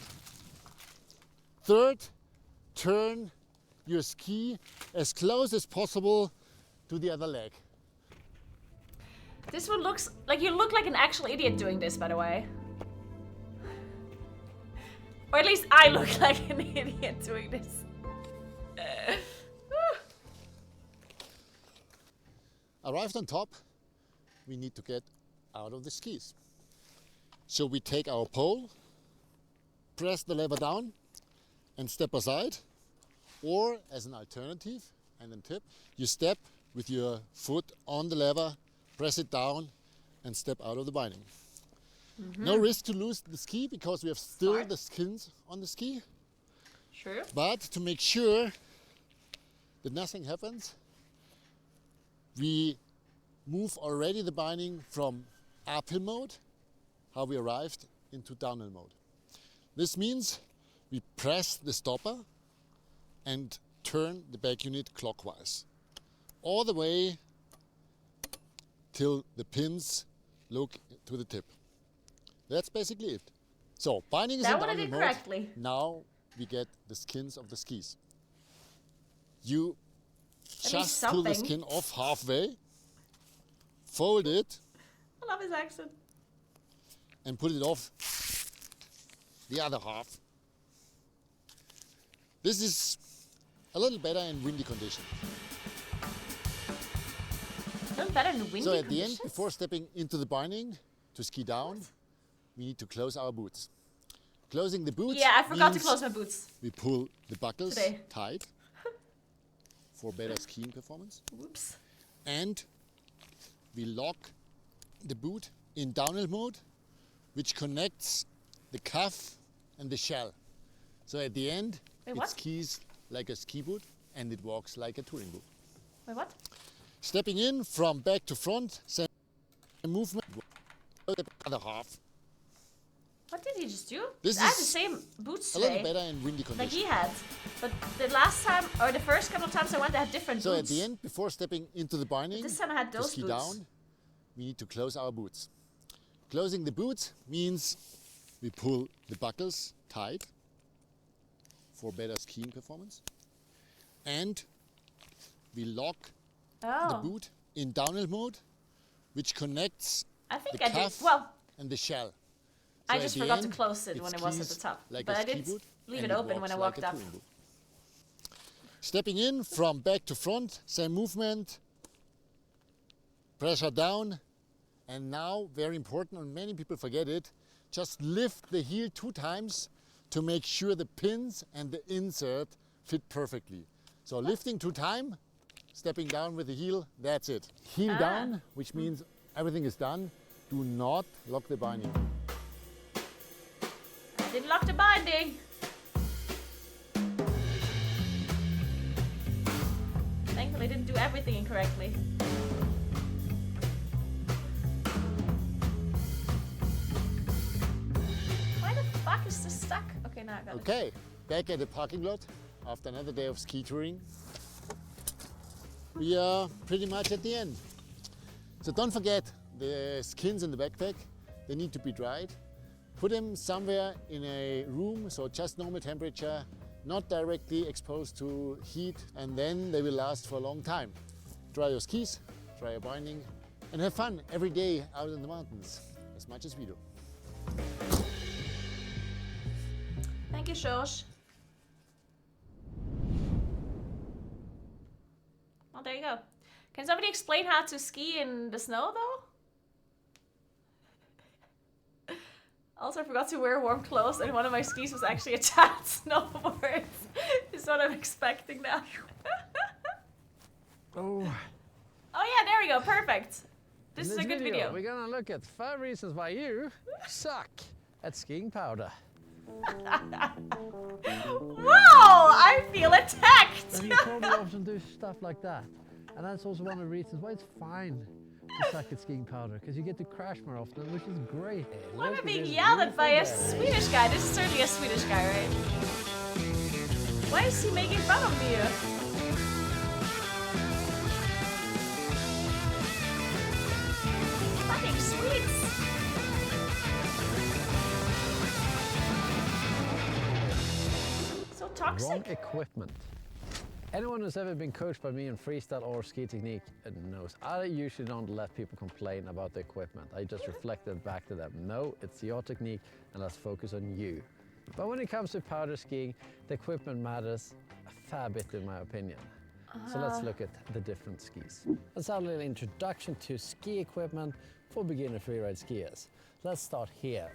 Third, turn your ski as close as possible to the other leg. This one looks like you look like an actual idiot doing this, by the way. Or at least I look like an idiot doing this. Arrived on top, we need to get out of the skis. So we take our pole, press the lever down and step aside. Or as an alternative and a tip, you step with your foot on the lever, press it down and step out of the binding. No risk to lose the ski because we have still Smart. the skins on the ski. True. But to make sure that nothing happens, we move already the binding from uphill mode, how we arrived, into downhill mode. This means we press the stopper and turn the back unit clockwise, all the way till the pins look to the tip. That's basically it. So binding is That in one I downhill did mode. correctly. Now we get the skins of the skis. You At least just pull the something. skin off halfway, fold it, I love his accent. and put it off the other half. This is a little better in windy conditions. A little better in windy So at the conditions? end, before stepping into the binding to ski down, we need to close our boots. Closing the boots Yeah, I forgot to means close my boots. we pull the buckles Today. tight for better skiing performance. Whoops. And we lock the boot in downhill mode, which connects the cuff and the shell. So at the end, Wait, it what? skis like a ski boot and it walks like a touring boot. Wait, what? Stepping in from back to front, same movement, the other half. What did he just do? This I had is the same boots A little today. better in windy Like he conditions. had. But the last time, or the first couple of times I went, I had different So at boots. the end, before stepping into the binding This time I had to those ski boots. down, we need to close our boots. Closing the boots means we pull the buckles tight for better skiing performance. And we lock Oh. the boot in downhill mode, which connects I think the I did. cuff Well, and the shell. I So just at the forgot to end, close it when it was at the skis top. like But a I ski did boot leave and it open when walks I like walked a up. touring boot. Stepping in from back to front, same movement, pressure down, and now, very important, and many people forget it, just lift the heel 2 times to make sure the pins and the insert fit perfectly. So lifting 2 times, stepping down with the heel, that's it. Heel down, which means everything is done. Do not lock the binding. I didn't lock the binding. Thankfully, I didn't do everything incorrectly. Why the fuck is this stuck? Okay, now I got it. Okay, back at the parking lot after another day of ski touring. We are pretty much at the end. So don't forget the skins in the backpack, they need to be dried. Put them somewhere in a room, so just normal temperature, not directly exposed to heat, and then they will last for a long time. Dry your skis, try your binding, and have fun every day out in the mountains, as much as we do. Thank you, George. Well, there you go. Can somebody explain how to ski in the snow, though? Also, I forgot to wear warm clothes, and one of my skis was actually a chat snowboard. Is what I'm expecting now. Oh. Oh yeah, there we go. Perfect. This is a good video. We're gonna look at 5 reasons why you suck at skiing powder. Whoa! I feel attacked! And you probably often do stuff like that. And that's also one of the reasons why it's fine to suck at skiing powder, because you get to crash more often, which is great. Why am I being yelled at by a Swedish guy? This is certainly a Swedish guy, right? Why is he making fun of me? Fucking Swedes! So toxic. Wrong equipment. Anyone who's ever been coached by me in freestyle or ski technique knows I usually don't let people complain about the equipment. I just reflect it back to them. No, it's your technique and let's focus on you. But when it comes to powder skiing, the equipment matters a fair bit in my opinion. So let's look at the different skis. Let's have a little introduction to ski equipment for beginner freeride skiers. Let's start here.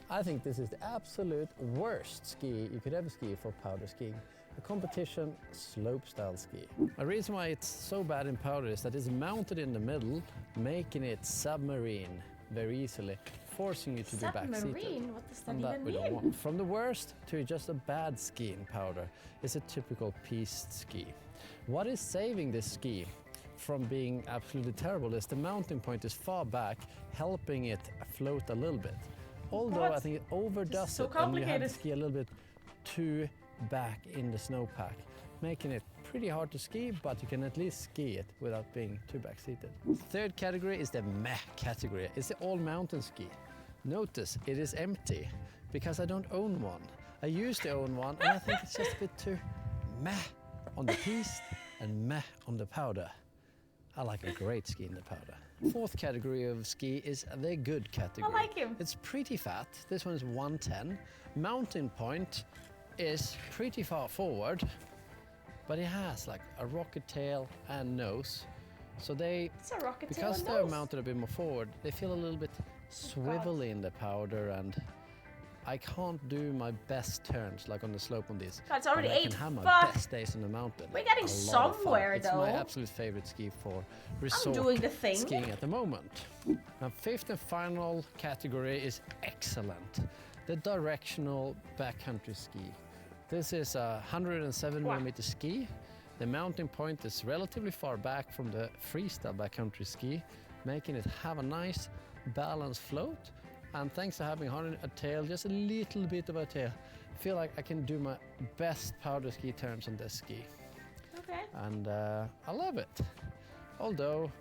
I think this is the absolute worst ski you could ever ski for powder skiing. A competition slopestyle ski. The reason why it's so bad in powder is that it's mounted in the middle, making it submarine very easily, forcing you to be backseated. Submarine? What does that And that even we don't mean? want. From the worst to just a bad ski in powder is a typical piste ski. What is saving this ski from being absolutely terrible is the mounting point is far back, helping it float a little bit. Although What? I think it overdoes so it and you have to complicated. ski a little bit too back in the snowpack, making it pretty hard to ski, but you can at least ski it without being too back-seated. Third category is the meh category. It's the all-mountain ski. Notice it is empty because I don't own one. I used to own one and I think it's just a bit too meh on the piste and meh on the powder. I like a great ski in the powder. Fourth category of ski is the good category. I like him. It's pretty fat. This one is 110. Mounting point is pretty far forward, but it has like a rocket tail and nose. So they, It's a rocket tail because and they're nose. mounted a bit more forward, they feel a little bit swivelly in the powder, and I can't do my best turns like on the slope on these. God, it's already but I 8. can have my Fuck. best days on the mountain. We're getting A lot of fun. somewhere, It's my though. absolute favorite ski for resort doing the thing. skiing at the moment. Now, fifth and final category is excellent. The directional backcountry ski. This is a 107mm ski. The mounting point is relatively far back from the freestyle backcountry ski, making it have a nice balanced float. And thanks to having a tail, just a little bit of a tail, I feel like I can do my best powder ski turns on this ski. Okay. And I love it. Although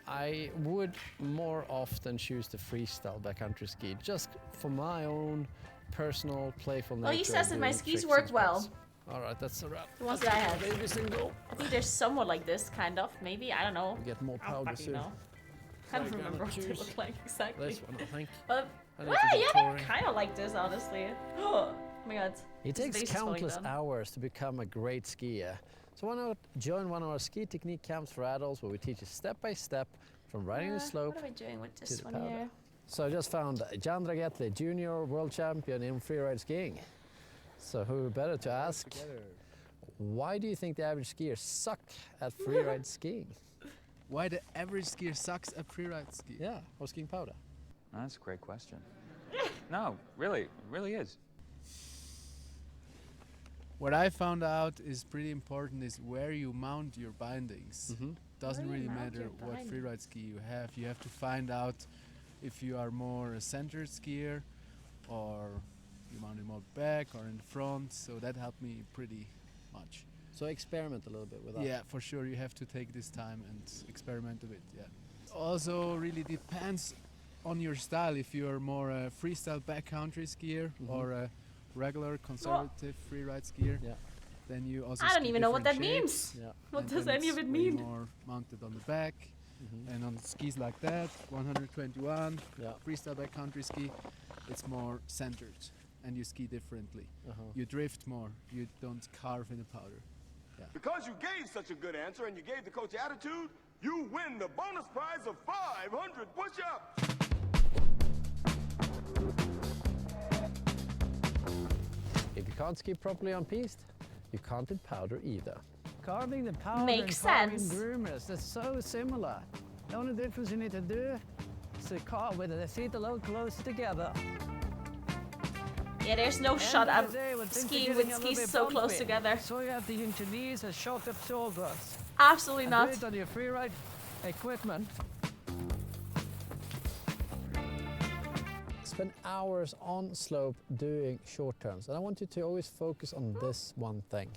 I would more often choose the freestyle backcountry ski, just for my own personal playful nature. Well, he says of that my doing skis tricks work and well. spots. All right, that's a wrap. The ones that I have. Baby single. I think they're somewhat like this, kind of. Maybe, I don't know. We get more I don't powder fucking soon. know. I don't So I'm remember gonna what they choose look like exactly. This one, I think. But, I need well, to go yeah, they're touring. kind of like this, honestly. Oh my god. It This takes base is falling countless down. hours to become a great skier. So why not join one of our ski technique camps for adults where we teach you step by step from riding the slope. What am I doing with this the one powder. here? So I just found Jan Dragete, junior world champion in freeride skiing. So who better to ask, why do you think the average skier suck at freeride skiing? Why the average skier sucks at freeride ski? Yeah, or skiing powder. That's a great question. No, really is. What I found out is pretty important is where you mount your bindings. Doesn't Where you really mount matter your what binding. freeride ski you have. You have to find out if you are more a centered skier or you mount it more back or in front. So that helped me pretty much. So experiment a little bit with that. Yeah, for sure. You have to take this time and experiment a bit. Yeah. Also, really depends on your style. If you are more a freestyle backcountry skier or a regular conservative freeride skier, then you also. I don't ski even know what that different means. shapes. Yeah. What And does then any of it's it way mean? More mounted on the back, and on skis like that, 121 freestyle backcountry ski, it's more centered, and you ski differently. You drift more. You don't carve in the powder. Yeah. Because you gave such a good answer and you gave the coach attitude, you win the bonus prize of 500 push-ups. If you can't ski properly on piste, you can't in powder either. Carving the powder Makes and carving sense. groomers, they're so similar. The only difference you need to do is to carve with the feet a little closer together. Yeah, there's no shot End of of the day, when things are skiing getting with a little skis bit so close bumpy, together. So you have to use your knees as shock absorbers. Absolutely And not. do it on your freeride equipment. Spend hours on slope doing short turns, and I want you to always focus on this one thing.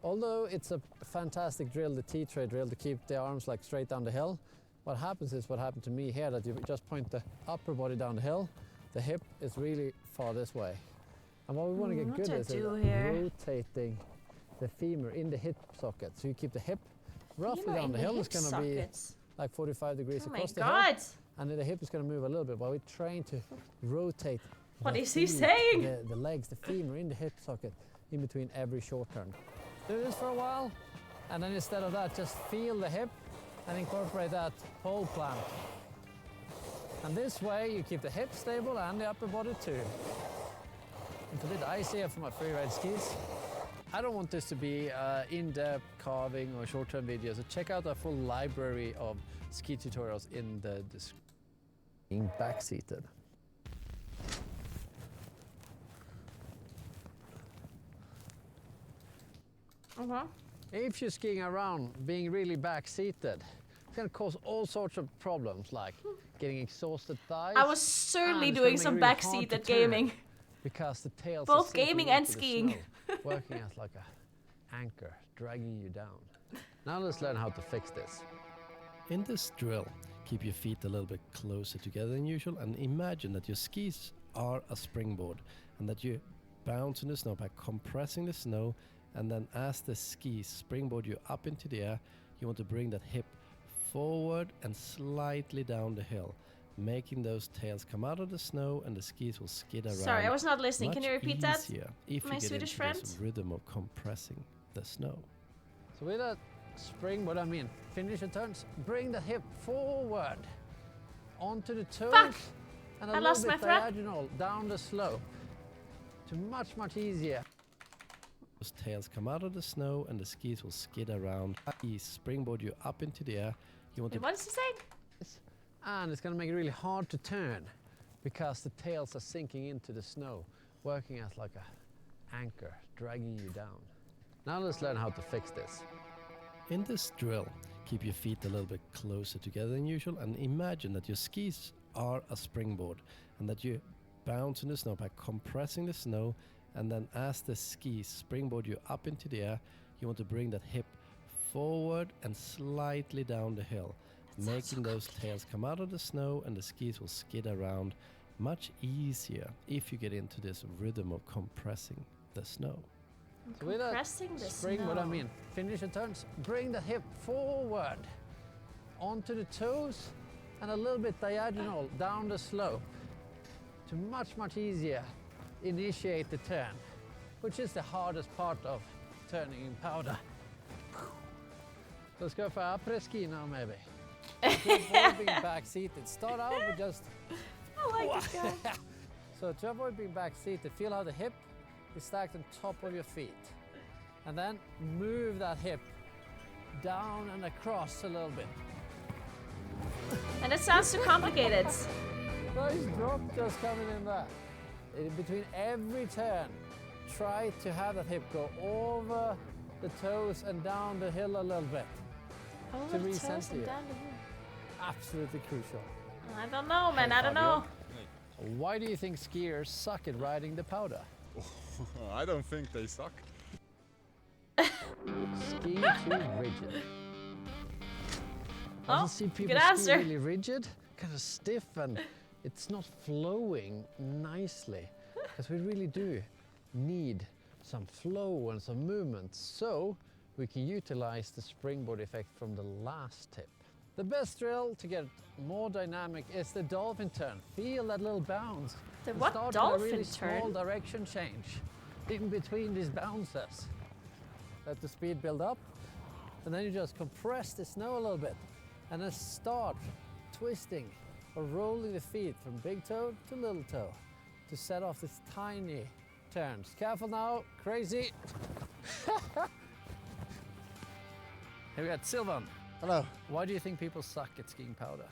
Although it's a fantastic drill, the T-tray drill, to keep the arms like straight down the hill, what happens is what happened to me here, that you just point the upper body down the hill, the hip is really far this way. And what we want to get What good do I is do here? rotating the femur in the hip socket. So you keep the hip roughly Femur down in the the hill. hip It's going to be sockets. like 45 degrees Oh my across the God. hill. And then the hip is going to move a little bit while we train to rotate. What the is he feet, saying? The legs, the femur in the hip socket in between every short turn. Do this for a while, and then instead of that, just feel the hip and incorporate that pole plant. And this way, you keep the hip stable and the upper body too. It's a bit icy here for my freeride skis. I don't want this to be in-depth carving or short-term videos, so check out our full library of ski tutorials in the description. Being back-seated. If you're skiing around being really back-seated, it's going to cause all sorts of problems, like getting exhausted thighs. I was certainly and it's doing gonna some make it really hard backseat to at turn gaming. Because the tails Both are sinking gaming and into the skiing. snow, working as like an anchor, dragging you down. Now let's learn how to fix this. In this drill, keep your feet a little bit closer together than usual and imagine that your skis are a springboard and that you bounce in the snow by compressing the snow, and then as the skis springboard you up into the air, you want to bring that hip forward and slightly down the hill, making those tails come out of the snow and the skis will skid around. Sorry, I was not listening. Can you much repeat that, easier if my you get Swedish into friend? this rhythm of compressing the snow. So with that springboard, I mean, finish your turns, bring the hip forward onto the toes. Fuck! And I a lost little my bit thread. diagonal down the slope. To much easier. Those tails come out of the snow and the skis will skid around. You springboard you up into the air. You want to. What is he saying? And it's going to make it really hard to turn because the tails are sinking into the snow, working as like an anchor, dragging you down. Now let's learn how to fix this. In this drill, keep your feet a little bit closer together than usual and imagine that your skis are a springboard and that you bounce in the snow by compressing the snow, and then as the skis springboard you up into the air, you want to bring that hip forward and slightly down the hill, making those tails come out of the snow and the skis will skid around much easier if you get into this rhythm of compressing the snow. So with that Compressing the springboard, snow. I mean, finish your turns, bring the hip forward onto the toes and a little bit diagonal down the slope to much easier initiate the turn, which is the hardest part of turning in powder. Let's go for après-ski now, maybe. To avoid being back-seated. Start out with just... I like this guy. So to avoid being back-seated, feel how the hip is stacked on top of your feet. And then move that hip down and across a little bit. And it sounds too complicated. Nice drop just coming in there. In between every turn, try to have that hip go over the toes and down the hill a little bit. Over to the toes recenter and you. down the hill. Absolutely crucial. I don't know, man. I don't know. Why do you think skiers suck at riding the powder? I don't think they suck. Skiing too rigid. Oh, Doesn't see people good ski answer. really rigid, kind of stiff, and it's not flowing nicely. Because we really do need some flow and some movement, so we can utilize the springboard effect from the last tip. The best drill to get more dynamic is the dolphin turn. Feel that little bounce. The And what start with dolphin a really turn? small direction change in between these bounces. Let the speed build up, and then you just compress the snow a little bit, and then start twisting or rolling the feet from big toe to little toe to set off these tiny turns. Careful now, crazy. Here we got Sylvan. Hello. Why do you think people suck at skiing powder?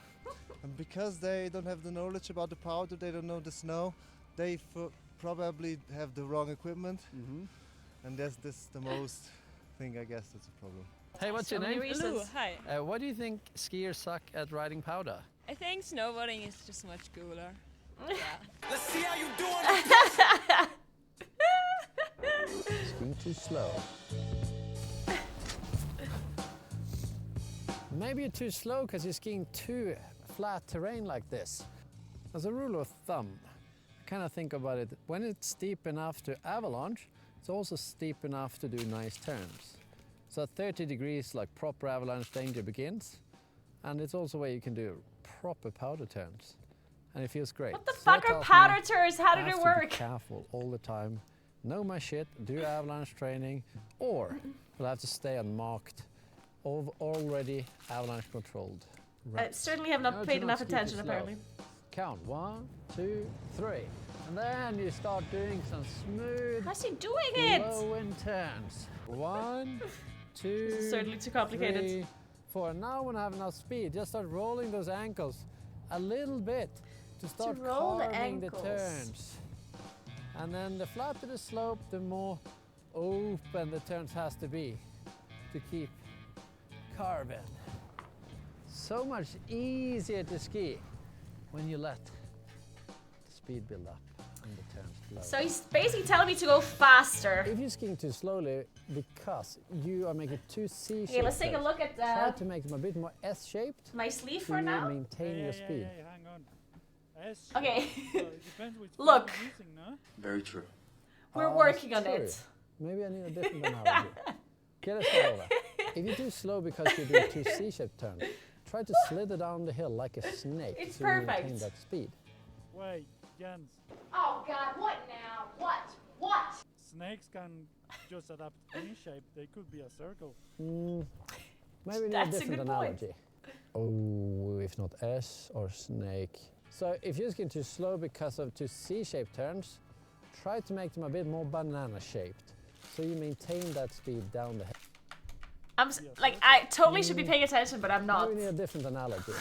And because they don't have the knowledge about the powder, they don't know the snow, they probably have the wrong equipment. And that's the most thing, I guess, that's a problem. Hey, what's your So many name? reasons. Hello, hi. Why do you think skiers suck at riding powder? I think snowboarding is just much cooler. Yeah. Let's see how you doing. Skiing too slow. Maybe you're too slow because you're skiing too flat terrain like this. As a rule of thumb, kind of think about it, when it's steep enough to avalanche, it's also steep enough to do nice turns. So at 30 degrees, like proper avalanche danger begins, and it's also where you can do proper powder turns. And it feels great. What the So fuck that are tells me powder turns? How I did have it to work? Be careful all the time. Know my shit, do avalanche training, or we'll have to stay unmarked, already avalanche controlled. I certainly have not No, paid do enough ski too attention, slow. apparently. Count 1, 2, 3. And then you start doing some smooth, How's he doing it? flowing turns. 1, 2, This is certainly too complicated. 3, 4. Now when I have enough speed, just start rolling those ankles a little bit to start roll the carving the ankles. turns. And then the flatter the slope, the more open the turns has to be to keep carving. So much easier to ski when you let the speed build up and the turns flow. So he's basically telling me to go faster. If you're skiing too slowly because you are making two C-shaped Okay, let's take a turns, look at try to make them a bit more S-shaped. my sleeve so for you now. maintain your speed. hang on. S. Okay. It depends which Look. you're using, no? Very true. We're Oh, working it's on true. it. Maybe I need a different analogy. Get us over. If you're too slow because you're doing two C-shaped turns, try to slither down the hill like a snake It's so you maintain perfect. that speed. Wait, Jens. Oh God, what now? What? What? Snakes can just adapt any shape. They could be a circle. Maybe we need That's a a different good point. analogy. Oh, if not S or snake. So if you're skiing too slow because of two C-shaped turns, try to make them a bit more banana-shaped so you maintain that speed down the hill. Like, I totally should be paying attention, but I'm not. Maybe we need a different analogy.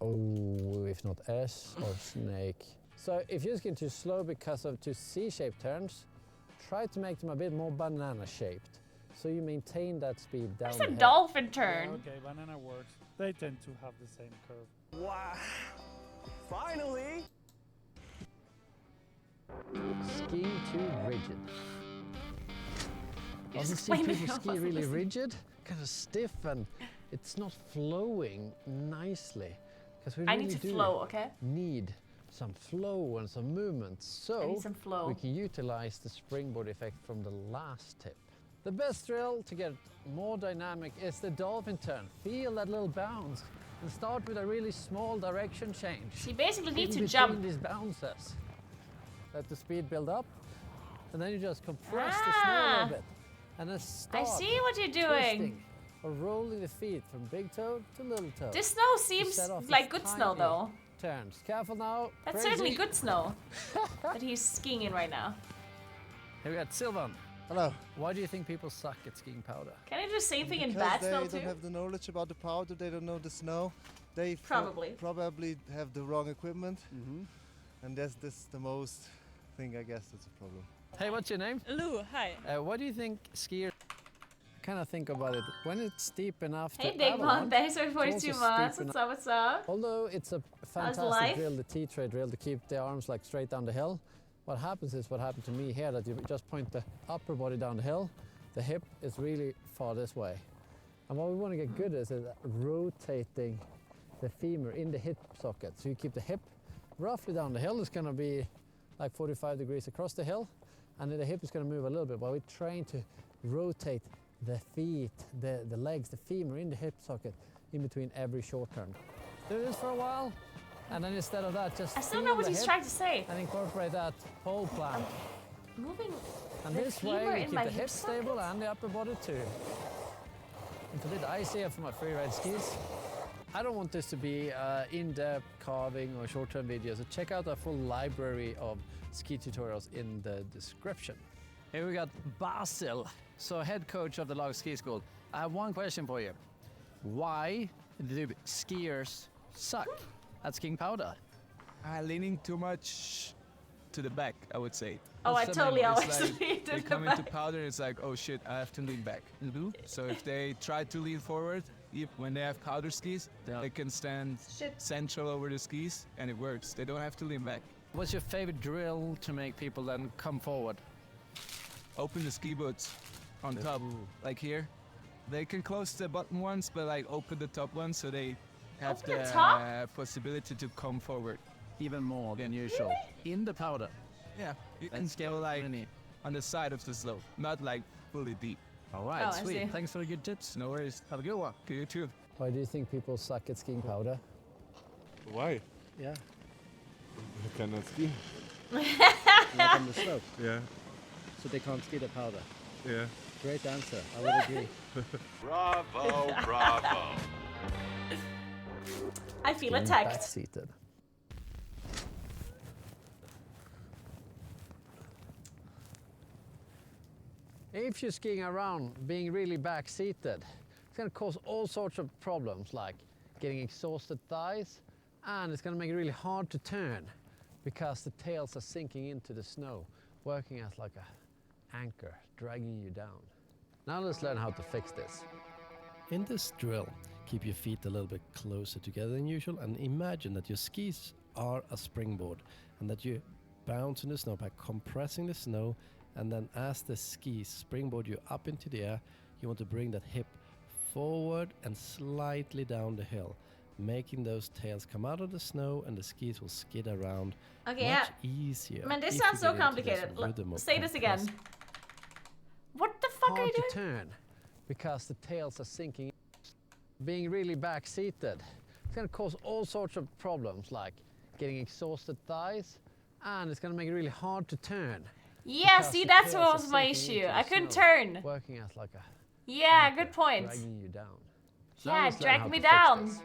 Oh, if not S or snake. So if you're skiing too slow because of two C-shaped turns, try to make them a bit more banana-shaped so you maintain that speed down Where's the the hill. dolphin turn? Yeah, okay, banana works. They tend to have the same curve. Wow. Finally. Skiing too rigid. You Often just see explained it, people I ski wasn't really listening. rigid, kind of stiff, and it's not flowing nicely. Because we I really need to do flow, okay? need some flow and some movement, so need some flow. we can utilize the springboard effect from the last tip. The best drill to get more dynamic is the dolphin turn. Feel that little bounce and start with a really small direction change. So you basically need in to between jump. these bounces. Let the speed build up, and then you just compress the snow a Ah. little bit, and then start see what you're doing. twisting or rolling the feet from big toe to little toe. This snow to seems set off like these good snow, tiny though. Turns. Careful now. That's crazy. certainly good snow that he's skiing in right now. Here we got Sylvan. Hello. Why do you think people suck at skiing powder? Can I do the same thing in Because bad they snow don't too? have the knowledge about the powder, they don't know the snow, they probably have the wrong equipment. And that's the most thing, I guess, that's a problem. Hey, what's your name? Lou, hi. Why do you think skiers... kind of think about it. When it's steep enough Hey, to Big Mom, avalanche, thanks for it's 42 also months. steep What's up, what's up? Although it's a life? fantastic drill, the T-tray drill, to keep the arms like straight down the hill, what happens is what happened to me here, that you just point the upper body down the hill, the hip is really far this way. And what we want to get good is rotating the femur in the hip socket. So you keep the hip roughly down the hill. It's going to be like 45 degrees across the hill, and then the hip is going to move a little bit, but we train to rotate the feet, the legs, the femur in the hip socket in between every short turn. Do this for a while, and then instead of that, just I still feel know what the he's hip trying to say. and incorporate that pole plant. Moving And the this femur way, we in keep my the hip hips stable and the upper body too. It's a bit icy for my freeride skis. I don't want this to be in-depth carving or short-term videos, so check out our full library of ski tutorials in the description. Here we got Basil, so head coach of the Log Ski School. I have one question for you. Why do skiers suck at skiing powder? Leaning too much to the back, I would say. Oh, I totally It's always like lean to they the come into back. powder, it's like, oh shit, I have to lean back. So if they try to lean forward, when they have powder skis, they can stand central over the skis, and it works. They don't have to lean back. What's your favorite drill to make people then come forward? Open the ski boots on top, like here. They can close the bottom ones, but like open the top ones so they have Open the the top? possibility to come forward. Even more than usual. In the powder. Yeah, you can go like on the side of the slope, not like fully deep. All right, Oh, I sweet. see. Thanks for the good tips. No worries. Have a good one. You too. Why do you think people suck at skiing powder? Why? Yeah. I cannot ski. Like on the slope. Yeah. So they can't ski the powder. Yeah. Great answer. I would agree. Bravo, bravo. I feel Skiing attacked. back-seated. If you're skiing around being really back-seated, it's going to cause all sorts of problems like getting exhausted thighs, and it's going to make it really hard to turn because the tails are sinking into the snow, working as like an anchor, dragging you down. Now let's learn how to fix this. In this drill, keep your feet a little bit closer together than usual and imagine that your skis are a springboard and that you bounce in the snow by compressing the snow, and then as the skis springboard you up into the air, you want to bring that hip forward and slightly down the hill, making those tails come out of the snow and the skis will skid around Okay, much yeah. easier. Man, this if sounds you so get into this complicated. rhythm of Say this again. compressed. What the fuck are Hard you to doing? turn because the tails are sinking. Being really back-seated, it's going to cause all sorts of problems like getting exhausted thighs, and it's going to make it really hard to turn. Yeah, because see, the that's tails what are was my sinking issue. into I the couldn't snow, turn. Working as like a Yeah, anchor, good point. dragging you down. Yeah, let's learn drag how me to fix down. this.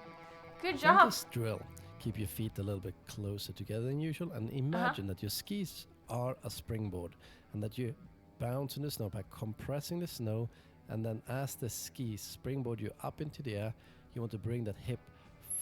Good In job. this drill, keep your feet a little bit closer together than usual and imagine that your skis are a springboard and that you bounce in the snow by compressing the snow, and then as the skis springboard you up into the air, you want to bring that hip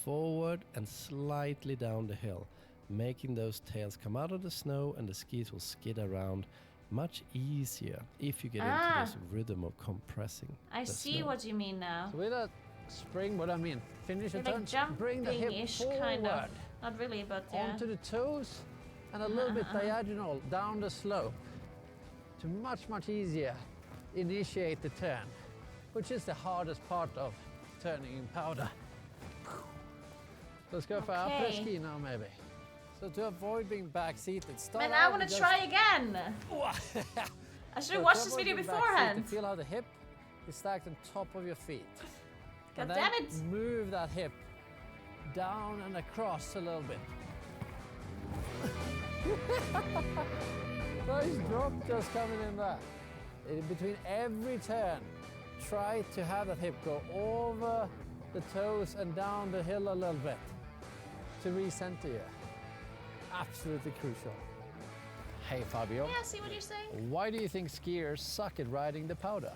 forward and slightly down the hill, making those tails come out of the snow and the skis will skid around much easier if you get into this rhythm of compressing I the see snow. what you mean now. So with that springboard, I mean, finish your You're like turn, bring the hip jumping-ish, forward, kind of. Not really, but yeah. onto the toes, and a little bit diagonal down the slope to much easier initiate the turn, which is the hardest part of turning in powder. Let's go for our Okay. ski now, maybe. So to avoid being back-seated, start Man, out I want with to just- try again. I should have watched this video beforehand. Feel how the hip is stacked on top of your feet. God And damn then it. move that hip down and across a little bit. Nice drop just coming in there. In between every turn, try to have that hip go over the toes and down the hill a little bit to recenter you. Absolutely crucial. Hey Fabio. Yeah, see what you're saying? Why do you think skiers suck at riding the powder?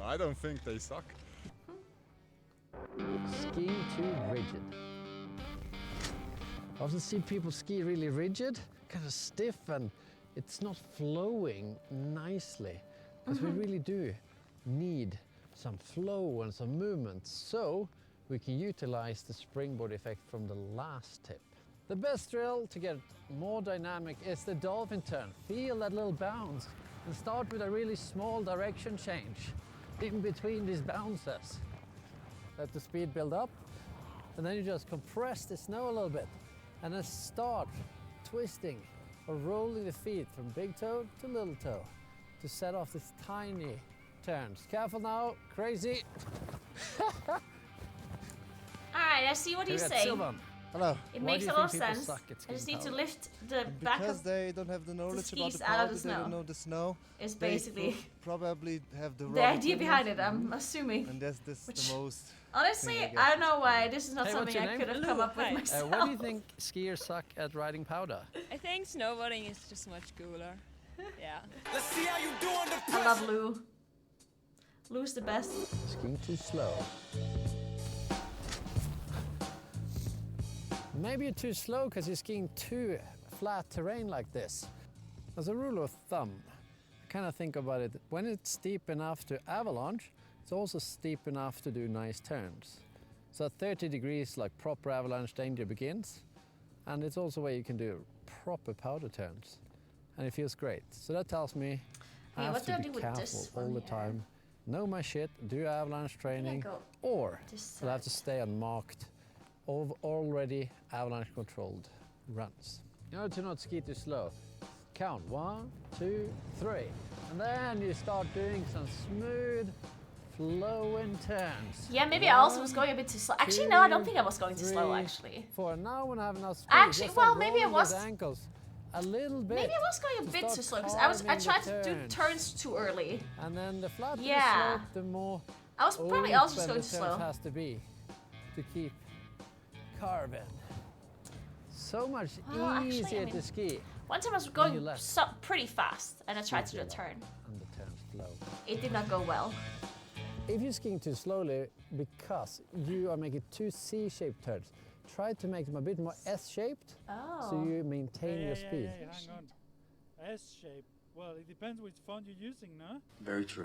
I don't think they suck. Skiing too rigid. I often see people ski really rigid, kind of stiff, and it's not flowing nicely. Because we really do need some flow and some movement, so we can utilize the springboard effect from the last tip. The best drill to get more dynamic is the dolphin turn. Feel that little bounce and start with a really small direction change in between these bounces. Let the speed build up, and then you just compress the snow a little bit and then start twisting or rolling the feet from big toe to little toe to set off these tiny turns. Careful now, crazy. Alright, I see what he's saying. Sylvan. Hello. It Why makes do a you lot of think people sense. suck at I skiing just need to powder? lift the back Because of they don't have the knowledge about the skis out of powder, the they don't snow. know the snow. Is they basically probably have the wrong the idea equipment. behind it, I'm assuming. And that's this Which, the most. honestly, thing I don't know why this is not Hey, what's something your I name? could have come up with Hi. myself. What do you think skiers suck at riding powder? I think snowboarding is just much cooler. Yeah. Let's see how you do on the I love Lou. Lou's the best. Skiing too slow. Maybe you're too slow because you're skiing too flat terrain like this. As a rule of thumb, I kind of think about it, when it's steep enough to avalanche, it's also steep enough to do nice turns. So at 30 degrees, like proper avalanche danger begins, and it's also where you can do proper powder turns. And it feels great. So that tells me I Yeah, have what do I to do be with careful this all one the here? time, know my shit, do avalanche training, go or this I'll have to stay on marked, already avalanche controlled runs. In order to not ski too slow, count 1, 2, 3, and then you start doing some smooth flowing turns. Yeah, maybe I also was going a bit too slow. Actually, no, I don't think I was going too slow, 3, actually. 4. Now when I have enough speed, Actually, just well, start maybe I rolling was. those ankles a little bit. Maybe I was going a to bit start too slow because I carving tried the to do turns too early. And then the flatter Yeah. the slope, the more I was probably also just open going the too turns slow. has to be to keep carving. So much Well, actually, easier I mean, to ski. One time I was when going you left. pretty fast and I tried to do a Easier turn. And the turns flow. It did not go well. If you're skiing too slowly because you are making two C-shaped turns, try to make them a bit more S-shaped Oh. so you maintain your speed. Hey, hang on. S shape. Well, it depends which font you're using, no? Very true.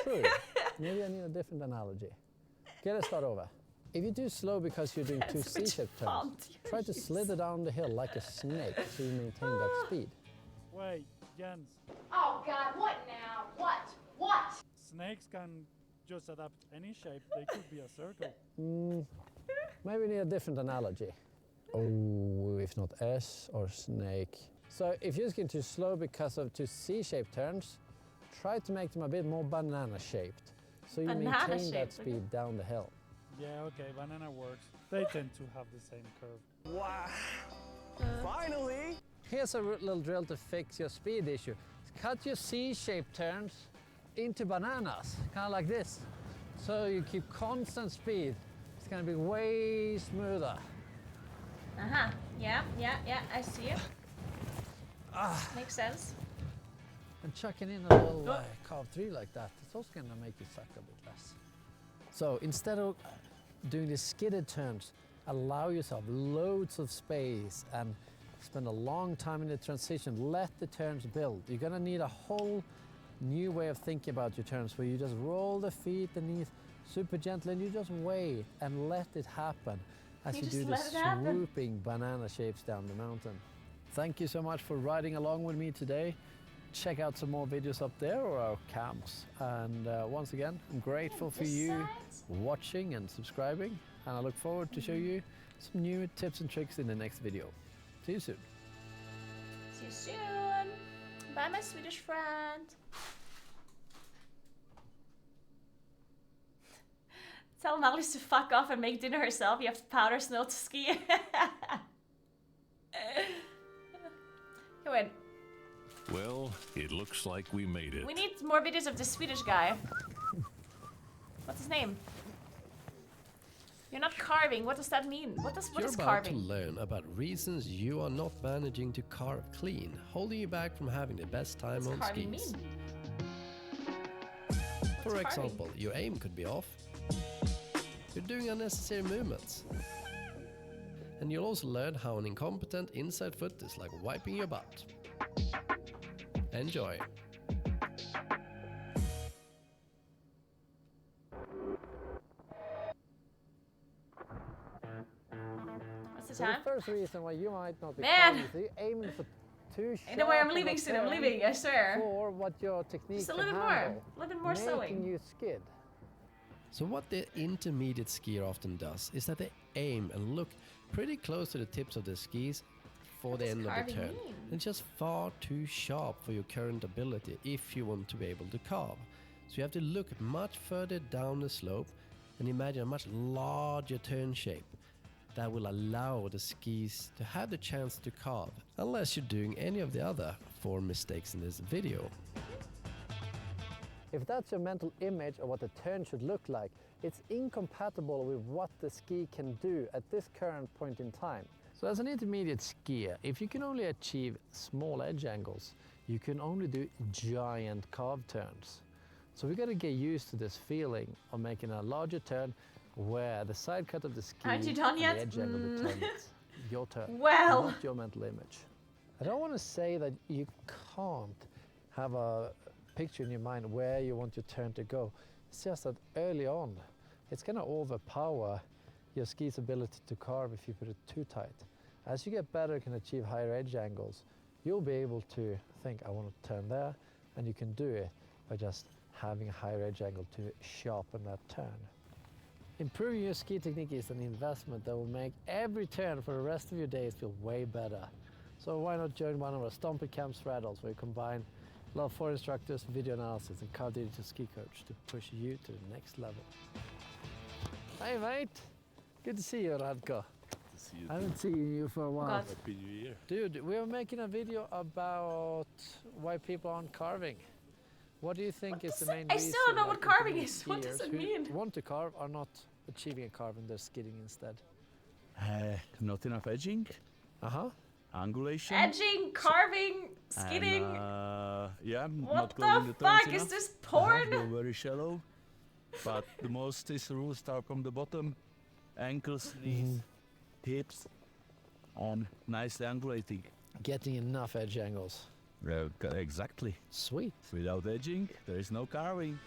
True. Maybe I need a different analogy. Okay, let's start over. If you're too slow because you're doing two C-shaped turns, font try to slither down the hill like a snake so you maintain that speed. Wait, Jens. Oh God, what now? What? What? Snakes can just adapt any shape. They could be a circle. Maybe we need a different analogy. Oh, if not S or snake. So if you're skiing too slow because of two C-shaped turns, try to make them a bit more banana-shaped so you maintain that Banana-shaped, speed down the hill. Yeah, okay, banana works. They tend to have the same curve. Wow. Finally! Here's a little drill to fix your speed issue. Cut your C-shaped turns into bananas, kind of like this. So you keep constant speed. It's gonna be way smoother. Uh-huh. Yeah, I see it. Makes sense. And chucking in a little carve 3 like that, it's also gonna make you suck a bit less. So instead of doing the skidded turns, allow yourself loads of space and spend a long time in the transition. Let the turns build. You're gonna need a whole new way of thinking about your turns where you just roll the feet, the knees super gently and you just wait and let it happen as You you just do the let it happen. swooping banana shapes down the mountain. Thank you so much for riding along with me today. Check out some more videos up there or our camps. And once again, I'm grateful for you watching and subscribing. And I look forward to show you some new tips and tricks in the next video. See you soon. See you soon. Bye, my Swedish friend. Tell Marlies to fuck off and make dinner herself. You have to powder snow to ski. Wait, Well, it looks like we made it. we need more videos of the Swedish guy. What's his name? You're not carving. What does that mean? What You're is about carving? to learn about reasons you are not managing to carve clean, holding you back from having the best time What's on carving skis. mean? For carving? example, your aim could be off. You're doing unnecessary movements. And you'll also learn how an incompetent inside foot is like wiping your butt. Enjoy. the So time. the first reason why you might not be Man! calm is that you're aiming for too sharp. Don't worry, I'm of leaving a soon. I'm turn leaving, I swear. For what your technique Just a can little bit more. handle, A little bit more making sewing. you skid. So what the intermediate skier often does is that they aim and look pretty close to the tips of the skis for the end of the carving turn. mean? And just far too sharp for your current ability if you want to be able to carve. So you have to look much further down the slope and imagine a much larger turn shape that will allow the skis to have the chance to carve, unless you're doing any of the other 4 mistakes in this video. If that's your mental image of what the turn should look like, it's incompatible with what the ski can do at this current point in time. So as an intermediate skier, if you can only achieve small edge angles, you can only do giant carve turns. So we got to get used to this feeling of making a larger turn where the side cut of the ski Aren't you done and yet? the edge angle determines your turn, Well. not your mental image. I don't want to say that you can't have a picture in your mind where you want your turn to go. It's just that early on, it's going to overpower your ski's ability to carve if you put it too tight. As you get better, can achieve higher edge angles, you'll be able to think, I want to turn there, and you can do it by just having a higher edge angle to sharpen that turn. Improving your ski technique is an investment that will make every turn for the rest of your days feel way better. So why not join one of our Stomping Camp straddles where you combine Love 4 instructors, video analysis, and Car Digital Ski Coach to push you to the next level. Hey mate, good to see you, Radko. I haven't seen you for a while. Happy New Year. Dude, we are making a video about why people aren't carving. What do you think is the main reason? I still don't know what that carving intermediate is. What does skiers it who mean? want to carve are not achieving a carve and they're skidding instead? Not enough edging. Uh-huh. Angulation. Edging, carving, skidding. And, yeah, What not the going the fuck? turns Is enough. this porn? Go very shallow. But the most is the rules start from the bottom. Ankles, knees, hips, and nice angulating. Getting enough edge angles. Exactly. Sweet. Without edging, there is no carving.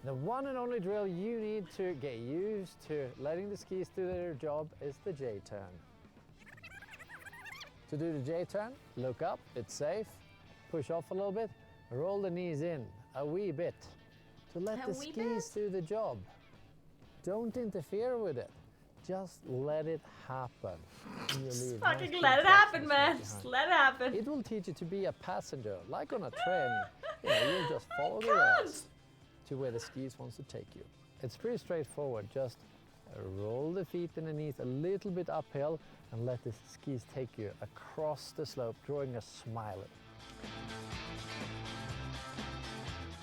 The one and only drill you need to get used to letting the skis do their job is the J-turn. To do the J-turn, look up, it's safe, push off a little bit, roll the knees in a wee bit to let the skis do the job. Don't interfere with it. Just let it happen. Just fucking let it happen, man. Just let it happen. It will teach you to be a passenger, like on a train. You'll just follow the rails to where the skis wants to take you. It's pretty straightforward. Just roll the feet and the knees a little bit uphill and let the skis take you across the slope, drawing a smiley.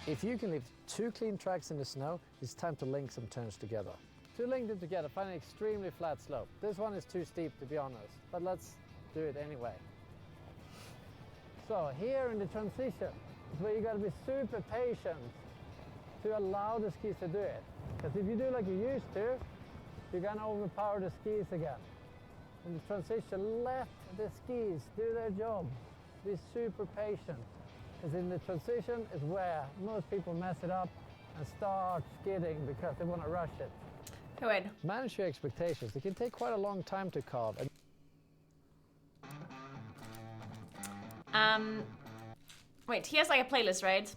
If you can leave 2 clean tracks in the snow, it's time to link some turns together. To link them together, find an extremely flat slope. This one is too steep, to be honest, but let's do it anyway. So here in the transition is where you gotta be super patient to allow the skis to do it. Because if you do like you used to, you're gonna overpower the skis again. In the transition, let the skis do their job. Be super patient. Because in the transition is where most people mess it up and start skidding because they want to rush it. Hey, wait. Manage your expectations. It can take quite a long time to carve. Wait, he has like a playlist, right?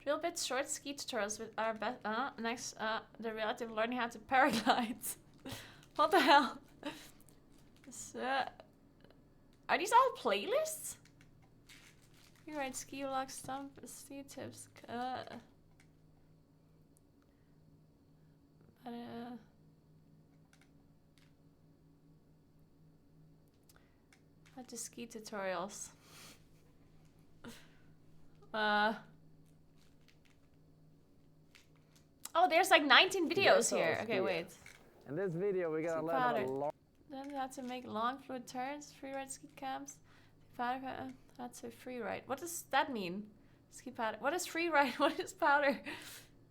Drill bits, short ski tutorials with our best. Next, the reality of learning how to paraglide. What the hell? So, are these all playlists? You write ski vlogs, stump, ski tips. What the ski tutorials? Oh, there's like 19 videos here. Okay, wait. In this video, we're gonna learn about long. Then how to make long fluid turns, free ride ski camps. Powder, that's a free ride. What does that mean? Ski powder. What is free ride? What is powder?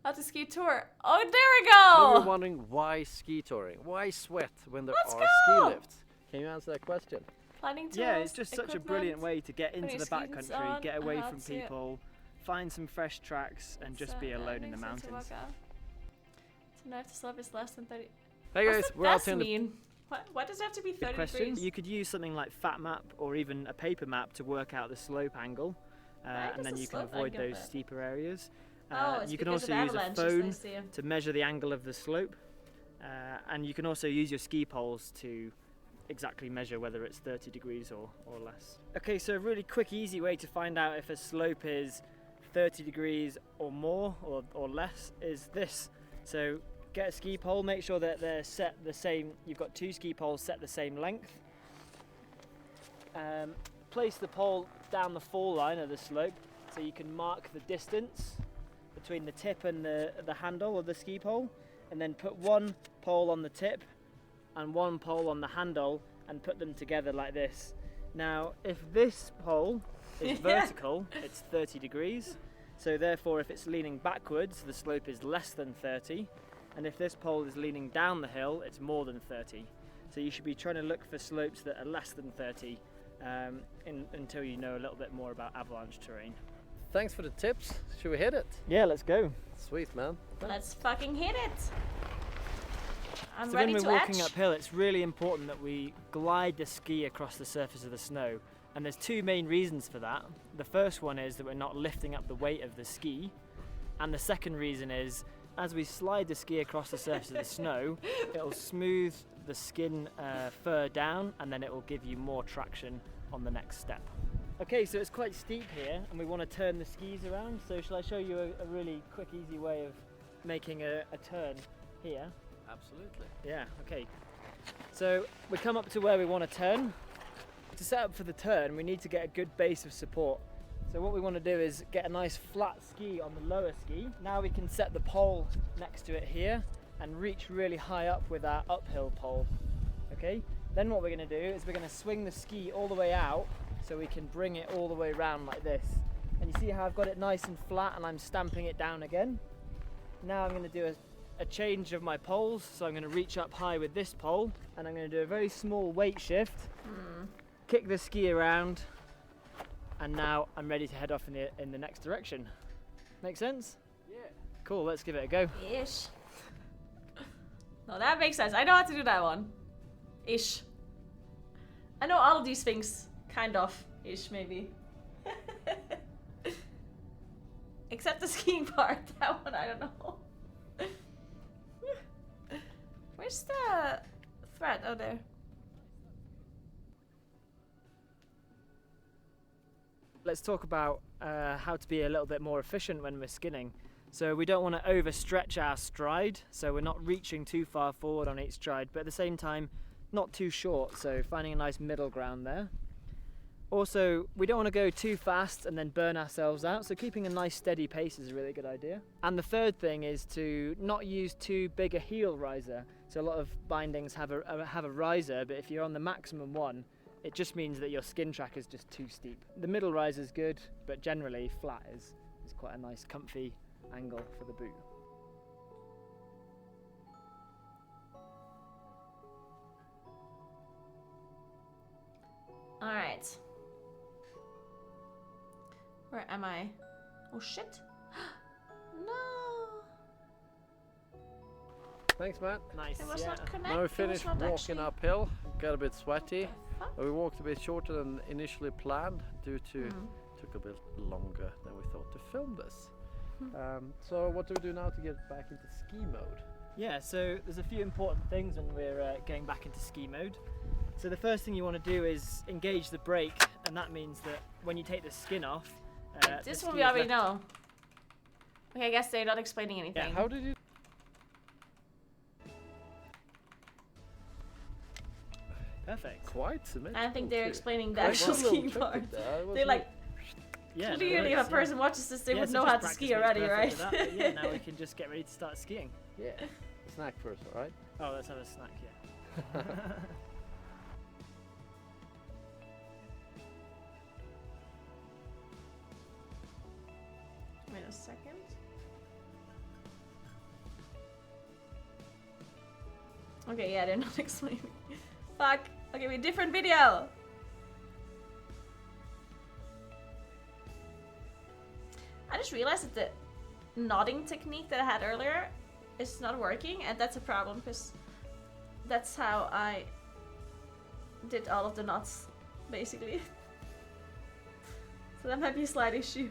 How to ski tour? Oh, there we go! So you're wondering why ski touring? Why sweat when there are ski lifts? Can you answer that question? Planning tools, Yeah, it's just such a brilliant equipment, way to get into putting the skis backcountry, on, get away how from to- people, find some fresh tracks, and just be alone in the mountains. So now if the slope is less than 30. Hey What's guys, the we're out best here in the mean? What does it have to be 30 Good question. degrees? You could use something like Fat Map or even a paper map to work out the slope angle, and then you can avoid those steeper areas. It's you can because of also use a avalanches, I phone see. to measure the angle of the slope, and you can also use your ski poles to exactly measure whether it's 30 degrees or less. Okay, so a really quick, easy way to find out if a slope is 30 degrees or more or less is this. So get a ski pole, make sure that they're set the same, you've got 2 ski poles set the same length. Place the pole down the fall line of the slope so you can mark the distance between the tip and the handle of the ski pole, and then put one pole on the tip and one pole on the handle and put them together like this. Now, if this pole is vertical, it's 30 degrees. So therefore, if it's leaning backwards, the slope is less than 30. And if this pole is leaning down the hill, it's more than 30. So you should be trying to look for slopes that are less than 30 until you know a little bit more about avalanche terrain. Thanks for the tips. Should we hit it? Yeah, let's go. Sweet, man. Let's fucking hit it. I'm So ready when to we're walking etch. uphill, it's really important that we glide the ski across the surface of the snow. And there's 2 main reasons for that. The first one is that we're not lifting up the weight of the ski. And the second reason is, as we slide the ski across the surface of the snow, it'll smooth the skin fur down, and then it will give you more traction on the next step. Okay, so it's quite steep here, and we want to turn the skis around. So shall I show you a really quick, easy way of making a turn here? Absolutely. Yeah, okay. So we come up to where we want to turn. To set up for the turn, we need to get a good base of support. So what we want to do is get a nice flat ski on the lower ski. Now we can set the pole next to it here and reach really high up with our uphill pole. Okay? Then what we're going to do is we're going to swing the ski all the way out so we can bring it all the way around like this. And you see how I've got it nice and flat and I'm stamping it down again? Now I'm going to do a change of my poles. So I'm going to reach up high with this pole and I'm going to do a very small weight shift. Kick the ski around, and now I'm ready to head off in the next direction. Make sense? Yeah. Cool, let's give it a go. Ish. No, that makes sense. I know how to do that one. Ish. I know all of these things. Kind of. Ish, maybe. Except the skiing part. That one, I don't know. Where's the thread? Oh, there. Let's talk about how to be a little bit more efficient when we're skinning. So we don't want to overstretch our stride, so we're not reaching too far forward on each stride, but at the same time, not too short, so finding a nice middle ground there. Also, we don't want to go too fast and then burn ourselves out, so keeping a nice steady pace is a really good idea. And the third thing is to not use too big a heel riser. So a lot of bindings have a riser, but if you're on the maximum one, it just means that your skin track is just too steep. The middle riser is good, but generally flat is quite a nice comfy angle for the boot. Alright. Where am I? Oh shit. No. Thanks, man. Nice. It was not connected. Now we finished it was not walking actually... uphill. Got a bit sweaty. We walked a bit shorter than initially planned due to took a bit longer than we thought to film this. So what do we do now to get back into ski mode? Yeah, so there's a few important things when we're getting back into ski mode. So the first thing you want to do is engage the brake, and that means that when you take the skin off, this the one ski we is already left- know. Okay, I guess they're not explaining anything. Yeah, how did you? Perfect. Quite symmetrical. I don't think they're too. explaining the Quite actual a little skiing tricky part. there. It was They're like, Yeah, no clearly if worries, a person watches this, they Yeah, would so know just how to practice ski makes already, perfect right? for that, but yeah, now we can just get ready to start skiing. Yeah. Snack first, all right? Oh, let's have a snack, yeah. Wait a second. Okay, yeah, they're not explaining. Fuck. Okay, wait, different video. I just realized that the nodding technique that I had earlier is not working, and that's a problem because that's how I did all of the knots, basically. So that might be a slight issue.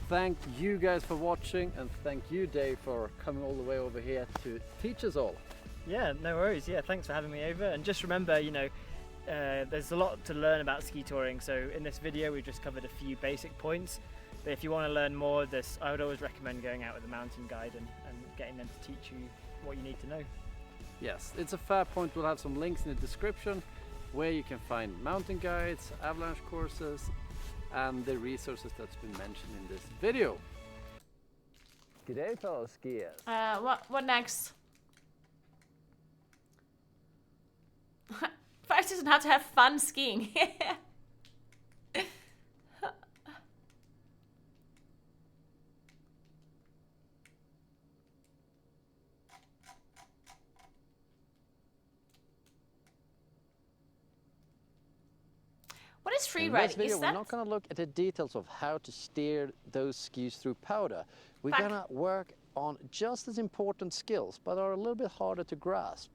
Thank you guys for watching, and thank you, Dave, for coming all the way over here to teach us all. Yeah, no worries. Yeah, thanks for having me over. And just remember, you know, there's a lot to learn about ski touring. So in this video, we've just covered a few basic points. But if you want to learn more of this, I would always recommend going out with a mountain guide and getting them to teach you what you need to know. Yes, it's a fair point. We'll have some links in the description where you can find mountain guides, avalanche courses, and the resources that's been mentioned in this video. G'day, fellow skiers. What next? First isn't how to have fun skiing. What is free In riding? this video, Is we're that? not going to look at the details of how to steer those skis through powder. We're Fuck. going to work on just as important skills, but are a little bit harder to grasp.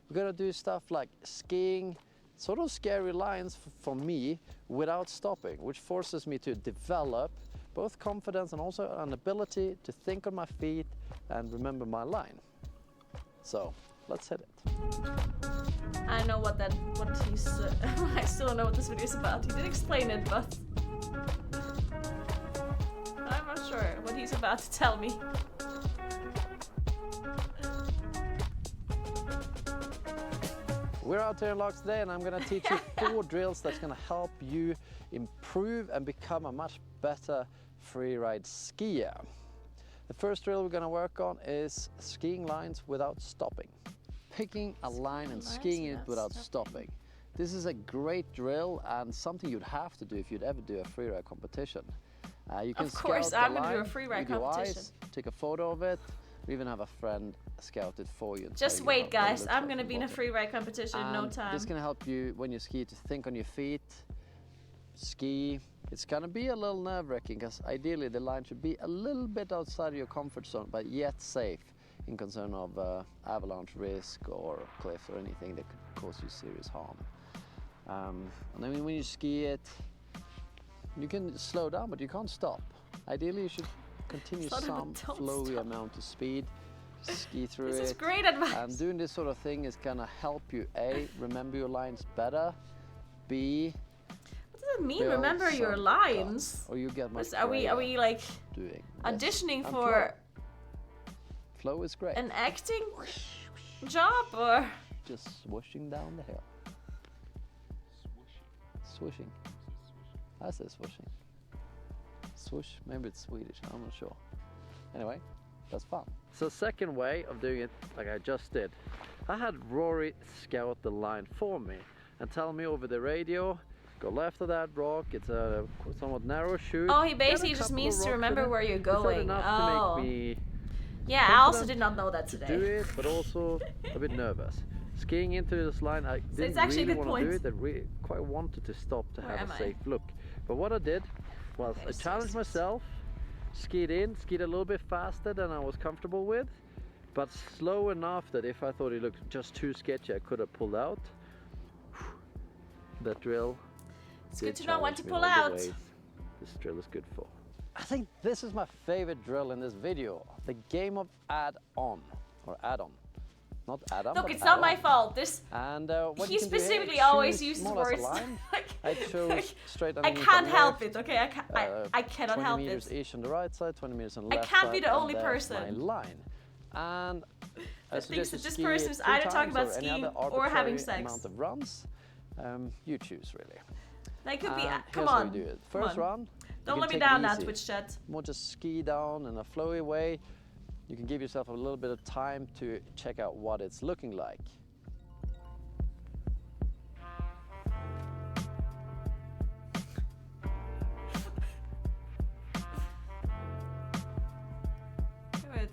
We're going to do stuff like skiing, sort of scary lines for me, without stopping, which forces me to develop both confidence and also an ability to think on my feet and remember my line. So, let's hit it. I know what he's. I still don't know what this video is about. He did explain it, but I'm not sure what he's about to tell me. We're out here in Locks today, and I'm going to teach you 4 drills that's going to help you improve and become a much better freeride skier. The first drill we're going to work on is skiing lines without stopping. Picking a line and skiing it without stopping. This is a great drill and something you'd have to do if you'd ever do a freeride competition. You can Of course, scout I'm the going to do a line freeride with your competition. eyes, take a photo of it, or even have a friend scout it for you. And Just tell you wait, what it guys. looks I'm like going to from be in a bottom. free ride competition in no And time. This can help you when you ski to think on your feet, ski. It's gonna be a little nerve-wracking because ideally the line should be a little bit outside of your comfort zone, but yet safe in concern of avalanche risk or cliffs or anything that could cause you serious harm. And I mean, when you ski it, you can slow down, but you can't stop. Ideally, you should continue Slow down, some but don't flowy stop. amount of speed. Ski through This it. is great advice. And doing this sort of thing is gonna help you A, remember your lines better, B, What does it mean? build Remember your some lines? guts, or you get much Are we braver like doing auditioning this. And for flow is great. an acting job or? Just swooshing down the hill. Swooshing. I say swooshing. Swoosh, maybe it's Swedish, I'm not sure. Anyway, that's fun. So second way of doing it like I just did, I had Rory scout the line for me and tell me over the radio, go left of that rock, it's a somewhat narrow chute. Oh, he Get a basically just couple means of to rocks remember in it. where you're Is that going. enough Oh. to make me Yeah, I also confident did not know that to today. do it, but also a bit nervous. Skiing into this line, I it's didn't actually a really good want to do point. it. I quite wanted to stop to Where have am a I? safe look. But what I did was I challenged myself, skied a little bit faster than I was comfortable with, but slow enough that if I thought it looked just too sketchy, I could have pulled out. That drill. It's did good to know when challenge to me pull all the out. ways this drill is good for. I think this is my favorite drill in this video, the game of add-on, or add-on. Not add-on, Look, but it's not my add-on. fault. This And what he you can do here, specifically always choose uses more or less words. a line. I chose straight I underneath can't the help left, it. Okay, I cannot 20 help meters it. each on the right side, 20 meters on the I left can't side. be the and only there's person. my line. And I That thinks suggest that you this ski person it is 2 either talking times about or any skiing other or having arbitrary sex. amount of runs. You choose really. That could be. And Come here's how on. you do it. Come First on. run. you Don't can let me take down it now, easy. Twitch chat. More just ski down in a flowy way. You can give yourself a little bit of time to check out what it's looking like. Good.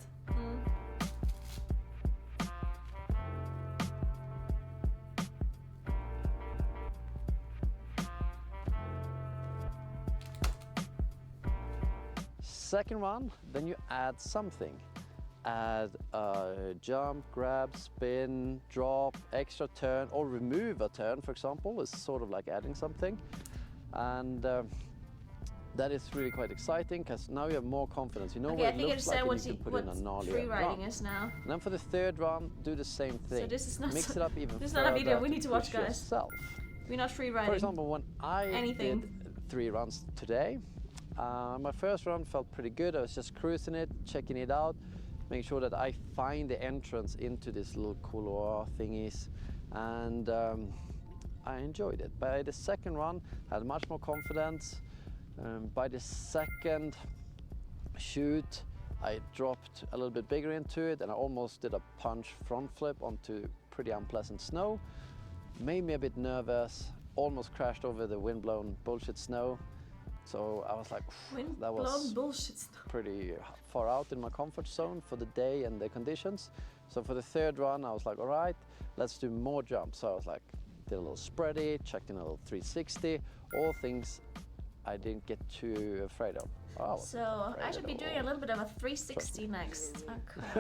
Second one, then you add something. add a jump, grab, spin, drop, extra turn, or remove a turn, for example, is sort of like adding something. And that is really quite exciting because now you have more confidence. You know Okay, what I it think I looks understand like and you can put in a gnarly free riding run. is now. And then for the third run, do the same thing. So this is not Mix it up even this is further. not a video we need to watch, push guys. yourself. We're not free riding. For example, when I anything. did 3 runs today, my first run felt pretty good. I was just cruising it, checking it out, making sure that I find the entrance into this little couloir thingies, and I enjoyed it. By the second run, I had much more confidence. By the second shoot, I dropped a little bit bigger into it, and I almost did a punch front flip onto pretty unpleasant snow. Made me a bit nervous, almost crashed over the windblown bullshit snow. So I was like, that was pretty far out in my comfort zone for the day and the conditions. So for the third run, I was like, all right, let's do more jumps. So I was like, did a little spready, checked in a little 360, all things I didn't get too afraid of. So I should be doing a little bit of a 360 next. Okay.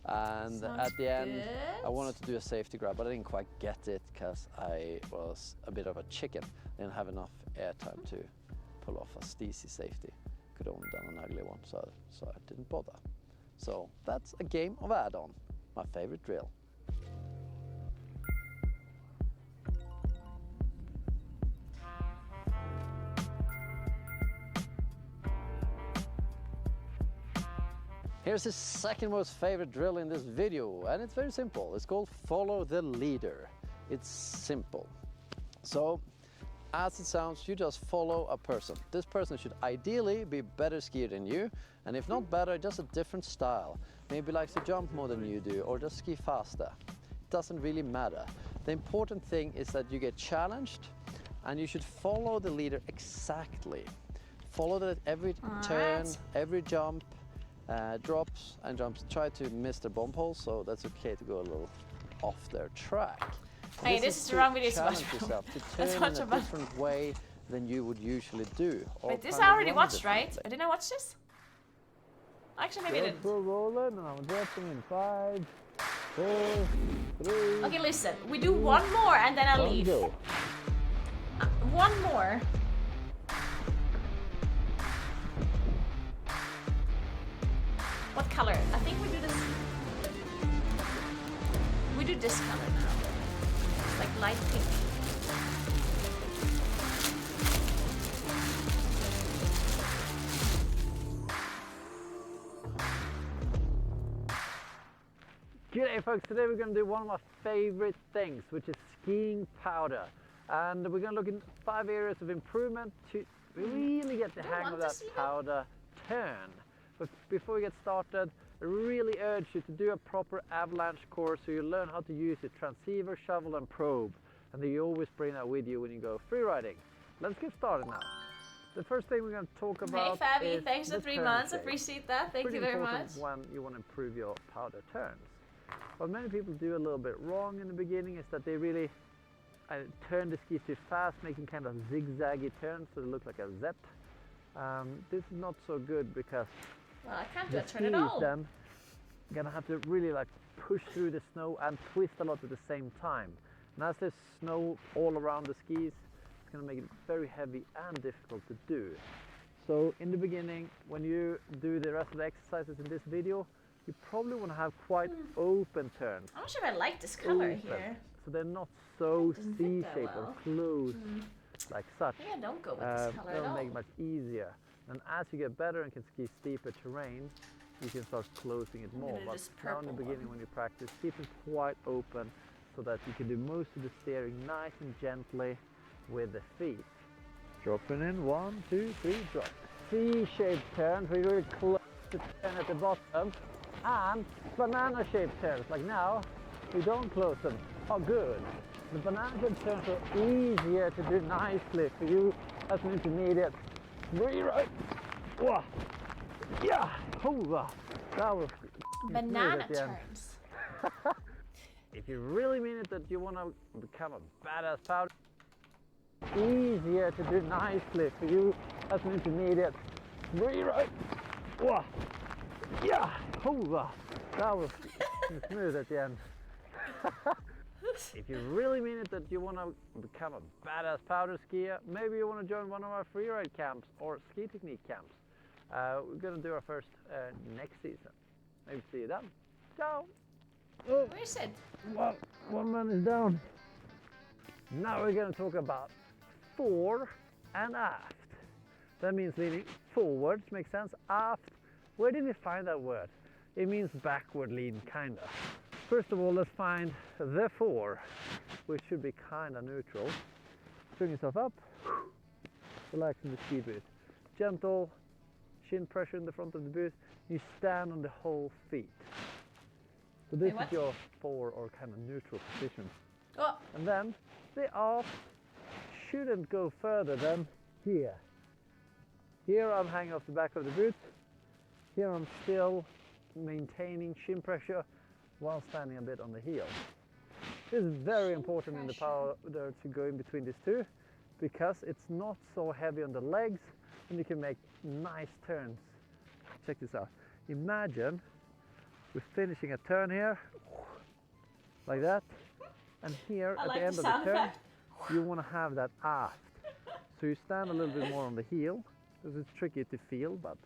And Sounds at the end, good. I wanted to do a safety grab, but I didn't quite get it because I was a bit of a chicken. Didn't have enough air time to pull off a steezy safety. Could only done an ugly one, so I didn't bother. So that's a game of add-on, my favorite drill. Here's the second most favorite drill in this video, and it's very simple. It's called follow the leader. It's simple. So, as it sounds, you just follow a person. This person should ideally be better skier than you, and if not better, just a different style. Maybe likes to jump more than you do, or just ski faster. It doesn't really matter. The important thing is that you get challenged, and you should follow the leader exactly. Follow that every turn, every jump, drops and jumps. Try to miss the bomb hole, so that's okay to go a little off their track. Hey, this is the wrong video to watch. Yourself to turn in a different way than you would usually do. Wait, this I already watched, right? Didn't I watch this? Actually, maybe I didn't. Rolling, and I'm dropping in 5, 4, 3. Okay, listen. We do one more and then I'll leave. One more. What color? I think we do this. We do this color now. It's like light pink. G'day folks, today we're going to do one of my favorite things, which is skiing powder. And we're going to look at 5 areas of improvement to really get the hang of that powder turn. But before we get started, I really urge you to do a proper avalanche course so you learn how to use the transceiver, shovel and probe. And then you always bring that with you when you go freeriding. Let's get started now. The first thing we're going to talk about Hey Fabi, is thanks for the 3 turn months. shape. Appreciate that. Thank Pretty you very important much. when you want to improve your powder turns. What many people do a little bit wrong in the beginning is that they really turn the ski too fast, making kind of zigzaggy turns so they look like a Z. This is not so good because well, I can't do the a turn at skis all. then gonna have to really like push through the snow and twist a lot at the same time. And as there's snow all around the skis, it's gonna make it very heavy and difficult to do. So in the beginning, when you do the rest of the exercises in this video, you probably want to have quite open turns. I'm not sure if I like this color Open. here. So they're not so Doesn't fit that C-shaped well. or closed like such. Maybe I don't go with this color at That'll all. make it much easier. And as you get better and can ski steeper terrain, you can start closing it I'm more. gonna do But this now in the purple beginning one. when you practice, keep it quite open so that you can do most of the steering nice and gently with the feet. Dropping in, 1, 2, 3, drop. C-shaped turns, we really close the turn at the bottom. And banana-shaped turns, like now, we don't close them. Oh, good. The banana-shaped turns are easier to do nicely for you as an intermediate. Right. Whoa. Yeah. Oh, that was Banana good at the end. turns. If you really mean it that you want to become a badass powder, easier to do nicely for you as an intermediate. Right. Whoa. Yeah. Oh, that was smooth at the end. If you really mean it that you want to become a badass powder skier, maybe you want to join one of our freeride camps or ski technique camps. We're going to do our first next season. Maybe see you then. Ciao! Oh, Where is it? one man is down. Now we're going to talk about fore and aft. That means leaning forwards, makes sense. Aft, where did we find that word? It means backward lean, kind of. First of all, let's find the fore, which should be kind of neutral. Bring yourself up, relax in the ski boot. Gentle, shin pressure in the front of the boot. You stand on the whole feet. So this is your fore or kind of neutral position. Oh. And then the aft shouldn't go further than here. Here I'm hanging off the back of the boot. Here I'm still maintaining shin pressure while standing a bit on the heel. This is very important in the powder to go in between these two, because it's not so heavy on the legs and you can make nice turns. Check this out. Imagine we're finishing a turn here, like that, and here at the end of the turn, you want to have that aft. So you stand a little bit more on the heel, because it's tricky to feel, but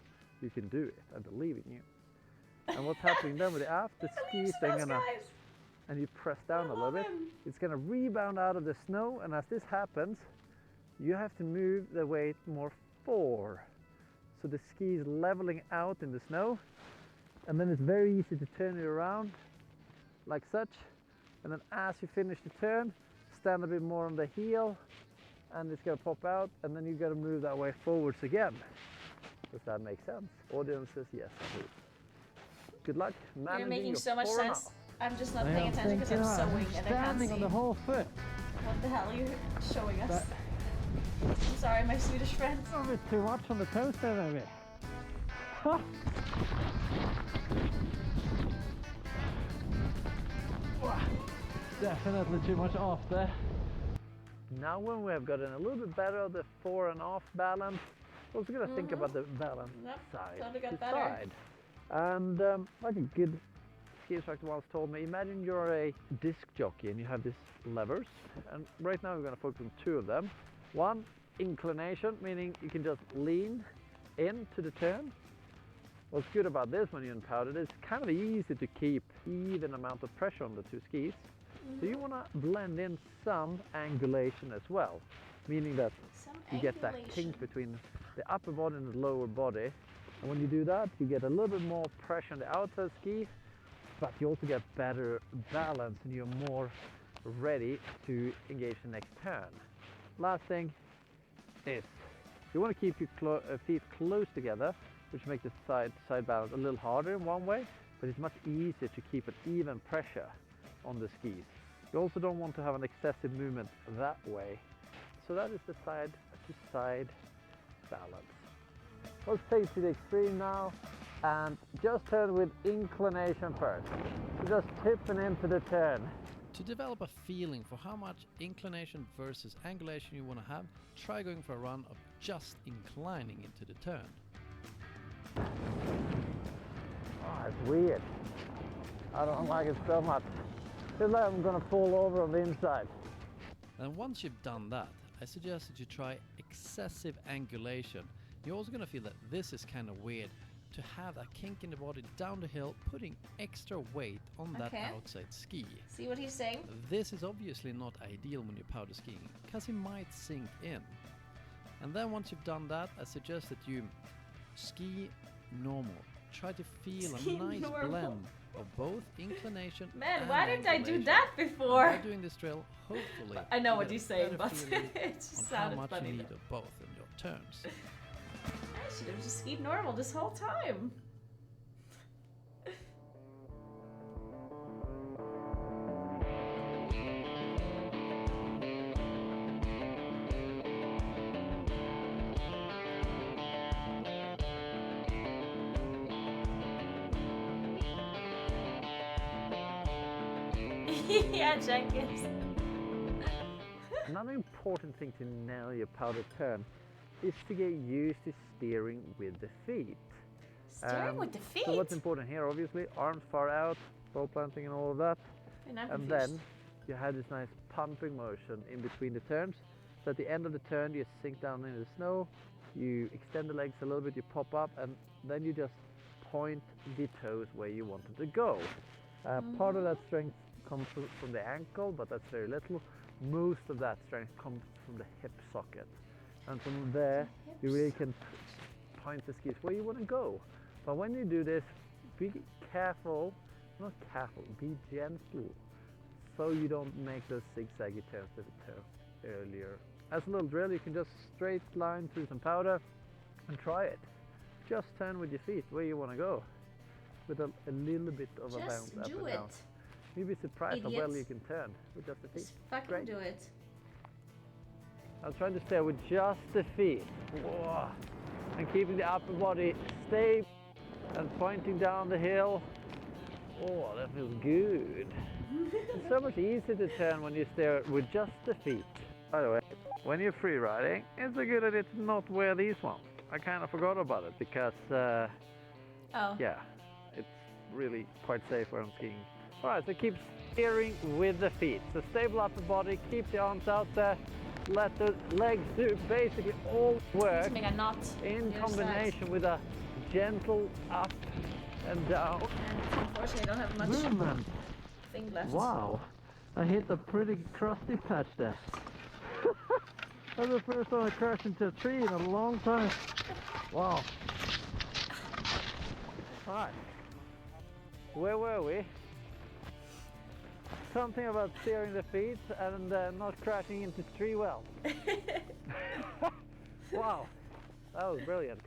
you can do it, I believe in you. And what's happening then with the aft, the skis are gonna, and you press down a little bit, it's gonna rebound out of the snow, and as this happens, you have to move the weight more forward. So the ski is leveling out in the snow, and then it's very easy to turn it around, like such. And then as you finish the turn, stand a bit more on the heel, and it's gonna pop out, and then you gotta move that way forwards again. Does that make sense? Audience says yes, I do. Good luck managing. You're making your so much fore and sense. aft. I'm just not paying attention because I'm sewing and I can't Standing see. on the whole foot. What the hell are you showing us? I'm sorry, my Swedish friends. A bit too much on the toes there, maybe. Huh. Definitely too much off there. Now when we have gotten a little bit better of the fore and aft balance, we're also going to think about the balance side totally got to better. side. And like a good ski instructor once told me, imagine you're a disc jockey and you have these levers. And right now we're going to focus on two of them. One, inclination, meaning you can just lean into the turn. What's good about this when you're in powder, it's kind of easy to keep even amount of pressure on the two skis. So you want to blend in some angulation as well, meaning that you get that kink between the upper body and the lower body. And when you do that, you get a little bit more pressure on the outside ski, but you also get better balance and you're more ready to engage the next turn. Last thing is, you want to keep your feet close together, which makes the side balance a little harder in one way, but it's much easier to keep an even pressure on the skis. You also don't want to have an excessive movement that way. So that is the side to side balance. Let's take it to the extreme now and just turn with inclination first. So just tipping into the turn. To develop a feeling for how much inclination versus angulation you want to have, try going for a run of just inclining into the turn. Oh, it's weird. I don't like it so much. Feels like I'm gonna fall over on the inside. And once you've done that, I suggest that you try excessive angulation. You're also gonna feel that this is kind of weird, to have that kink in the body down the hill, putting extra weight on that outside ski. See what he's saying? This is obviously not ideal when you're powder skiing, because it might sink in. And then once you've done that, I suggest that you ski normal. Try to feel a nice blend of both inclination and why didn't I do angulation. that before? By doing this drill, hopefully I know you what get he's a saying, better but feeling it just on how sounded much funny you need though. of both in your turns. I should have just skied normal this whole time. Yeah, Jenkins. Another important thing to nail your powder turn is to get used to steering with the feet. Steering with the feet? So what's important here, obviously, arms far out, pole planting and all of that. And I'm And confused. then you have this nice pumping motion in between the turns. So at the end of the turn, you sink down into the snow, you extend the legs a little bit, you pop up, and then you just point the toes where you want them to go. Part of that strength comes from the ankle, but that's very little. Most of that strength comes from the hip socket. And from there, you really can point the skis where you want to go. But when you do this, be careful, not careful, be gentle, so you don't make those zigzaggy turns that we turned earlier. As a little drill, you can just straight line through some powder and try it. Just turn with your feet where you want to go, with a little bit of a bounce up and down. You'll be surprised how well you can turn with just the feet. Just fucking do it. I'm trying to stay with just the feet. Whoa. And keeping the upper body stable and pointing down the hill. Oh, that feels good. It's so much easier to turn when you steer with just the feet. By the way, when you're free riding, it's a good idea to not wear these ones. I kind of forgot about it because, yeah, it's really quite safe where I'm skiing. All right, so keep steering with the feet. So stable upper body, keep the arms out there, let the legs do basically all work To make a knot in combination with a gentle up and down. And unfortunately, I don't have much movement. thing left. Wow, I hit a pretty crusty patch there. That's the first time I crashed into a tree in a long time. Wow. Alright. Where were we? Something about steering the feet and not crashing into tree well. Wow. That was brilliant.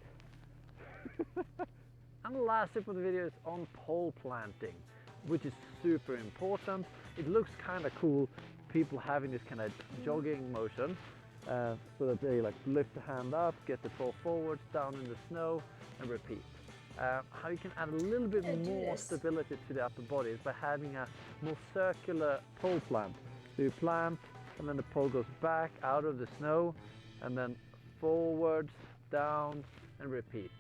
And the last tip of the video is on pole planting, which is super important. It looks kind of cool, people having this kind of jogging motion, so that they like lift the hand up, get the toe forwards, down in the snow, and repeat. How you can add a little bit more stability to the upper body is by having a more circular pole plant. So you plant, and then the pole goes back out of the snow, and then forwards, down, and repeat.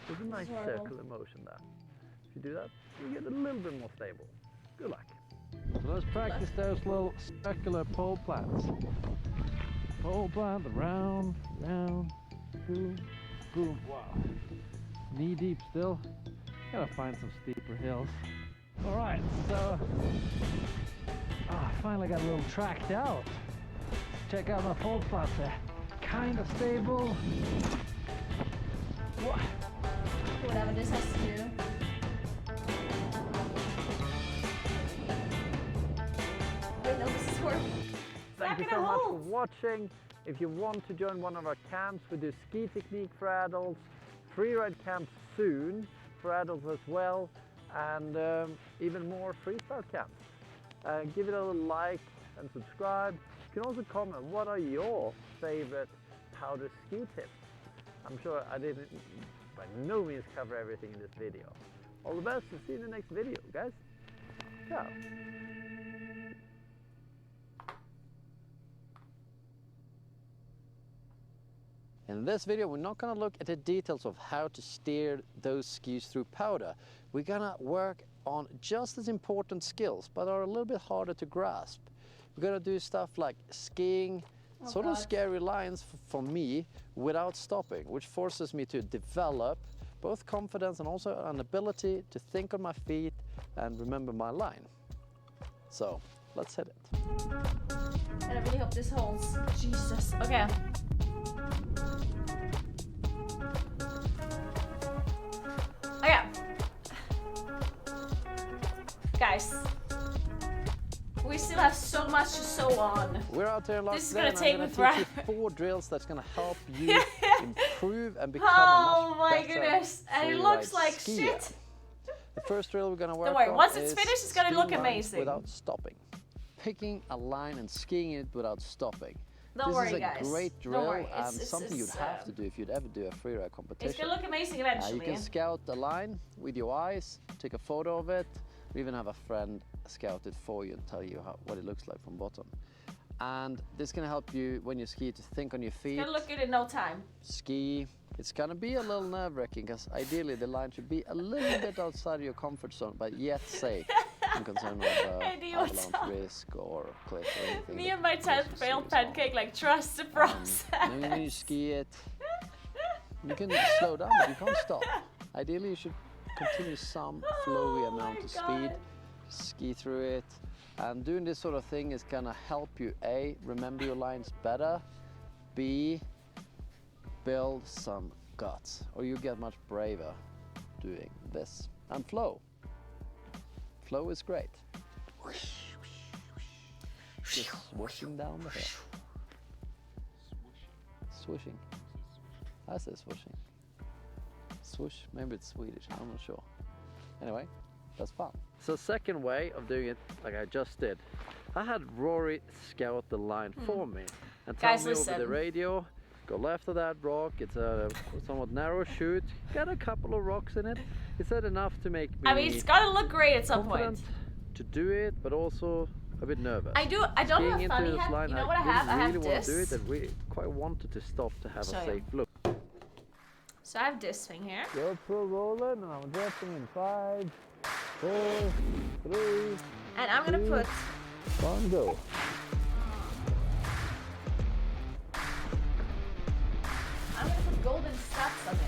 There's a nice circular motion there. If you do that, you get a little bit more stable. Good luck. So let's practice those little circular pole plants. Pole plant, around, round, boom, boom. Wow. Knee deep still. Gotta find some steeper hills. All right, so I finally got a little tracked out. Check out my pole plants there. Kind of stable. What? Whatever this has to do. Wait, no, this is working. Thank you so much for watching. If you want to join one of our camps, we do ski technique for adults, freeride camps soon for adults as well, and even more freestyle camps. Give it a little like and subscribe. You can also comment, what are your favorite powder ski tips? I'm sure I didn't by no means cover everything in this video. All the best and see you in the next video, guys. Ciao. In this video, we're not going to look at the details of how to steer those skis through powder. We're going to work on just as important skills, but are a little bit harder to grasp. We're going to do stuff like skiing, sort of scary lines for me, without stopping, which forces me to develop both confidence and also an ability to think on my feet and remember my line. So, let's hit it. And I really hope this holds. Jesus. Okay. Okay. Guys. We still have so much to sew on. We're out here in Las This is gonna take me teach forever. you 4 drills that's gonna help you improve and become Oh a my much better goodness. And it looks freeride like skier. shit. The first drill we're gonna work Don't worry, on once it's is finished, it's gonna ski look lines amazing. without stopping. Picking a line and skiing it without stopping. Don't this worry, is a guys. great Don't drill worry. and something you'd have to do if you'd ever do a freeride competition. It's gonna look amazing eventually. You can scout the line with your eyes, take a photo of it. We even have a friend scout it for you and tell you what it looks like from bottom. And this can help you when you ski to think on your feet. It's gonna look good in no time. Ski. It's gonna be a little nerve-wracking because ideally the line should be a little bit outside of your comfort zone, but yet safe. I'm concerned with avalanche risk or cliff or anything. Me and my 10th failed pancake, like, trust the process. When you ski it, you can slow down, but you can't stop. Ideally, you should continue some flowy amount of speed, ski through it. And doing this sort of thing is gonna help you, A, remember your lines better, B, build some guts, or you get much braver doing this. And flow. Flow is great. Just swooshing down the hill. Swooshing. I say swooshing. Swoosh, maybe it's Swedish, I'm not sure. Anyway, that's fun. So second way of doing it like I just did, I had Rory scout the line for me and tell me over the radio, go left of that rock, it's a somewhat narrow chute, got a couple of rocks in it. Is that enough to make me it's gotta look great at some point. To do it, but also a bit nervous. I don't have a funny hat. You know what I have? I have really want to do this. it, and we quite wanted to stop to have a safe look. So I have this thing here. GoPro rolling, and I'm dropping in 5, 4, 3. And I'm gonna put 1, go. I'm gonna put golden stats on it.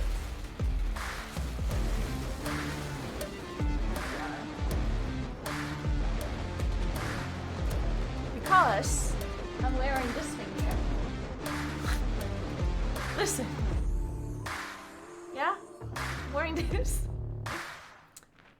Because I'm wearing this thing here. Listen. Yeah? I'm wearing this.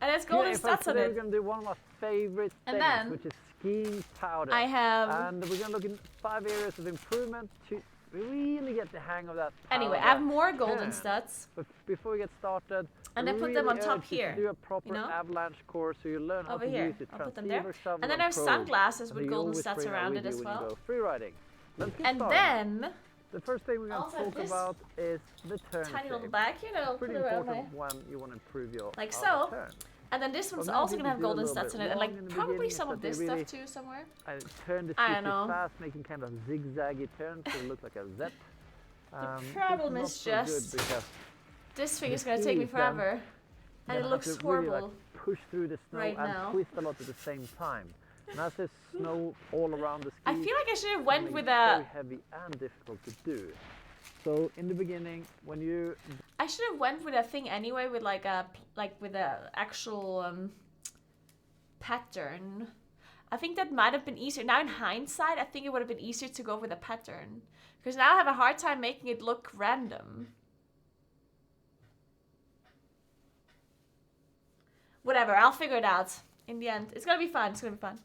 And it's golden stats on it. We're gonna do one of my favorite And things, then which is skiing powder. I have... And we're gonna look in 5 areas of improvement to really get the hang of that powder. Anyway, I have more golden stats. But before we get started, and I put them on top here. Do a proper avalanche course so you learn how over to here. use it. I'll put them there. Shovel, and then I have pro, sunglasses with golden stats around it as well. Freeriding. Let's get and started. Then the first thing we're going to talk about is the turn tiny shape. little bag, you know, pretty put around important when you want to improve your like so. turn. And then this one's also gonna have golden stats in it, and like probably some of this stuff too somewhere. I turned the stick fast, making kind of zigzaggy turns so it looks like a Z. The problem is just this thing is gonna take me forever, and it looks horrible. Really, like, push through the snow and twist a lot at the same time. And as there's snow all around the ski, I feel like I should have went with a very heavy and difficult to do. So in the beginning, when you I should have went with a thing anyway, with like with a actual pattern. I think that might have been easier. Now in hindsight, I think it would have been easier to go with a pattern, because now I have a hard time making it look random. Whatever, I'll figure it out in the end. It's gonna be fun. It's gonna be fun.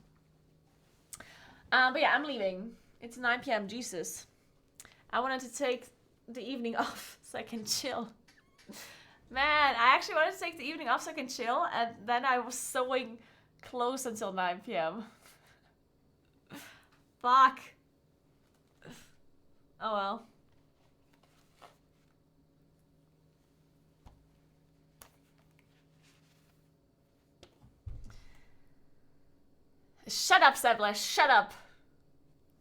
But yeah, I'm leaving. It's 9 p.m. Jesus. I wanted to take the evening off so I can chill. Man, I actually wanted to take the evening off so I can chill, and then I was sewing close until 9 p.m. Fuck. Oh well. Shut up, Sebla. Shut up.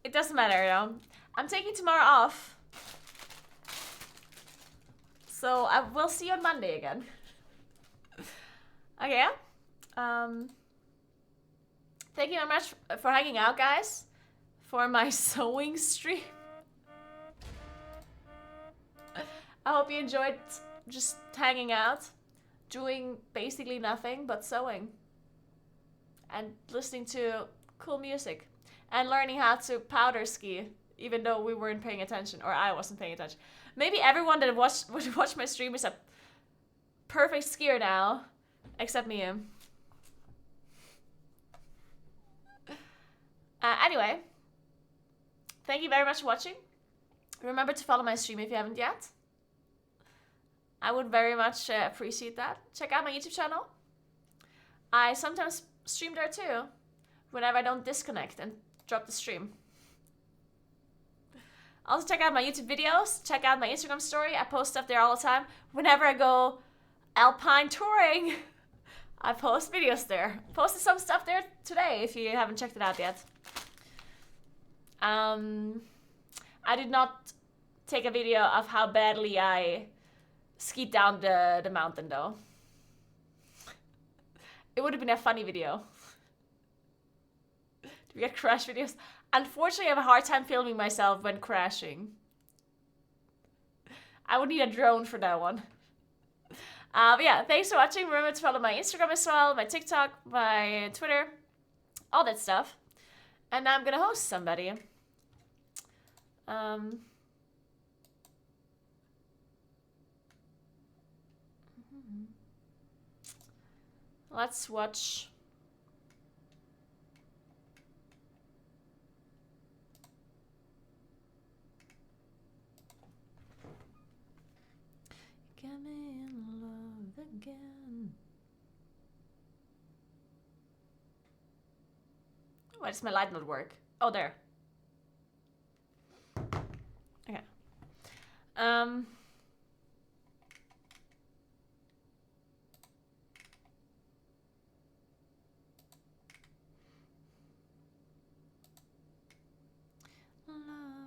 It doesn't matter, you know. I'm taking tomorrow off. So I will see you on Monday again. Okay. Thank you very much for hanging out, guys. For my sewing stream. I hope you enjoyed just hanging out. Doing basically nothing but sewing. And listening to cool music. And learning how to powder ski. Even though we weren't paying attention. Or I wasn't paying attention. Maybe everyone that would watch my stream is a perfect skier now. Except me. Anyway. Thank you very much for watching. Remember to follow my stream if you haven't yet. I would very much appreciate that. Check out my YouTube channel. I sometimes stream there too. Whenever I don't disconnect and drop the stream. Also check out my YouTube videos. Check out my Instagram story. I post stuff there all the time. Whenever I go alpine touring, I post videos there. Posted some stuff there today if you haven't checked it out yet. I did not take a video of how badly I skied down the mountain though. It would have been a funny video. Do we get crash videos? Unfortunately, I have a hard time filming myself when crashing. I would need a drone for that one. But yeah, thanks for watching. Remember to follow my Instagram as well, my TikTok, my Twitter, all that stuff. And now I'm gonna host somebody. Let's watch. Get me in love again. Why does my light not work? Oh, there. Okay. Love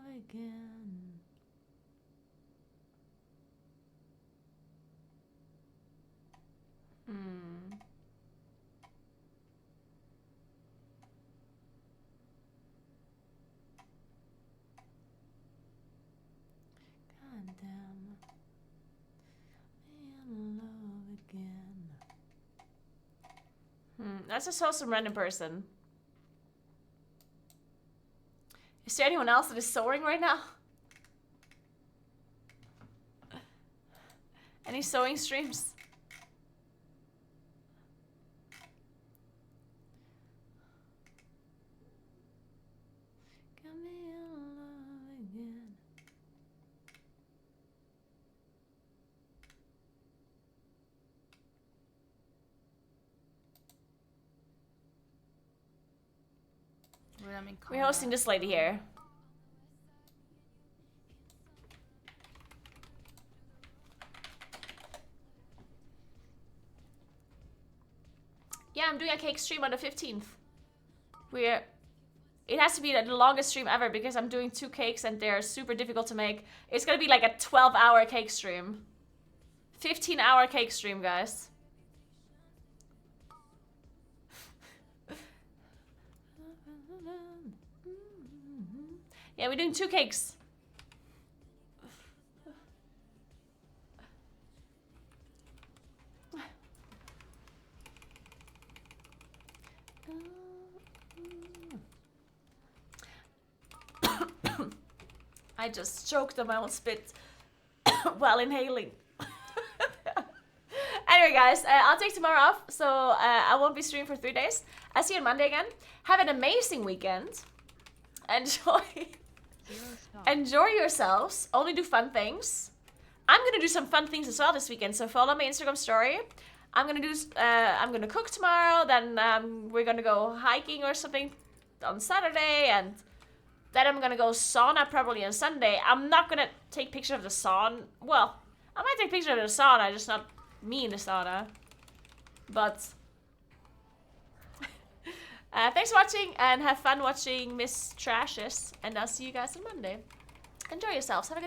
again. God damn. In love again. Let's just host some random person. Is there anyone else that is sewing right now? Any sewing streams? Got me in love again. We're hosting this lady here. Yeah, I'm doing a cake stream on the 15th. It has to be the longest stream ever because I'm doing 2 cakes and they're super difficult to make. It's gonna be like a 12-hour cake stream. 15-hour cake stream, guys. Yeah, we're doing 2 cakes. I just choked on my own spit while inhaling. Anyway, guys, I'll take tomorrow off, so I won't be streaming for 3 days. I'll see you on Monday again. Have an amazing weekend. Enjoy yourselves. Only do fun things. I'm gonna do some fun things as well this weekend, so follow my Instagram story. I'm gonna cook tomorrow, then we're gonna go hiking or something on Saturday, and then I'm gonna go sauna probably on Sunday. I'm not gonna take pictures of the sauna. Well, I might take pictures of the sauna, just not me in the sauna. But thanks for watching and have fun watching Miss Trashes, and I'll see you guys on Monday. Enjoy yourselves. Have a good